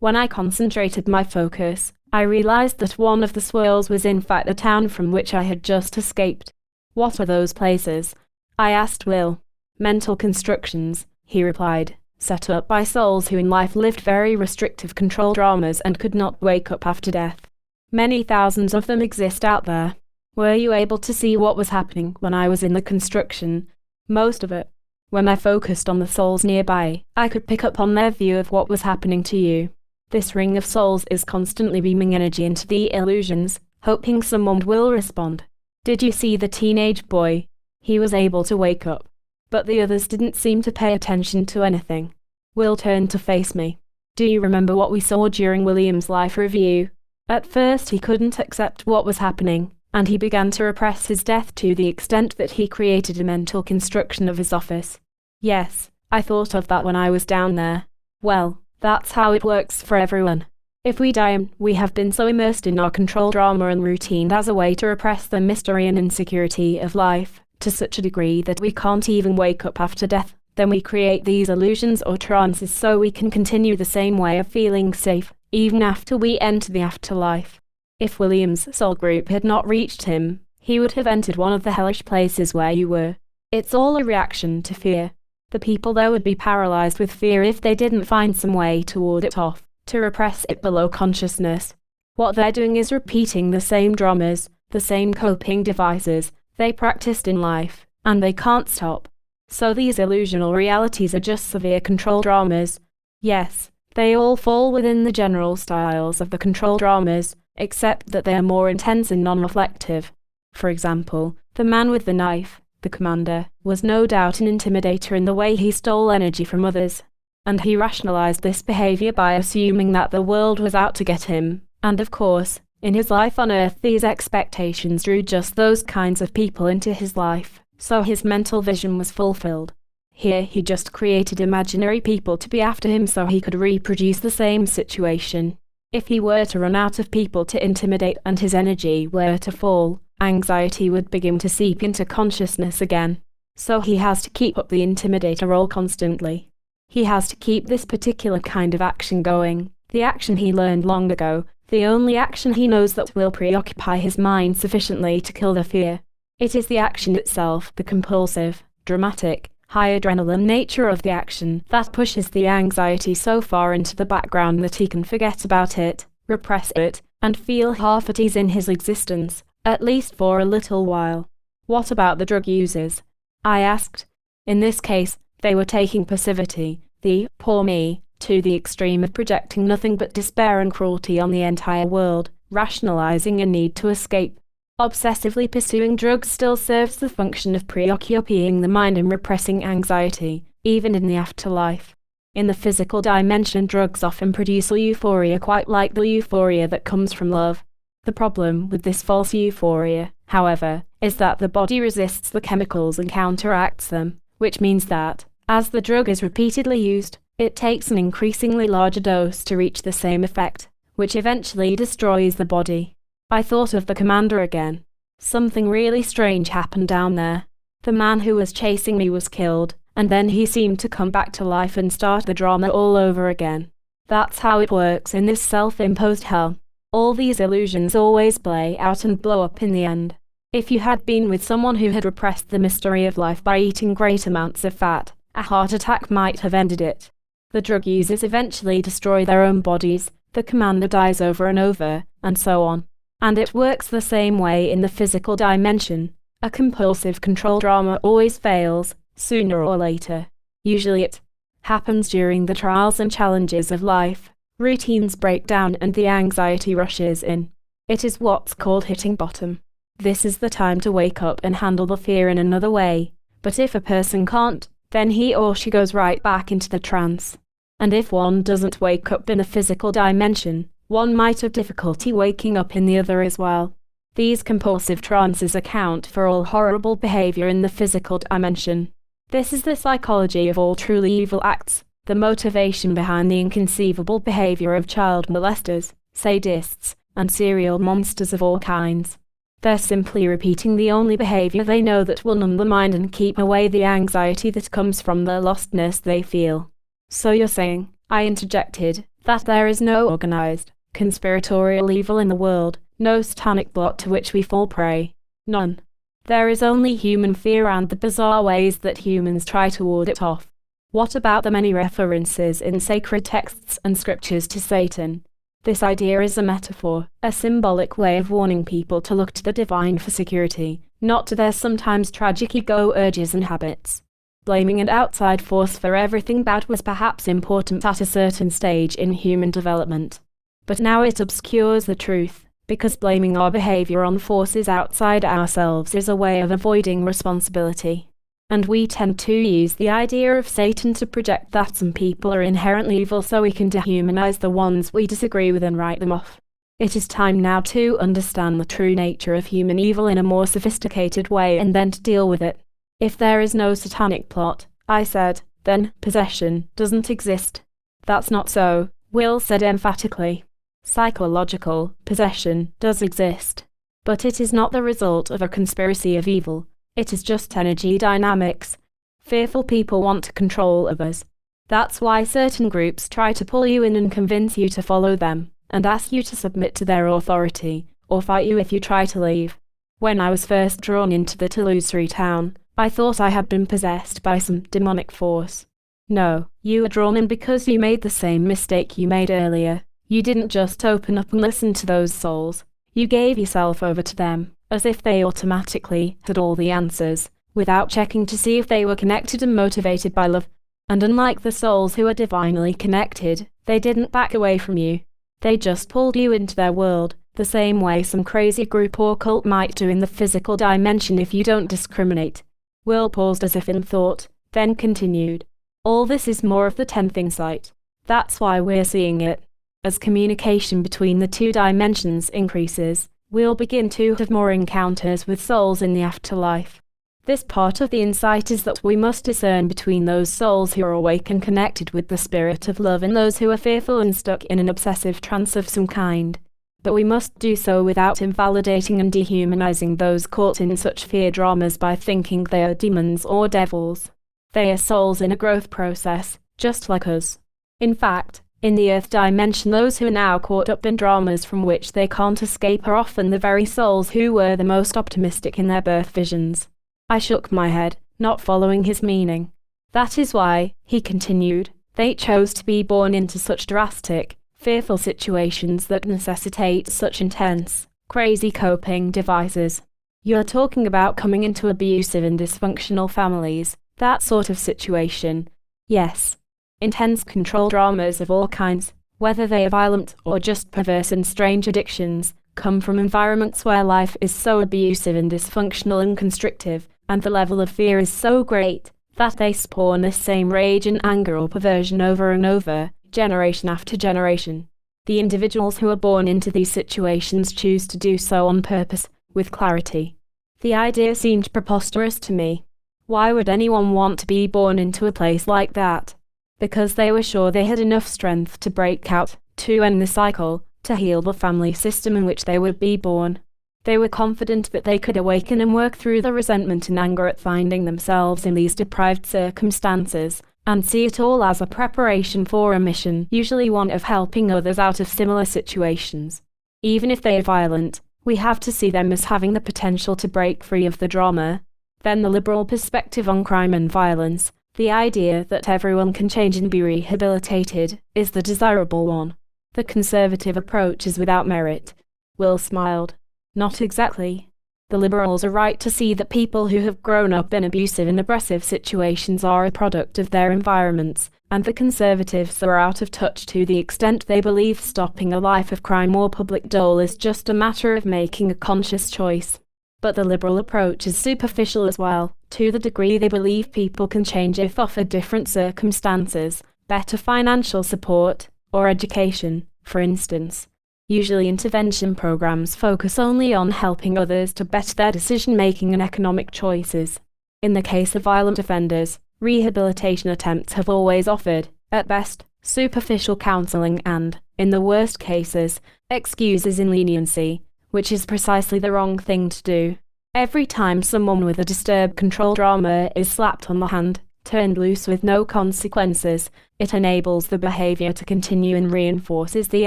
When I concentrated my focus, I realized that one of the swirls was in fact the town from which I had just escaped. "What are those places?" I asked Will. "Mental constructions," he replied, "set up by souls who in life lived very restrictive control dramas and could not wake up after death. Many thousands of them exist out there." "Were you able to see what was happening when I was in the construction?" "Most of it. When I focused on the souls nearby, I could pick up on their view of what was happening to you. This ring of souls is constantly beaming energy into the illusions, hoping someone will respond. Did you see the teenage boy? He was able to wake up, but the others didn't seem to pay attention to anything." Will turned to face me. "Do you remember what we saw during William's life review?" At first he couldn't accept what was happening, and he began to repress his death to the extent that he created a mental construction of his office. "Yes, I thought of that when I was down there." "Well, that's how it works for everyone. If we die, we have been so immersed in our control drama and routine as a way to repress the mystery and insecurity of life, to such a degree that we can't even wake up after death, then we create these illusions or trances so we can continue the same way of feeling safe, even after we enter the afterlife. If William's soul group had not reached him, he would have entered one of the hellish places where you were. It's all a reaction to fear. The people there would be paralyzed with fear if they didn't find some way to ward it off, to repress it below consciousness. What they're doing is repeating the same dramas, the same coping devices they practiced in life, and they can't stop. So these illusional realities are just severe control dramas. Yes, they all fall within the general styles of the control dramas, except that they are more intense and non-reflective. For example, the man with the knife, the commander, was no doubt an intimidator in the way he stole energy from others, and he rationalized this behavior by assuming that the world was out to get him, and of course, In his life on Earth, these expectations drew just those kinds of people into his life, so his mental vision was fulfilled. Here he just created imaginary people to be after him so he could reproduce the same situation. If he were to run out of people to intimidate and his energy were to fall, anxiety would begin to seep into consciousness again. So he has to keep up the intimidator role constantly. He has to keep this particular kind of action going, the action he learned long ago, the only action he knows that will preoccupy his mind sufficiently to kill the fear. It is the action itself, the compulsive, dramatic, high adrenaline nature of the action, that pushes the anxiety so far into the background that he can forget about it, repress it, and feel half at ease in his existence, at least for a little while. What about the drug users? I asked. In this case, they were taking passivity, the poor me, to the extreme of projecting nothing but despair and cruelty on the entire world, rationalizing a need to escape. Obsessively pursuing drugs still serves the function of preoccupying the mind and repressing anxiety, even in the afterlife. In the physical dimension, drugs often produce euphoria quite like the euphoria that comes from love. The problem with this false euphoria, however, is that the body resists the chemicals and counteracts them, which means that, as the drug is repeatedly used, it takes an increasingly larger dose to reach the same effect, which eventually destroys the body. I thought of the commander again. Something really strange happened down there. The man who was chasing me was killed, and then he seemed to come back to life and start the drama all over again. That's how it works in this self-imposed hell. All these illusions always play out and blow up in the end. If you had been with someone who had repressed the mystery of life by eating great amounts of fat, a heart attack might have ended it. The drug users eventually destroy their own bodies, the commander dies over and over, and so on. And it works the same way in the physical dimension. A compulsive control drama always fails, sooner or later. Usually it happens during the trials and challenges of life. Routines break down and the anxiety rushes in. It is what's called hitting bottom. This is the time to wake up and handle the fear in another way. But if a person can't, then he or she goes right back into the trance. And if one doesn't wake up in the physical dimension, one might have difficulty waking up in the other as well. These compulsive trances account for all horrible behavior in the physical dimension. This is the psychology of all truly evil acts, the motivation behind the inconceivable behavior of child molesters, sadists, and serial monsters of all kinds. They're simply repeating the only behavior they know that will numb the mind and keep away the anxiety that comes from the lostness they feel. So you're saying, I interjected, that there is no organized, conspiratorial evil in the world, no satanic plot to which we fall prey. None. There is only human fear and the bizarre ways that humans try to ward it off. What about the many references in sacred texts and scriptures to Satan? This idea is a metaphor, a symbolic way of warning people to look to the divine for security, not to their sometimes tragic ego urges and habits. Blaming an outside force for everything bad was perhaps important at a certain stage in human development. But now it obscures the truth, because blaming our behavior on forces outside ourselves is a way of avoiding responsibility. And we tend to use the idea of Satan to project that some people are inherently evil so we can dehumanize the ones we disagree with and write them off. It is time now to understand the true nature of human evil in a more sophisticated way and then to deal with it. If there is no satanic plot, I said, then possession doesn't exist. That's not so, Will said emphatically. Psychological possession does exist. But it is not the result of a conspiracy of evil. It is just energy dynamics. Fearful people want to control others. That's why certain groups try to pull you in and convince you to follow them, and ask you to submit to their authority, or fight you if you try to leave. When I was first drawn into the illusory town, I thought I had been possessed by some demonic force. No, you were drawn in because you made the same mistake you made earlier. You didn't just open up and listen to those souls. You gave yourself over to them, as if they automatically had all the answers, without checking to see if they were connected and motivated by love. And unlike the souls who are divinely connected, they didn't back away from you. They just pulled you into their world, the same way some crazy group or cult might do in the physical dimension if you don't discriminate. Will paused as if in thought, then continued. All this is more of the 10th insight. That's why we're seeing it. as communication between the two dimensions increases, we'll begin to have more encounters with souls in the afterlife. This part of the insight is that we must discern between those souls who are awake and connected with the spirit of love and those who are fearful and stuck in an obsessive trance of some kind. But we must do so without invalidating and dehumanizing those caught in such fear dramas by thinking they are demons or devils. They are souls in a growth process, just like us. In fact, in the earth dimension, those who are now caught up in dramas from which they can't escape are often the very souls who were the most optimistic in their birth visions. I shook my head, not following his meaning. That is why, he continued, they chose to be born into such drastic, fearful situations that necessitate such intense, crazy coping devices. You're talking about coming into abusive and dysfunctional families, that sort of situation. Yes. Intense control dramas of all kinds, whether they are violent or just perverse and strange addictions, come from environments where life is so abusive and dysfunctional and constrictive, and the level of fear is so great, that they spawn the same rage and anger or perversion over and over, generation after generation. The individuals who are born into these situations choose to do so on purpose, with clarity. The idea seemed preposterous to me. Why would anyone want to be born into a place like that? Because they were sure they had enough strength to break out, to end the cycle, to heal the family system in which they would be born. They were confident that they could awaken and work through the resentment and anger at finding themselves in these deprived circumstances, and see it all as a preparation for a mission, usually one of helping others out of similar situations. Even if they are violent, we have to see them as having the potential to break free of the drama. Then the liberal perspective on crime and violence, the idea that everyone can change and be rehabilitated, is the desirable one. The conservative approach is without merit. Will smiled. Not exactly. The liberals are right to see that people who have grown up in abusive and oppressive situations are a product of their environments, and the conservatives are out of touch to the extent they believe stopping a life of crime or public dole is just a matter of making a conscious choice. But the liberal approach is superficial as well, to the degree they believe people can change if offered different circumstances, better financial support, or education, for instance. Usually intervention programs focus only on helping others to better their decision-making and economic choices. In the case of violent offenders, rehabilitation attempts have always offered, at best, superficial counseling and, in the worst cases, excuses in leniency, which is precisely the wrong thing to do. Every time someone with a disturbed control drama is slapped on the hand, turned loose with no consequences, it enables the behavior to continue and reinforces the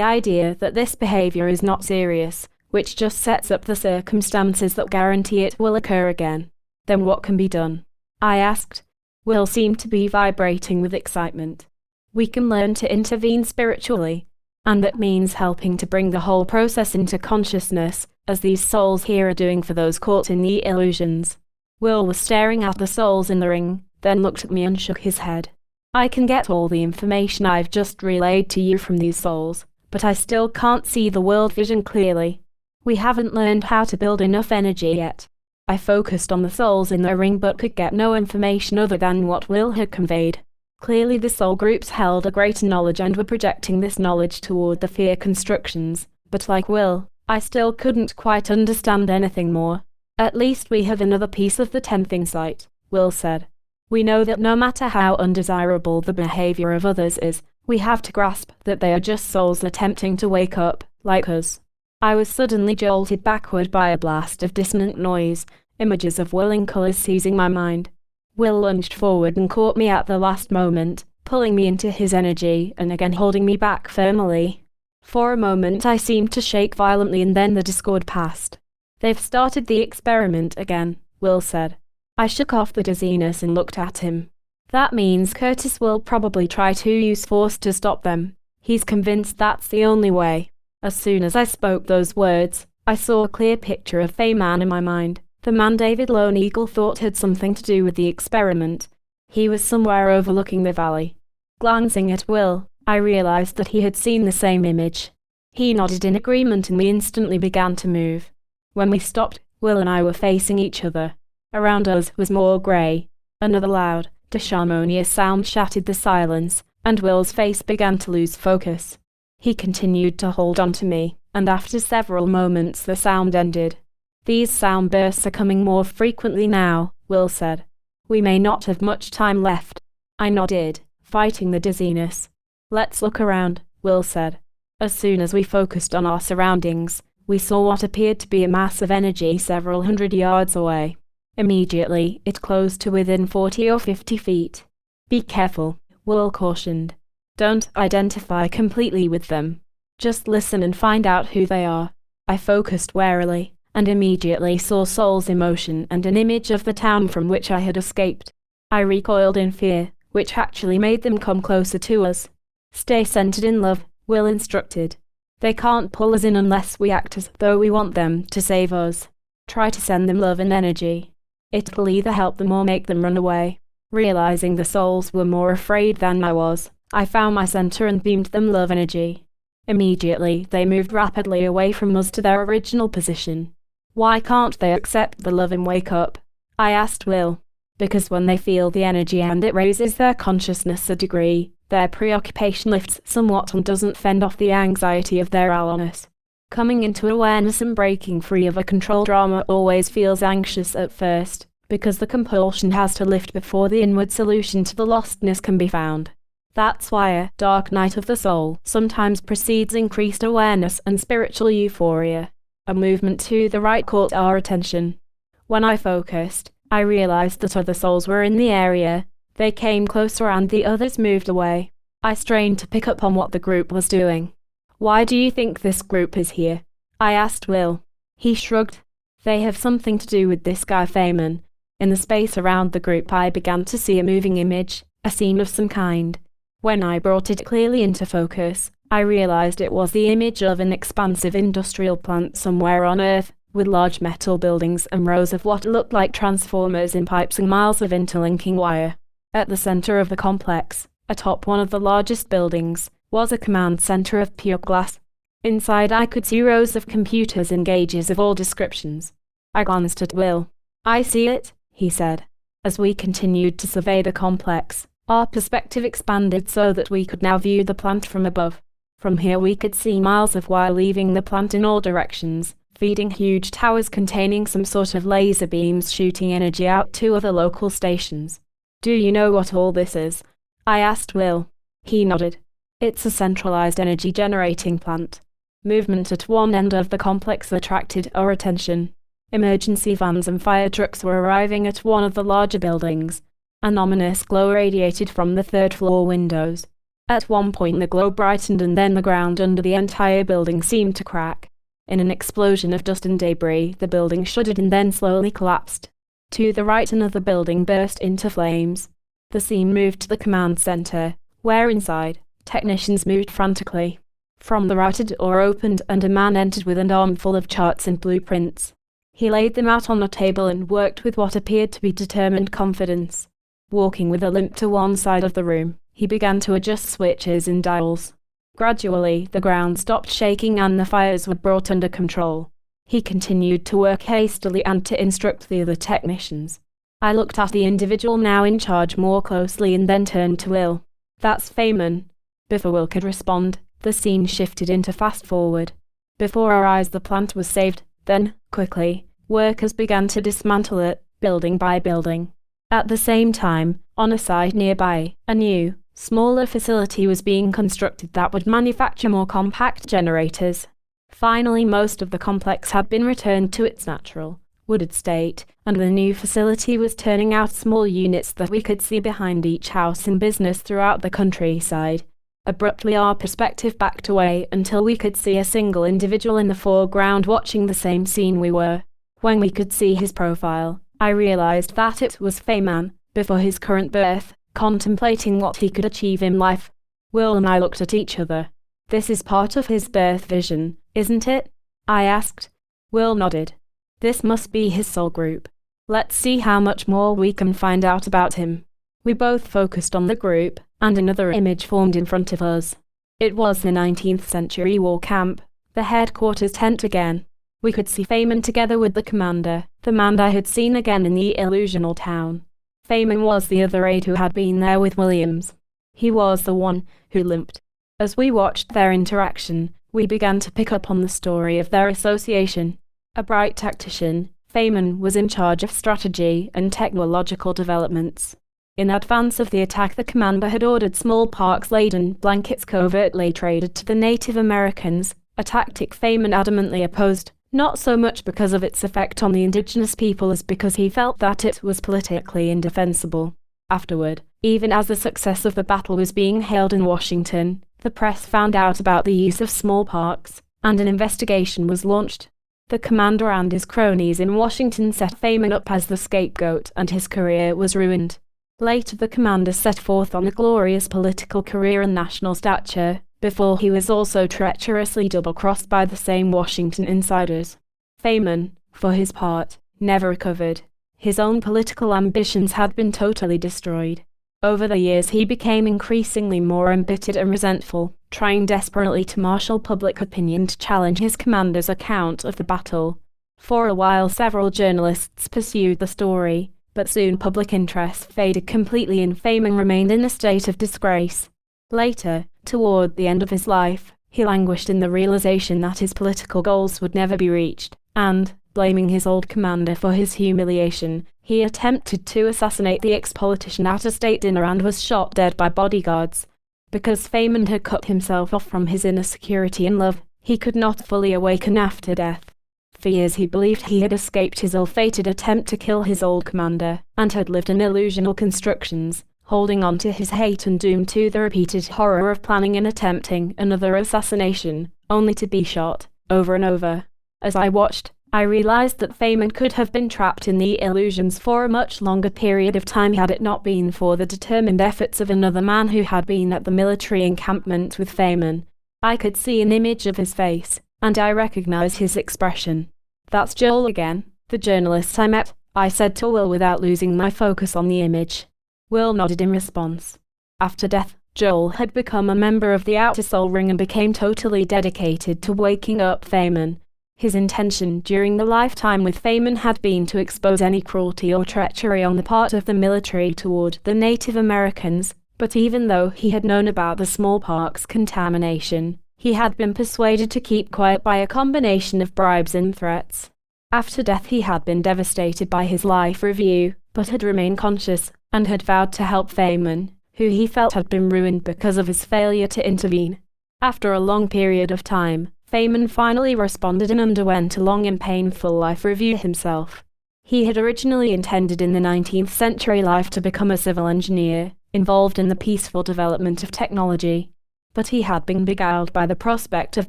idea that this behavior is not serious, which just sets up the circumstances that guarantee it will occur again. Then what can be done? I asked. Will seemed to be vibrating with excitement. We can learn to intervene spiritually, and that means helping to bring the whole process into consciousness, as these souls here are doing for those caught in the illusions. Will was staring at the souls in the ring, then looked at me and shook his head. I can get all the information I've just relayed to you from these souls, but I still can't see the world vision clearly. We haven't learned how to build enough energy yet. I focused on the souls in the ring but could get no information other than what Will had conveyed. Clearly the soul groups held a greater knowledge and were projecting this knowledge toward the fear constructions, but like Will, I still couldn't quite understand anything more. At least we have another piece of the 10th insight, Will said. We know that no matter how undesirable the behavior of others is, we have to grasp that they are just souls attempting to wake up, like us. I was suddenly jolted backward by a blast of dissonant noise, images of whirling colours seizing my mind. Will lunged forward and caught me at the last moment, pulling me into his energy and again holding me back firmly. For a moment I seemed to shake violently and then the discord passed. They've started the experiment again, Will said. I shook off the dizziness and looked at him. That means Curtis will probably try to use force to stop them. He's convinced that's the only way. As soon as I spoke those words, I saw a clear picture of a man in my mind, the man David Lone Eagle thought had something to do with the experiment. He was somewhere overlooking the valley. Glancing at Will, I realized that he had seen the same image. He nodded in agreement and we instantly began to move. When we stopped, Will and I were facing each other. Around us was more grey. Another loud, disharmonious sound shattered the silence, and Will's face began to lose focus. He continued to hold on to me, and after several moments the sound ended. These sound bursts are coming more frequently now, Will said. We may not have much time left. I nodded, fighting the dizziness. Let's look around, Will said. As soon as we focused on our surroundings, we saw what appeared to be a mass of energy several hundred yards away. Immediately, it closed to within 40 or 50 feet. Be careful, Will cautioned. Don't identify completely with them. Just listen and find out who they are. I focused warily, and immediately saw souls in motion and an image of the town from which I had escaped. I recoiled in fear, which actually made them come closer to us. Stay centered in love, Will instructed. They can't pull us in unless we act as though we want them to save us. Try to send them love and energy. It'll either help them or make them run away. Realizing the souls were more afraid than I was, I found my center and beamed them love energy. Immediately, they moved rapidly away from us to their original position. Why can't they accept the love and wake up? I asked Will. Because when they feel the energy and it raises their consciousness a degree, their preoccupation lifts somewhat and doesn't fend off the anxiety of their aloneness. Coming into awareness and breaking free of a control drama always feels anxious at first, because the compulsion has to lift before the inward solution to the lostness can be found. That's why a dark night of the soul sometimes precedes increased awareness and spiritual euphoria. A movement to the right caught our attention. When I focused, I realized that other souls were in the area. They came closer and the others moved away. I strained to pick up on what the group was doing. Why do you think this group is here? I asked Will. He shrugged. They have something to do with this guy Feynman. In the space around the group I began to see a moving image, a scene of some kind. When I brought it clearly into focus, I realized it was the image of an expansive industrial plant somewhere on Earth, with large metal buildings and rows of what looked like transformers in pipes and miles of interlinking wire. At the center of the complex, atop one of the largest buildings, was a command center of pure glass. Inside I could see rows of computers and gauges of all descriptions. I glanced at Will. I see it, he said. As we continued to survey the complex, our perspective expanded so that we could now view the plant from above. From here we could see miles of wire leaving the plant in all directions, feeding huge towers containing some sort of laser beams shooting energy out to other local stations. Do you know what all this is? I asked Will. He nodded. It's a centralized energy generating plant. Movement at one end of the complex attracted our attention. Emergency vans and fire trucks were arriving at one of the larger buildings. An ominous glow radiated from the third-floor windows. At one point the glow brightened and then the ground under the entire building seemed to crack. In an explosion of dust and debris, the building shuddered and then slowly collapsed. To the right another building burst into flames. The scene moved to the command center, where inside, technicians moved frantically. From the right a door opened and a man entered with an armful of charts and blueprints. He laid them out on a table and worked with what appeared to be determined confidence. Walking with a limp to one side of the room, he began to adjust switches and dials. Gradually, the ground stopped shaking and the fires were brought under control. He continued to work hastily and to instruct the other technicians. I looked at the individual now in charge more closely and then turned to Will. That's Feynman. Before Will could respond, the scene shifted into fast forward. Before our eyes the plant was saved, then, quickly, workers began to dismantle it, building by building. At the same time, on a site nearby, a new, smaller facility was being constructed that would manufacture more compact generators. Finally, most of the complex had been returned to its natural, wooded state, and the new facility was turning out small units that we could see behind each house and business throughout the countryside. Abruptly our perspective backed away until we could see a single individual in the foreground watching the same scene we were. When we could see his profile, I realized that it was Feynman, before his current birth, contemplating what he could achieve in life. Will and I looked at each other. This is part of his birth vision, isn't it? I asked. Will nodded. This must be his soul group. Let's see how much more we can find out about him. We both focused on the group, and another image formed in front of us. It was the 19th century war camp, the headquarters tent again. We could see Feynman together with the commander, the man I had seen again in the illusional town. Feynman was the other aide who had been there with Williams. He was the one who limped. As we watched their interaction, we began to pick up on the story of their association. A bright tactician, Feynman was in charge of strategy and technological developments. In advance of the attack, the commander had ordered smallpox-laden blankets covertly traded to the Native Americans, a tactic Feynman adamantly opposed, not so much because of its effect on the indigenous people as because he felt that it was politically indefensible. Afterward, even as the success of the battle was being hailed in Washington, the press found out about the use of smallpox, and an investigation was launched. The commander and his cronies in Washington set Feynman up as the scapegoat, and his career was ruined. Later, the commander set forth on a glorious political career and national stature, before he was also treacherously double-crossed by the same Washington insiders. Feynman, for his part, never recovered. His own political ambitions had been totally destroyed. Over the years he became increasingly more embittered and resentful, trying desperately to marshal public opinion to challenge his commander's account of the battle. For a while several journalists pursued the story, but soon public interest faded completely and Feynman remained in a state of disgrace. Later, toward the end of his life, he languished in the realization that his political goals would never be reached, and, blaming his old commander for his humiliation, he attempted to assassinate the ex-politician at a state dinner and was shot dead by bodyguards. Because Feynman had cut himself off from his inner security and love, he could not fully awaken after death. For years he believed he had escaped his ill-fated attempt to kill his old commander, and had lived in illusional constructions, holding on to his hate and doomed to the repeated horror of planning and attempting another assassination, only to be shot, over and over. As I watched, I realized that Feynman could have been trapped in the illusions for a much longer period of time had it not been for the determined efforts of another man who had been at the military encampment with Feynman. I could see an image of his face, and I recognized his expression. "That's Joel again, the journalist I met," I said to Will without losing my focus on the image. Will nodded in response. After death, Joel had become a member of the Outer Soul Ring and became totally dedicated to waking up Feynman. His intention during the lifetime with Feynman had been to expose any cruelty or treachery on the part of the military toward the Native Americans, but even though he had known about the smallpox contamination, he had been persuaded to keep quiet by a combination of bribes and threats. After death he had been devastated by his life review, but had remained conscious, and had vowed to help Feynman, who he felt had been ruined because of his failure to intervene. After a long period of time, Feynman finally responded and underwent a long and painful life review himself. He had originally intended in the 19th century life to become a civil engineer, involved in the peaceful development of technology. But he had been beguiled by the prospect of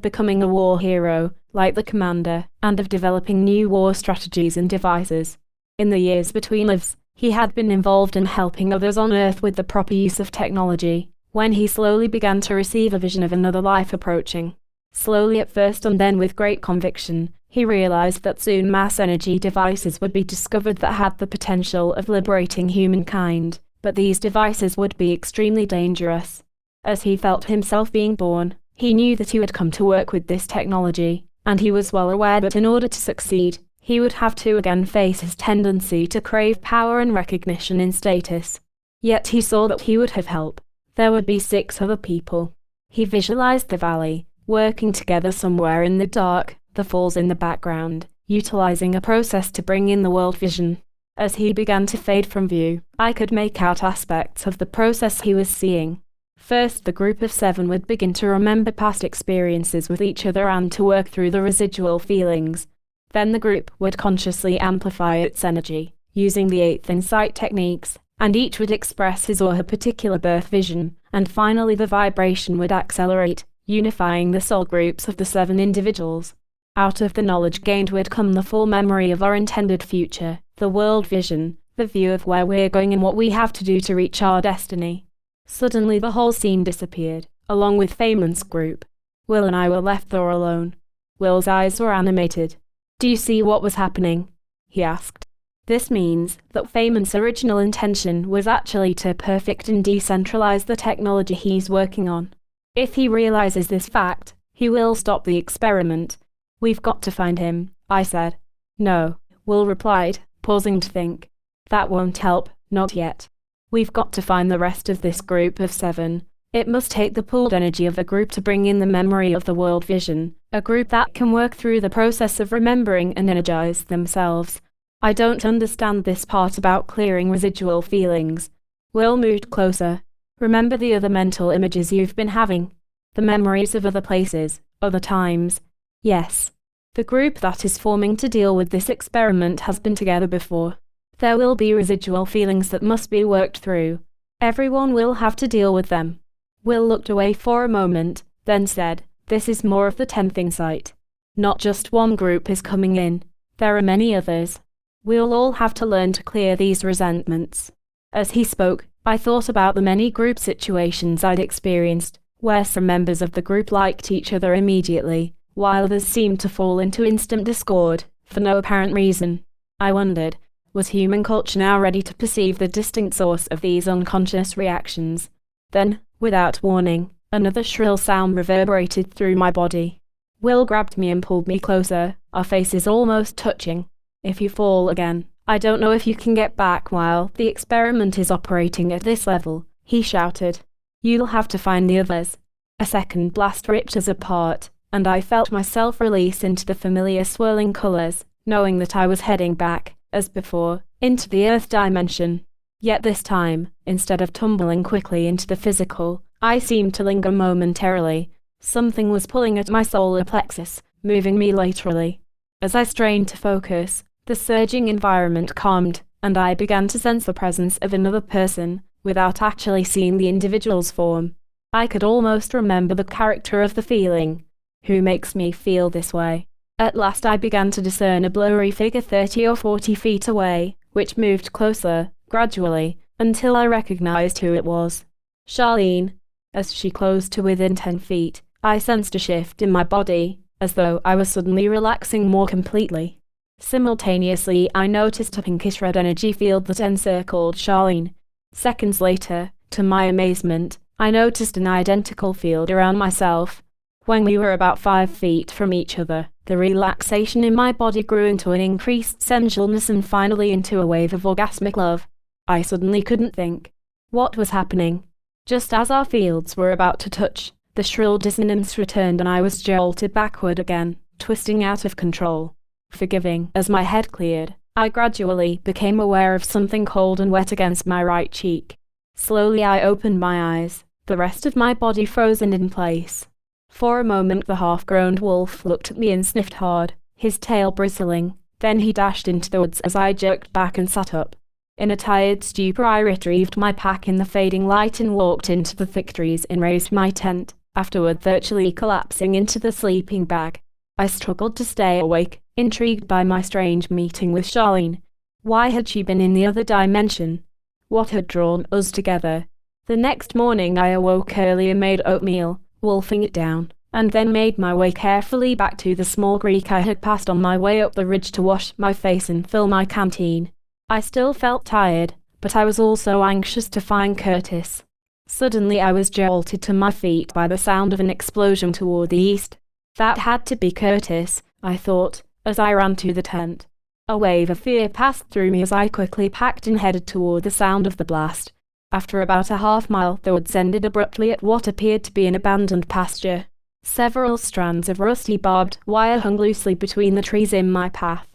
becoming a war hero, like the commander, and of developing new war strategies and devices. In the years between lives, he had been involved in helping others on Earth with the proper use of technology, when he slowly began to receive a vision of another life approaching. Slowly at first and then with great conviction, he realized that soon mass energy devices would be discovered that had the potential of liberating humankind, but these devices would be extremely dangerous. As he felt himself being born, he knew that he would come to work with this technology, and he was well aware that in order to succeed, he would have to again face his tendency to crave power and recognition in status. Yet he saw that he would have help. There would be 6 other people. He visualized the valley, working together somewhere in the dark, the falls in the background, utilizing a process to bring in the world vision. As he began to fade from view, I could make out aspects of the process he was seeing. First, the group of 7 would begin to remember past experiences with each other and to work through the residual feelings. Then the group would consciously amplify its energy, using the 8th insight techniques, and each would express his or her particular birth vision, and finally the vibration would accelerate, unifying the soul groups of the 7 individuals. Out of the knowledge gained would come the full memory of our intended future, the world vision, the view of where we're going and what we have to do to reach our destiny. Suddenly the whole scene disappeared, along with Feynman's group. Will and I were left there alone. Will's eyes were animated. "Do you see what was happening?" he asked. This means that Feynman's original intention was actually to perfect and decentralize the technology he's working on. If he realizes this fact, he will stop the experiment. "We've got to find him," I said. "No," Will replied, pausing to think. "That won't help, not yet. We've got to find the rest of this group of 7. It must take the pooled energy of a group to bring in the memory of the world vision, a group that can work through the process of remembering and energize themselves. I don't understand this part about clearing residual feelings. Will moved closer. Remember the other mental images you've been having? The memories of other places, other times? Yes. The group that is forming to deal with this experiment has been together before. There will be residual feelings that must be worked through. Everyone will have to deal with them. Will looked away for a moment, then said, "This is more of the 10th insight. Not just one group is coming in. There are many others. We'll all have to learn to clear these resentments." As he spoke, I thought about the many group situations I'd experienced, where some members of the group liked each other immediately, while others seemed to fall into instant discord, for no apparent reason. I wondered, was human culture now ready to perceive the distinct source of these unconscious reactions? Then, without warning, another shrill sound reverberated through my body. Will grabbed me and pulled me closer, our faces almost touching. "If you fall again, I don't know if you can get back while the experiment is operating at this level," he shouted. "You'll have to find the others." A second blast ripped us apart, and I felt myself release into the familiar swirling colors, knowing that I was heading back, as before, into the earth dimension. Yet this time, instead of tumbling quickly into the physical, I seemed to linger momentarily. Something was pulling at my solar plexus, moving me laterally. As I strained to focus, the surging environment calmed, and I began to sense the presence of another person, without actually seeing the individual's form. I could almost remember the character of the feeling. Who makes me feel this way? At last I began to discern a blurry figure 30 or 40 feet away, which moved closer, gradually, until I recognized who it was. Charlene. As she closed to within 10 feet, I sensed a shift in my body, as though I was suddenly relaxing more completely. Simultaneously, I noticed a pinkish red energy field that encircled Charlene. Seconds later, to my amazement, I noticed an identical field around myself. When we were about 5 feet from each other, the relaxation in my body grew into an increased sensualness and finally into a wave of orgasmic love. I suddenly couldn't think. What was happening? Just as our fields were about to touch, the shrill dissonance returned and I was jolted backward again, twisting out of control. Forgiving. As my head cleared, I gradually became aware of something cold and wet against my right cheek. Slowly I opened my eyes, the rest of my body frozen in place. For a moment the half-grown wolf looked at me and sniffed hard, his tail bristling. Then he dashed into the woods as I jerked back and sat up. In a tired stupor I retrieved my pack in the fading light and walked into the thick trees and raised my tent, afterward virtually collapsing into the sleeping bag. I struggled to stay awake, intrigued by my strange meeting with Charlene. Why had she been in the other dimension? What had drawn us together? The next morning I awoke early and made oatmeal, wolfing it down, and then made my way carefully back to the small creek I had passed on my way up the ridge to wash my face and fill my canteen. I still felt tired, but I was also anxious to find Curtis. Suddenly I was jolted to my feet by the sound of an explosion toward the east. That had to be Curtis, I thought, as I ran to the tent. A wave of fear passed through me as I quickly packed and headed toward the sound of the blast. After about a half-mile, the woods ended abruptly at what appeared to be an abandoned pasture. Several strands of rusty barbed wire hung loosely between the trees in my path.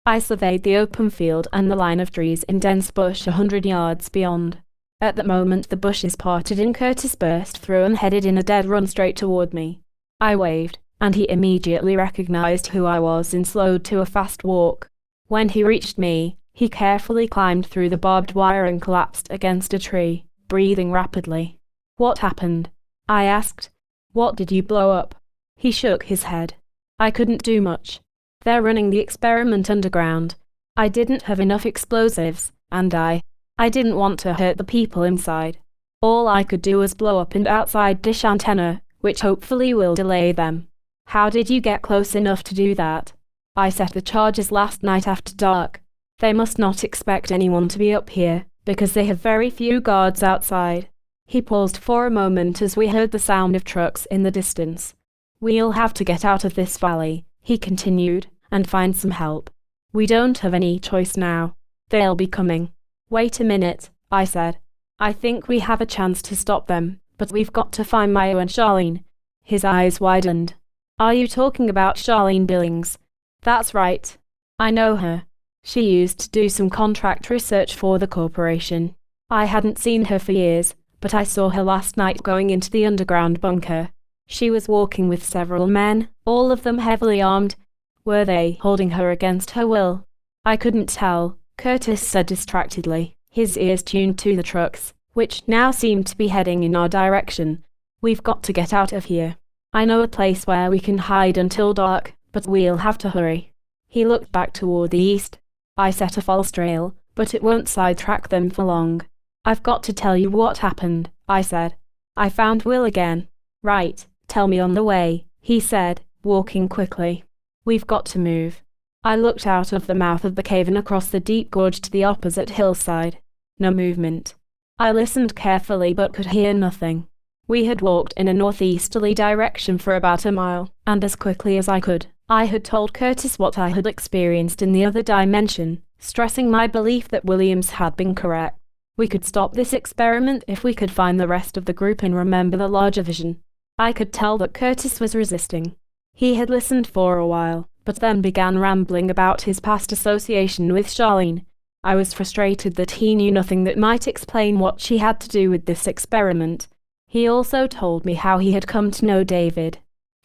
I surveyed the open field and the line of trees in dense bush 100 yards beyond. At that moment the bushes parted and Curtis burst through and headed in a dead run straight toward me. I waved, and he immediately recognized who I was and slowed to a fast walk. When he reached me, he carefully climbed through the barbed wire and collapsed against a tree, breathing rapidly. "What happened?" I asked. "What did you blow up?" He shook his head. "I couldn't do much. They're running the experiment underground. I didn't have enough explosives, and I didn't want to hurt the people inside. All I could do was blow up an outside dish antenna, which hopefully will delay them." "How did you get close enough to do that?" "I set the charges last night after dark. They must not expect anyone to be up here, because they have very few guards outside." He paused for a moment as we heard the sound of trucks in the distance. "We'll have to get out of this valley," he continued, "and find some help. We don't have any choice now. They'll be coming." "Wait a minute," I said. "I think we have a chance to stop them, But we've got to find Maya and Charlene. His eyes widened. Are you talking about Charlene Billings? That's right. I know her. She used to do some contract research for the corporation. I hadn't seen her for years, but I saw her last night going into the underground bunker. She was walking with several men, all of them heavily armed. Were they holding her against her will? I couldn't tell, Curtis said distractedly, his ears tuned to the trucks, which now seemed to be heading in our direction. We've got to get out of here. I know a place where we can hide until dark, but we'll have to hurry. He looked back toward the east. I set a false trail, but it won't sidetrack them for long. I've got to tell you what happened, I said. I found Will again. Right, tell me on the way, he said, walking quickly. We've got to move. I looked out of the mouth of the cave and across the deep gorge to the opposite hillside. No movement. I listened carefully but could hear nothing. We had walked in a northeasterly direction for about a mile, and as quickly as I could, I had told Curtis what I had experienced in the other dimension, stressing my belief that Williams had been correct. We could stop this experiment if we could find the rest of the group and remember the larger vision. I could tell that Curtis was resisting. He had listened for a while, but then began rambling about his past association with Charlene. I was frustrated that he knew nothing that might explain what she had to do with this experiment. He also told me how he had come to know David.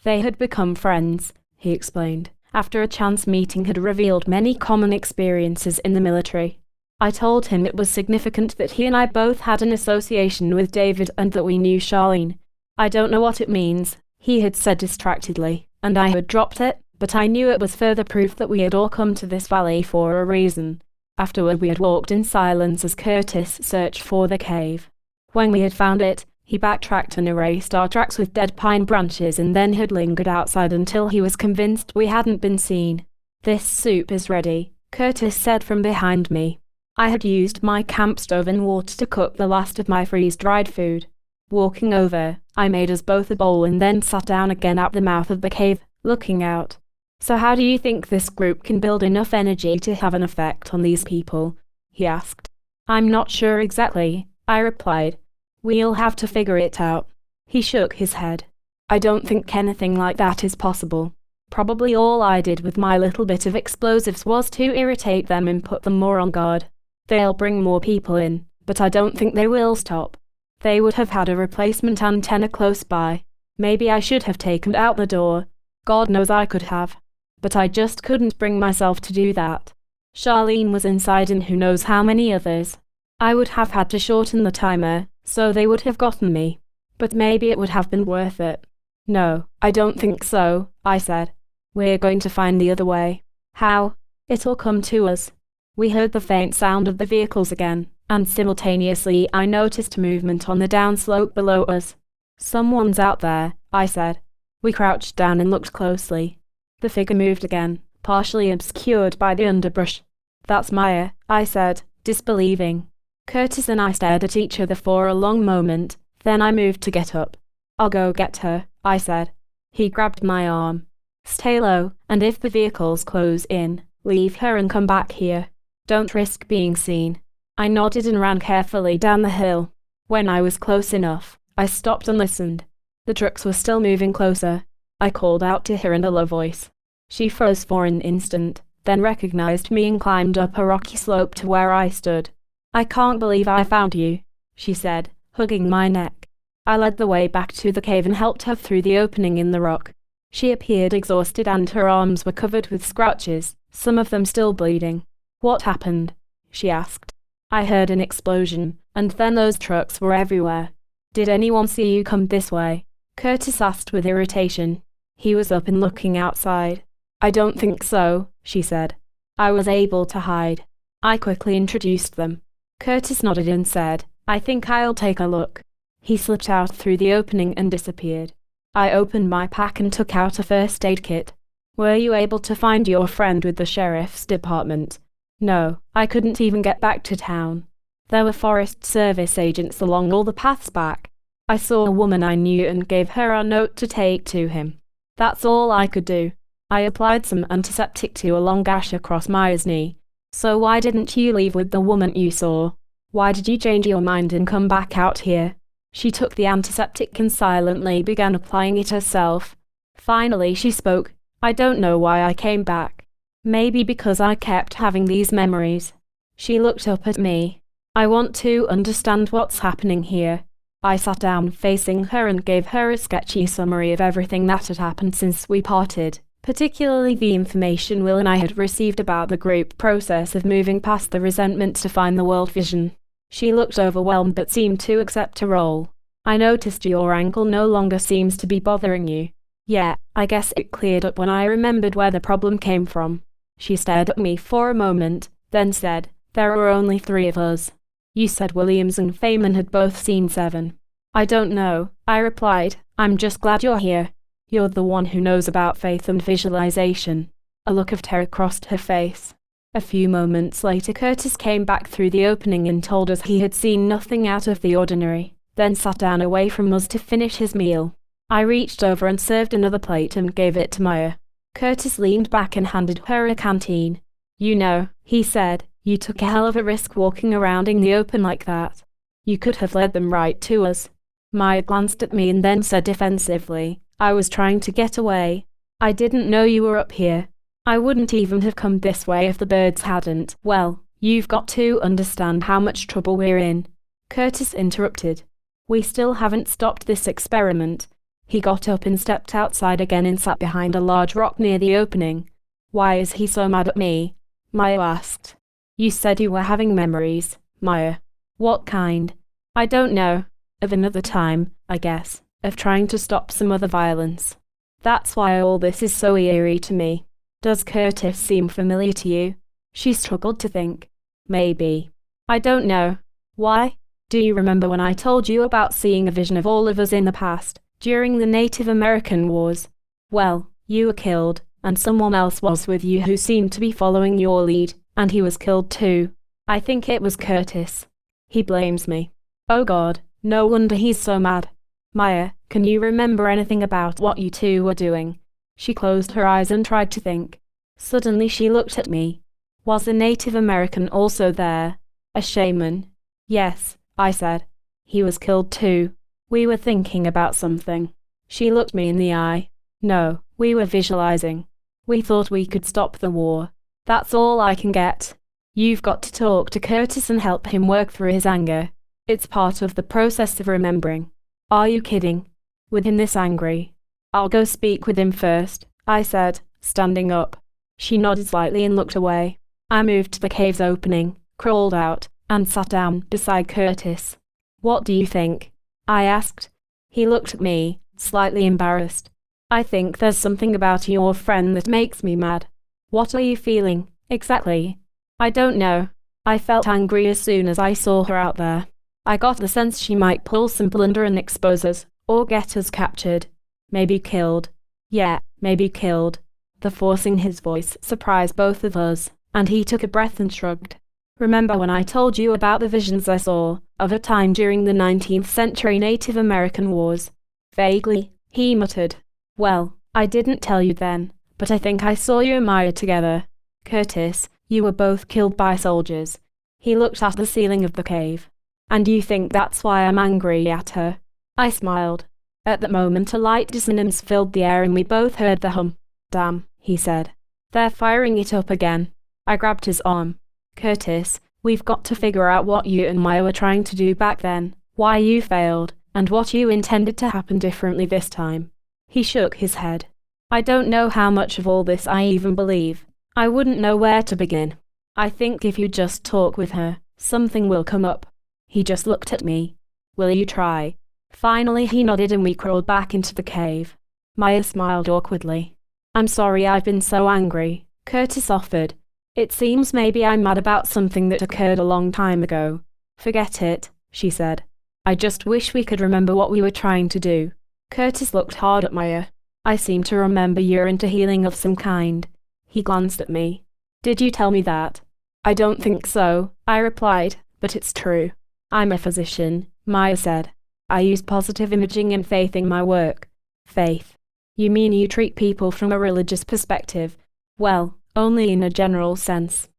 They had become friends, he explained, after a chance meeting had revealed many common experiences in the military. I told him it was significant that he and I both had an association with David and that we knew Charlene. I don't know what it means, he had said distractedly, and I had dropped it, but I knew it was further proof that we had all come to this valley for a reason. Afterward we had walked in silence as Curtis searched for the cave. When we had found it, he backtracked and erased our tracks with dead pine branches and then had lingered outside until he was convinced we hadn't been seen. This soup is ready, Curtis said from behind me. I had used my camp stove and water to cook the last of my freeze-dried food. Walking over, I made us both a bowl and then sat down again at the mouth of the cave, looking out. So how do you think this group can build enough energy to have an effect on these people? He asked. I'm not sure exactly, I replied. We'll have to figure it out. He shook his head. I don't think anything like that is possible. Probably all I did with my little bit of explosives was to irritate them and put them more on guard. They'll bring more people in, but I don't think they will stop. They would have had a replacement antenna close by. Maybe I should have taken out the door. God knows I could have. But I just couldn't bring myself to do that. Charlene was inside and who knows how many others. I would have had to shorten the timer, so they would have gotten me. But maybe it would have been worth it. No, I don't think so, I said. We're going to find the other way. How? It'll come to us. We heard the faint sound of the vehicles again, and simultaneously I noticed movement on the downslope below us. Someone's out there, I said. We crouched down and looked closely. The figure moved again, partially obscured by the underbrush. That's Maya, I said, disbelieving. Curtis and I stared at each other for a long moment, then I moved to get up. I'll go get her, I said. He grabbed my arm. Stay low, and if the vehicles close in, leave her and come back here. Don't risk being seen. I nodded and ran carefully down the hill. When I was close enough, I stopped and listened. The trucks were still moving closer. I called out to her in a low voice. She froze for an instant, then recognized me and climbed up a rocky slope to where I stood. I can't believe I found you, she said, hugging my neck. I led the way back to the cave and helped her through the opening in the rock. She appeared exhausted and her arms were covered with scratches, some of them still bleeding. What happened? She asked. I heard an explosion, and then those trucks were everywhere. Did anyone see you come this way? Curtis asked with irritation. He was up and looking outside. I don't think so, she said. I was able to hide. I quickly introduced them. Curtis nodded and said, I think I'll take a look. He slipped out through the opening and disappeared. I opened my pack and took out a first aid kit. Were you able to find your friend with the sheriff's department? No, I couldn't even get back to town. There were Forest Service agents along all the paths back. I saw a woman I knew and gave her a note to take to him. That's all I could do. I applied some antiseptic to a long gash across Maya's knee. So why didn't you leave with the woman you saw? Why did you change your mind and come back out here? She took the antiseptic and silently began applying it herself. Finally she spoke. I don't know why I came back. Maybe because I kept having these memories. She looked up at me. I want to understand what's happening here. I sat down facing her and gave her a sketchy summary of everything that had happened since we parted, particularly the information Will and I had received about the group process of moving past the resentment to find the world vision. She looked overwhelmed but seemed to accept her role. I noticed your ankle no longer seems to be bothering you. Yeah, I guess it cleared up when I remembered where the problem came from. She stared at me for a moment, then said, there were only 3 of us. You said Williams and Feynman had both seen 7. I don't know, I replied. I'm just glad you're here. You're the one who knows about faith and visualization. A look of terror crossed her face. A few moments later Curtis came back through the opening and told us he had seen nothing out of the ordinary, then sat down away from us to finish his meal. I reached over and served another plate and gave it to Maya. Curtis leaned back and handed her a canteen. You know, he said, you took a hell of a risk walking around in the open like that. You could have led them right to us. Maya glanced at me and then said defensively, I was trying to get away. I didn't know you were up here. I wouldn't even have come this way if the birds hadn't. Well, you've got to understand how much trouble we're in. Curtis interrupted. We still haven't stopped this experiment. He got up and stepped outside again and sat behind a large rock near the opening. Why is he so mad at me? Maya asked. You said you were having memories, Maya. What kind? I don't know. Of another time, I guess. Of trying to stop some other violence. That's why all this is so eerie to me. Does Curtis seem familiar to you? She struggled to think. Maybe. I don't know. Why? Do you remember when I told you about seeing a vision of all of us in the past, during the Native American Wars? Well, you were killed, and someone else was with you who seemed to be following your lead, and he was killed too. I think it was Curtis. He blames me. Oh God, no wonder he's so mad. Maya, can you remember anything about what you two were doing? She closed her eyes and tried to think. Suddenly she looked at me. Was a Native American also there? A shaman? Yes, I said. He was killed too. We were thinking about something. She looked me in the eye. No, we were visualizing. We thought we could stop the war. That's all I can get. You've got to talk to Curtis and help him work through his anger. It's part of the process of remembering. Are you kidding? With him this angry? I'll go speak with him first, I said, standing up. She nodded slightly and looked away. I moved to the cave's opening, crawled out, and sat down beside Curtis. What do you think? I asked. He looked at me, slightly embarrassed. I think there's something about your friend that makes me mad. What are you feeling, exactly? I don't know. I felt angry as soon as I saw her out there. I got the sense she might pull some plunder and expose us, or get us captured. Maybe killed. Yeah, maybe killed. The force in his voice surprised both of us, and he took a breath and shrugged. Remember when I told you about the visions I saw, of a time during the 19th century Native American Wars? Vaguely, he muttered. Well, I didn't tell you then, but I think I saw you and Maya together. Curtis, you were both killed by soldiers. He looked at the ceiling of the cave. And you think that's why I'm angry at her? I smiled. At that moment a light dissonance filled the air and we both heard the hum. Damn, he said. They're firing it up again. I grabbed his arm. Curtis, we've got to figure out what you and Maya were trying to do back then, why you failed, and what you intended to happen differently this time. He shook his head. I don't know how much of all this I even believe. I wouldn't know where to begin. I think if you just talk with her, something will come up. He just looked at me. Will you try? Finally he nodded and we crawled back into the cave. Maya smiled awkwardly. I'm sorry I've been so angry, Curtis offered. It seems maybe I'm mad about something that occurred a long time ago. Forget it, she said. I just wish we could remember what we were trying to do. Curtis looked hard at Maya. I seem to remember you're into healing of some kind. He glanced at me. Did you tell me that? I don't think so, I replied, but it's true. I'm a physician, Maya said. I use positive imaging and faith in my work. Faith? You mean you treat people from a religious perspective? Well, only in a general sense.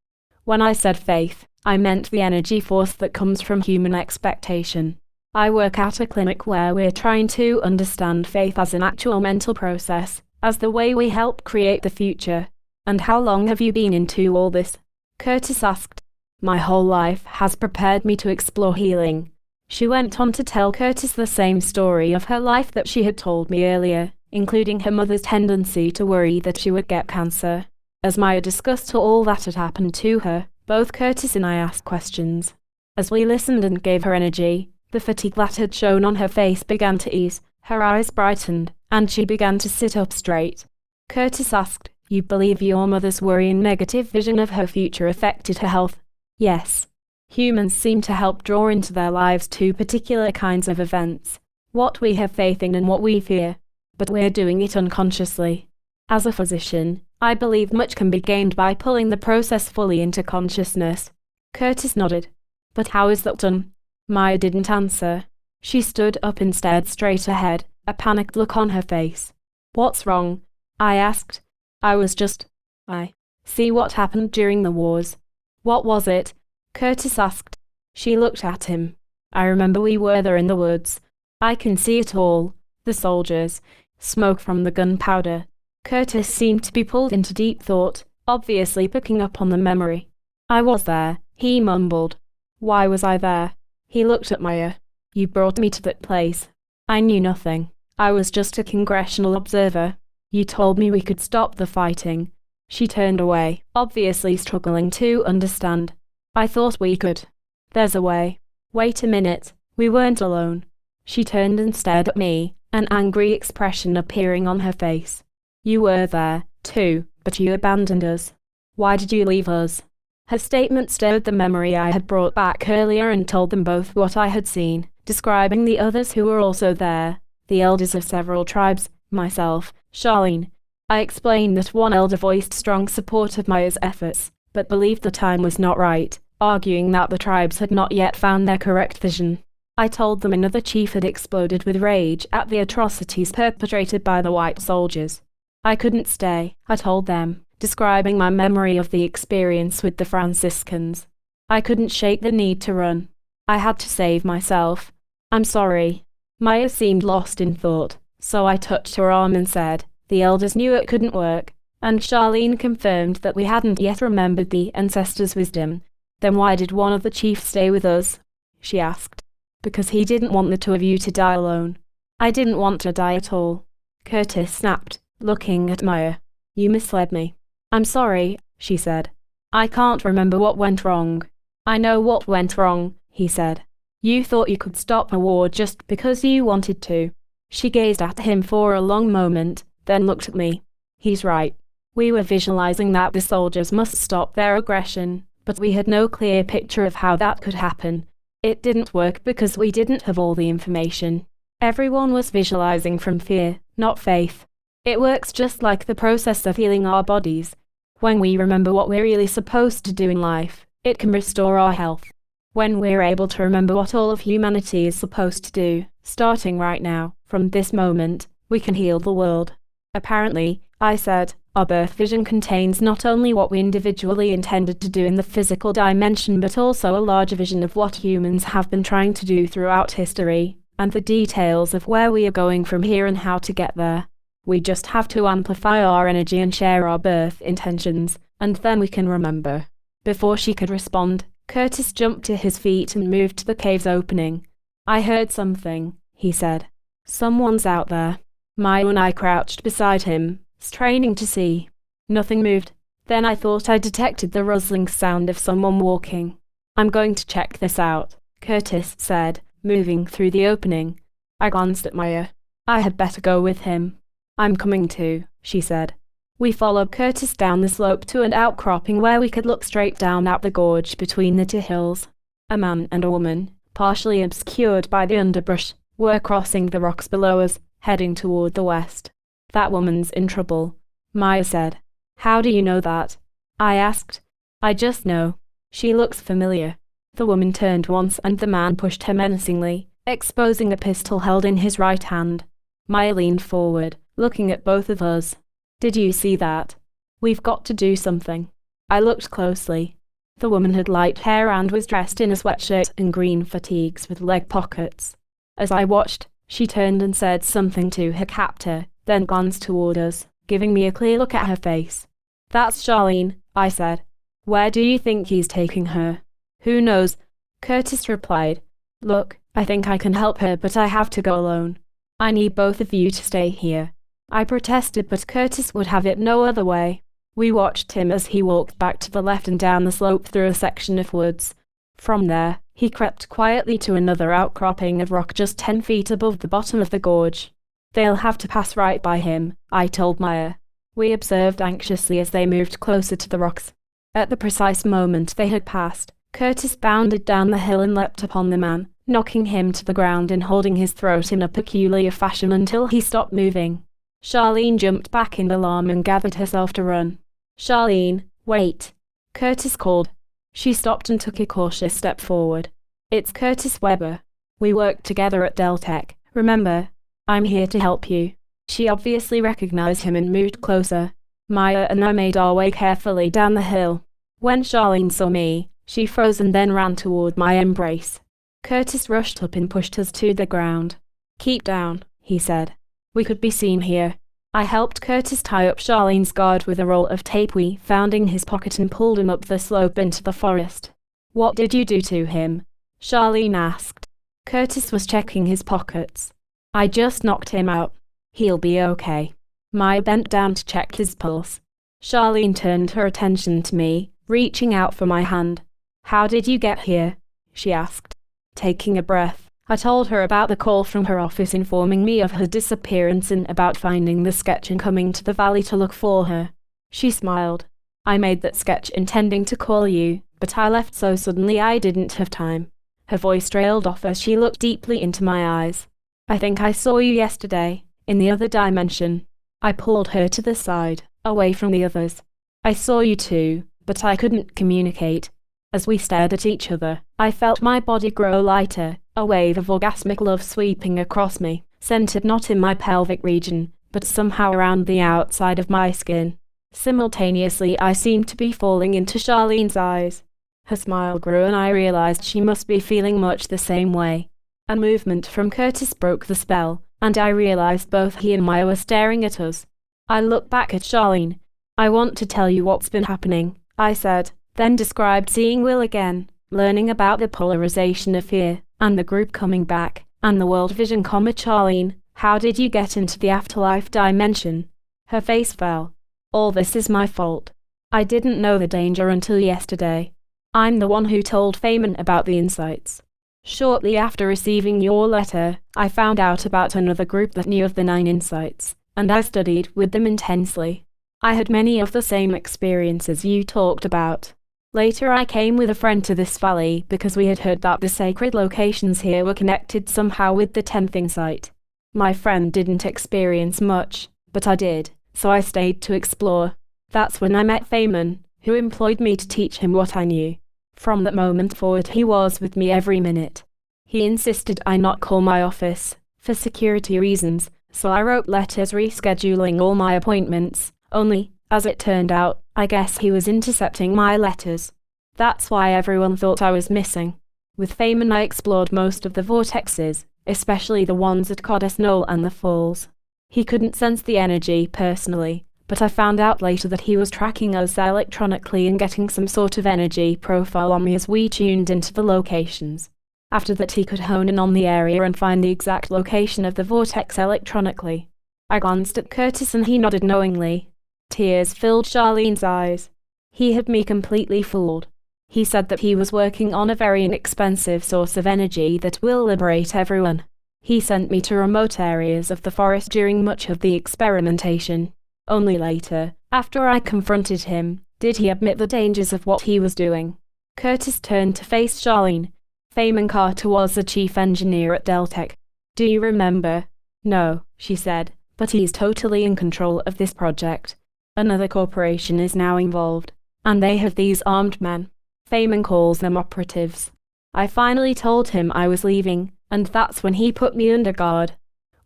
When I said faith, I meant the energy force that comes from human expectation. I work at a clinic where we're trying to understand faith as an actual mental process, as the way we help create the future. And how long have you been into all this? Curtis asked. My whole life has prepared me to explore healing. She went on to tell Curtis the same story of her life that she had told me earlier, including her mother's tendency to worry that she would get cancer. As Maya discussed all that had happened to her, both Curtis and I asked questions. As we listened and gave her energy, the fatigue that had shown on her face began to ease, her eyes brightened, and she began to sit up straight. Curtis asked, You believe your mother's worry and negative vision of her future affected her health? Yes. Humans seem to help draw into their lives two particular kinds of events, what we have faith in and what we fear. But we're doing it unconsciously. As a physician, I believe much can be gained by pulling the process fully into consciousness. Curtis nodded. But how is that done? Maya didn't answer. She stood up and stared straight ahead, a panicked look on her face. What's wrong? I asked. I see what happened during the wars. What was it? Curtis asked. She looked at him. I remember we were there in the woods. I can see it all. The soldiers. Smoke from the gunpowder. Curtis seemed to be pulled into deep thought, obviously picking up on the memory. I was there, he mumbled. Why was I there? He looked at Maya. You brought me to that place. I knew nothing. I was just a congressional observer. You told me we could stop the fighting. She turned away, obviously struggling to understand. I thought we could. There's a way. Wait a minute, we weren't alone. She turned and stared at me, an angry expression appearing on her face. You were there, too, but you abandoned us. Why did you leave us? Her statement stirred the memory I had brought back earlier and told them both what I had seen, describing the others who were also there, the elders of several tribes, myself, Charlene. I explained that one elder voiced strong support of Maya's efforts, but believed the time was not right, arguing that the tribes had not yet found their correct vision. I told them another chief had exploded with rage at the atrocities perpetrated by the white soldiers. I couldn't stay, I told them, describing my memory of the experience with the Franciscans. I couldn't shake the need to run. I had to save myself. I'm sorry. Maya seemed lost in thought, so I touched her arm and said, the elders knew it couldn't work, and Charlene confirmed that we hadn't yet remembered the ancestors' wisdom. Then why did one of the chiefs stay with us? She asked. Because he didn't want the two of you to die alone. I didn't want to die at all. Curtis snapped, looking at Maya. You misled me. I'm sorry, she said. I can't remember what went wrong. I know what went wrong, he said. You thought you could stop a war just because you wanted to. She gazed at him for a long moment, then looked at me. He's right. We were visualizing that the soldiers must stop their aggression, but we had no clear picture of how that could happen. It didn't work because we didn't have all the information. Everyone was visualizing from fear, not faith. It works just like the process of healing our bodies. When we remember what we're really supposed to do in life, it can restore our health. When we're able to remember what all of humanity is supposed to do, starting right now, from this moment, we can heal the world. Apparently, I said, our birth vision contains not only what we individually intended to do in the physical dimension but also a larger vision of what humans have been trying to do throughout history, and the details of where we are going from here and how to get there. We just have to amplify our energy and share our birth intentions, and then we can remember. Before she could respond, Curtis jumped to his feet and moved to the cave's opening. I heard something, he said. Someone's out there. Maya and I crouched beside him, straining to see. Nothing moved. Then I thought I detected the rustling sound of someone walking. I'm going to check this out, Curtis said, moving through the opening. I glanced at Maya. I had better go with him. I'm coming too, she said. We followed Curtis down the slope to an outcropping where we could look straight down at the gorge between the two hills. A man and a woman, partially obscured by the underbrush, were crossing the rocks below us, heading toward the west. That woman's in trouble, Maya said. How do you know that? I asked. I just know. She looks familiar. The woman turned once and the man pushed her menacingly, exposing a pistol held in his right hand. Maya leaned forward, looking at both of us. Did you see that? We've got to do something. I looked closely. The woman had light hair and was dressed in a sweatshirt and green fatigues with leg pockets. As I watched, she turned and said something to her captor, then glanced toward us, giving me a clear look at her face. "That's Charlene," I said. "Where do you think he's taking her?" "Who knows?" Curtis replied. "Look, I think I can help her, but I have to go alone. I need both of you to stay here." I protested, but Curtis would have it no other way. We watched him as he walked back to the left and down the slope through a section of woods. From there, he crept quietly to another outcropping of rock just 10 feet above the bottom of the gorge. "They'll have to pass right by him," I told Maya. We observed anxiously as they moved closer to the rocks. At the precise moment they had passed, Curtis bounded down the hill and leapt upon the man, knocking him to the ground and holding his throat in a peculiar fashion until he stopped moving. Charlene jumped back in alarm and gathered herself to run. "Charlene, wait!" Curtis called. She stopped and took a cautious step forward. "It's Curtis Weber. We worked together at Deltec, remember? I'm here to help you." She obviously recognized him and moved closer. Maya and I made our way carefully down the hill. When Charlene saw me, she froze and then ran toward my embrace. Curtis rushed up and pushed us to the ground. "Keep down," he said. "We could be seen here." I helped Curtis tie up Charlene's guard with a roll of tape we found in his pocket and pulled him up the slope into the forest. "What did you do to him?" Charlene asked. Curtis was checking his pockets. "I just knocked him out. He'll be okay." Maya bent down to check his pulse. Charlene turned her attention to me, reaching out for my hand. "How did you get here?" she asked. Taking a breath, I told her about the call from her office informing me of her disappearance and about finding the sketch and coming to the valley to look for her. She smiled. "I made that sketch intending to call you, but I left so suddenly I didn't have time." Her voice trailed off as she looked deeply into my eyes. "I think I saw you yesterday, in the other dimension." I pulled her to the side, away from the others. "I saw you too, but I couldn't communicate." As we stared at each other, I felt my body grow lighter, a wave of orgasmic love sweeping across me, centered not in my pelvic region, but somehow around the outside of my skin. Simultaneously, I seemed to be falling into Charlene's eyes. Her smile grew and I realized she must be feeling much the same way. A movement from Curtis broke the spell, and I realized both he and Maya were staring at us. I looked back at Charlene. "I want to tell you what's been happening," I said, then described seeing Will again, learning about the polarization of fear, and the group coming back, and the world vision. "Charlene, how did you get into the afterlife dimension?" Her face fell. "All this is my fault. I didn't know the danger until yesterday. I'm the one who told Feynman about the insights. Shortly after receiving your letter, I found out about another group that knew of the 9 insights, and I studied with them intensely. I had many of the same experiences you talked about. Later I came with a friend to this valley because we had heard that the sacred locations here were connected somehow with the 10th insight. My friend didn't experience much, but I did, so I stayed to explore. That's when I met Feynman, who employed me to teach him what I knew. From that moment forward he was with me every minute. He insisted I not call my office, for security reasons, so I wrote letters rescheduling all my appointments, only, as it turned out, I guess he was intercepting my letters. That's why everyone thought I was missing. With Feynman I explored most of the vortexes, especially the ones at Goddess Knoll and the Falls. He couldn't sense the energy personally, but I found out later that he was tracking us electronically and getting some sort of energy profile on me as we tuned into the locations. After that he could hone in on the area and find the exact location of the vortex electronically. I glanced at Curtis and he nodded knowingly. Tears filled Charlene's eyes. He had me completely fooled. He said that he was working on a very inexpensive source of energy that will liberate everyone. He sent me to remote areas of the forest during much of the experimentation. Only later, after I confronted him, did he admit the dangers of what he was doing. Curtis turned to face Charlene. Feynman Carter was the chief engineer at Deltec. "Do you remember?" "No," she said, "but he's totally in control of this project. Another corporation is now involved, and they have these armed men. Feynman calls them operatives." I finally told him I was leaving, and that's when he put me under guard.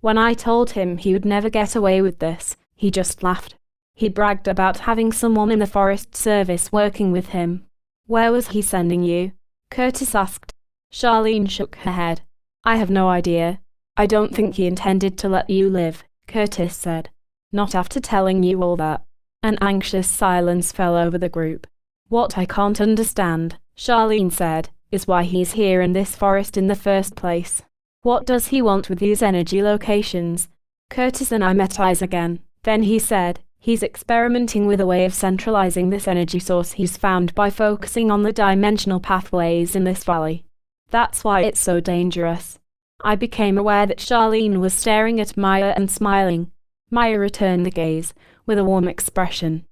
When I told him he would never get away with this, he just laughed. He bragged about having someone in the Forest Service working with him. "Where was he sending you?" Curtis asked. Charlene shook her head. I have no idea. I don't think he intended to let you live, Curtis said. Not after telling you all that. An anxious silence fell over the group. What I can't understand, Charlene said, is why he's here in this forest in the first place. What does he want with these energy locations? Curtis and I met eyes again. Then he said, he's experimenting with a way of centralizing this energy source he's found by focusing on the dimensional pathways in this valley. That's why it's so dangerous. I became aware that Charlene was staring at Maya and smiling. Maya returned the gaze, with a warm expression.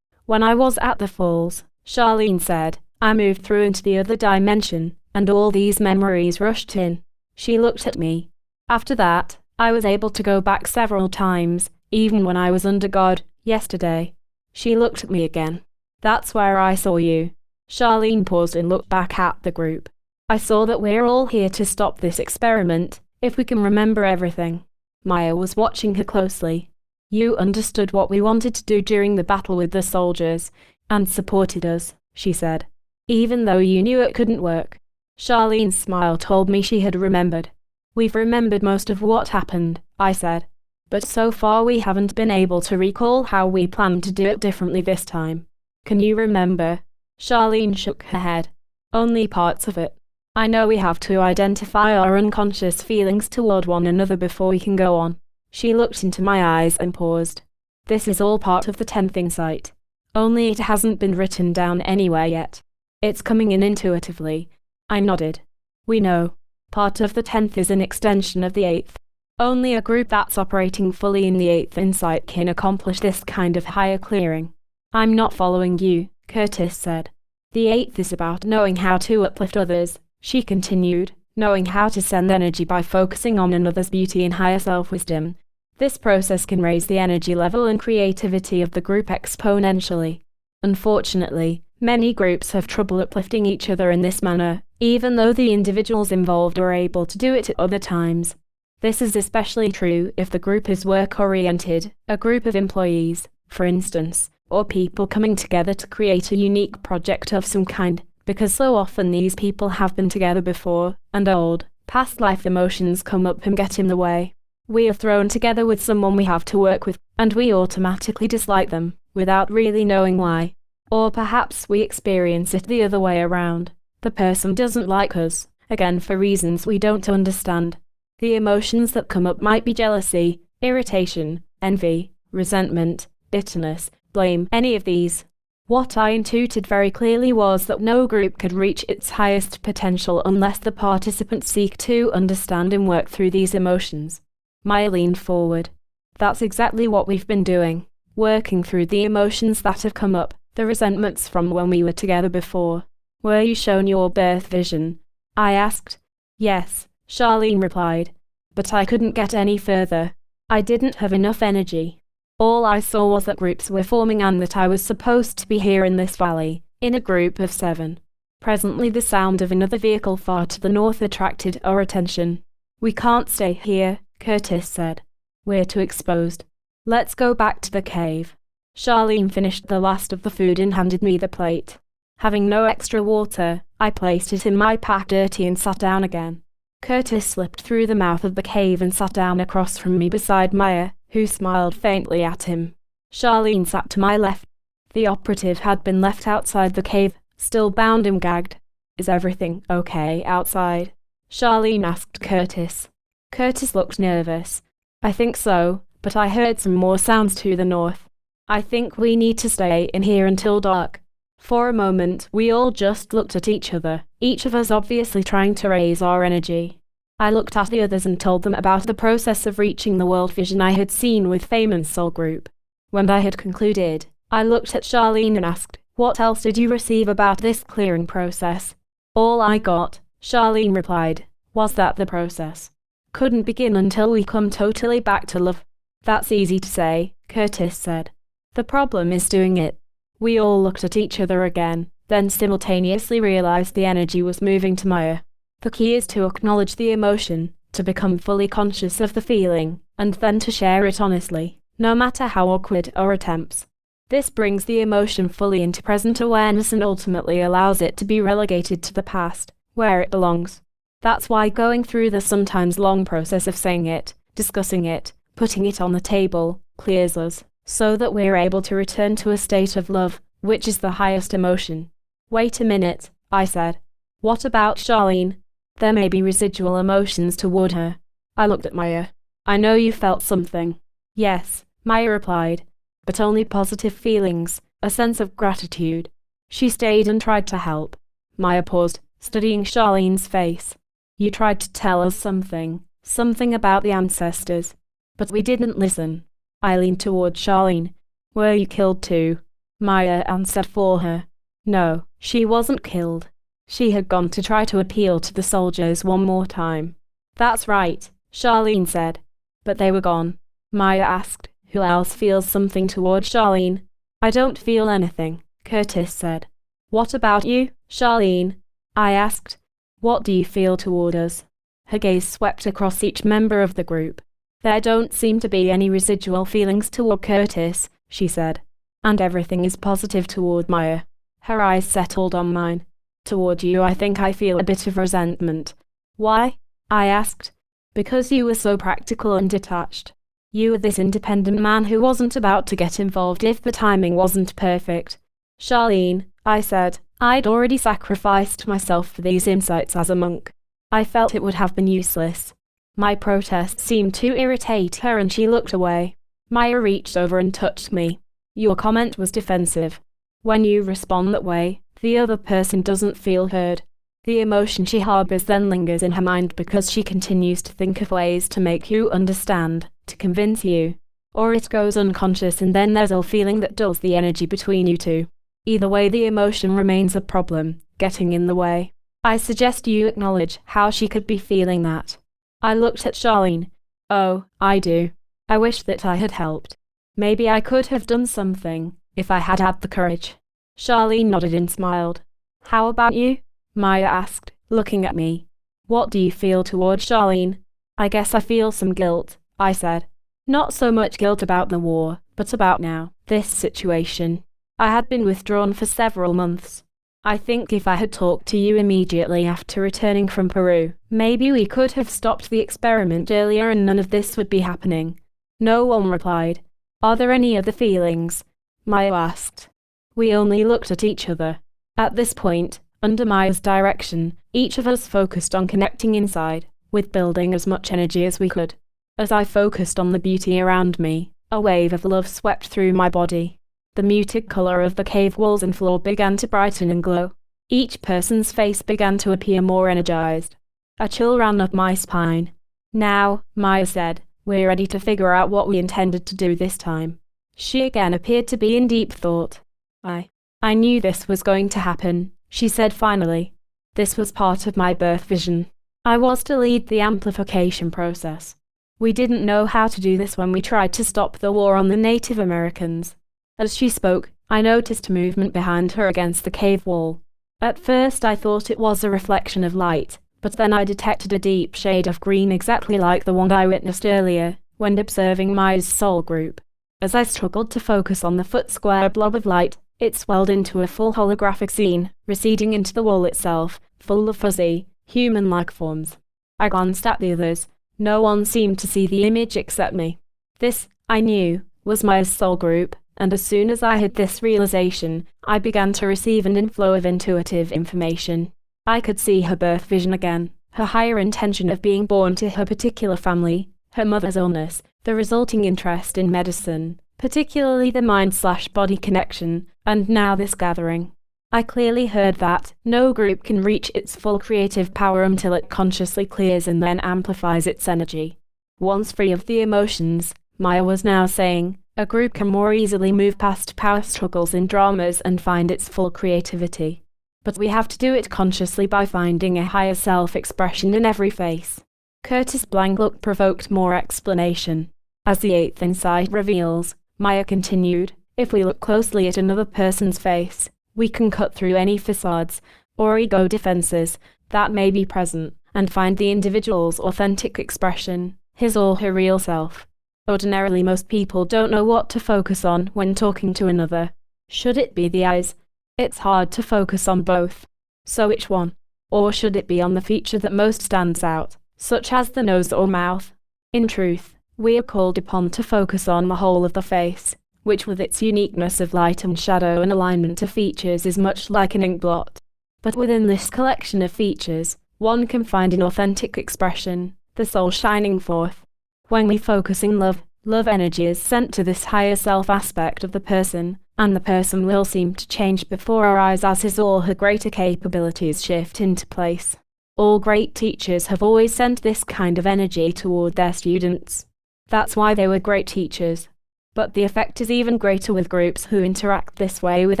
When I was at the falls, Charlene said, I moved through into the other dimension, and all these memories rushed in. She looked at me. After that, I was able to go back several times, even when I was under God, yesterday. She looked at me again. That's where I saw you. Charlene paused and looked back at the group. I saw that we're all here to stop this experiment, if we can remember everything. Maya was watching her closely. You understood what we wanted to do during the battle with the soldiers, and supported us, she said. Even though you knew it couldn't work. Charlene's smile told me she had remembered. We've remembered most of what happened, I said. But so far we haven't been able to recall how we planned to do it differently this time. Can you remember? Charlene shook her head. Only parts of it. I know we have to identify our unconscious feelings toward one another before we can go on. She looked into my eyes and paused. This is all part of the 10th insight. Only it hasn't been written down anywhere yet. It's coming in intuitively. I nodded. We know. Part of the 10th is an extension of the 8th. Only a group that's operating fully in the 8th insight can accomplish this kind of higher clearing. I'm not following you, Curtis said. The 8th is about knowing how to uplift others, she continued, knowing how to send energy by focusing on another's beauty and higher self-wisdom. This process can raise the energy level and creativity of the group exponentially. Unfortunately, many groups have trouble uplifting each other in this manner, even though the individuals involved are able to do it at other times. This is especially true if the group is work-oriented, a group of employees, for instance, or people coming together to create a unique project of some kind, because so often these people have been together before, and old, past life emotions come up and get in the way. We are thrown together with someone we have to work with, and we automatically dislike them, without really knowing why. Or perhaps we experience it the other way around. The person doesn't like us, again for reasons we don't understand. The emotions that come up might be jealousy, irritation, envy, resentment, bitterness, blame, any of these. What I intuited very clearly was that no group could reach its highest potential unless the participants seek to understand and work through these emotions. Maya leaned forward. That's exactly what we've been doing, working through the emotions that have come up, the resentments from when we were together before. Were you shown your birth vision? I asked. Yes, Charlene replied. But I couldn't get any further. I didn't have enough energy. All I saw was that groups were forming and that I was supposed to be here in this valley, in a group of 7. Presently the sound of another vehicle far to the north attracted our attention. We can't stay here, Curtis said. We're too exposed. Let's go back to the cave. Charlene finished the last of the food and handed me the plate. Having no extra water, I placed it in my pack dirty and sat down again. Curtis slipped through the mouth of the cave and sat down across from me beside Maya, who smiled faintly at him. Charlene sat to my left. The operative had been left outside the cave, still bound and gagged. Is everything okay outside? Charlene asked Curtis. Curtis looked nervous. I think so, but I heard some more sounds to the north. I think we need to stay in here until dark. For a moment, we all just looked at each other, each of us obviously trying to raise our energy. I looked at the others and told them about the process of reaching the world vision I had seen with Fame and Soul Group. When I had concluded, I looked at Charlene and asked, what else did you receive about this clearing process? All I got, Charlene replied, was that the process couldn't begin until we come totally back to love. That's easy to say, Curtis said. The problem is doing it. We all looked at each other again, then simultaneously realized the energy was moving to Maya. The key is to acknowledge the emotion, to become fully conscious of the feeling, and then to share it honestly, no matter how awkward our attempts. This brings the emotion fully into present awareness and ultimately allows it to be relegated to the past, where it belongs. That's why going through the sometimes long process of saying it, discussing it, putting it on the table, clears us, so that we're able to return to a state of love, which is the highest emotion. Wait a minute, I said. What about Charlene? There may be residual emotions toward her. I looked at Maya. I know you felt something. Yes, Maya replied, but only positive feelings, a sense of gratitude. She stayed and tried to help. Maya paused, studying Charlene's face. You tried to tell us something about the ancestors. But we didn't listen. I leaned toward Charlene. Were you killed too? Maya answered for her. No, she wasn't killed. She had gone to try to appeal to the soldiers one more time. That's right, Charlene said. But they were gone. Maya asked, who else feels something toward Charlene? I don't feel anything, Curtis said. What about you, Charlene? I asked. What do you feel toward us? Her gaze swept across each member of the group. There don't seem to be any residual feelings toward Curtis, she said. And everything is positive toward Maya. Her eyes settled on mine. Toward you I think I feel a bit of resentment. Why? I asked. Because you were so practical and detached. You were this independent man who wasn't about to get involved if the timing wasn't perfect. Charlene, I said, I'd already sacrificed myself for these insights as a monk. I felt it would have been useless. My protest seemed to irritate her and she looked away. Maya reached over and touched me. Your comment was defensive. When you respond that way, the other person doesn't feel heard. The emotion she harbors then lingers in her mind because she continues to think of ways to make you understand, to convince you. Or it goes unconscious and then there's a feeling that dulls the energy between you two. Either way the emotion remains a problem, getting in the way. I suggest you acknowledge how she could be feeling that. I looked at Charlene. Oh, I do. I wish that I had helped. Maybe I could have done something, if I had had the courage. Charlene nodded and smiled. How about you? Maya asked, looking at me. What do you feel toward Charlene? I guess I feel some guilt, I said. Not so much guilt about the war, but about now, this situation. I had been withdrawn for several months. I think if I had talked to you immediately after returning from Peru, maybe we could have stopped the experiment earlier and none of this would be happening. No one replied. Are there any other feelings? Maya asked. We only looked at each other. At this point, under Maya's direction, each of us focused on connecting inside, with building as much energy as we could. As I focused on the beauty around me, a wave of love swept through my body. The muted color of the cave walls and floor began to brighten and glow. Each person's face began to appear more energized. A chill ran up my spine. Now, Maya said, we're ready to figure out what we intended to do this time. She again appeared to be in deep thought. I knew this was going to happen, she said finally. This was part of my birth vision. I was to lead the amplification process. We didn't know how to do this when we tried to stop the war on the Native Americans. As she spoke, I noticed movement behind her against the cave wall. At first I thought it was a reflection of light, but then I detected a deep shade of green exactly like the one I witnessed earlier, when observing Maya's soul group. As I struggled to focus on the foot-square blob of light, it swelled into a full holographic scene, receding into the wall itself, full of fuzzy, human-like forms. I glanced at the others. No one seemed to see the image except me. This, I knew, was Maya's soul group, and as soon as I had this realization, I began to receive an inflow of intuitive information. I could see her birth vision again, her higher intention of being born to her particular family, her mother's illness, the resulting interest in medicine, particularly the mind/body connection, and now this gathering. I clearly heard that no group can reach its full creative power until it consciously clears and then amplifies its energy. Once free of the emotions, Maya was now saying, a group can more easily move past power struggles in dramas and find its full creativity. But we have to do it consciously by finding a higher self-expression in every face. Curtis' blank look provoked more explanation. As the eighth insight reveals, Maya continued, if we look closely at another person's face, we can cut through any facades, or ego defenses, that may be present, and find the individual's authentic expression, his or her real self. Ordinarily most people don't know what to focus on when talking to another. Should it be the eyes? It's hard to focus on both. So which one? Or should it be on the feature that most stands out, such as the nose or mouth? In truth, we are called upon to focus on the whole of the face, which with its uniqueness of light and shadow and alignment of features is much like an ink blot. But within this collection of features, one can find an authentic expression, the soul shining forth. When we focus in love, love energy is sent to this higher self aspect of the person, and the person will seem to change before our eyes as his or her greater capabilities shift into place. All great teachers have always sent this kind of energy toward their students. That's why they were great teachers. But the effect is even greater with groups who interact this way with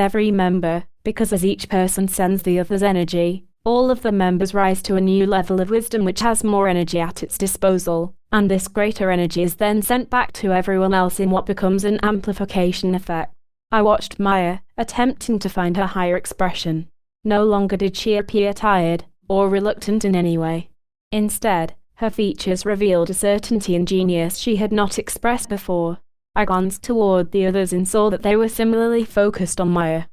every member, because as each person sends the other's energy, all of the members rise to a new level of wisdom which has more energy at its disposal, and this greater energy is then sent back to everyone else in what becomes an amplification effect. I watched Maya, attempting to find her higher expression. No longer did she appear tired, or reluctant in any way. Instead, her features revealed a certainty and genius she had not expressed before. I glanced toward the others and saw that they were similarly focused on Maya.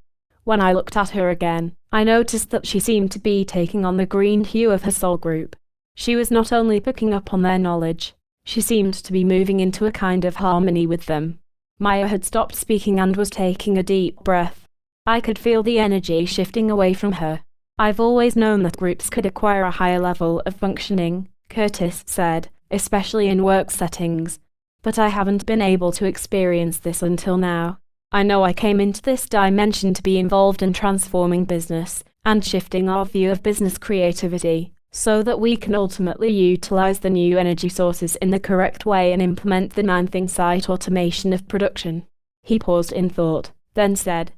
When I looked at her again, I noticed that she seemed to be taking on the green hue of her soul group. She was not only picking up on their knowledge, she seemed to be moving into a kind of harmony with them. Maya had stopped speaking and was taking a deep breath. I could feel the energy shifting away from her. I've always known that groups could acquire a higher level of functioning, Curtis said, especially in work settings. But I haven't been able to experience this until now. I know I came into this dimension to be involved in transforming business, and shifting our view of business creativity, so that we can ultimately utilize the new energy sources in the correct way and implement the 9-thing site automation of production. He paused in thought, then said,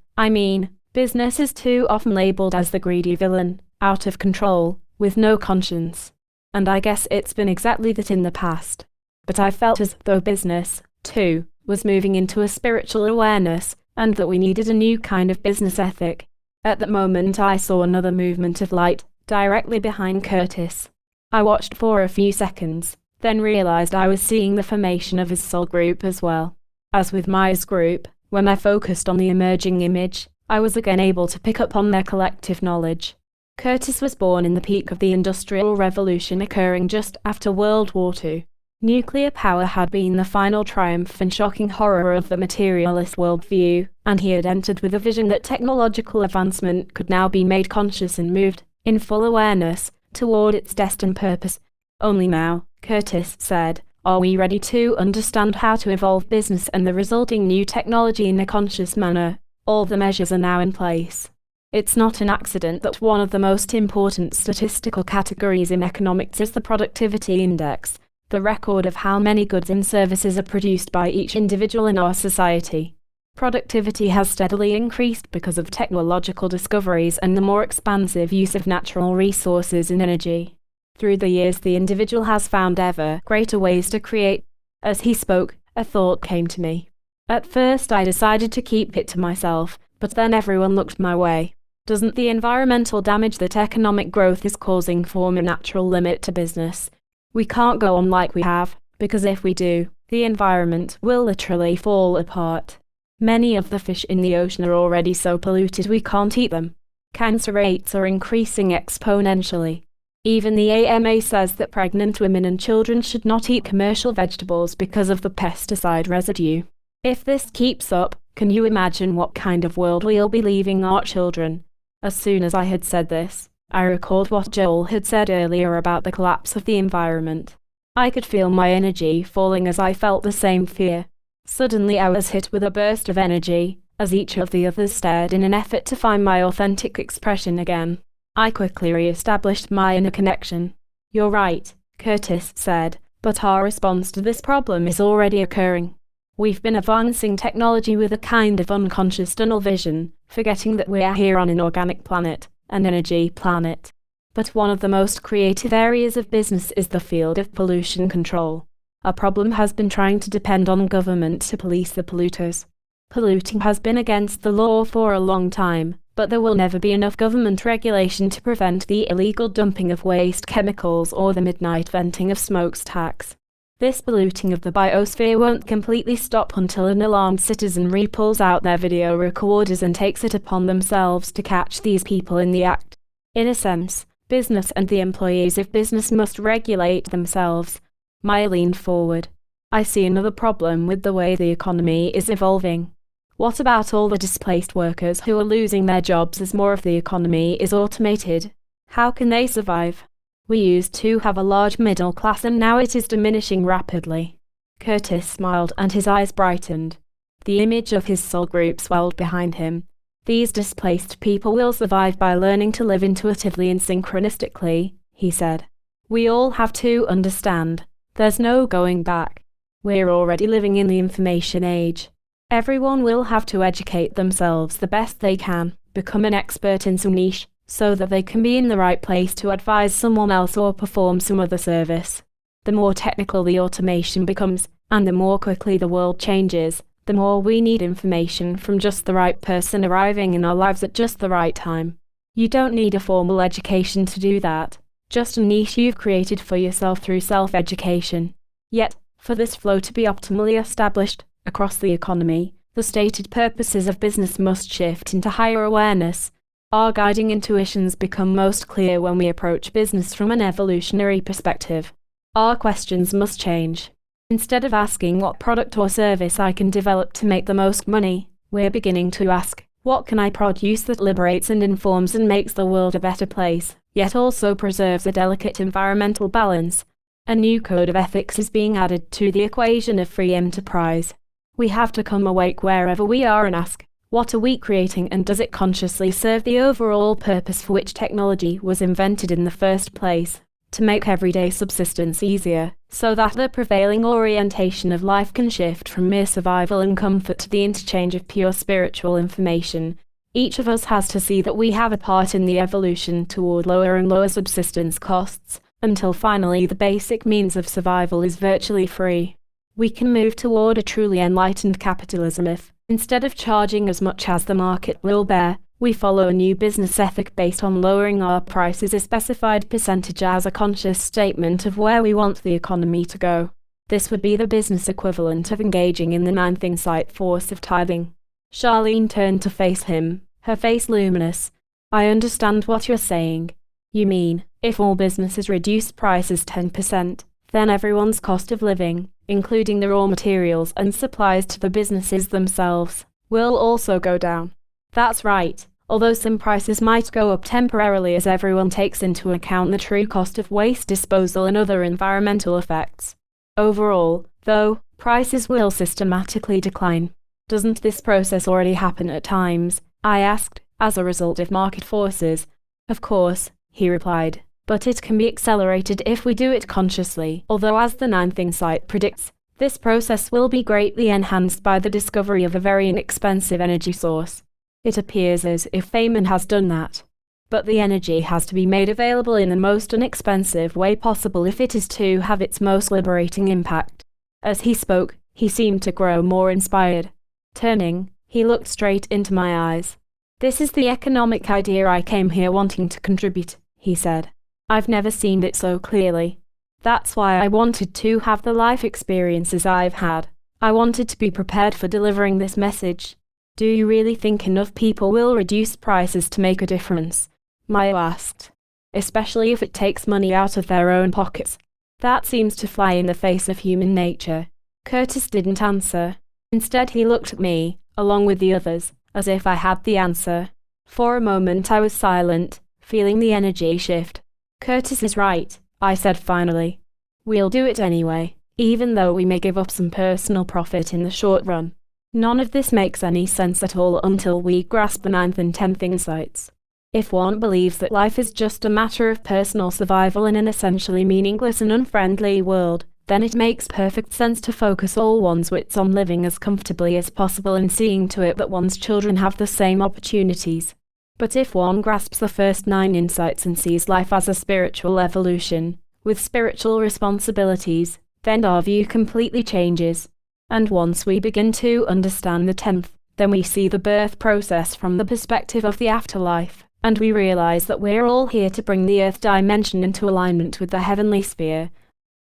business is too often labeled as the greedy villain, out of control, with no conscience. And I guess it's been exactly that in the past. But I felt as though business, too, was moving into a spiritual awareness, and that we needed a new kind of business ethic. At that moment I saw another movement of light, directly behind Curtis. I watched for a few seconds, then realized I was seeing the formation of his soul group as well. As with Maya's group, when I focused on the emerging image, I was again able to pick up on their collective knowledge. Curtis was born in the peak of the Industrial Revolution occurring just after World War II. Nuclear power had been the final triumph and shocking horror of the materialist worldview, and he had entered with a vision that technological advancement could now be made conscious and moved, in full awareness, toward its destined purpose. Only now, Curtis said, are we ready to understand how to evolve business and the resulting new technology in a conscious manner. All the measures are now in place. It's not an accident that one of the most important statistical categories in economics is the productivity index, the record of how many goods and services are produced by each individual in our society. Productivity has steadily increased because of technological discoveries and the more expansive use of natural resources and energy. Through the years, the individual has found ever greater ways to create. As he spoke, a thought came to me. At first I decided to keep it to myself, but then everyone looked my way. Doesn't the environmental damage that economic growth is causing form a natural limit to business? We can't go on like we have, because if we do, the environment will literally fall apart. Many of the fish in the ocean are already so polluted we can't eat them. Cancer rates are increasing exponentially. Even the AMA says that pregnant women and children should not eat commercial vegetables because of the pesticide residue. If this keeps up, can you imagine what kind of world we'll be leaving our children? As soon as I had said this, I recalled what Joel had said earlier about the collapse of the environment. I could feel my energy falling as I felt the same fear. Suddenly I was hit with a burst of energy, as each of the others stared in an effort to find my authentic expression again. I quickly re-established my inner connection. You're right, Curtis said, but our response to this problem is already occurring. We've been advancing technology with a kind of unconscious tunnel vision, forgetting that we are here on an organic planet, an energy planet. But one of the most creative areas of business is the field of pollution control. Our problem has been trying to depend on government to police the polluters. Polluting has been against the law for a long time, but there will never be enough government regulation to prevent the illegal dumping of waste chemicals or the midnight venting of smokestacks. This polluting of the biosphere won't completely stop until an alarmed citizenry pulls out their video recorders and takes it upon themselves to catch these people in the act. In a sense, business and the employees if business must regulate themselves. Maya leaned forward. I see another problem with the way the economy is evolving. What about all the displaced workers who are losing their jobs as more of the economy is automated? How can they survive? We used to have a large middle class and now it is diminishing rapidly. Curtis smiled and his eyes brightened. The image of his soul group swelled behind him. These displaced people will survive by learning to live intuitively and synchronistically, he said. We all have to understand. There's no going back. We're already living in the information age. Everyone will have to educate themselves the best they can, become an expert in some niche, so that they can be in the right place to advise someone else or perform some other service. The more technical the automation becomes, and the more quickly the world changes, the more we need information from just the right person arriving in our lives at just the right time. You don't need a formal education to do that, just a niche you've created for yourself through self-education. Yet, for this flow to be optimally established across the economy, the stated purposes of business must shift into higher awareness. Our guiding intuitions become most clear when we approach business from an evolutionary perspective. Our questions must change. Instead of asking what product or service I can develop to make the most money, we're beginning to ask, what can I produce that liberates and informs and makes the world a better place, yet also preserves a delicate environmental balance? A new code of ethics is being added to the equation of free enterprise. We have to come awake wherever we are and ask, what are we creating and does it consciously serve the overall purpose for which technology was invented in the first place? To make everyday subsistence easier, so that the prevailing orientation of life can shift from mere survival and comfort to the interchange of pure spiritual information. Each of us has to see that we have a part in the evolution toward lower and lower subsistence costs, until finally the basic means of survival is virtually free. We can move toward a truly enlightened capitalism if, instead of charging as much as the market will bear, we follow a new business ethic based on lowering our prices a specified percentage as a conscious statement of where we want the economy to go. This would be the business equivalent of engaging in the ninth insight force of tithing. Charlene turned to face him, her face luminous. I understand what you're saying. You mean, if all businesses reduce prices 10%, then everyone's cost of living, including the raw materials and supplies to the businesses themselves, will also go down. That's right, although some prices might go up temporarily as everyone takes into account the true cost of waste disposal and other environmental effects. Overall, though, prices will systematically decline. Doesn't this process already happen at times? I asked, as a result of market forces. Of course, he replied, but it can be accelerated if we do it consciously, although as the ninth insight predicts, this process will be greatly enhanced by the discovery of a very inexpensive energy source. It appears as if Feynman has done that. But the energy has to be made available in the most inexpensive way possible if it is to have its most liberating impact. As he spoke, he seemed to grow more inspired. Turning, he looked straight into my eyes. This is the economic idea I came here wanting to contribute, he said. I've never seen it so clearly. That's why I wanted to have the life experiences I've had. I wanted to be prepared for delivering this message. Do you really think enough people will reduce prices to make a difference? Maya asked. Especially if it takes money out of their own pockets. That seems to fly in the face of human nature. Curtis didn't answer. Instead he looked at me, along with the others, as if I had the answer. For a moment I was silent, feeling the energy shift. Curtis is right, I said finally. We'll do it anyway, even though we may give up some personal profit in the short run. None of this makes any sense at all until we grasp the ninth and 10th insights. If one believes that life is just a matter of personal survival in an essentially meaningless and unfriendly world, then it makes perfect sense to focus all one's wits on living as comfortably as possible and seeing to it that one's children have the same opportunities. But if one grasps the first 9 insights and sees life as a spiritual evolution, with spiritual responsibilities, then our view completely changes. And once we begin to understand the 10th, then we see the birth process from the perspective of the afterlife, and we realize that we're all here to bring the earth dimension into alignment with the heavenly sphere.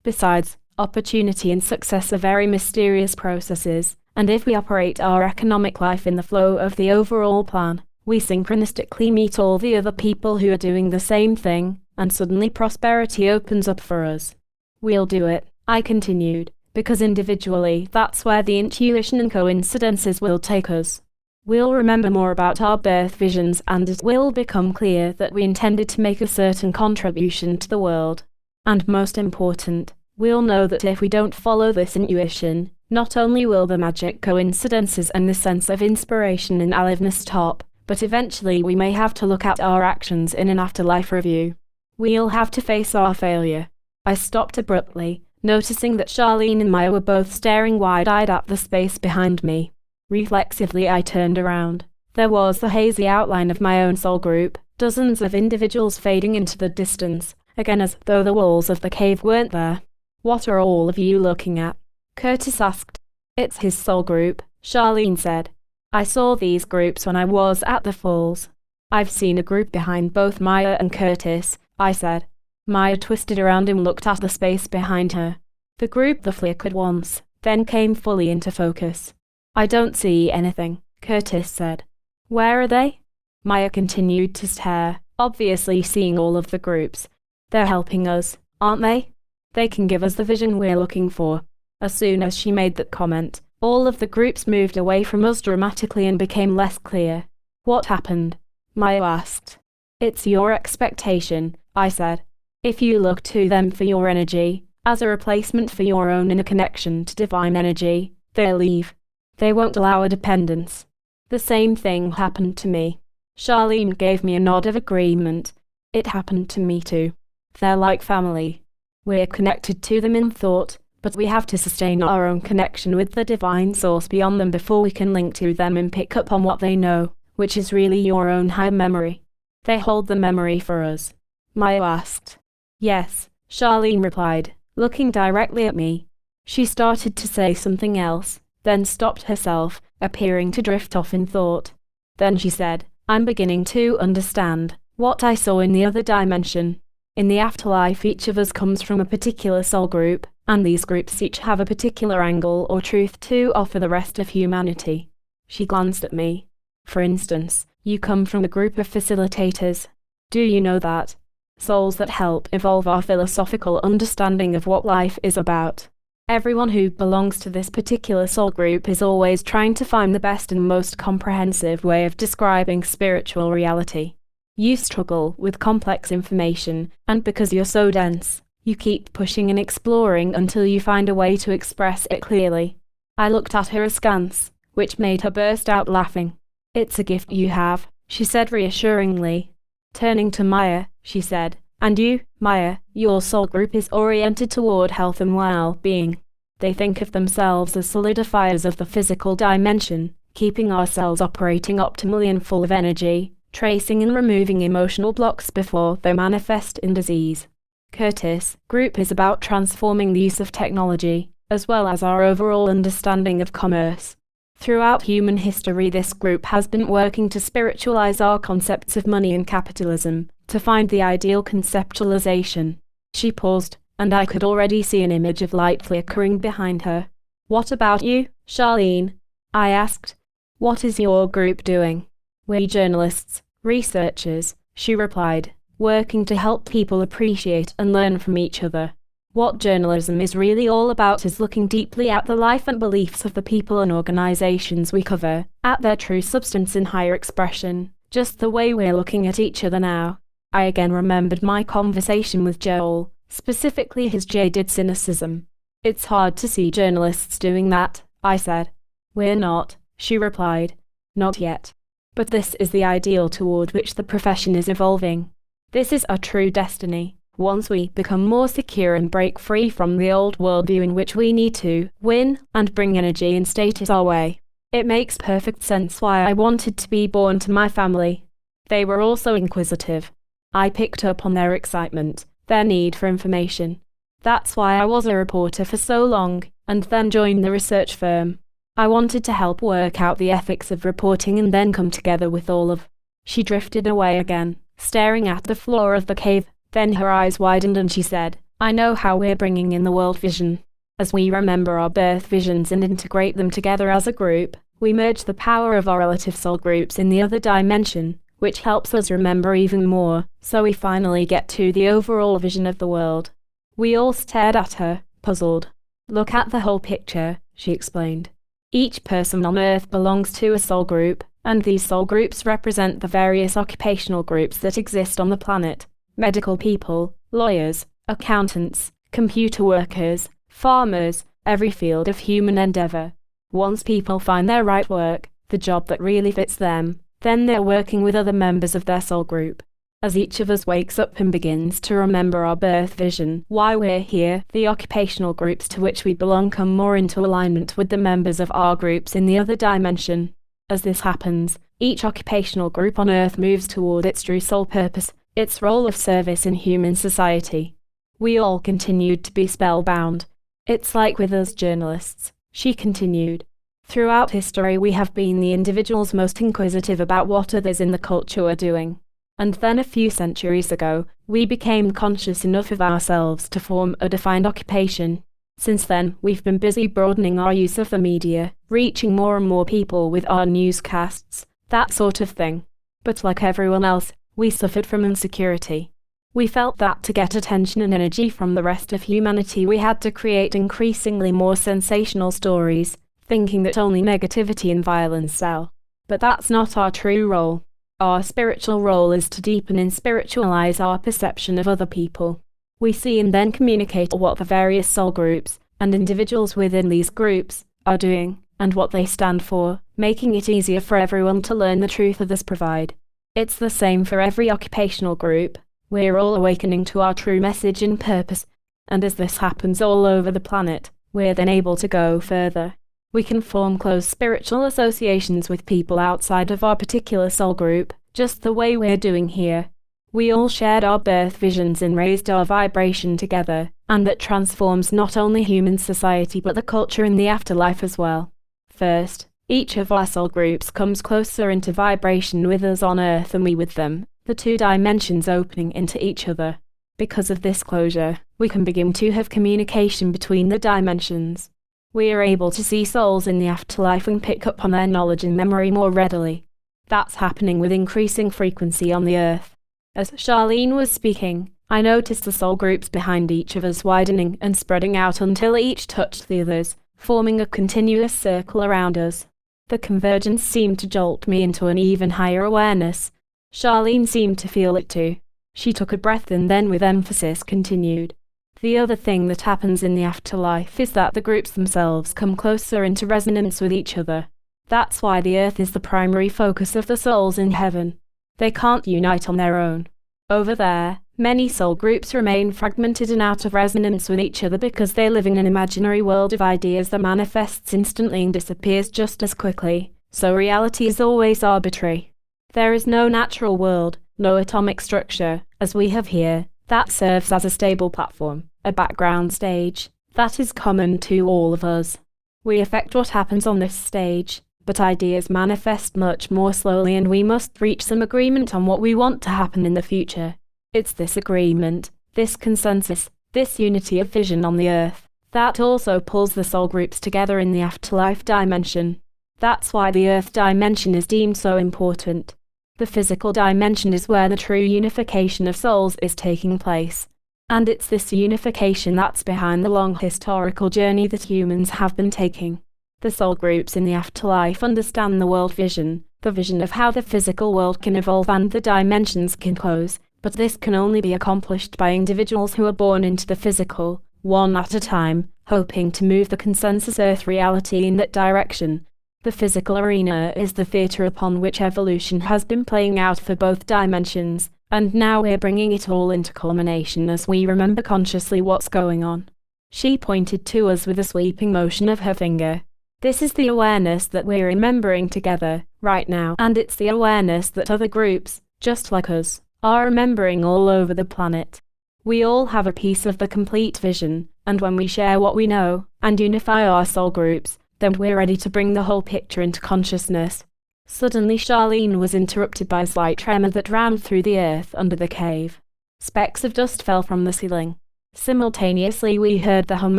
Besides, opportunity and success are very mysterious processes, and if we operate our economic life in the flow of the overall plan, we synchronistically meet all the other people who are doing the same thing, and suddenly prosperity opens up for us. We'll do it, I continued, because individually that's where the intuition and coincidences will take us. We'll remember more about our birth visions, and it will become clear that we intended to make a certain contribution to the world. And most important, we'll know that if we don't follow this intuition, not only will the magic coincidences and the sense of inspiration and aliveness stop, but eventually we may have to look at our actions in an afterlife review. We'll have to face our failure. I stopped abruptly, noticing that Charlene and Maya were both staring wide-eyed at the space behind me. Reflexively I turned around. There was the hazy outline of my own soul group, dozens of individuals fading into the distance, again as though the walls of the cave weren't there. What are all of you looking at? Curtis asked. It's his soul group, Charlene said. I saw these groups when I was at the falls. I've seen a group behind both Maya and Curtis, I said. Maya twisted around and looked at the space behind her. The group that flickered once, then came fully into focus. I don't see anything, Curtis said. Where are they? Maya continued to stare, obviously seeing all of the groups. They're helping us, aren't they? They can give us the vision we're looking for. As soon as she made that comment, all of the groups moved away from us dramatically and became less clear. What happened? Maya asked. It's your expectation, I said. If you look to them for your energy, as a replacement for your own inner connection to divine energy, they'll leave. They won't allow a dependence. The same thing happened to me. Charlene gave me a nod of agreement. It happened to me too. They're like family. We're connected to them in thought, but we have to sustain our own connection with the divine source beyond them before we can link to them and pick up on what they know, which is really your own higher memory. They hold the memory for us. Maya asked. Yes, Charlene replied, looking directly at me. She started to say something else, then stopped herself, appearing to drift off in thought. Then she said, I'm beginning to understand what I saw in the other dimension. In the afterlife, each of us comes from a particular soul group, and these groups each have a particular angle or truth to offer the rest of humanity. She glanced at me. For instance, you come from a group of facilitators. Do you know that? Souls that help evolve our philosophical understanding of what life is about. Everyone who belongs to this particular soul group is always trying to find the best and most comprehensive way of describing spiritual reality. You struggle with complex information, and because you're so dense, you keep pushing and exploring until you find a way to express it clearly. I looked at her askance, which made her burst out laughing. It's a gift you have, she said reassuringly. Turning to Maya, she said, and you, Maya, your soul group is oriented toward health and well-being. They think of themselves as solidifiers of the physical dimension, keeping our cells operating optimally and full of energy, tracing and removing emotional blocks before they manifest in disease. Curtis' group is about transforming the use of technology, as well as our overall understanding of commerce. Throughout human history, this group has been working to spiritualize our concepts of money and capitalism, to find the ideal conceptualization. She paused, and I could already see an image of light flickering behind her. What about you, Charlene? I asked. What is your group doing? We're journalists, researchers, she replied, working to help people appreciate and learn from each other. What journalism is really all about is looking deeply at the life and beliefs of the people and organizations we cover, at their true substance in higher expression, just the way we're looking at each other now. I again remembered my conversation with Joel, specifically his jaded cynicism. It's hard to see journalists doing that, I said. We're not, she replied. Not yet. But this is the ideal toward which the profession is evolving. This is our true destiny. Once we become more secure and break free from the old worldview in which we need to win and bring energy and status our way. It makes perfect sense why I wanted to be born to my family. They were also inquisitive. I picked up on their excitement, their need for information. That's why I was a reporter for so long, and then joined the research firm. I wanted to help work out the ethics of reporting and then come together with all of. She drifted away again, staring at the floor of the cave. Then her eyes widened and she said, I know how we're bringing in the world vision. As we remember our birth visions and integrate them together as a group, we merge the power of our relative soul groups in the other dimension, which helps us remember even more, so we finally get to the overall vision of the world. We all stared at her, puzzled. Look at the whole picture, she explained. Each person on Earth belongs to a soul group, and these soul groups represent the various occupational groups that exist on the planet. Medical people, lawyers, accountants, computer workers, farmers, every field of human endeavor. Once people find their right work, the job that really fits them, then they're working with other members of their soul group. As each of us wakes up and begins to remember our birth vision, why we're here, the occupational groups to which we belong come more into alignment with the members of our groups in the other dimension. As this happens, each occupational group on Earth moves toward its true soul purpose, its role of service in human society. We all continued to be spellbound. It's like with us journalists, she continued. Throughout history we have been the individuals most inquisitive about what others in the culture are doing. And then a few centuries ago, we became conscious enough of ourselves to form a defined occupation. Since then, we've been busy broadening our use of the media, reaching more and more people with our newscasts, that sort of thing. But like everyone else, we suffered from insecurity. We felt that to get attention and energy from the rest of humanity we had to create increasingly more sensational stories, thinking that only negativity and violence sell. But that's not our true role. Our spiritual role is to deepen and spiritualize our perception of other people. We see and then communicate what the various soul groups, and individuals within these groups, are doing, and what they stand for, making it easier for everyone to learn the truth others provide. It's the same for every occupational group. We're all awakening to our true message and purpose, and as this happens all over the planet, we're then able to go further. We can form close spiritual associations with people outside of our particular soul group, just the way we're doing here. We all shared our birth visions and raised our vibration together, and that transforms not only human society but the culture in the afterlife as well. First, each of our soul groups comes closer into vibration with us on Earth and we with them, the two dimensions opening into each other. Because of this closure, we can begin to have communication between the dimensions. We are able to see souls in the afterlife and pick up on their knowledge and memory more readily. That's happening with increasing frequency on the Earth. As Charlene was speaking, I noticed the soul groups behind each of us widening and spreading out until each touched the others, forming a continuous circle around us. The convergence seemed to jolt me into an even higher awareness. Charlene seemed to feel it too. She took a breath and then with emphasis continued. The other thing that happens in the afterlife is that the groups themselves come closer into resonance with each other. That's why the Earth is the primary focus of the souls in heaven. They can't unite on their own. Over there, many soul groups remain fragmented and out of resonance with each other because they live in an imaginary world of ideas that manifests instantly and disappears just as quickly, so reality is always arbitrary. There is no natural world, no atomic structure, as we have here, that serves as a stable platform, a background stage, that is common to all of us. We affect what happens on this stage, but ideas manifest much more slowly and we must reach some agreement on what we want to happen in the future. It's this agreement, this consensus, this unity of vision on the Earth, that also pulls the soul groups together in the afterlife dimension. That's why the Earth dimension is deemed so important. The physical dimension is where the true unification of souls is taking place. And it's this unification that's behind the long historical journey that humans have been taking. The soul groups in the afterlife understand the world vision, the vision of how the physical world can evolve and the dimensions can close, but this can only be accomplished by individuals who are born into the physical, one at a time, hoping to move the consensus Earth reality in that direction. The physical arena is the theatre upon which evolution has been playing out for both dimensions, and now we're bringing it all into culmination as we remember consciously what's going on. She pointed to us with a sweeping motion of her finger. This is the awareness that we're remembering together, right now, and it's the awareness that other groups, just like us, are remembering all over the planet. We all have a piece of the complete vision, and when we share what we know, and unify our soul groups, then we're ready to bring the whole picture into consciousness. Suddenly Charlene was interrupted by a slight tremor that ran through the earth under the cave. Specks of dust fell from the ceiling. Simultaneously we heard the hum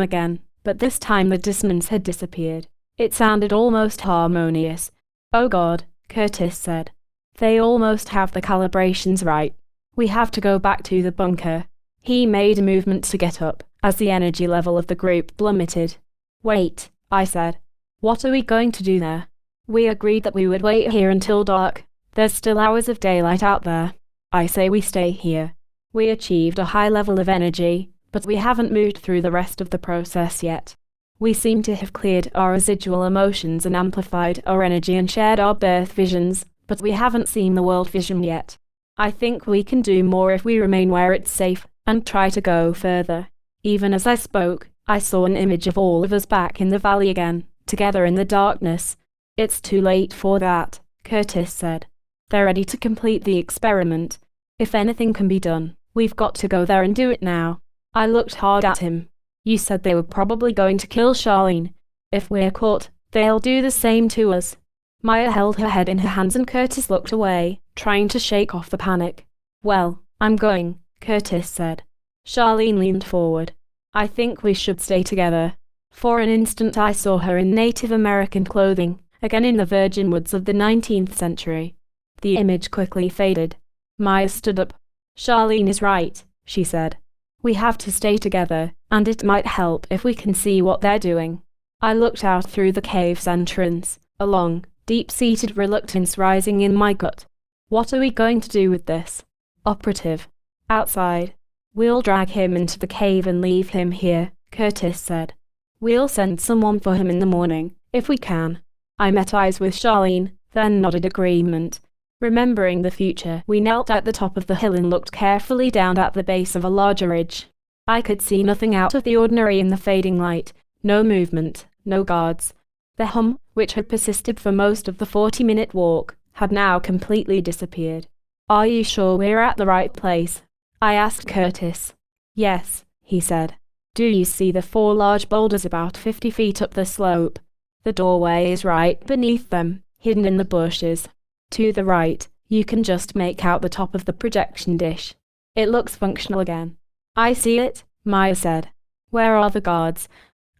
again, but this time the dissonance had disappeared. It sounded almost harmonious. "Oh God," Curtis said. They almost have the calibrations right. We have to go back to the bunker. He made a movement to get up, as the energy level of the group plummeted. Wait, I said. What are we going to do there? We agreed that we would wait here until dark. There's still hours of daylight out there. I say we stay here. We achieved a high level of energy, but we haven't moved through the rest of the process yet. We seem to have cleared our residual emotions and amplified our energy and shared our birth visions, but we haven't seen the world vision yet. I think we can do more if we remain where it's safe, and try to go further. Even as I spoke, I saw an image of all of us back in the valley again, together in the darkness. It's too late for that, Curtis said. They're ready to complete the experiment. If anything can be done, we've got to go there and do it now. I looked hard at him. You said they were probably going to kill Charlene. If we're caught, they'll do the same to us. Maya held her head in her hands and Curtis looked away, trying to shake off the panic. Well, I'm going, Curtis said. Charlene leaned forward. I think we should stay together. For an instant I saw her in Native American clothing, again in the virgin woods of the 19th century. The image quickly faded. Maya stood up. Charlene is right, she said. We have to stay together, and it might help if we can see what they're doing. I looked out through the cave's entrance, a long, deep-seated reluctance rising in my gut. What are we going to do with this operative? Outside. We'll drag him into the cave and leave him here, Curtis said. We'll send someone for him in the morning, if we can. I met eyes with Charlene, then nodded agreement. Remembering the future, we knelt at the top of the hill and looked carefully down at the base of a larger ridge. I could see nothing out of the ordinary in the fading light, no movement, no guards. The hum, which had persisted for most of the 40-minute walk, had now completely disappeared. Are you sure we're at the right place? I asked Curtis. Yes, he said. Do you see the 4 large boulders about 50 feet up the slope? The doorway is right beneath them, hidden in the bushes. To the right, you can just make out the top of the projection dish. It looks functional again. I see it, Maya said. Where are the guards?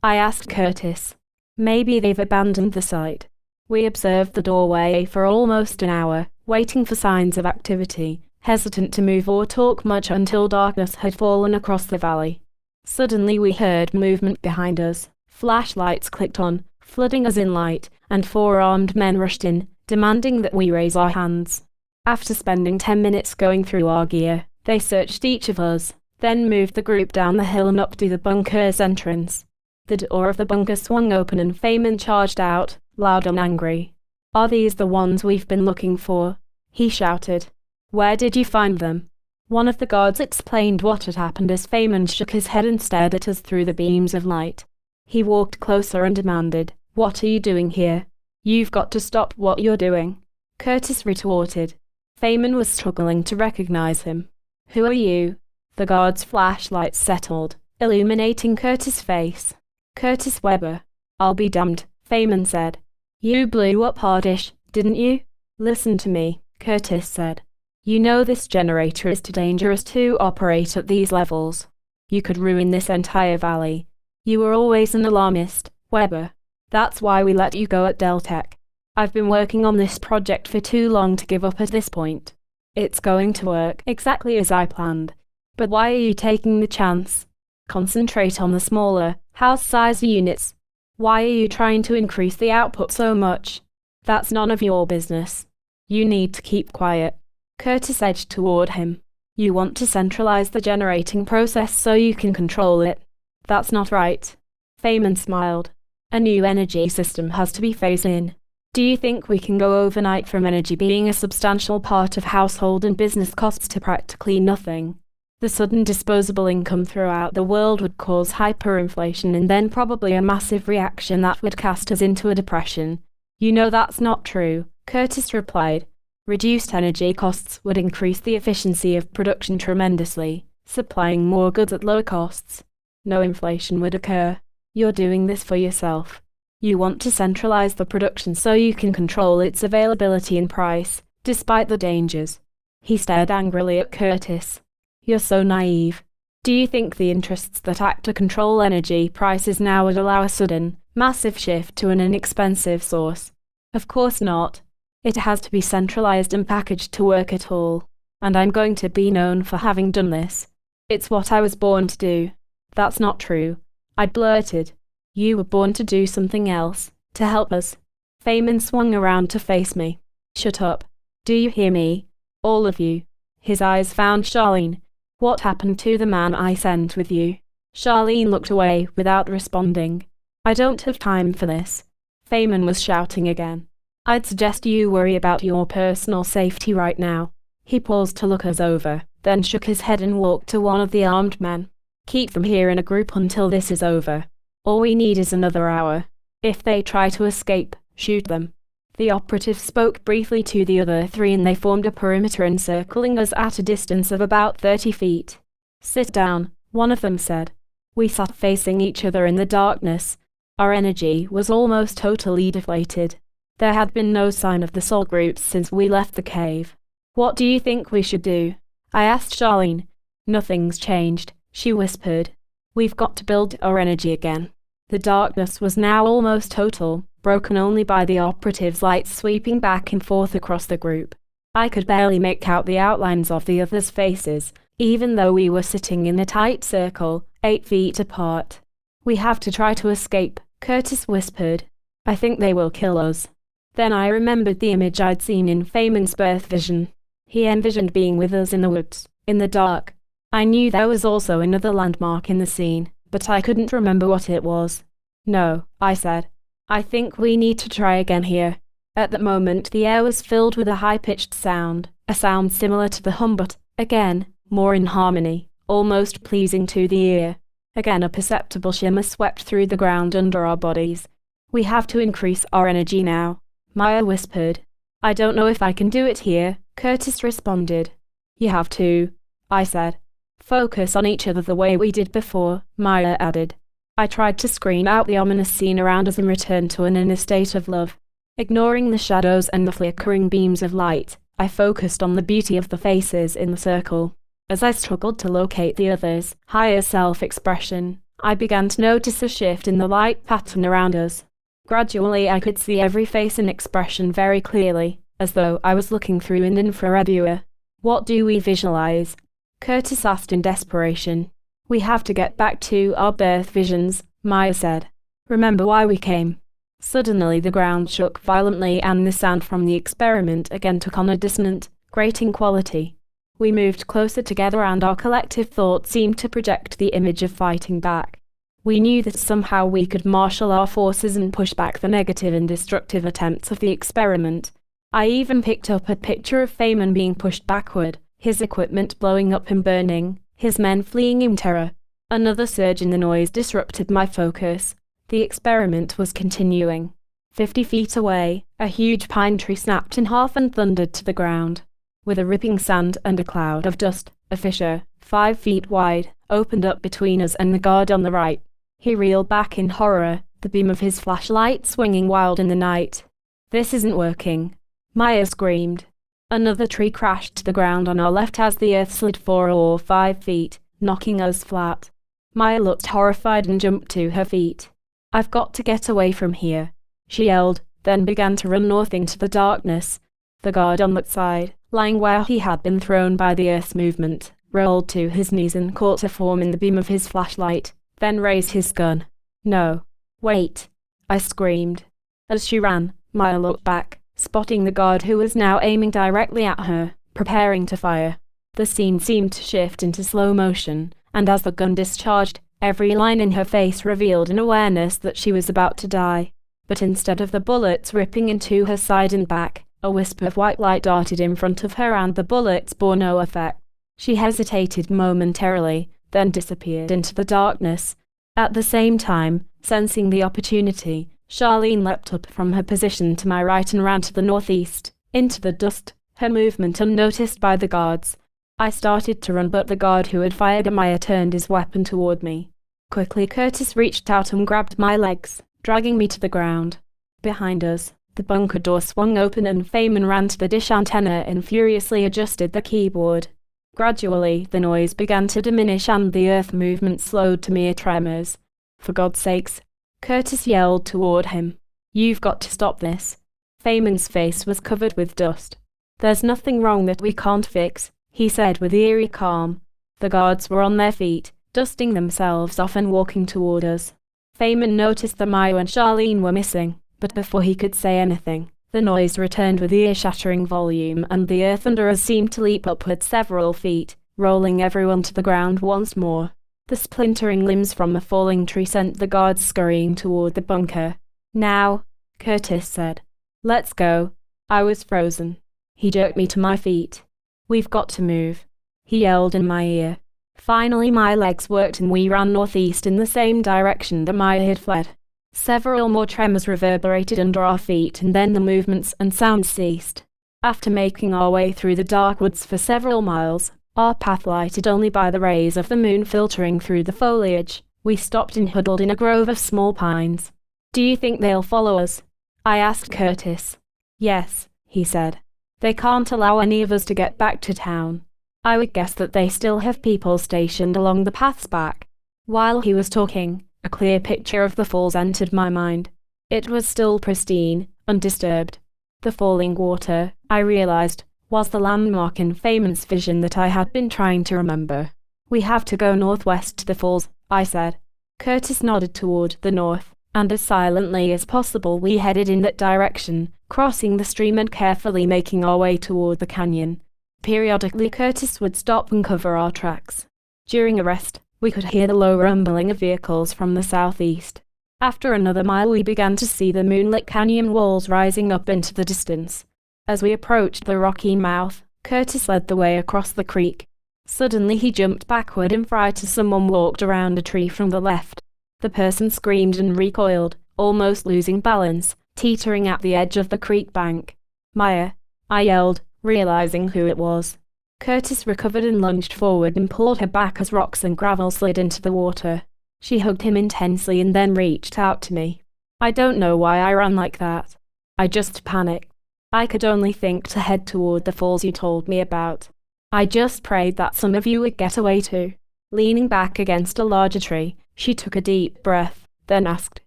I asked Curtis. Maybe they've abandoned the site. We observed the doorway for almost an hour, waiting for signs of activity, hesitant to move or talk much until darkness had fallen across the valley. Suddenly we heard movement behind us. Flashlights clicked on, flooding us in light, and 4 armed men rushed in, demanding that we raise our hands. After spending 10 minutes going through our gear, they searched each of us, then moved the group down the hill and up to the bunker's entrance. The door of the bunker swung open and Feynman charged out, loud and angry. Are these the ones we've been looking for? He shouted. Where did you find them? One of the guards explained what had happened as Feynman shook his head and stared at us through the beams of light. He walked closer and demanded, What are you doing here? You've got to stop what you're doing. Curtis retorted. Feynman was struggling to recognize him. Who are you? The guard's flashlight settled, illuminating Curtis' face. Curtis Weber. I'll be damned, Feynman said. You blew up Hardish, didn't you? Listen to me, Curtis said. You know this generator is too dangerous to operate at these levels. You could ruin this entire valley. You were always an alarmist, Weber. That's why we let you go at Deltec. I've been working on this project for too long to give up at this point. It's going to work exactly as I planned. But why are you taking the chance? Concentrate on the smaller, house-sized units. Why are you trying to increase the output so much? That's none of your business. You need to keep quiet. Curtis edged toward him. You want to centralize the generating process so you can control it. That's not right. Feynman smiled. A new energy system has to be phased in. Do you think we can go overnight from energy being a substantial part of household and business costs to practically nothing? The sudden disposable income throughout the world would cause hyperinflation and then probably a massive reaction that would cast us into a depression. You know that's not true, Curtis replied. Reduced energy costs would increase the efficiency of production tremendously, supplying more goods at lower costs. No inflation would occur. You're doing this for yourself. You want to centralize the production so you can control its availability and price, despite the dangers. He stared angrily at Curtis. You're so naive. Do you think the interests that act to control energy prices now would allow a sudden, massive shift to an inexpensive source? Of course not. It has to be centralized and packaged to work at all. And I'm going to be known for having done this. It's what I was born to do. That's not true, I blurted. You were born to do something else, to help us. Feynman swung around to face me. Shut up. Do you hear me? All of you. His eyes found Charlene. What happened to the man I sent with you? Charlene looked away without responding. I don't have time for this. Feynman was shouting again. I'd suggest you worry about your personal safety right now. He paused to look us over, then shook his head and walked to one of the armed men. Keep them here in a group until this is over. All we need is another hour. If they try to escape, shoot them. The operative spoke briefly to the other three and they formed a perimeter encircling us at a distance of about 30 feet. Sit down, one of them said. We sat facing each other in the darkness. Our energy was almost totally deflated. There had been no sign of the soul groups since we left the cave. What do you think we should do? I asked Charlene. Nothing's changed, she whispered. We've got to build our energy again. The darkness was now almost total, broken only by the operative's lights sweeping back and forth across the group. I could barely make out the outlines of the others' faces, even though we were sitting in a tight circle, 8 feet apart. We have to try to escape, Curtis whispered. I think they will kill us. Then I remembered the image I'd seen in Feynman's birth vision. He envisioned being with us in the woods, in the dark. I knew there was also another landmark in the scene, but I couldn't remember what it was. No, I said. I think we need to try again here. At that moment the air was filled with a high-pitched sound, a sound similar to the hum but, again, more in harmony, almost pleasing to the ear. Again a perceptible shimmer swept through the ground under our bodies. We have to increase our energy now, Maya whispered. I don't know if I can do it here, Curtis responded. You have to, I said. Focus on each other the way we did before, Maya added. I tried to screen out the ominous scene around us and return to an inner state of love. Ignoring the shadows and the flickering beams of light, I focused on the beauty of the faces in the circle. As I struggled to locate the others' higher self-expression, I began to notice a shift in the light pattern around us. Gradually I could see every face and expression very clearly, as though I was looking through an infrared viewer. What do we visualize? Curtis asked in desperation. We have to get back to our birth visions, Maya said. Remember why we came. Suddenly the ground shook violently and the sound from the experiment again took on a dissonant, grating quality. We moved closer together and our collective thought seemed to project the image of fighting back. We knew that somehow we could marshal our forces and push back the negative and destructive attempts of the experiment. I even picked up a picture of Feynman being pushed backward, his equipment blowing up and burning, his men fleeing in terror. Another surge in the noise disrupted my focus. The experiment was continuing. 50 feet away, a huge pine tree snapped in half and thundered to the ground. With a ripping sound and a cloud of dust, a fissure, 5 feet wide, opened up between us and the guard on the right. He reeled back in horror, the beam of his flashlight swinging wild in the night. This isn't working, Maya screamed. Another tree crashed to the ground on our left as the earth slid 4 or 5 feet, knocking us flat. Maya looked horrified and jumped to her feet. I've got to get away from here, she yelled, then began to run north into the darkness. The guard on that side, lying where he had been thrown by the earth's movement, rolled to his knees and caught her form in the beam of his flashlight, then raised his gun. No. Wait, I screamed. As she ran, Maya looked back, spotting the guard who was now aiming directly at her, preparing to fire. The scene seemed to shift into slow motion, and as the gun discharged, every line in her face revealed an awareness that she was about to die. But instead of the bullets ripping into her side and back, a wisp of white light darted in front of her and the bullets bore no effect. She hesitated momentarily, then disappeared into the darkness. At the same time, sensing the opportunity, Charlene leapt up from her position to my right and ran to the northeast, into the dust, her movement unnoticed by the guards. I started to run but the guard who had fired at Maya turned his weapon toward me. Quickly Curtis reached out and grabbed my legs, dragging me to the ground. Behind us, the bunker door swung open and Feynman ran to the dish antenna and furiously adjusted the keyboard. Gradually, the noise began to diminish and the earth movement slowed to mere tremors. For God's sakes, Curtis yelled toward him. You've got to stop this. Feynman's face was covered with dust. "There's nothing wrong that we can't fix," he said with eerie calm. The guards were on their feet, dusting themselves off and walking toward us. Feynman noticed that Maya and Charlene were missing, but before he could say anything, the noise returned with ear-shattering volume and the earth under us seemed to leap upward several feet, rolling everyone to the ground once more. The splintering limbs from the falling tree sent the guards scurrying toward the bunker. "Now," Curtis said. "Let's go." I was frozen. He jerked me to my feet. "We've got to move," he yelled in my ear. Finally my legs worked and we ran northeast in the same direction that Maya had fled. Several more tremors reverberated under our feet and then the movements and sounds ceased. After making our way through the dark woods for several miles, our path lighted only by the rays of the moon filtering through the foliage, we stopped and huddled in a grove of small pines. "Do you think they'll follow us?" I asked Curtis. "Yes," he said. "They can't allow any of us to get back to town. I would guess that they still have people stationed along the paths back." While he was talking, a clear picture of the falls entered my mind. It was still pristine, undisturbed. The falling water, I realized, was the landmark in Feynman's vision that I had been trying to remember. "We have to go northwest to the falls," I said. Curtis nodded toward the north, and as silently as possible we headed in that direction, crossing the stream and carefully making our way toward the canyon. Periodically Curtis would stop and cover our tracks. During a rest, we could hear the low rumbling of vehicles from the southeast. After another mile we began to see the moonlit canyon walls rising up into the distance. As we approached the rocky mouth, Curtis led the way across the creek. Suddenly he jumped backward in fright as someone walked around a tree from the left. The person screamed and recoiled, almost losing balance, teetering at the edge of the creek bank. "Maya!" I yelled, realizing who it was. Curtis recovered and lunged forward and pulled her back as rocks and gravel slid into the water. She hugged him intensely and then reached out to me. I don't know why I ran like that. I just panicked. I could only think to head toward the falls you told me about. I just prayed that some of you would get away too. Leaning back against a larger tree, she took a deep breath, then asked,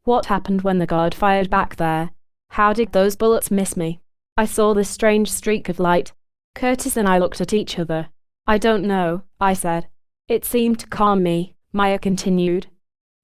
"What happened when the guard fired back there? How did those bullets miss me?" I saw this strange streak of light. Curtis and I looked at each other. "I don't know," I said. "It seemed to calm me," Maya continued.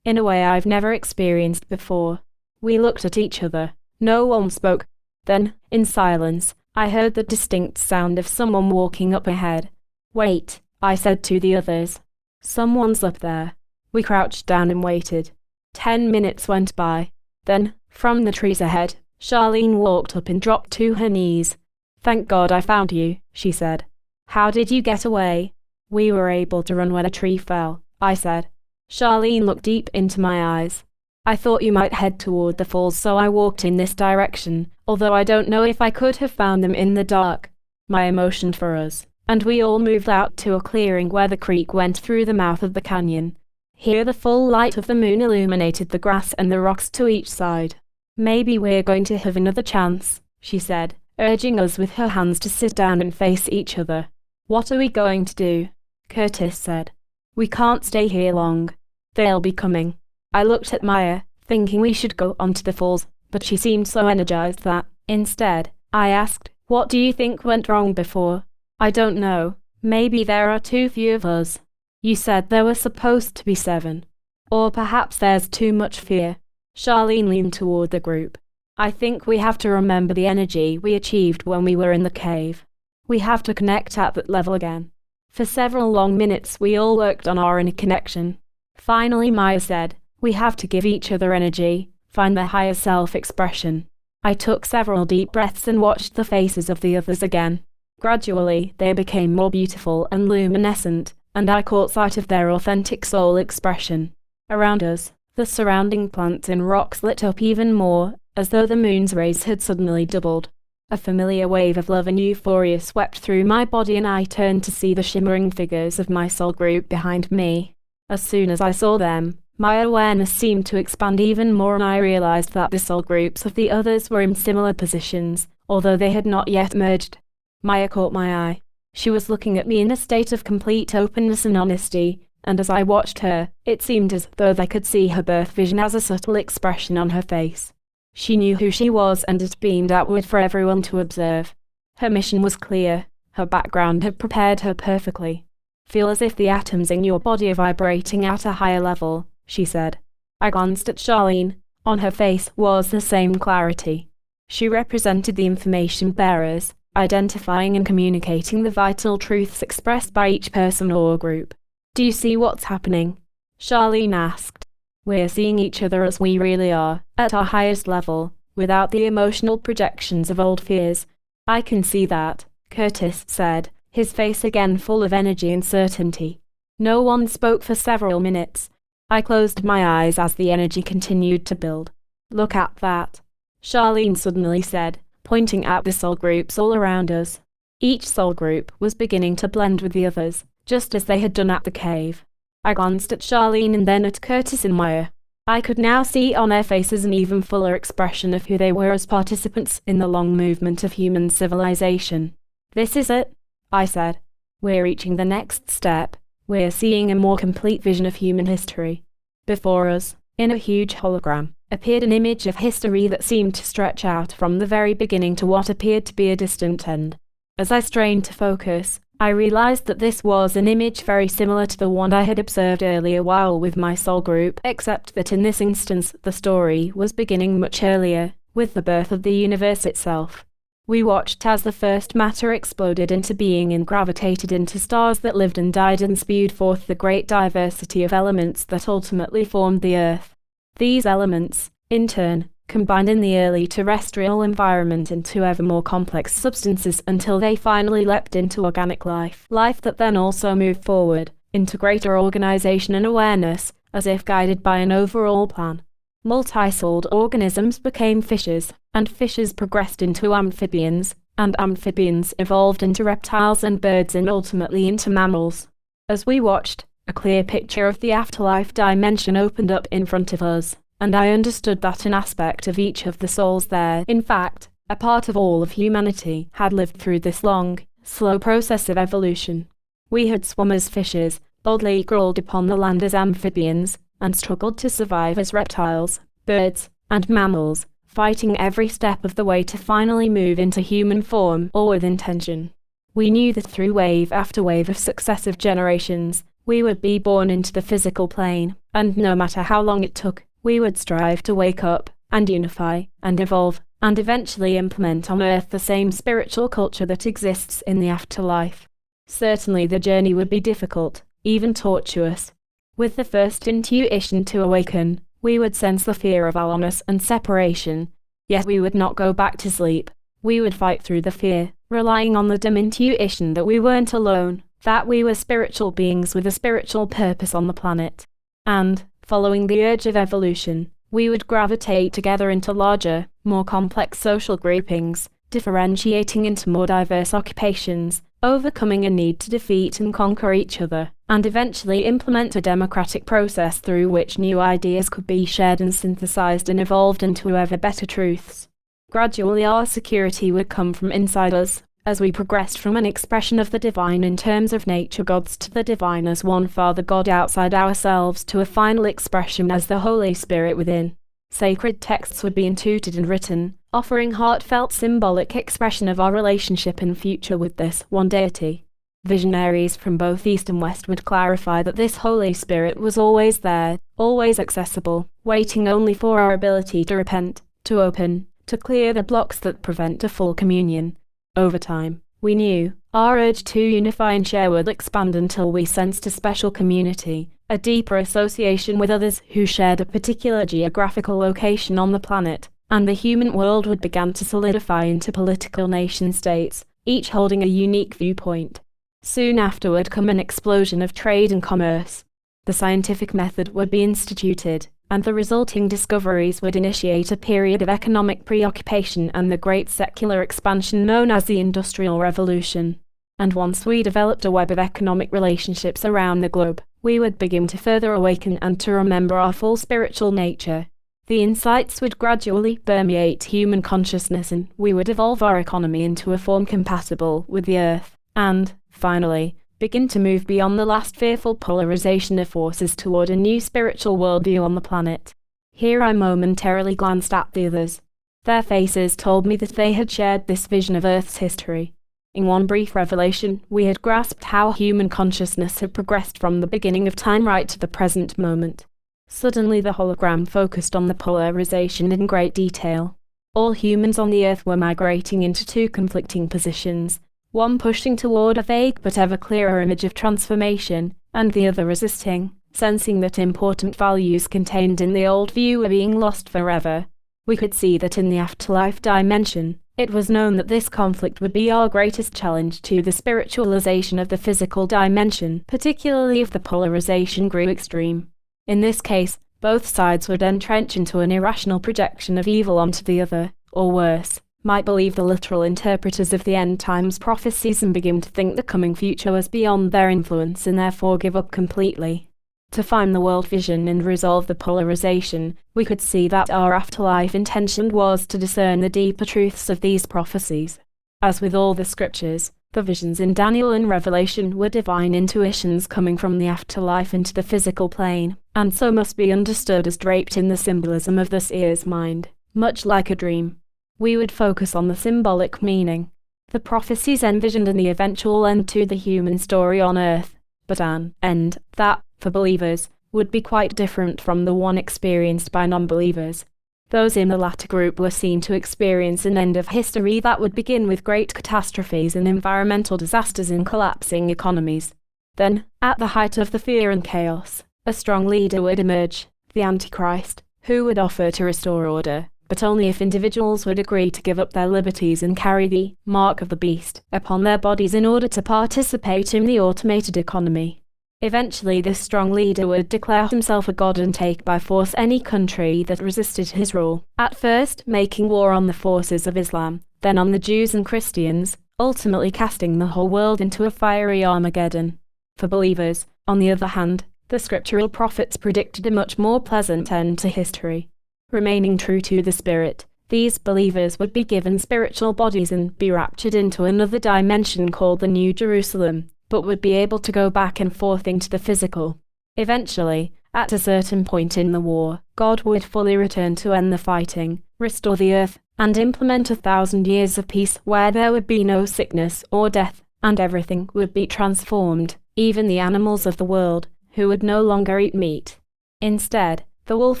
"In a way I've never experienced before." We looked at each other. No one spoke. Then, in silence, I heard the distinct sound of someone walking up ahead. "Wait," I said to the others. "Someone's up there." We crouched down and waited. 10 minutes went by. Then, from the trees ahead, Charlene walked up and dropped to her knees. "Thank God I found you," she said. "How did you get away?" "We were able to run when a tree fell," I said. Charlene looked deep into my eyes. "I thought you might head toward the falls, so I walked in this direction, although I don't know if I could have found them in the dark." Maya motioned for us, and we all moved out to a clearing where the creek went through the mouth of the canyon. Here the full light of the moon illuminated the grass and the rocks to each side. "Maybe we're going to have another chance," she said, urging us with her hands to sit down and face each other. "What are we going to do?" Curtis said. "We can't stay here long. They'll be coming." I looked at Maya, thinking we should go on to the falls, but she seemed so energized that, instead, I asked, "What do you think went wrong before?" "I don't know. Maybe there are too few of us. You said there were supposed to be 7. Or perhaps there's too much fear." Charlene leaned toward the group. "I think we have to remember the energy we achieved when we were in the cave. We have to connect at that level again." For several long minutes we all worked on our inner connection. Finally Maya said, "We have to give each other energy, find the higher self-expression." I took several deep breaths and watched the faces of the others again. Gradually, they became more beautiful and luminescent, and I caught sight of their authentic soul expression. Around us, the surrounding plants and rocks lit up even more, as though the moon's rays had suddenly doubled. A familiar wave of love and euphoria swept through my body and I turned to see the shimmering figures of my soul group behind me. As soon as I saw them, my awareness seemed to expand even more and I realized that the soul groups of the others were in similar positions, although they had not yet merged. Maya caught my eye. She was looking at me in a state of complete openness and honesty, and as I watched her, it seemed as though I could see her birth vision as a subtle expression on her face. She knew who she was and it beamed outward for everyone to observe. Her mission was clear. Her background had prepared her perfectly. "Feel as if the atoms in your body are vibrating at a higher level," she said. I glanced at Charlene. On her face was the same clarity. She represented the information bearers, identifying and communicating the vital truths expressed by each person or group. "Do you see what's happening?" Charlene asked. "We're seeing each other as we really are, at our highest level, without the emotional projections of old fears." "I can see that," Curtis said, his face again full of energy and certainty. No one spoke for several minutes. I closed my eyes as the energy continued to build. "Look at that," Charlene suddenly said, pointing at the soul groups all around us. Each soul group was beginning to blend with the others, just as they had done at the cave. I glanced at Charlene and then at Curtis and Maya. I could now see on their faces an even fuller expression of who they were as participants in the long movement of human civilization. "This is it," I said. "We're reaching the next step. We're seeing a more complete vision of human history." Before us, in a huge hologram, appeared an image of history that seemed to stretch out from the very beginning to what appeared to be a distant end. As I strained to focus, I realized that this was an image very similar to the one I had observed earlier while with my soul group, except that in this instance the story was beginning much earlier, with the birth of the universe itself. We watched as the first matter exploded into being and gravitated into stars that lived and died and spewed forth the great diversity of elements that ultimately formed the Earth. These elements, in turn, combined in the early terrestrial environment into ever more complex substances until they finally leapt into organic life. Life that then also moved forward, into greater organization and awareness, as if guided by an overall plan. Multi-souled organisms became fishes, and fishes progressed into amphibians, and amphibians evolved into reptiles and birds and ultimately into mammals. As we watched, a clear picture of the afterlife dimension opened up in front of us, and I understood that an aspect of each of the souls there, in fact, a part of all of humanity, had lived through this long, slow process of evolution. We had swum as fishes, boldly crawled upon the land as amphibians, and struggled to survive as reptiles, birds, and mammals, fighting every step of the way to finally move into human form or with intention. We knew that through wave after wave of successive generations, we would be born into the physical plane, and no matter how long it took, we would strive to wake up, and unify, and evolve, and eventually implement on Earth the same spiritual culture that exists in the afterlife. Certainly the journey would be difficult, even tortuous. With the first intuition to awaken, we would sense the fear of aloneness and separation. Yet we would not go back to sleep. We would fight through the fear, relying on the dim intuition that we weren't alone, that we were spiritual beings with a spiritual purpose on the planet. And, following the urge of evolution, we would gravitate together into larger, more complex social groupings, differentiating into more diverse occupations, overcoming a need to defeat and conquer each other, and eventually implement a democratic process through which new ideas could be shared and synthesized and evolved into ever better truths. Gradually our security would come from inside us, as we progressed from an expression of the divine in terms of nature gods to the divine as one Father God outside ourselves to a final expression as the Holy Spirit within. Sacred texts would be intuited and written, offering heartfelt symbolic expression of our relationship and future with this one deity. Visionaries from both East and West would clarify that this Holy Spirit was always there, always accessible, waiting only for our ability to repent, to open, to clear the blocks that prevent a full communion. Over time, we knew, our urge to unify and share would expand until we sensed a special community, a deeper association with others who shared a particular geographical location on the planet, and the human world would begin to solidify into political nation-states, each holding a unique viewpoint. Soon after would come an explosion of trade and commerce. The scientific method would be instituted, and the resulting discoveries would initiate a period of economic preoccupation and the great secular expansion known as the Industrial Revolution. And once we developed a web of economic relationships around the globe, we would begin to further awaken and to remember our full spiritual nature. The insights would gradually permeate human consciousness and we would evolve our economy into a form compatible with the Earth, and, finally, begin to move beyond the last fearful polarization of forces toward a new spiritual worldview on the planet. Here I momentarily glanced at the others, Their faces told me that they had shared this vision of Earth's history. In one brief revelation, we had grasped how human consciousness had progressed from the beginning of time right to the present moment. Suddenly the hologram focused on the polarization in great detail. All humans on the Earth were migrating into two conflicting positions, one pushing toward a vague but ever clearer image of transformation, and the other resisting, sensing that important values contained in the old view were being lost forever. We could see that in the afterlife dimension, it was known that this conflict would be our greatest challenge to the spiritualization of the physical dimension, particularly if the polarization grew extreme. In this case, both sides would entrench into an irrational projection of evil onto the other, or worse, might believe the literal interpreters of the end times prophecies and begin to think the coming future was beyond their influence and therefore give up completely. To find the world vision and resolve the polarization, we could see that our afterlife intention was to discern the deeper truths of these prophecies. As with all the scriptures, the visions in Daniel and Revelation were divine intuitions coming from the afterlife into the physical plane, and so must be understood as draped in the symbolism of the seer's mind, much like a dream. We would focus on the symbolic meaning. The prophecies envisioned in the eventual end to the human story on Earth, but an end that, for believers, would be quite different from the one experienced by non-believers. Those in the latter group were seen to experience an end of history that would begin with great catastrophes and environmental disasters and collapsing economies. Then, at the height of the fear and chaos, a strong leader would emerge, the Antichrist, who would offer to restore order, but only if individuals would agree to give up their liberties and carry the mark of the beast upon their bodies in order to participate in the automated economy. Eventually this strong leader would declare himself a god and take by force any country that resisted his rule, at first making war on the forces of Islam, then on the Jews and Christians, ultimately casting the whole world into a fiery Armageddon. For believers, on the other hand, the scriptural prophets predicted a much more pleasant end to history. Remaining true to the Spirit, these believers would be given spiritual bodies and be raptured into another dimension called the New Jerusalem, but would be able to go back and forth into the physical. Eventually, at a certain point in the war, God would fully return to end the fighting, restore the earth, and implement 1,000 years of peace where there would be no sickness or death, and everything would be transformed, even the animals of the world, who would no longer eat meat. Instead, the wolf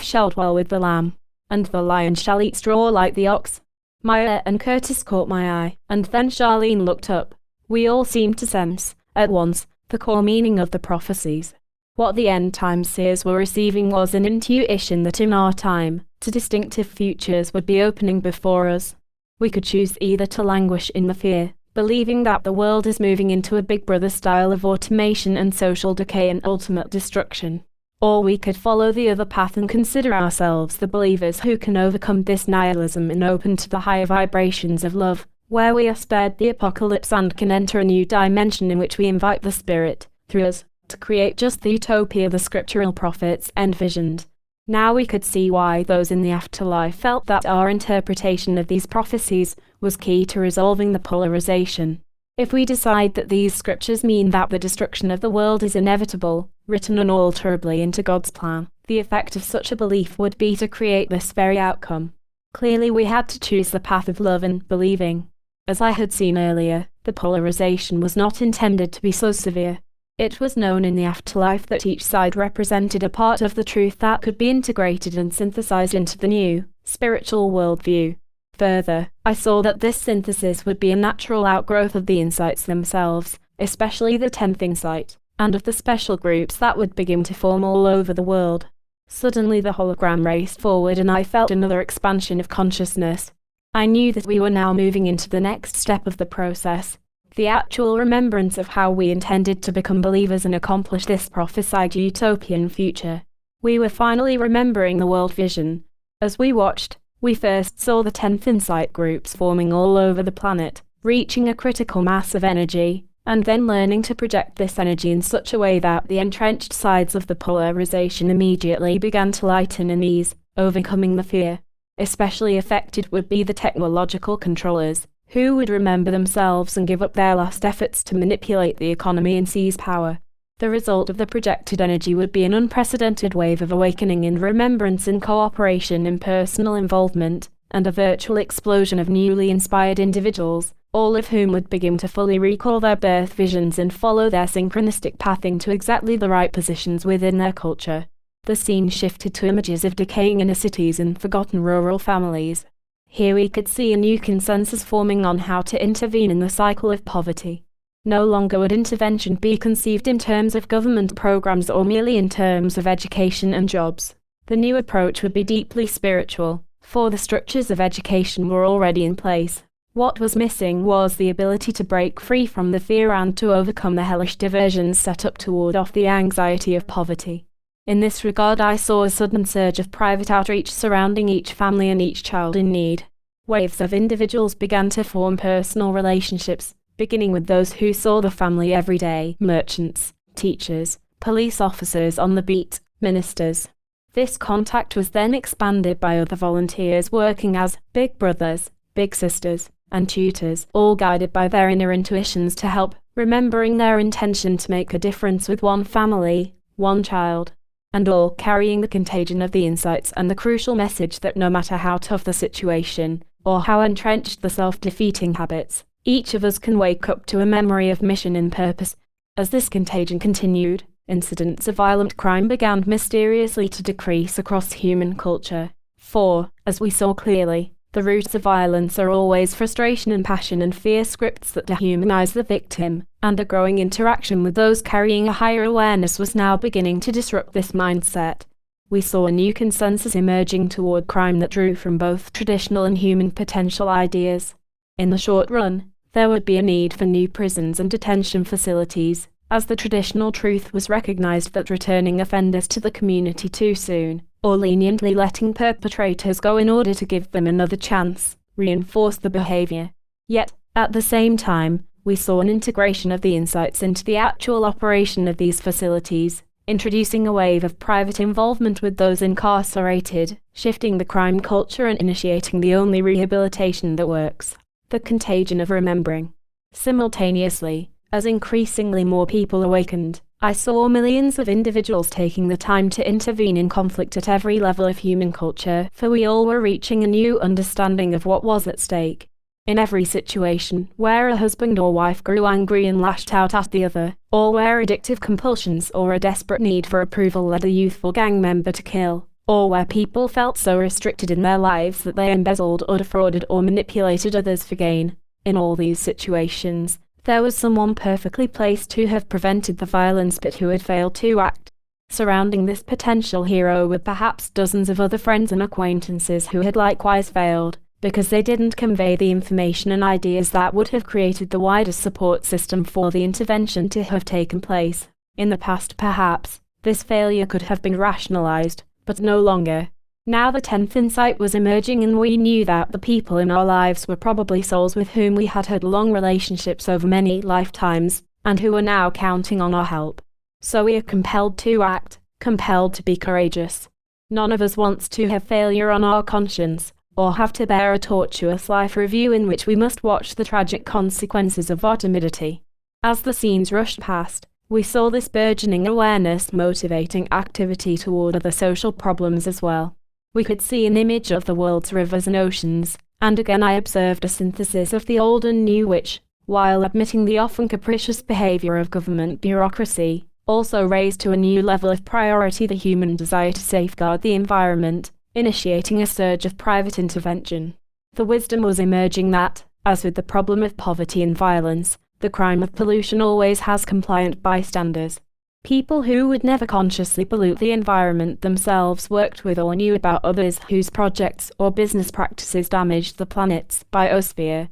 shall dwell with the lamb, and the lion shall eat straw like the ox. Maya and Curtis caught my eye, and then Charlene looked up. We all seemed to sense, at once, the core meaning of the prophecies. What the end-time seers were receiving was an intuition that in our time, two distinctive futures would be opening before us. We could choose either to languish in the fear, believing that the world is moving into a Big Brother style of automation and social decay and ultimate destruction. Or we could follow the other path and consider ourselves the believers who can overcome this nihilism and open to the higher vibrations of love, where we are spared the apocalypse and can enter a new dimension in which we invite the Spirit, through us, to create just the utopia the scriptural prophets envisioned. Now we could see why those in the afterlife felt that our interpretation of these prophecies was key to resolving the polarization. If we decide that these scriptures mean that the destruction of the world is inevitable, written unalterably into God's plan, the effect of such a belief would be to create this very outcome. Clearly we had to choose the path of love and believing. As I had seen earlier, the polarization was not intended to be so severe. It was known in the afterlife that each side represented a part of the truth that could be integrated and synthesized into the new, spiritual worldview. Further, I saw that this synthesis would be a natural outgrowth of the insights themselves, especially the 10th insight, and of the special groups that would begin to form all over the world. Suddenly the hologram raced forward and I felt another expansion of consciousness. I knew that we were now moving into the next step of the process, the actual remembrance of how we intended to become believers and accomplish this prophesied utopian future. We were finally remembering the world vision. As we watched, we first saw the 10th insight groups forming all over the planet, reaching a critical mass of energy, and then learning to project this energy in such a way that the entrenched sides of the polarization immediately began to lighten and ease, overcoming the fear. Especially affected would be the technological controllers, who would remember themselves and give up their last efforts to manipulate the economy and seize power. The result of the projected energy would be an unprecedented wave of awakening in remembrance and cooperation and personal involvement, and a virtual explosion of newly inspired individuals, all of whom would begin to fully recall their birth visions and follow their synchronistic path into exactly the right positions within their culture. The scene shifted to images of decaying inner cities and forgotten rural families. Here we could see a new consensus forming on how to intervene in the cycle of poverty. No longer would intervention be conceived in terms of government programs or merely in terms of education and jobs. The new approach would be deeply spiritual, for the structures of education were already in place. What was missing was the ability to break free from the fear and to overcome the hellish diversions set up to ward off the anxiety of poverty. In this regard, I saw a sudden surge of private outreach surrounding each family and each child in need. Waves of individuals began to form personal relationships, beginning with those who saw the family every day: merchants, teachers, police officers on the beat, ministers. This contact was then expanded by other volunteers working as big brothers, big sisters, and tutors, all guided by their inner intuitions to help, remembering their intention to make a difference with one family, one child, and all carrying the contagion of the insights and the crucial message that no matter how tough the situation, or how entrenched the self-defeating habits, each of us can wake up to a memory of mission and purpose. As this contagion continued, incidents of violent crime began mysteriously to decrease across human culture. For, as we saw clearly, the roots of violence are always frustration and passion and fear scripts that dehumanize the victim, and a growing interaction with those carrying a higher awareness was now beginning to disrupt this mindset. We saw a new consensus emerging toward crime that drew from both traditional and human potential ideas. In the short run, there would be a need for new prisons and detention facilities, as the traditional truth was recognized that returning offenders to the community too soon, or leniently letting perpetrators go in order to give them another chance, reinforced the behavior. Yet, at the same time, we saw an integration of the insights into the actual operation of these facilities, introducing a wave of private involvement with those incarcerated, shifting the crime culture and initiating the only rehabilitation that works: the contagion of remembering. Simultaneously, as increasingly more people awakened, I saw millions of individuals taking the time to intervene in conflict at every level of human culture, for we all were reaching a new understanding of what was at stake. In every situation, where a husband or wife grew angry and lashed out at the other, or where addictive compulsions or a desperate need for approval led a youthful gang member to kill, or where people felt so restricted in their lives that they embezzled or defrauded or manipulated others for gain, in all these situations, there was someone perfectly placed to have prevented the violence but who had failed to act. Surrounding this potential hero were perhaps dozens of other friends and acquaintances who had likewise failed, because they didn't convey the information and ideas that would have created the widest support system for the intervention to have taken place. In the past perhaps, this failure could have been rationalized, but no longer. Now the 10th insight was emerging and we knew that the people in our lives were probably souls with whom we had had long relationships over many lifetimes, and who were now counting on our help. So we are compelled to act, compelled to be courageous. None of us wants to have failure on our conscience, or have to bear a tortuous life review in which we must watch the tragic consequences of our timidity. As the scenes rushed past, we saw this burgeoning awareness motivating activity toward other social problems as well. We could see an image of the world's rivers and oceans, and again I observed a synthesis of the old and new which, while admitting the often capricious behavior of government bureaucracy, also raised to a new level of priority the human desire to safeguard the environment, initiating a surge of private intervention. The wisdom was emerging that, as with the problem of poverty and violence, the crime of pollution always has compliant bystanders. People who would never consciously pollute the environment themselves worked with or knew about others whose projects or business practices damaged the planet's biosphere.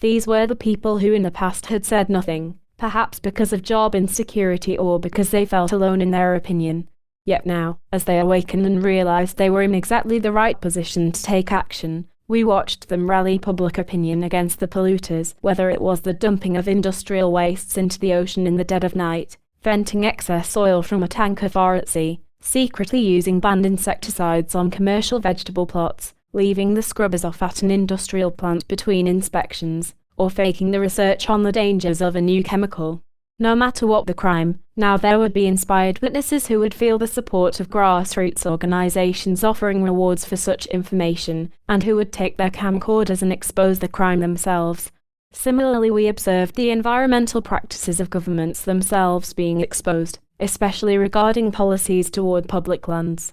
These were the people who in the past had said nothing, perhaps because of job insecurity or because they felt alone in their opinion. Yet now, as they awakened and realized they were in exactly the right position to take action, we watched them rally public opinion against the polluters, whether it was the dumping of industrial wastes into the ocean in the dead of night, venting excess oil from a tanker far at sea, secretly using banned insecticides on commercial vegetable plots, leaving the scrubbers off at an industrial plant between inspections, or faking the research on the dangers of a new chemical. No matter what the crime, now there would be inspired witnesses who would feel the support of grassroots organizations offering rewards for such information, and who would take their camcorders and expose the crime themselves. Similarly, we observed the environmental practices of governments themselves being exposed, especially regarding policies toward public lands.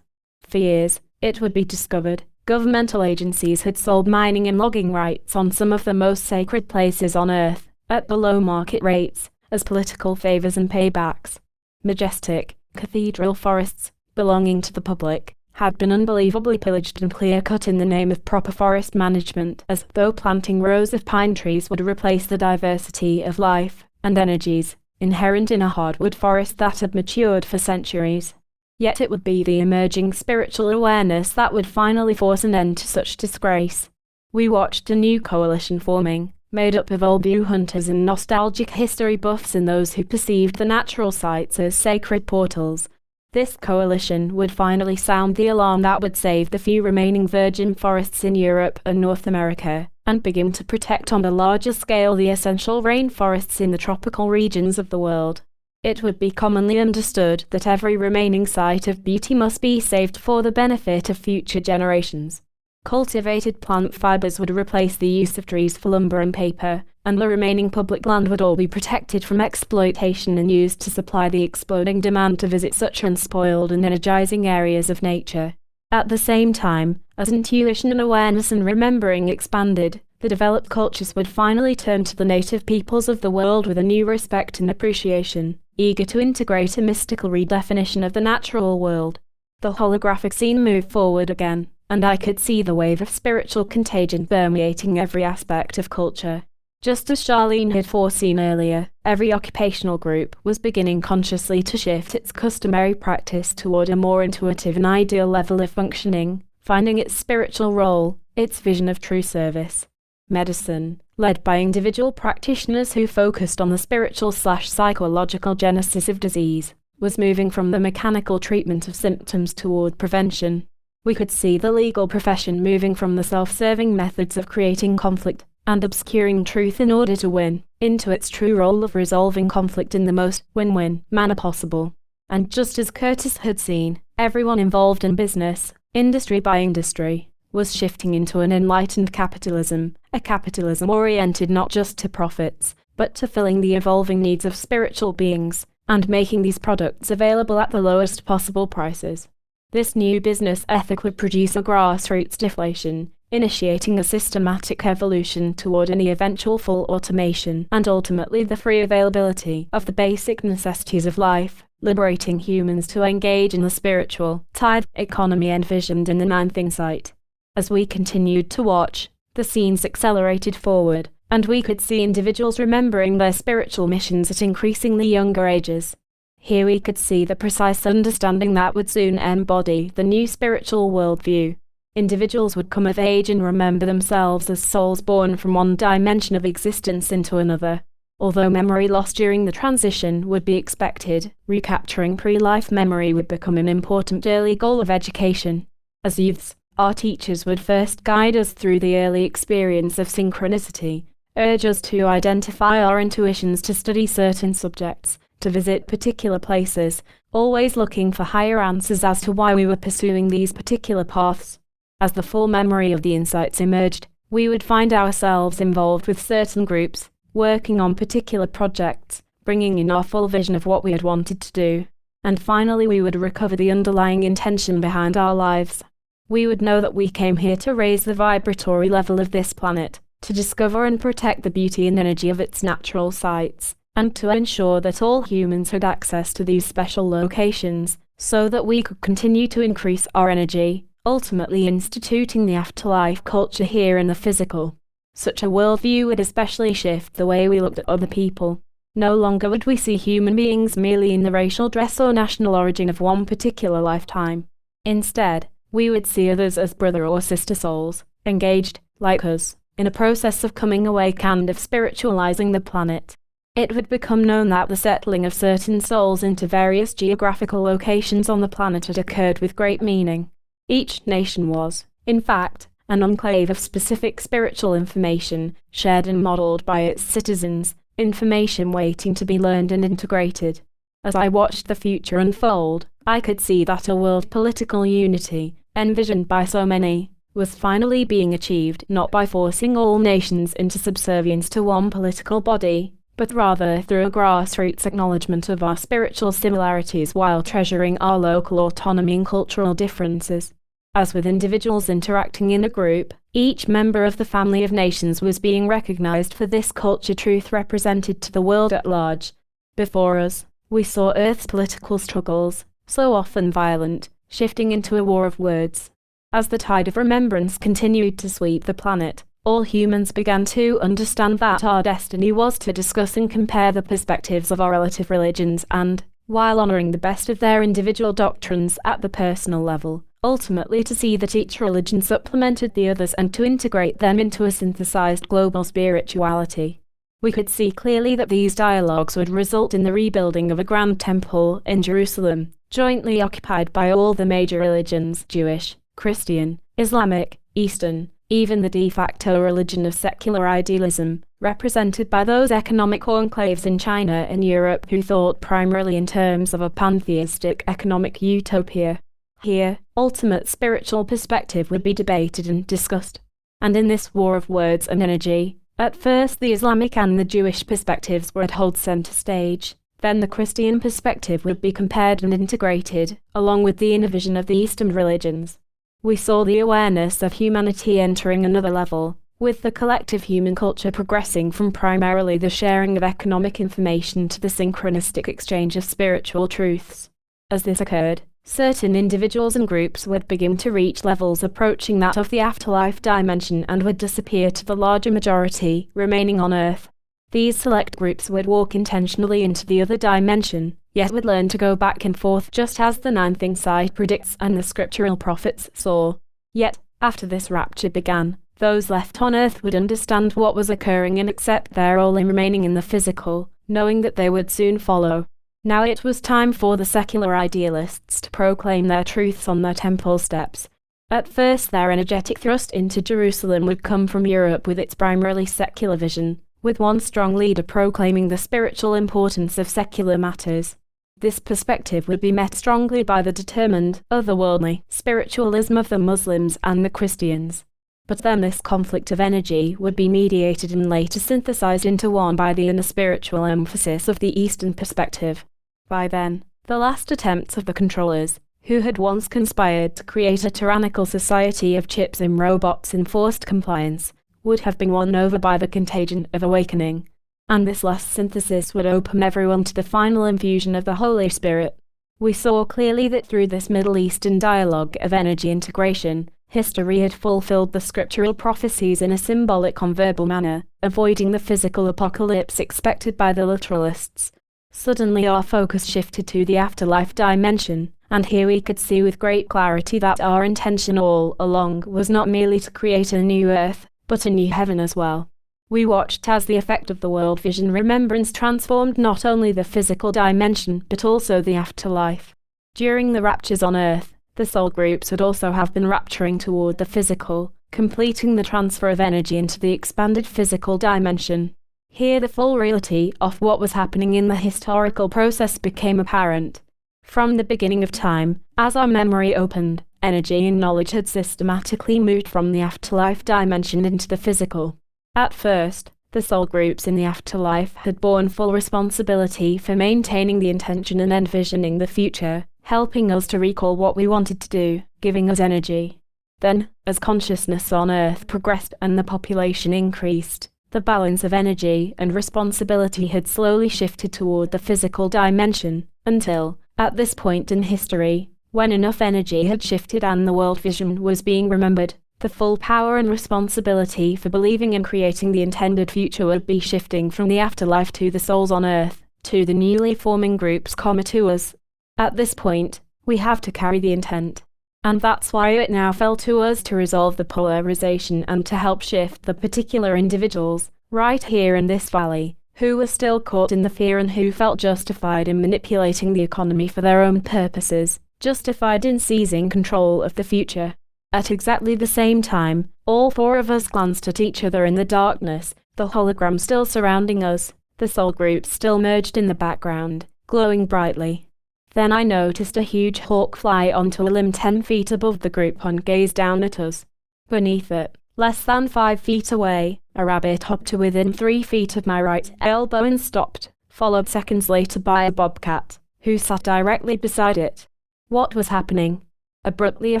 For years, it would be discovered, governmental agencies had sold mining and logging rights on some of the most sacred places on Earth, at below market rates, as political favors and paybacks. Majestic, cathedral forests, belonging to the public, had been unbelievably pillaged and clear-cut in the name of proper forest management, as though planting rows of pine trees would replace the diversity of life and energies inherent in a hardwood forest that had matured for centuries. Yet it would be the emerging spiritual awareness that would finally force an end to such disgrace. We watched a new coalition forming, made up of old view hunters and nostalgic history buffs and those who perceived the natural sites as sacred portals. This coalition would finally sound the alarm that would save the few remaining virgin forests in Europe and North America, and begin to protect on a larger scale the essential rainforests in the tropical regions of the world. It would be commonly understood that every remaining site of beauty must be saved for the benefit of future generations. Cultivated plant fibers would replace the use of trees for lumber and paper, and the remaining public land would all be protected from exploitation and used to supply the exploding demand to visit such unspoiled and energizing areas of nature. At the same time, as intuition and awareness and remembering expanded, the developed cultures would finally turn to the native peoples of the world with a new respect and appreciation, eager to integrate a mystical redefinition of the natural world. The holographic scene moved forward again, and I could see the wave of spiritual contagion permeating every aspect of culture. Just as Charlene had foreseen earlier, every occupational group was beginning consciously to shift its customary practice toward a more intuitive and ideal level of functioning, finding its spiritual role, its vision of true service. Medicine, led by individual practitioners who focused on the spiritual/psychological genesis of disease, was moving from the mechanical treatment of symptoms toward prevention. We could see the legal profession moving from the self-serving methods of creating conflict and obscuring truth in order to win, into its true role of resolving conflict in the most win-win manner possible. And just as Curtis had seen, everyone involved in business, industry by industry, was shifting into an enlightened capitalism, a capitalism oriented not just to profits, but to filling the evolving needs of spiritual beings, and making these products available at the lowest possible prices. This new business ethic would produce a grassroots deflation, initiating a systematic evolution toward any eventual full automation and ultimately the free availability of the basic necessities of life, liberating humans to engage in the spiritual, tithe economy envisioned in the ninth insight. As we continued to watch, the scenes accelerated forward, and we could see individuals remembering their spiritual missions at increasingly younger ages. Here we could see the precise understanding that would soon embody the new spiritual worldview. Individuals would come of age and remember themselves as souls born from one dimension of existence into another. Although memory loss during the transition would be expected, recapturing pre-life memory would become an important early goal of education. As youths, our teachers would first guide us through the early experience of synchronicity, urge us to identify our intuitions to study certain subjects, to visit particular places, always looking for higher answers as to why we were pursuing these particular paths. As the full memory of the insights emerged, we would find ourselves involved with certain groups, working on particular projects, bringing in our full vision of what we had wanted to do. And finally we would recover the underlying intention behind our lives. We would know that we came here to raise the vibratory level of this planet, to discover and protect the beauty and energy of its natural sites, and to ensure that all humans had access to these special locations, so that we could continue to increase our energy, ultimately instituting the afterlife culture here in the physical. Such a worldview would especially shift the way we looked at other people. No longer would we see human beings merely in the racial dress or national origin of one particular lifetime. Instead, we would see others as brother or sister souls, engaged, like us, in a process of coming awake and of spiritualizing the planet. It would become known that the settling of certain souls into various geographical locations on the planet had occurred with great meaning. Each nation was, in fact, an enclave of specific spiritual information, shared and modeled by its citizens, information waiting to be learned and integrated. As I watched the future unfold, I could see that a world political unity, envisioned by so many, was finally being achieved not by forcing all nations into subservience to one political body, but rather through a grassroots acknowledgement of our spiritual similarities while treasuring our local autonomy and cultural differences. As with individuals interacting in a group, each member of the family of nations was being recognized for this culture truth represented to the world at large. Before us, we saw Earth's political struggles, so often violent, shifting into a war of words. As the tide of remembrance continued to sweep the planet, all humans began to understand that our destiny was to discuss and compare the perspectives of our relative religions and, while honoring the best of their individual doctrines at the personal level, ultimately to see that each religion supplemented the others and to integrate them into a synthesized global spirituality. We could see clearly that these dialogues would result in the rebuilding of a grand temple in Jerusalem, jointly occupied by all the major religions: Jewish, Christian, Islamic, Eastern, even the de facto religion of secular idealism, represented by those economic enclaves in China and Europe who thought primarily in terms of a pantheistic economic utopia. Here, ultimate spiritual perspective would be debated and discussed. And in this war of words and energy, at first the Islamic and the Jewish perspectives would hold center stage, then the Christian perspective would be compared and integrated, along with the inner vision of the Eastern religions. We saw the awareness of humanity entering another level, with the collective human culture progressing from primarily the sharing of economic information to the synchronistic exchange of spiritual truths. As this occurred, certain individuals and groups would begin to reach levels approaching that of the afterlife dimension and would disappear to the larger majority, remaining on Earth. These select groups would walk intentionally into the other dimension, yet would learn to go back and forth just as the ninth insight predicts and the scriptural prophets saw. Yet, after this rapture began, those left on Earth would understand what was occurring and accept their role in remaining in the physical, knowing that they would soon follow. Now it was time for the secular idealists to proclaim their truths on their temple steps. At first their energetic thrust into Jerusalem would come from Europe with its primarily secular vision, with one strong leader proclaiming the spiritual importance of secular matters. This perspective would be met strongly by the determined, otherworldly spiritualism of the Muslims and the Christians. But then this conflict of energy would be mediated and later synthesized into one by the inner spiritual emphasis of the Eastern perspective. By then, the last attempts of the controllers, who had once conspired to create a tyrannical society of chips and robots in forced compliance, would have been won over by the contagion of awakening. And this last synthesis would open everyone to the final infusion of the Holy Spirit. We saw clearly that through this Middle Eastern dialogue of energy integration, history had fulfilled the scriptural prophecies in a symbolic converbal manner, avoiding the physical apocalypse expected by the literalists. Suddenly our focus shifted to the afterlife dimension, and here we could see with great clarity that our intention all along was not merely to create a new earth, but a new heaven as well. We watched as the effect of the world vision remembrance transformed not only the physical dimension but also the afterlife. During the raptures on Earth, the soul groups would also have been rapturing toward the physical, completing the transfer of energy into the expanded physical dimension. Here the full reality of what was happening in the historical process became apparent. From the beginning of time, as our memory opened, energy and knowledge had systematically moved from the afterlife dimension into the physical. At first, the soul groups in the afterlife had borne full responsibility for maintaining the intention and envisioning the future, helping us to recall what we wanted to do, giving us energy. Then, as consciousness on Earth progressed and the population increased, the balance of energy and responsibility had slowly shifted toward the physical dimension, until, at this point in history, when enough energy had shifted and the world vision was being remembered, the full power and responsibility for believing and creating the intended future would be shifting from the afterlife to the souls on Earth, to the newly forming groups, to us. At this point, we have to carry the intent. And that's why it now fell to us to resolve the polarization and to help shift the particular individuals, right here in this valley, who were still caught in the fear and who felt justified in manipulating the economy for their own purposes, justified in seizing control of the future. At exactly the same time, all four of us glanced at each other in the darkness, the hologram still surrounding us, The soul group still merged in the background, glowing brightly. Then I noticed a huge hawk fly onto a limb 10 feet above the group and gaze down at us. Beneath it, less than 5 feet away, a rabbit hopped to within 3 feet of my right elbow and stopped, followed seconds later by a bobcat, who sat directly beside it. What was happening? Abruptly a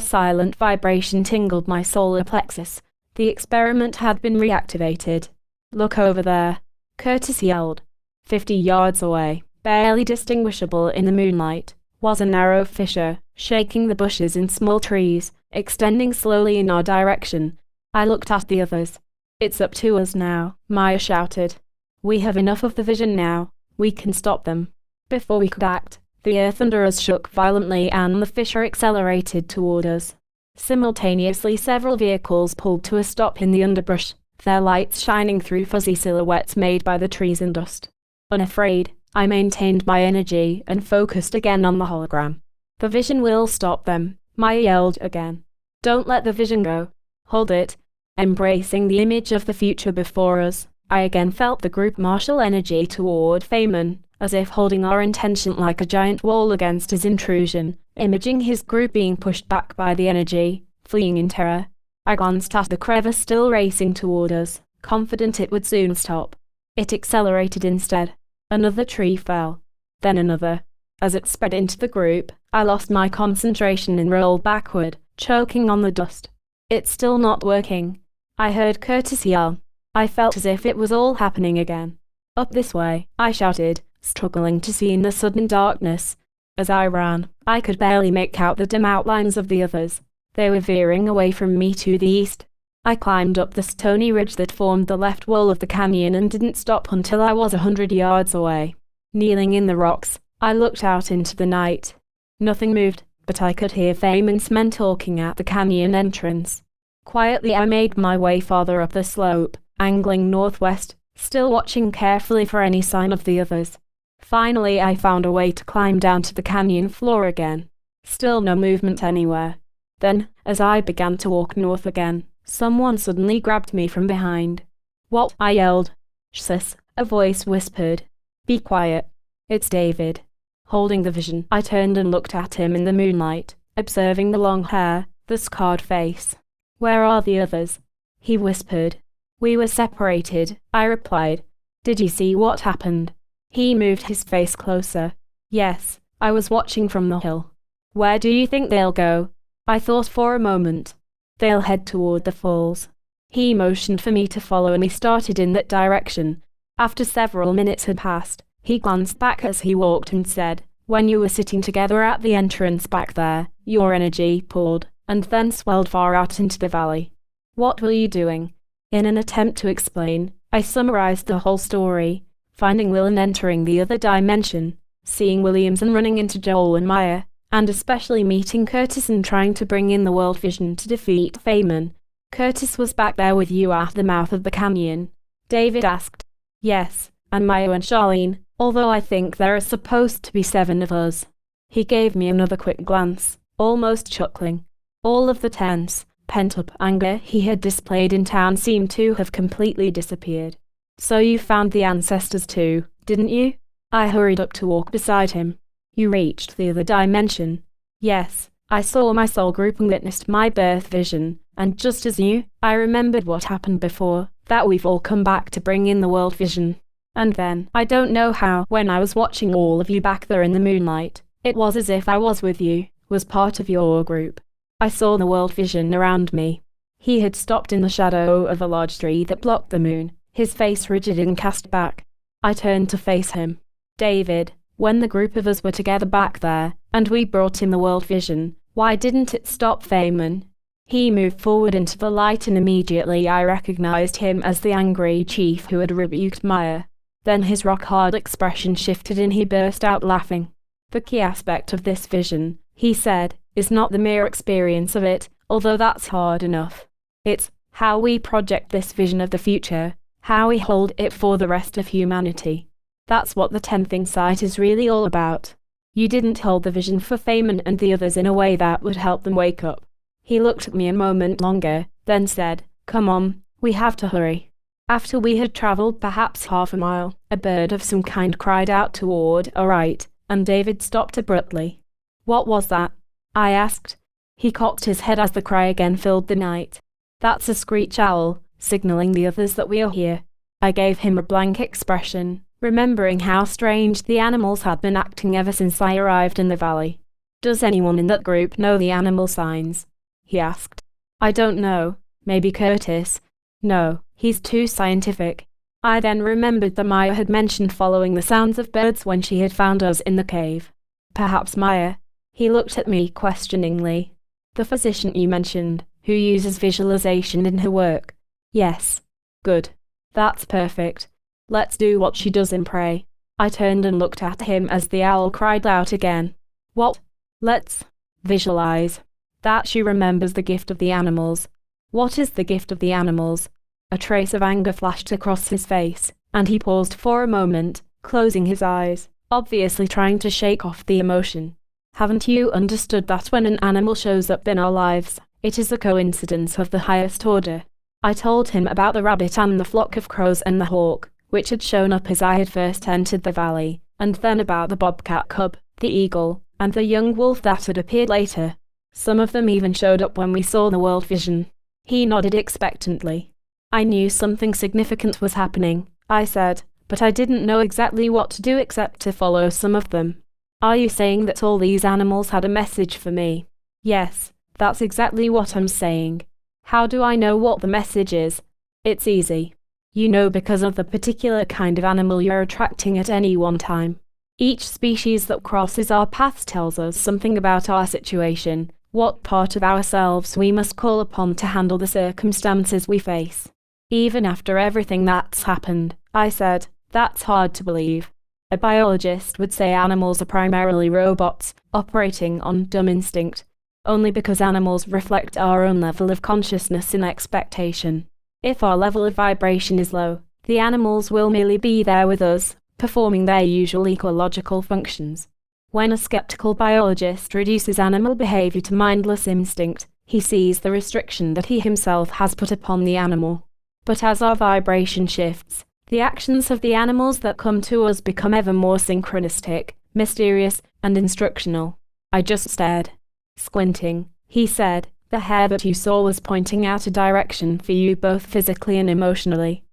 silent vibration tingled my solar plexus. The experiment had been reactivated. "Look over there," Curtis yelled. 50 yards away, barely distinguishable in the moonlight, was a narrow fissure, shaking the bushes and small trees, extending slowly in our direction. I looked at the others. "It's up to us now," Maya shouted. "We have enough of the vision now. We can stop them." Before we could act, the earth under us shook violently and the fissure accelerated toward us. Simultaneously, several vehicles pulled to a stop in the underbrush, their lights shining through fuzzy silhouettes made by the trees and dust. Unafraid, I maintained my energy and focused again on the hologram. "The vision will stop them," Maya yelled again. "Don't let the vision go. Hold it." Embracing the image of the future before us, I again felt the group marshal energy toward Feynman, as if holding our intention like a giant wall against his intrusion, imaging his group being pushed back by the energy, fleeing in terror. I glanced at the crevice still racing toward us, confident it would soon stop. It accelerated instead. Another tree fell. Then another. As it spread into the group, I lost my concentration and rolled backward, choking on the dust. "It's still not working," I heard Curtis yell. I felt as if it was all happening again. "Up this way," I shouted, struggling to see in the sudden darkness. As I ran, I could barely make out the dim outlines of the others. They were veering away from me to the east. I climbed up the stony ridge that formed the left wall of the canyon and didn't stop until I was 100 yards away. Kneeling in the rocks, I looked out into the night. Nothing moved, but I could hear Feynman's men talking at the canyon entrance. Quietly I made my way farther up the slope, angling northwest, still watching carefully for any sign of the others. Finally I found a way to climb down to the canyon floor again. Still no movement anywhere. Then, as I began to walk north again, someone suddenly grabbed me from behind. "What?" I yelled. "Sis," a voice whispered. "Be quiet. It's David." Holding the vision, I turned and looked at him in the moonlight, observing the long hair, the scarred face. "Where are the others?" he whispered. "We were separated," I replied. "Did you see what happened?" He moved his face closer. "Yes, I was watching from the hill." "Where do you think they'll go?" I thought for a moment. "They'll head toward the falls." He motioned for me to follow and we started in that direction. After several minutes had passed, he glanced back as he walked and said, "When you were sitting together at the entrance back there, your energy pulled, and then swelled far out into the valley. What were you doing?" In an attempt to explain, I summarized the whole story, finding Will and entering the other dimension, seeing Williams and running into Joel and Maya, and especially meeting Curtis and trying to bring in the world vision to defeat Feynman. "Curtis was back there with you at the mouth of the canyon?" David asked. "Yes, and Maya and Charlene, although I think there are supposed to be 7 of us." He gave me another quick glance, almost chuckling. All of the tense, pent-up anger he had displayed in town seemed to have completely disappeared. "So you found the ancestors too, didn't you?" I hurried up to walk beside him. "You reached the other dimension?" "Yes, I saw my soul group and witnessed my birth vision, and just as you, I remembered what happened before, that we've all come back to bring in the world vision. And then, I don't know how, when I was watching all of you back there in the moonlight, it was as if I was with you, was part of your group. I saw the world vision around me." He had stopped in the shadow of a large tree that blocked the moon, his face rigid and cast back. I turned to face him. "David, when the group of us were together back there, and we brought in the world vision, why didn't it stop Feynman?" He moved forward into the light and immediately I recognized him as the angry chief who had rebuked Maya. Then his rock-hard expression shifted and he burst out laughing. "The key aspect of this vision," he said, "is not the mere experience of it, although that's hard enough. It's how we project this vision of the future, how we hold it for the rest of humanity. That's what the 10th insight is really all about. You didn't hold the vision for Feynman and the others in a way that would help them wake up." He looked at me a moment longer, then said, "Come on, we have to hurry." After we had travelled perhaps half a mile, a bird of some kind cried out toward our right, and David stopped abruptly. "What was that?" I asked. He cocked his head as the cry again filled the night. "That's a screech owl, signalling the others that we are here." I gave him a blank expression, remembering how strange the animals had been acting ever since I arrived in the valley. "Does anyone in that group know the animal signs?" he asked. "I don't know. Maybe Curtis." "No, he's too scientific." I then remembered that Maya had mentioned following the sounds of birds when she had found us in the cave. "Perhaps Maya." He looked at me questioningly. "The physician you mentioned, who uses visualization in her work?" "Yes." "Good. That's perfect. Let's do what she does and pray." I turned and looked at him as the owl cried out again. "What?" "Let's visualize that she remembers the gift of the animals." "What is the gift of the animals?" A trace of anger flashed across his face, and he paused for a moment, closing his eyes, obviously trying to shake off the emotion. "Haven't you understood that when an animal shows up in our lives, it is a coincidence of the highest order?" I told him about the rabbit and the flock of crows and the hawk, which had shown up as I had first entered the valley, and then about the bobcat cub, the eagle, and the young wolf that had appeared later. Some of them even showed up when we saw the world vision. He nodded expectantly. "I knew something significant was happening," I said, "but I didn't know exactly what to do except to follow some of them." "Are you saying that all these animals had a message for me?" "Yes, that's exactly what I'm saying." "How do I know what the message is?" "It's easy. You know because of the particular kind of animal you're attracting at any one time. Each species that crosses our paths tells us something about our situation, what part of ourselves we must call upon to handle the circumstances we face." "Even after everything that's happened," I said, "that's hard to believe." A biologist would say animals are primarily robots, operating on dumb instinct, only because animals reflect our own level of consciousness and expectation. If our level of vibration is low, the animals will merely be there with us, performing their usual ecological functions. When a skeptical biologist reduces animal behavior to mindless instinct, he sees the restriction that he himself has put upon the animal. But as our vibration shifts, the actions of the animals that come to us become ever more synchronistic, mysterious, and instructional. I just stared. Squinting, he said, "The hare that you saw was pointing out a direction for you both physically and emotionally.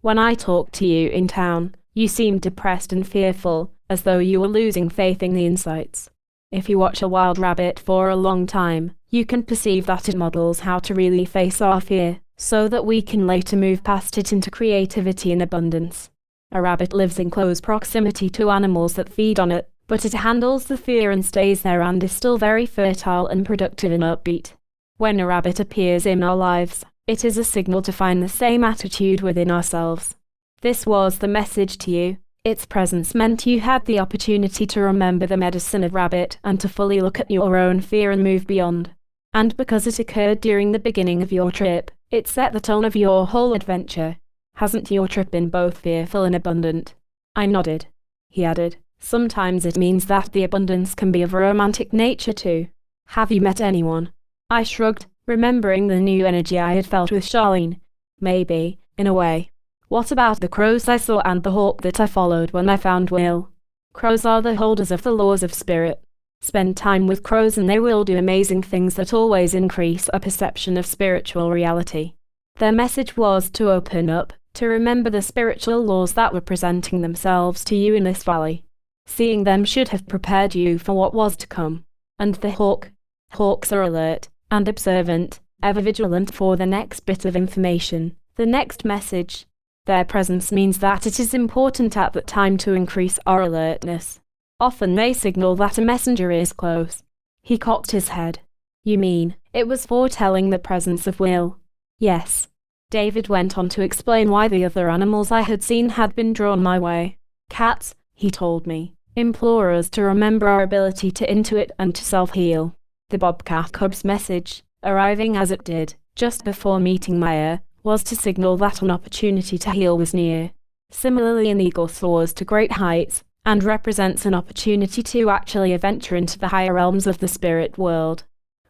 When I talked to you in town, you seemed depressed and fearful, as though you were losing faith in the insights. If you watch a wild rabbit for a long time, you can perceive that it models how to really face our fear, so that we can later move past it into creativity and abundance. A rabbit lives in close proximity to animals that feed on it, but it handles the fear and stays there and is still very fertile and productive and upbeat. When a rabbit appears in our lives, it is a signal to find the same attitude within ourselves. This was the message to you. Its presence meant you had the opportunity to remember the medicine of rabbit and to fully look at your own fear and move beyond. And because it occurred during the beginning of your trip, it set the tone of your whole adventure. Hasn't your trip been both fearful and abundant?" I nodded. He added, "Sometimes it means that the abundance can be of a romantic nature too. Have you met anyone?" I shrugged, remembering the new energy I had felt with Charlene. "Maybe, in a way." "What about the crows I saw and the hawk that I followed when I found Will?" "Crows are the holders of the laws of spirit. Spend time with crows and they will do amazing things that always increase our perception of spiritual reality." Their message was to open up, to remember the spiritual laws that were presenting themselves to you in this valley. Seeing them should have prepared you for what was to come. And the hawks are alert and observant, ever vigilant for the next bit of information, the next message. Their presence means that it is important at that time to increase our alertness. Often they signal that a messenger is close. He cocked his head. "You mean, it was foretelling the presence of Will?" "Yes." David went on to explain why the other animals I had seen had been drawn my way. "Cats," he told me, "implore us to remember our ability to intuit and to self-heal." The bobcat cub's message, arriving as it did, just before meeting Maya, was to signal that an opportunity to heal was near. Similarly, an eagle soars to great heights, and represents an opportunity to actually venture into the higher realms of the spirit world.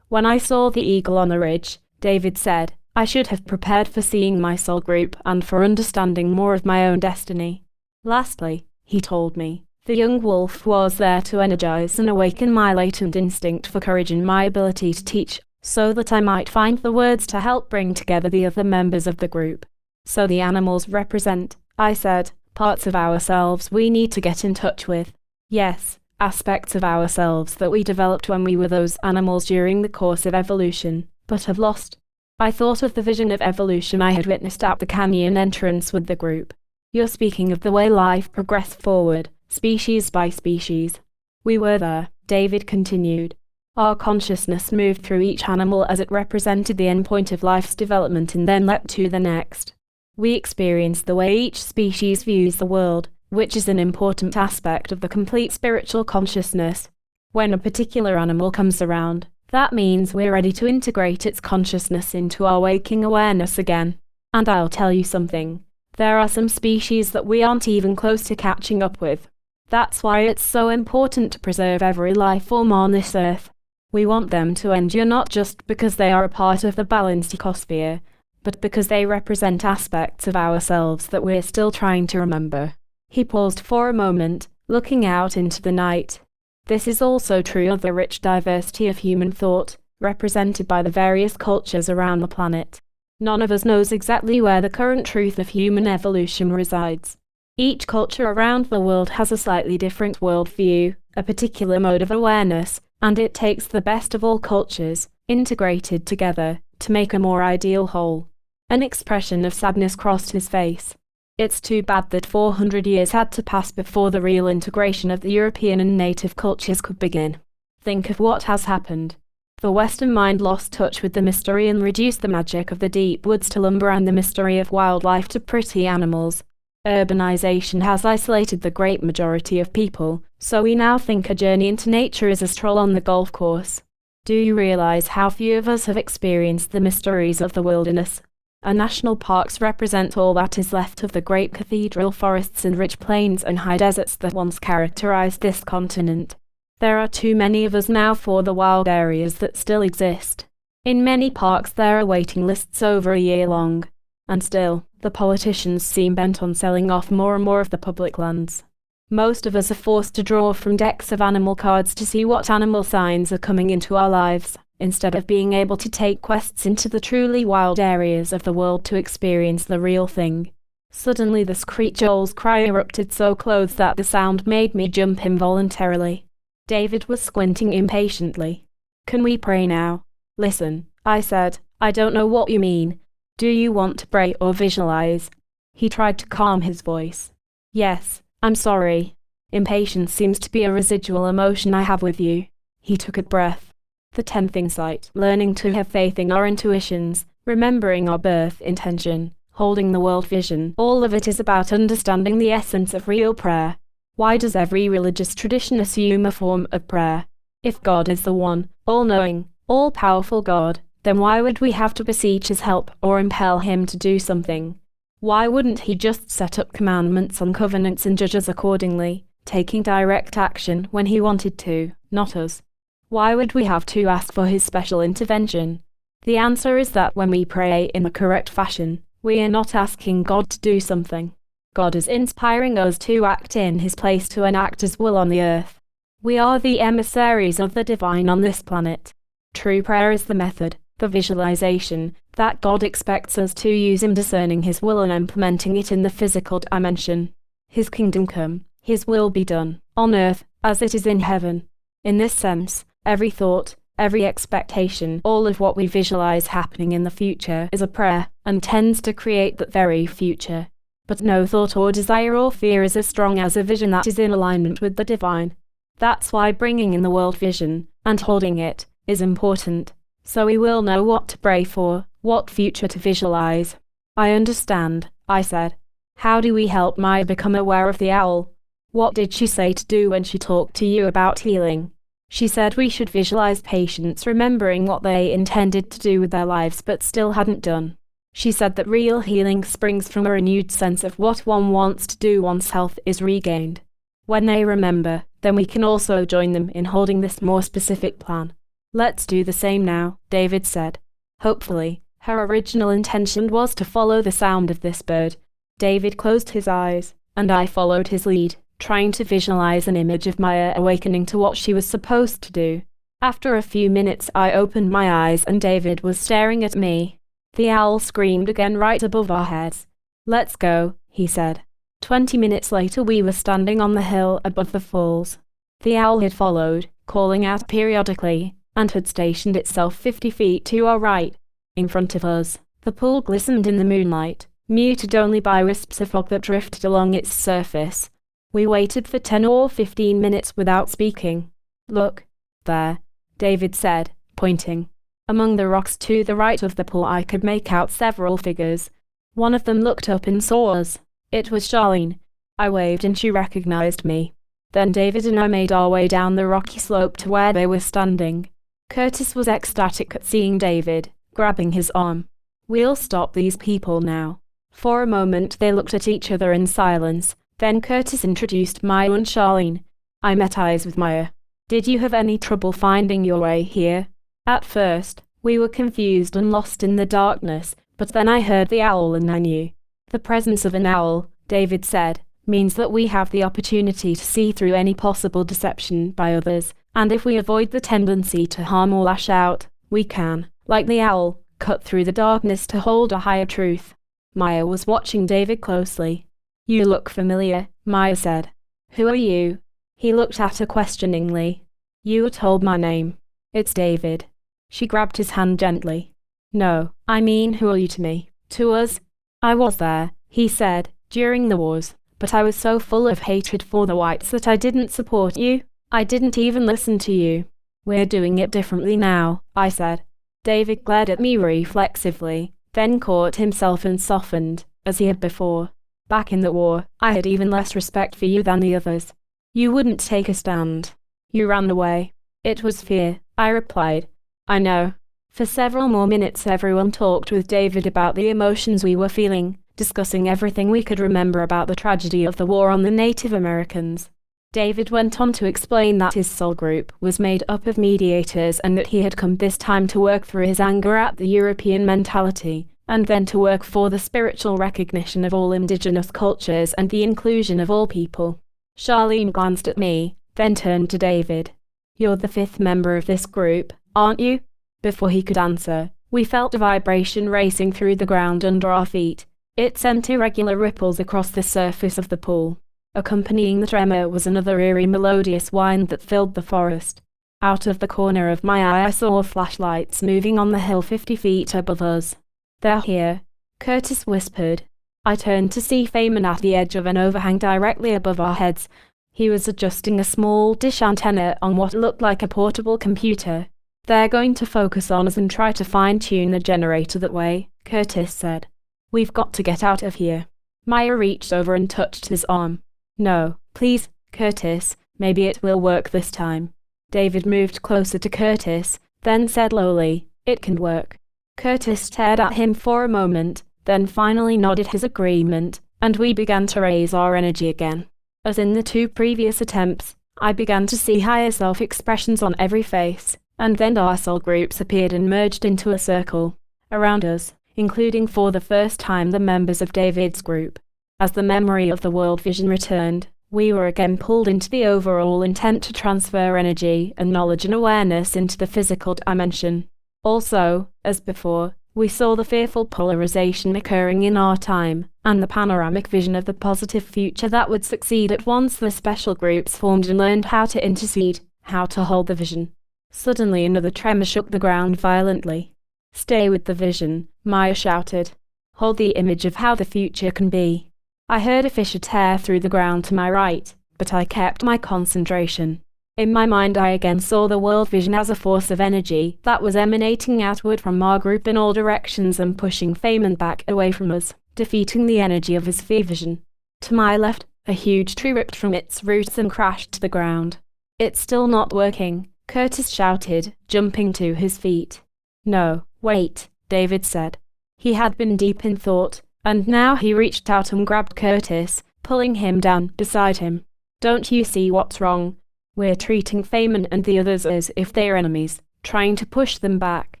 When I saw the eagle on the ridge, David said, I should have prepared for seeing my soul group and for understanding more of my own destiny. Lastly, he told me, the young wolf was there to energize and awaken my latent instinct for courage and my ability to teach, so that I might find the words to help bring together the other members of the group. So the animals represent, I said, parts of ourselves we need to get in touch with. Yes, aspects of ourselves that we developed when we were those animals during the course of evolution, but have lost. I thought of the vision of evolution I had witnessed at the canyon entrance with the group. You're speaking of the way life progressed forward, species by species. We were there, David continued. Our consciousness moved through each animal as it represented the endpoint of life's development and then leapt to the next. We experienced the way each species views the world, which is an important aspect of the complete spiritual consciousness. When a particular animal comes around, that means we're ready to integrate its consciousness into our waking awareness again. And I'll tell you something. There are some species that we aren't even close to catching up with. That's why it's so important to preserve every life form on this earth. We want them to endure not just because they are a part of the balanced ecosphere, but because they represent aspects of ourselves that we're still trying to remember. He paused for a moment, looking out into the night. This is also true of the rich diversity of human thought, represented by the various cultures around the planet. None of us knows exactly where the current truth of human evolution resides. Each culture around the world has a slightly different worldview, a particular mode of awareness, and it takes the best of all cultures, integrated together, to make a more ideal whole. An expression of sadness crossed his face. It's too bad that 400 years had to pass before the real integration of the European and native cultures could begin. Think of what has happened. The Western mind lost touch with the mystery and reduced the magic of the deep woods to lumber and the mystery of wildlife to pretty animals. Urbanization has isolated the great majority of people, so we now think a journey into nature is a stroll on the golf course. Do you realize how few of us have experienced the mysteries of the wilderness? Our national parks represent all that is left of the great cathedral forests and rich plains and high deserts that once characterized this continent. There are too many of us now for the wild areas that still exist. In many parks there are waiting lists over a year long. And still, the politicians seem bent on selling off more and more of the public lands. Most of us are forced to draw from decks of animal cards to see what animal signs are coming into our lives, instead of being able to take quests into the truly wild areas of the world to experience the real thing. Suddenly the screech owl's cry erupted so close that the sound made me jump involuntarily. David was squinting impatiently. Can we pray now? Listen, I said, I don't know what you mean. Do you want to pray or visualize? He tried to calm his voice. Yes, I'm sorry. Impatience seems to be a residual emotion I have with you. He took a breath. The 10th insight, learning to have faith in our intuitions, remembering our birth intention, holding the world vision, all of it is about understanding the essence of real prayer. Why does every religious tradition assume a form of prayer? If God is the one, all-knowing, all-powerful God, then why would we have to beseech his help or impel him to do something? Why wouldn't he just set up commandments and covenants and judge us accordingly, taking direct action when he wanted to, not us? Why would we have to ask for his special intervention? The answer is that when we pray in the correct fashion, we are not asking God to do something. God is inspiring us to act in his place to enact his will on the earth. We are the emissaries of the divine on this planet. True prayer is the method, the visualization, that God expects us to use in discerning his will and implementing it in the physical dimension. His kingdom come, his will be done, on earth, as it is in heaven. In this sense, every thought, every expectation, all of what we visualize happening in the future is a prayer, and tends to create that very future. But no thought or desire or fear is as strong as a vision that is in alignment with the divine. That's why bringing in the world vision, and holding it, is important. So we will know what to pray for, what future to visualize. I understand, I said. How do we help Maya become aware of the owl? What did she say to do when she talked to you about healing? She said we should visualize patients remembering what they intended to do with their lives but still hadn't done. She said that real healing springs from a renewed sense of what one wants to do once health is regained. When they remember, then we can also join them in holding this more specific plan. Let's do the same now, David said. Hopefully, Her original intention was to follow the sound of this bird. David closed his eyes, and I followed his lead, trying to visualize an image of Maya awakening to what she was supposed to do. After a few minutes I opened my eyes and David was staring at me. The owl screamed again right above our heads. "Let's go," he said. 20 minutes later we were standing on the hill above the falls. The owl had followed, calling out periodically, and had stationed itself 50 feet to our right. In front of us, the pool glistened in the moonlight, muted only by wisps of fog that drifted along its surface. We waited for 10 or 15 minutes without speaking. "Look, there," David said, pointing. Among the rocks to the right of the pool I could make out several figures. One of them looked up and saw us. It was Charlene. I waved and she recognized me. Then David and I made our way down the rocky slope to where they were standing. Curtis was ecstatic at seeing David, grabbing his arm. "We'll stop these people now." For a moment they looked at each other in silence, then Curtis introduced Maya and Charlene. I met eyes with Maya. "Did you have any trouble finding your way here?" "At first, we were confused and lost in the darkness, but then I heard the owl and I knew." "The presence of an owl," David said, "means that we have the opportunity to see through any possible deception by others, and if we avoid the tendency to harm or lash out, we can, like the owl, cut through the darkness to hold a higher truth." Maya was watching David closely. "You look familiar," Maya said. "Who are you?" He looked at her questioningly. "You were told my name. It's David." She grabbed his hand gently. "No, I mean who are you to me, to us?" "I was there," he said, "during the wars, but I was so full of hatred for the whites that I didn't support you. I didn't even listen to you." "We're doing it differently now," I said. David glared at me reflexively, then caught himself and softened, as he had before. "Back in the war, I had even less respect for you than the others. You wouldn't take a stand. You ran away." "It was fear," I replied. "I know." For several more minutes everyone talked with David about the emotions we were feeling, discussing everything we could remember about the tragedy of the war on the Native Americans. David went on to explain that his soul group was made up of mediators and that he had come this time to work through his anger at the European mentality, and then to work for the spiritual recognition of all indigenous cultures and the inclusion of all people. Charlene glanced at me, then turned to David. "You're the 5th member of this group, aren't you?" Before he could answer, we felt a vibration racing through the ground under our feet. It sent irregular ripples across the surface of the pool. Accompanying the tremor was another eerie melodious whine that filled the forest. Out of the corner of my eye I saw flashlights moving on the hill 50 feet above us. "They're here," Curtis whispered. I turned to see Feynman at the edge of an overhang directly above our heads. He was adjusting a small dish antenna on what looked like a portable computer. "They're going to focus on us and try to fine-tune the generator that way," Curtis said. "We've got to get out of here." Maya reached over and touched his arm. "No, please, Curtis, maybe it will work this time." David moved closer to Curtis, then said lowly, "It can work." Curtis stared at him for a moment, then finally nodded his agreement, and we began to raise our energy again. As in the 2 previous attempts, I began to see higher self-expressions on every face, and then our soul groups appeared and merged into a circle around us, including for the first time the members of David's group. As the memory of the world vision returned, we were again pulled into the overall intent to transfer energy and knowledge and awareness into the physical dimension. Also, as before, we saw the fearful polarization occurring in our time, and the panoramic vision of the positive future that would succeed at once the special groups formed and learned how to intercede, how to hold the vision. Suddenly another tremor shook the ground violently. "Stay with the vision," Maya shouted. "Hold the image of how the future can be." I heard a fissure tear through the ground to my right, but I kept my concentration. In my mind I again saw the world vision as a force of energy that was emanating outward from our group in all directions and pushing Feynman back away from us, defeating the energy of his fear vision. To my left, a huge tree ripped from its roots and crashed to the ground. "It's still not working," Curtis shouted, jumping to his feet. "No, wait," David said. He had been deep in thought, and now he reached out and grabbed Curtis, pulling him down beside him. "Don't you see what's wrong? We're treating Feynman and the others as if they're enemies, trying to push them back."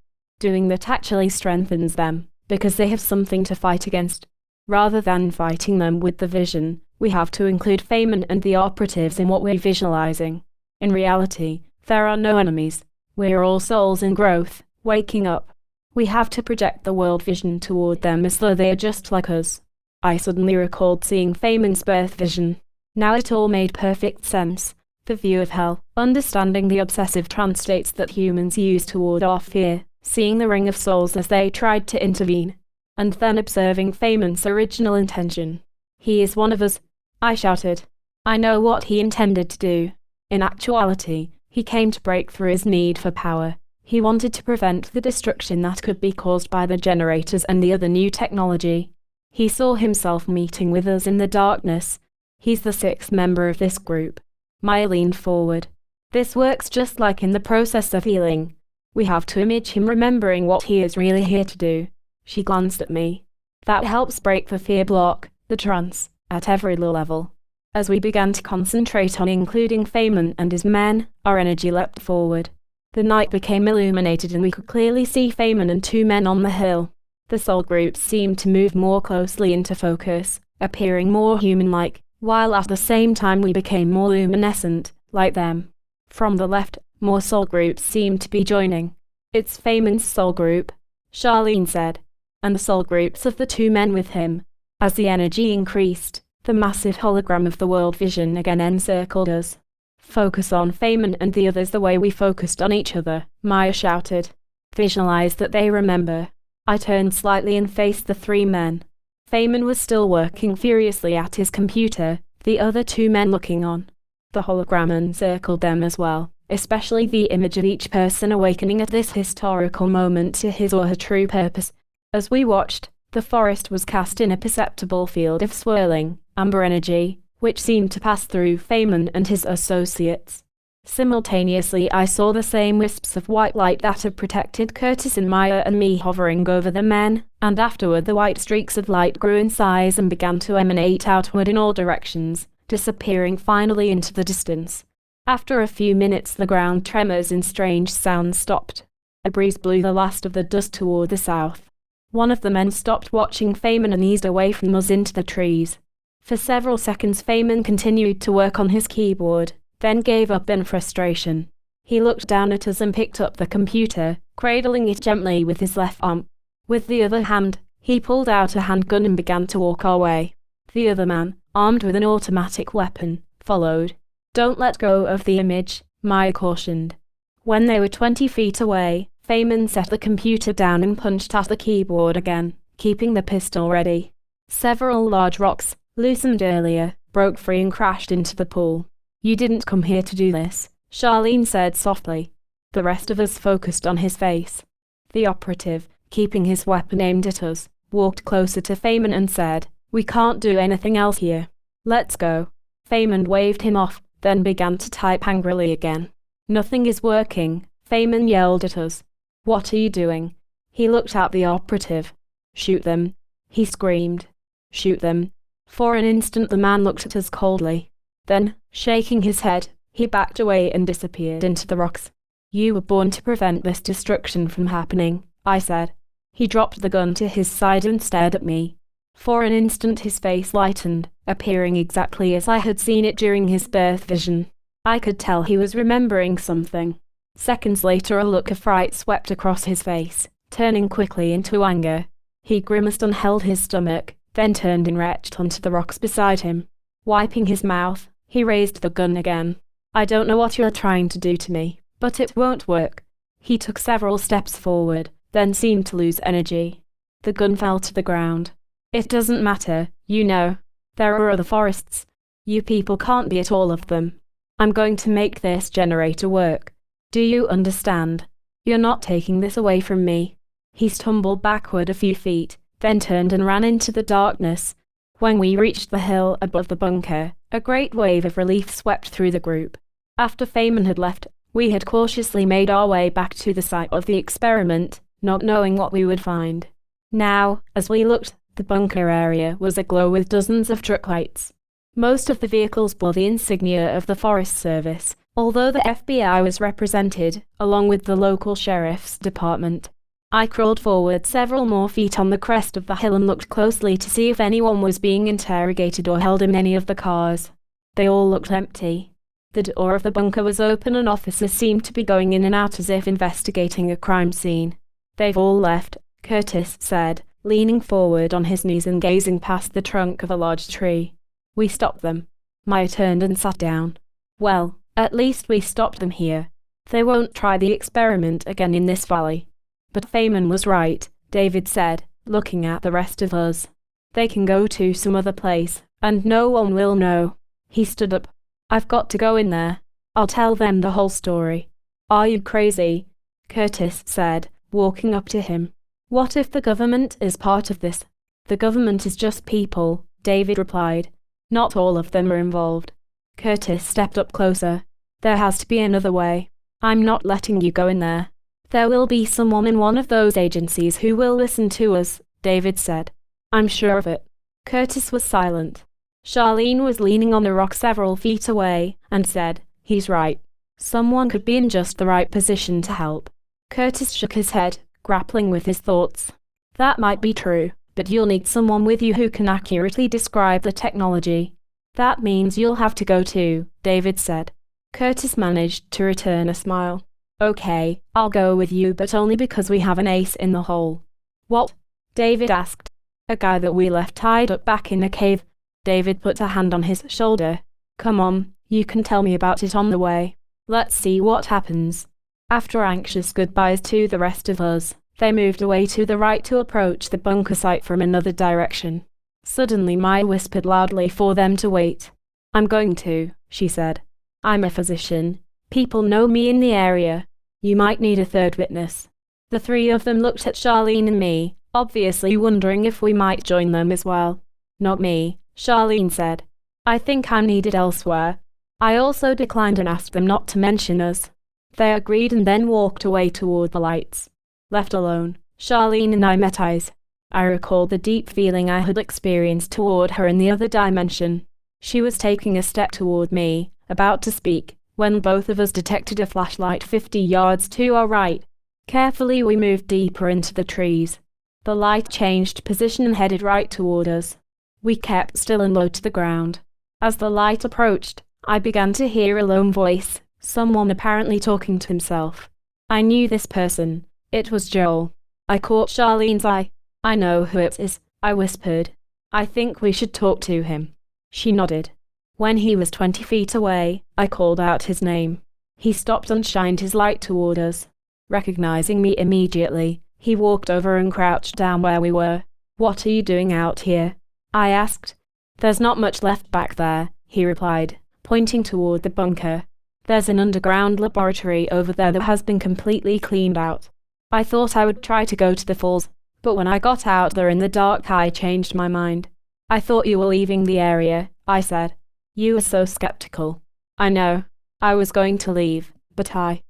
Doing that actually strengthens them, because they have something to fight against. Rather than fighting them with the vision, we have to include Feynman and the operatives in what we're visualizing. In reality, there are no enemies. We're all souls in growth, waking up. We have to project the world vision toward them as though they are just like us. I suddenly recalled seeing Feynman's birth vision. Now it all made perfect sense. The view of hell, understanding the obsessive trance states that humans use to ward off fear, seeing the ring of souls as they tried to intervene, and then observing Feynman's original intention. He is one of us, I shouted. I know what he intended to do. In actuality, he came to break through his need for power. He wanted to prevent the destruction that could be caused by the generators and the other new technology. He saw himself meeting with us in the darkness. He's the sixth member of this group. Maya leaned forward. This works just like in the process of healing. We have to image him remembering what he is really here to do. She glanced at me. That helps break the fear block, the trance, at every level. As we began to concentrate on including Feynman and his men, our energy leapt forward. The night became illuminated and we could clearly see Feynman and two men on the hill. The soul groups seemed to move more closely into focus, appearing more human-like, while at the same time we became more luminescent, like them. From the left, more soul groups seemed to be joining. It's Feynman's soul group, Charlene said, and the soul groups of the two men with him. As the energy increased, the massive hologram of the world vision again encircled us. Focus on Feynman and the others the way we focused on each other, Maya shouted. Visualize that they remember. I turned slightly and faced the three men. Feynman was still working furiously at his computer, the other two men looking on. The hologram encircled them as well, especially the image of each person awakening at this historical moment to his or her true purpose. As we watched, the forest was cast in a perceptible field of swirling, amber energy, which seemed to pass through Feynman and his associates. Simultaneously I saw the same wisps of white light that had protected Curtis and Maya and me hovering over the men, and afterward the white streaks of light grew in size and began to emanate outward in all directions, disappearing finally into the distance. After a few minutes the ground tremors and strange sounds stopped. A breeze blew the last of the dust toward the south. One of the men stopped watching Feynman and eased away from us into the trees. For several seconds Feynman continued to work on his keyboard, then gave up in frustration. He looked down at us and picked up the computer, cradling it gently with his left arm. With the other hand, he pulled out a handgun and began to walk our way. The other man, armed with an automatic weapon, followed. Don't let go of the image, Maya cautioned. When they were 20 feet away, Feynman set the computer down and punched at the keyboard again, keeping the pistol ready. Several large rocks, loosened earlier, broke free and crashed into the pool. You didn't come here to do this, Charlene said softly. The rest of us focused on his face. The operative, keeping his weapon aimed at us, walked closer to Feynman and said, "We can't do anything else here. Let's go." Feynman waved him off, then began to type angrily again. "Nothing is working," Feynman yelled at us. "What are you doing?" He looked at the operative. "Shoot them," he screamed. "Shoot them." For an instant the man looked at us coldly. Then, shaking his head, he backed away and disappeared into the rocks. "You were born to prevent this destruction from happening," I said. He dropped the gun to his side and stared at me. For an instant his face lightened, appearing exactly as I had seen it during his birth vision. I could tell he was remembering something. Seconds later a look of fright swept across his face, turning quickly into anger. He grimaced and held his stomach, then turned and retched onto the rocks beside him. Wiping his mouth, he raised the gun again. "I don't know what you're trying to do to me, but it won't work." He took several steps forward, then seemed to lose energy. The gun fell to the ground. "It doesn't matter, you know. There are other forests. You people can't be at all of them. I'm going to make this generator work. Do you understand? You're not taking this away from me." He stumbled backward a few feet, then turned and ran into the darkness. When we reached the hill above the bunker, a great wave of relief swept through the group. After Feynman had left, we had cautiously made our way back to the site of the experiment, not knowing what we would find. Now, as we looked, the bunker area was aglow with dozens of truck lights. Most of the vehicles bore the insignia of the Forest Service, although the FBI was represented, along with the local sheriff's department. I crawled forward several more feet on the crest of the hill and looked closely to see if anyone was being interrogated or held in any of the cars. They all looked empty. The door of the bunker was open and officers seemed to be going in and out as if investigating a crime scene. "They've all left," Curtis said, leaning forward on his knees and gazing past the trunk of a large tree. "We stopped them." Maya turned and sat down. "Well, at least we stopped them here. They won't try the experiment again in this valley." "But Feynman was right," David said, looking at the rest of us. "They can go to some other place, and no one will know." He stood up. "I've got to go in there. I'll tell them the whole story." "Are you crazy?" Curtis said, walking up to him. "What if the government is part of this?" "The government is just people," David replied. "Not all of them are involved." Curtis stepped up closer. "There has to be another way. I'm not letting you go in there." "There will be someone in one of those agencies who will listen to us," David said. "I'm sure of it." Curtis was silent. Charlene was leaning on the rock several feet away, and said, "He's right. Someone could be in just the right position to help." Curtis shook his head, grappling with his thoughts. "That might be true, but you'll need someone with you who can accurately describe the technology." "That means you'll have to go too," David said. Curtis managed to return a smile. "Okay, I'll go with you, but only because we have an ace in the hole." "What?" David asked. "A guy that we left tied up back in the cave." David put a hand on his shoulder. "Come on, you can tell me about it on the way. Let's see what happens." After anxious goodbyes to the rest of us, they moved away to the right to approach the bunker site from another direction. Suddenly Maya whispered loudly for them to wait. "I'm going to," she said. "I'm a physician. People know me in the area. You might need a third witness." The three of them looked at Charlene and me, obviously wondering if we might join them as well. "Not me," Charlene said. "I think I'm needed elsewhere." I also declined and asked them not to mention us. They agreed and then walked away toward the lights. Left alone, Charlene and I met eyes. I recalled the deep feeling I had experienced toward her in the other dimension. She was taking a step toward me, about to speak, when both of us detected a flashlight 50 yards to our right. Carefully we moved deeper into the trees. The light changed position and headed right toward us. We kept still and low to the ground. As the light approached, I began to hear a lone voice, someone apparently talking to himself. I knew this person. It was Joel. I caught Charlene's eye. "I know who it is," I whispered. "I think we should talk to him." She nodded. When he was 20 feet away, I called out his name. He stopped and shined his light toward us. Recognizing me immediately, he walked over and crouched down where we were. "What are you doing out here?" I asked. "There's not much left back there," he replied, pointing toward the bunker. "There's an underground laboratory over there that has been completely cleaned out. I thought I would try to go to the falls, but when I got out there in the dark I changed my mind." "I thought you were leaving the area," I said. "You were so skeptical." "I know. I was going to leave, but I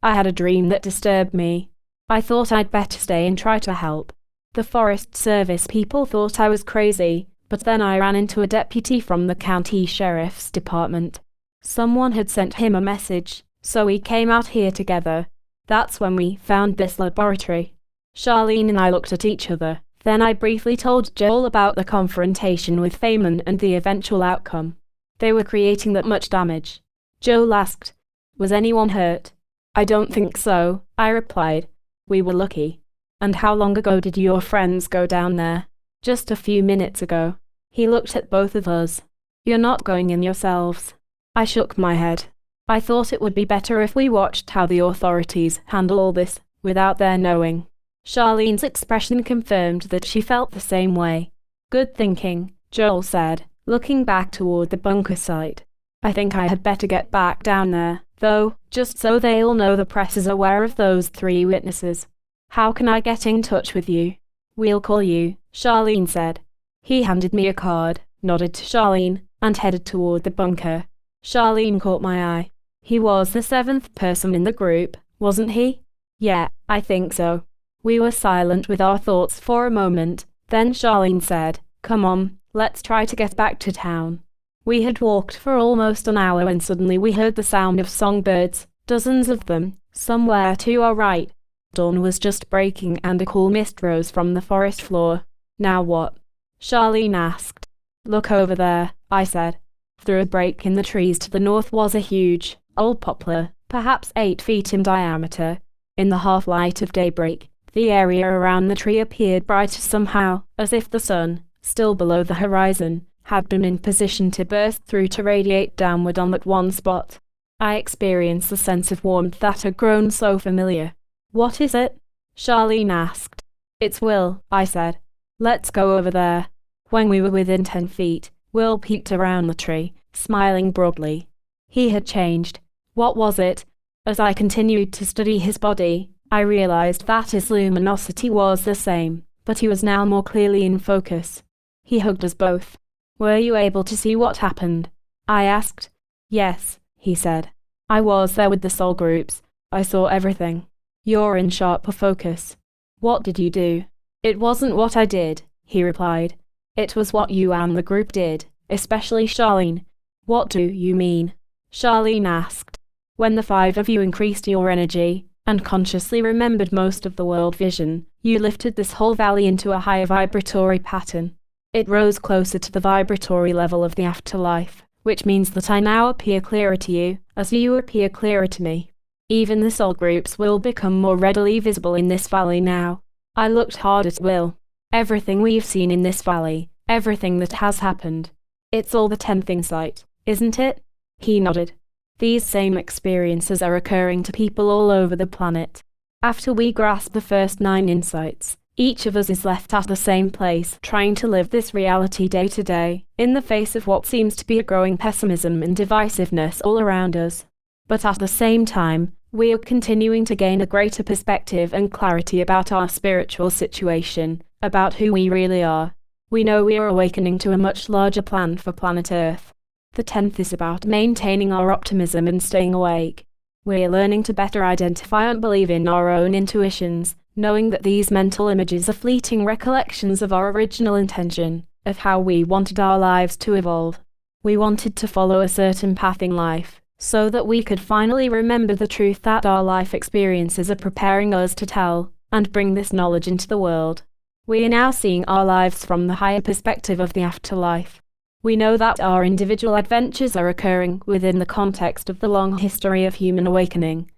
had a dream that disturbed me. I thought I'd better stay and try to help. The Forest Service people thought I was crazy, but then I ran into a deputy from the county sheriff's department. Someone had sent him a message, so we came out here together. That's when we found this laboratory." Charlene and I looked at each other. Then I briefly told Joel about the confrontation with Feynman and the eventual outcome. They were creating that much damage. Joel asked, "Was anyone hurt?" "I don't think so," I replied. "We were lucky." "And how long ago did your friends go down there?" "Just a few minutes ago." He looked at both of us. "You're not going in yourselves?" I shook my head. I thought it would be better if we watched how the authorities handle all this, without their knowing. Charlene's expression confirmed that she felt the same way. "Good thinking," Joel said, looking back toward the bunker site. "I think I had better get back down there, though, just so they'll know the press is aware of those 3 witnesses." "How can I get in touch with you?" "We'll call you," Charlene said. He handed me a card, nodded to Charlene, and headed toward the bunker. Charlene caught my eye. "He was the 7th person in the group, wasn't he?" "Yeah, I think so." We were silent with our thoughts for a moment, then Charlene said, "Come on, let's try to get back to town." We had walked for almost an hour when suddenly we heard the sound of songbirds, dozens of them, somewhere to our right. Dawn was just breaking and a cool mist rose from the forest floor. Now what? Charlene asked. Look over there, I said. Through a break in the trees to the north was a huge, old poplar, perhaps 8 feet in diameter. In the half-light of daybreak, the area around the tree appeared brighter somehow, as if the sun, still below the horizon, had been in position to burst through to radiate downward on that one spot. I experienced the sense of warmth that had grown so familiar. What is it? Charlene asked. It's Will, I said. Let's go over there. When we were within 10 feet, Will peeked around the tree, smiling broadly. He had changed. What was it? As I continued to study his body, I realized that his luminosity was the same, but he was now more clearly in focus. He hugged us both. Were you able to see what happened? I asked. Yes, he said. I was there with the soul groups. I saw everything. You're in sharper focus. What did you do? It wasn't what I did, he replied. It was what you and the group did, especially Charlene. What do you mean? Charlene asked. When the 5 of you increased your energy, and consciously remembered most of the world vision, you lifted this whole valley into a higher vibratory pattern. It rose closer to the vibratory level of the afterlife, which means that I now appear clearer to you, as you appear clearer to me. Even the soul groups will become more readily visible in this valley now. I looked hard at Will. Everything we've seen in this valley, everything that has happened. It's all the 10th insight, isn't it? He nodded. These same experiences are occurring to people all over the planet. After we grasp the first 9 insights, each of us is left at the same place, trying to live this reality day to day, in the face of what seems to be a growing pessimism and divisiveness all around us. But at the same time, we are continuing to gain a greater perspective and clarity about our spiritual situation, about who we really are. We know we are awakening to a much larger plan for planet Earth. The 10th is about maintaining our optimism and staying awake. We're learning to better identify and believe in our own intuitions, knowing that these mental images are fleeting recollections of our original intention, of how we wanted our lives to evolve. We wanted to follow a certain path in life, so that we could finally remember the truth that our life experiences are preparing us to tell, and bring this knowledge into the world. We are now seeing our lives from the higher perspective of the afterlife. We know that our individual adventures are occurring within the context of the long history of human awakening.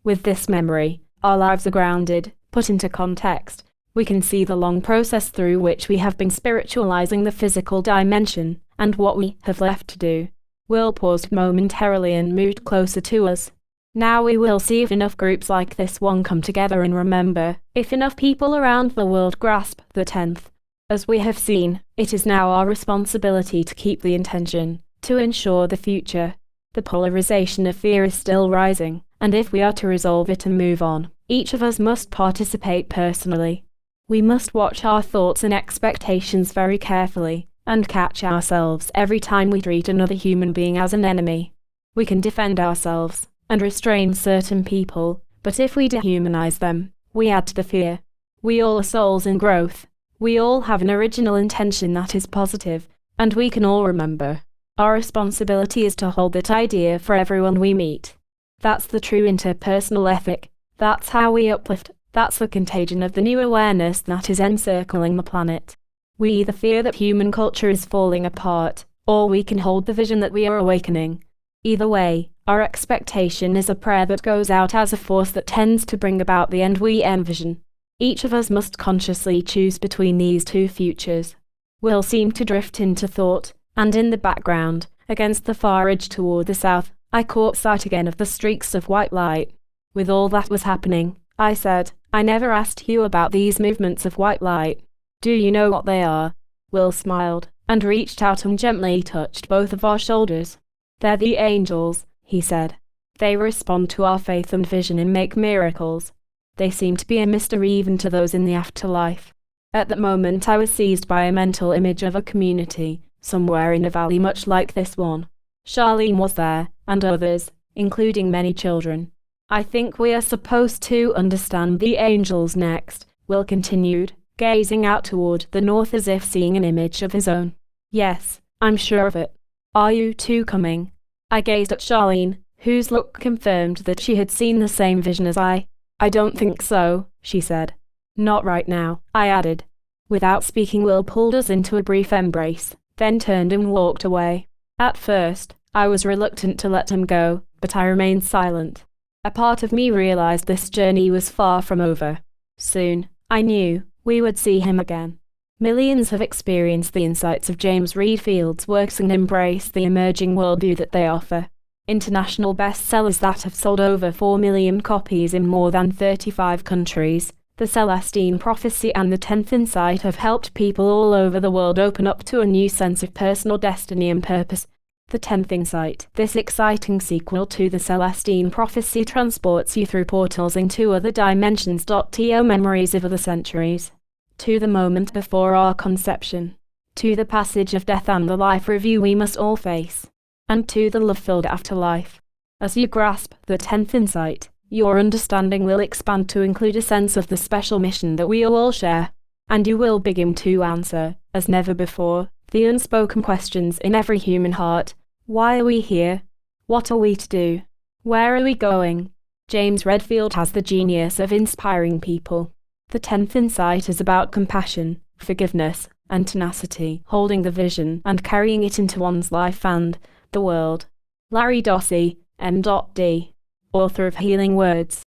With this memory, our lives are grounded, put into context. We can see the long process through which we have been spiritualizing the physical dimension, and what we have left to do. Will paused momentarily and moved closer to us. Now we will see if enough groups like this one come together and remember, if enough people around the world grasp the 10th. As we have seen, it is now our responsibility to keep the intention, to ensure the future. The polarization of fear is still rising, and if we are to resolve it and move on, each of us must participate personally. We must watch our thoughts and expectations very carefully, and catch ourselves every time we treat another human being as an enemy. We can defend ourselves, and restrain certain people, but if we dehumanize them, we add to the fear. We all are souls in growth. We all have an original intention that is positive, and we can all remember. Our responsibility is to hold that idea for everyone we meet. That's the true interpersonal ethic. That's how we uplift. That's the contagion of the new awareness that is encircling the planet. We either fear that human culture is falling apart, or we can hold the vision that we are awakening. Either way, our expectation is a prayer that goes out as a force that tends to bring about the end we envision. Each of us must consciously choose between these 2 futures. Will seemed to drift into thought, and in the background, against the far edge toward the south, I caught sight again of the streaks of white light. With all that was happening, I said, I never asked you about these movements of white light. Do you know what they are? Will smiled, and reached out and gently touched both of our shoulders. They're the angels, he said. They respond to our faith and vision and make miracles. They seem to be a mystery even to those in the afterlife. At that moment I was seized by a mental image of a community, somewhere in a valley much like this one. Charlene was there, and others, including many children. I think we are supposed to understand the angels next, Will continued, gazing out toward the north as if seeing an image of his own. Yes, I'm sure of it. Are you two coming? I gazed at Charlene, whose look confirmed that she had seen the same vision as I. I don't think so, she said. Not right now, I added. Without speaking, Will pulled us into a brief embrace, then turned and walked away. At first, I was reluctant to let him go, but I remained silent. A part of me realized this journey was far from over. Soon, I knew, we would see him again. Millions have experienced the insights of James Redfield's works and embraced the emerging worldview that they offer. International bestsellers that have sold over 4 million copies in more than 35 countries, the Celestine Prophecy and the 10th Insight have helped people all over the world open up to a new sense of personal destiny and purpose. The 10th Insight, this exciting sequel to the Celestine Prophecy, transports you through portals into other dimensions. To memories of other centuries, to the moment before our conception, to the passage of death and the life review we must all face, and to the love-filled afterlife. As you grasp the 10th Insight, your understanding will expand to include a sense of the special mission that we all share, and you will begin to answer, as never before, the unspoken questions in every human heart. Why are we here? What are we to do? Where are we going? James Redfield has the genius of inspiring people. The 10th Insight is about compassion, forgiveness, and tenacity, holding the vision and carrying it into one's life and the world. Larry Dossey, M.D., author of Healing Words.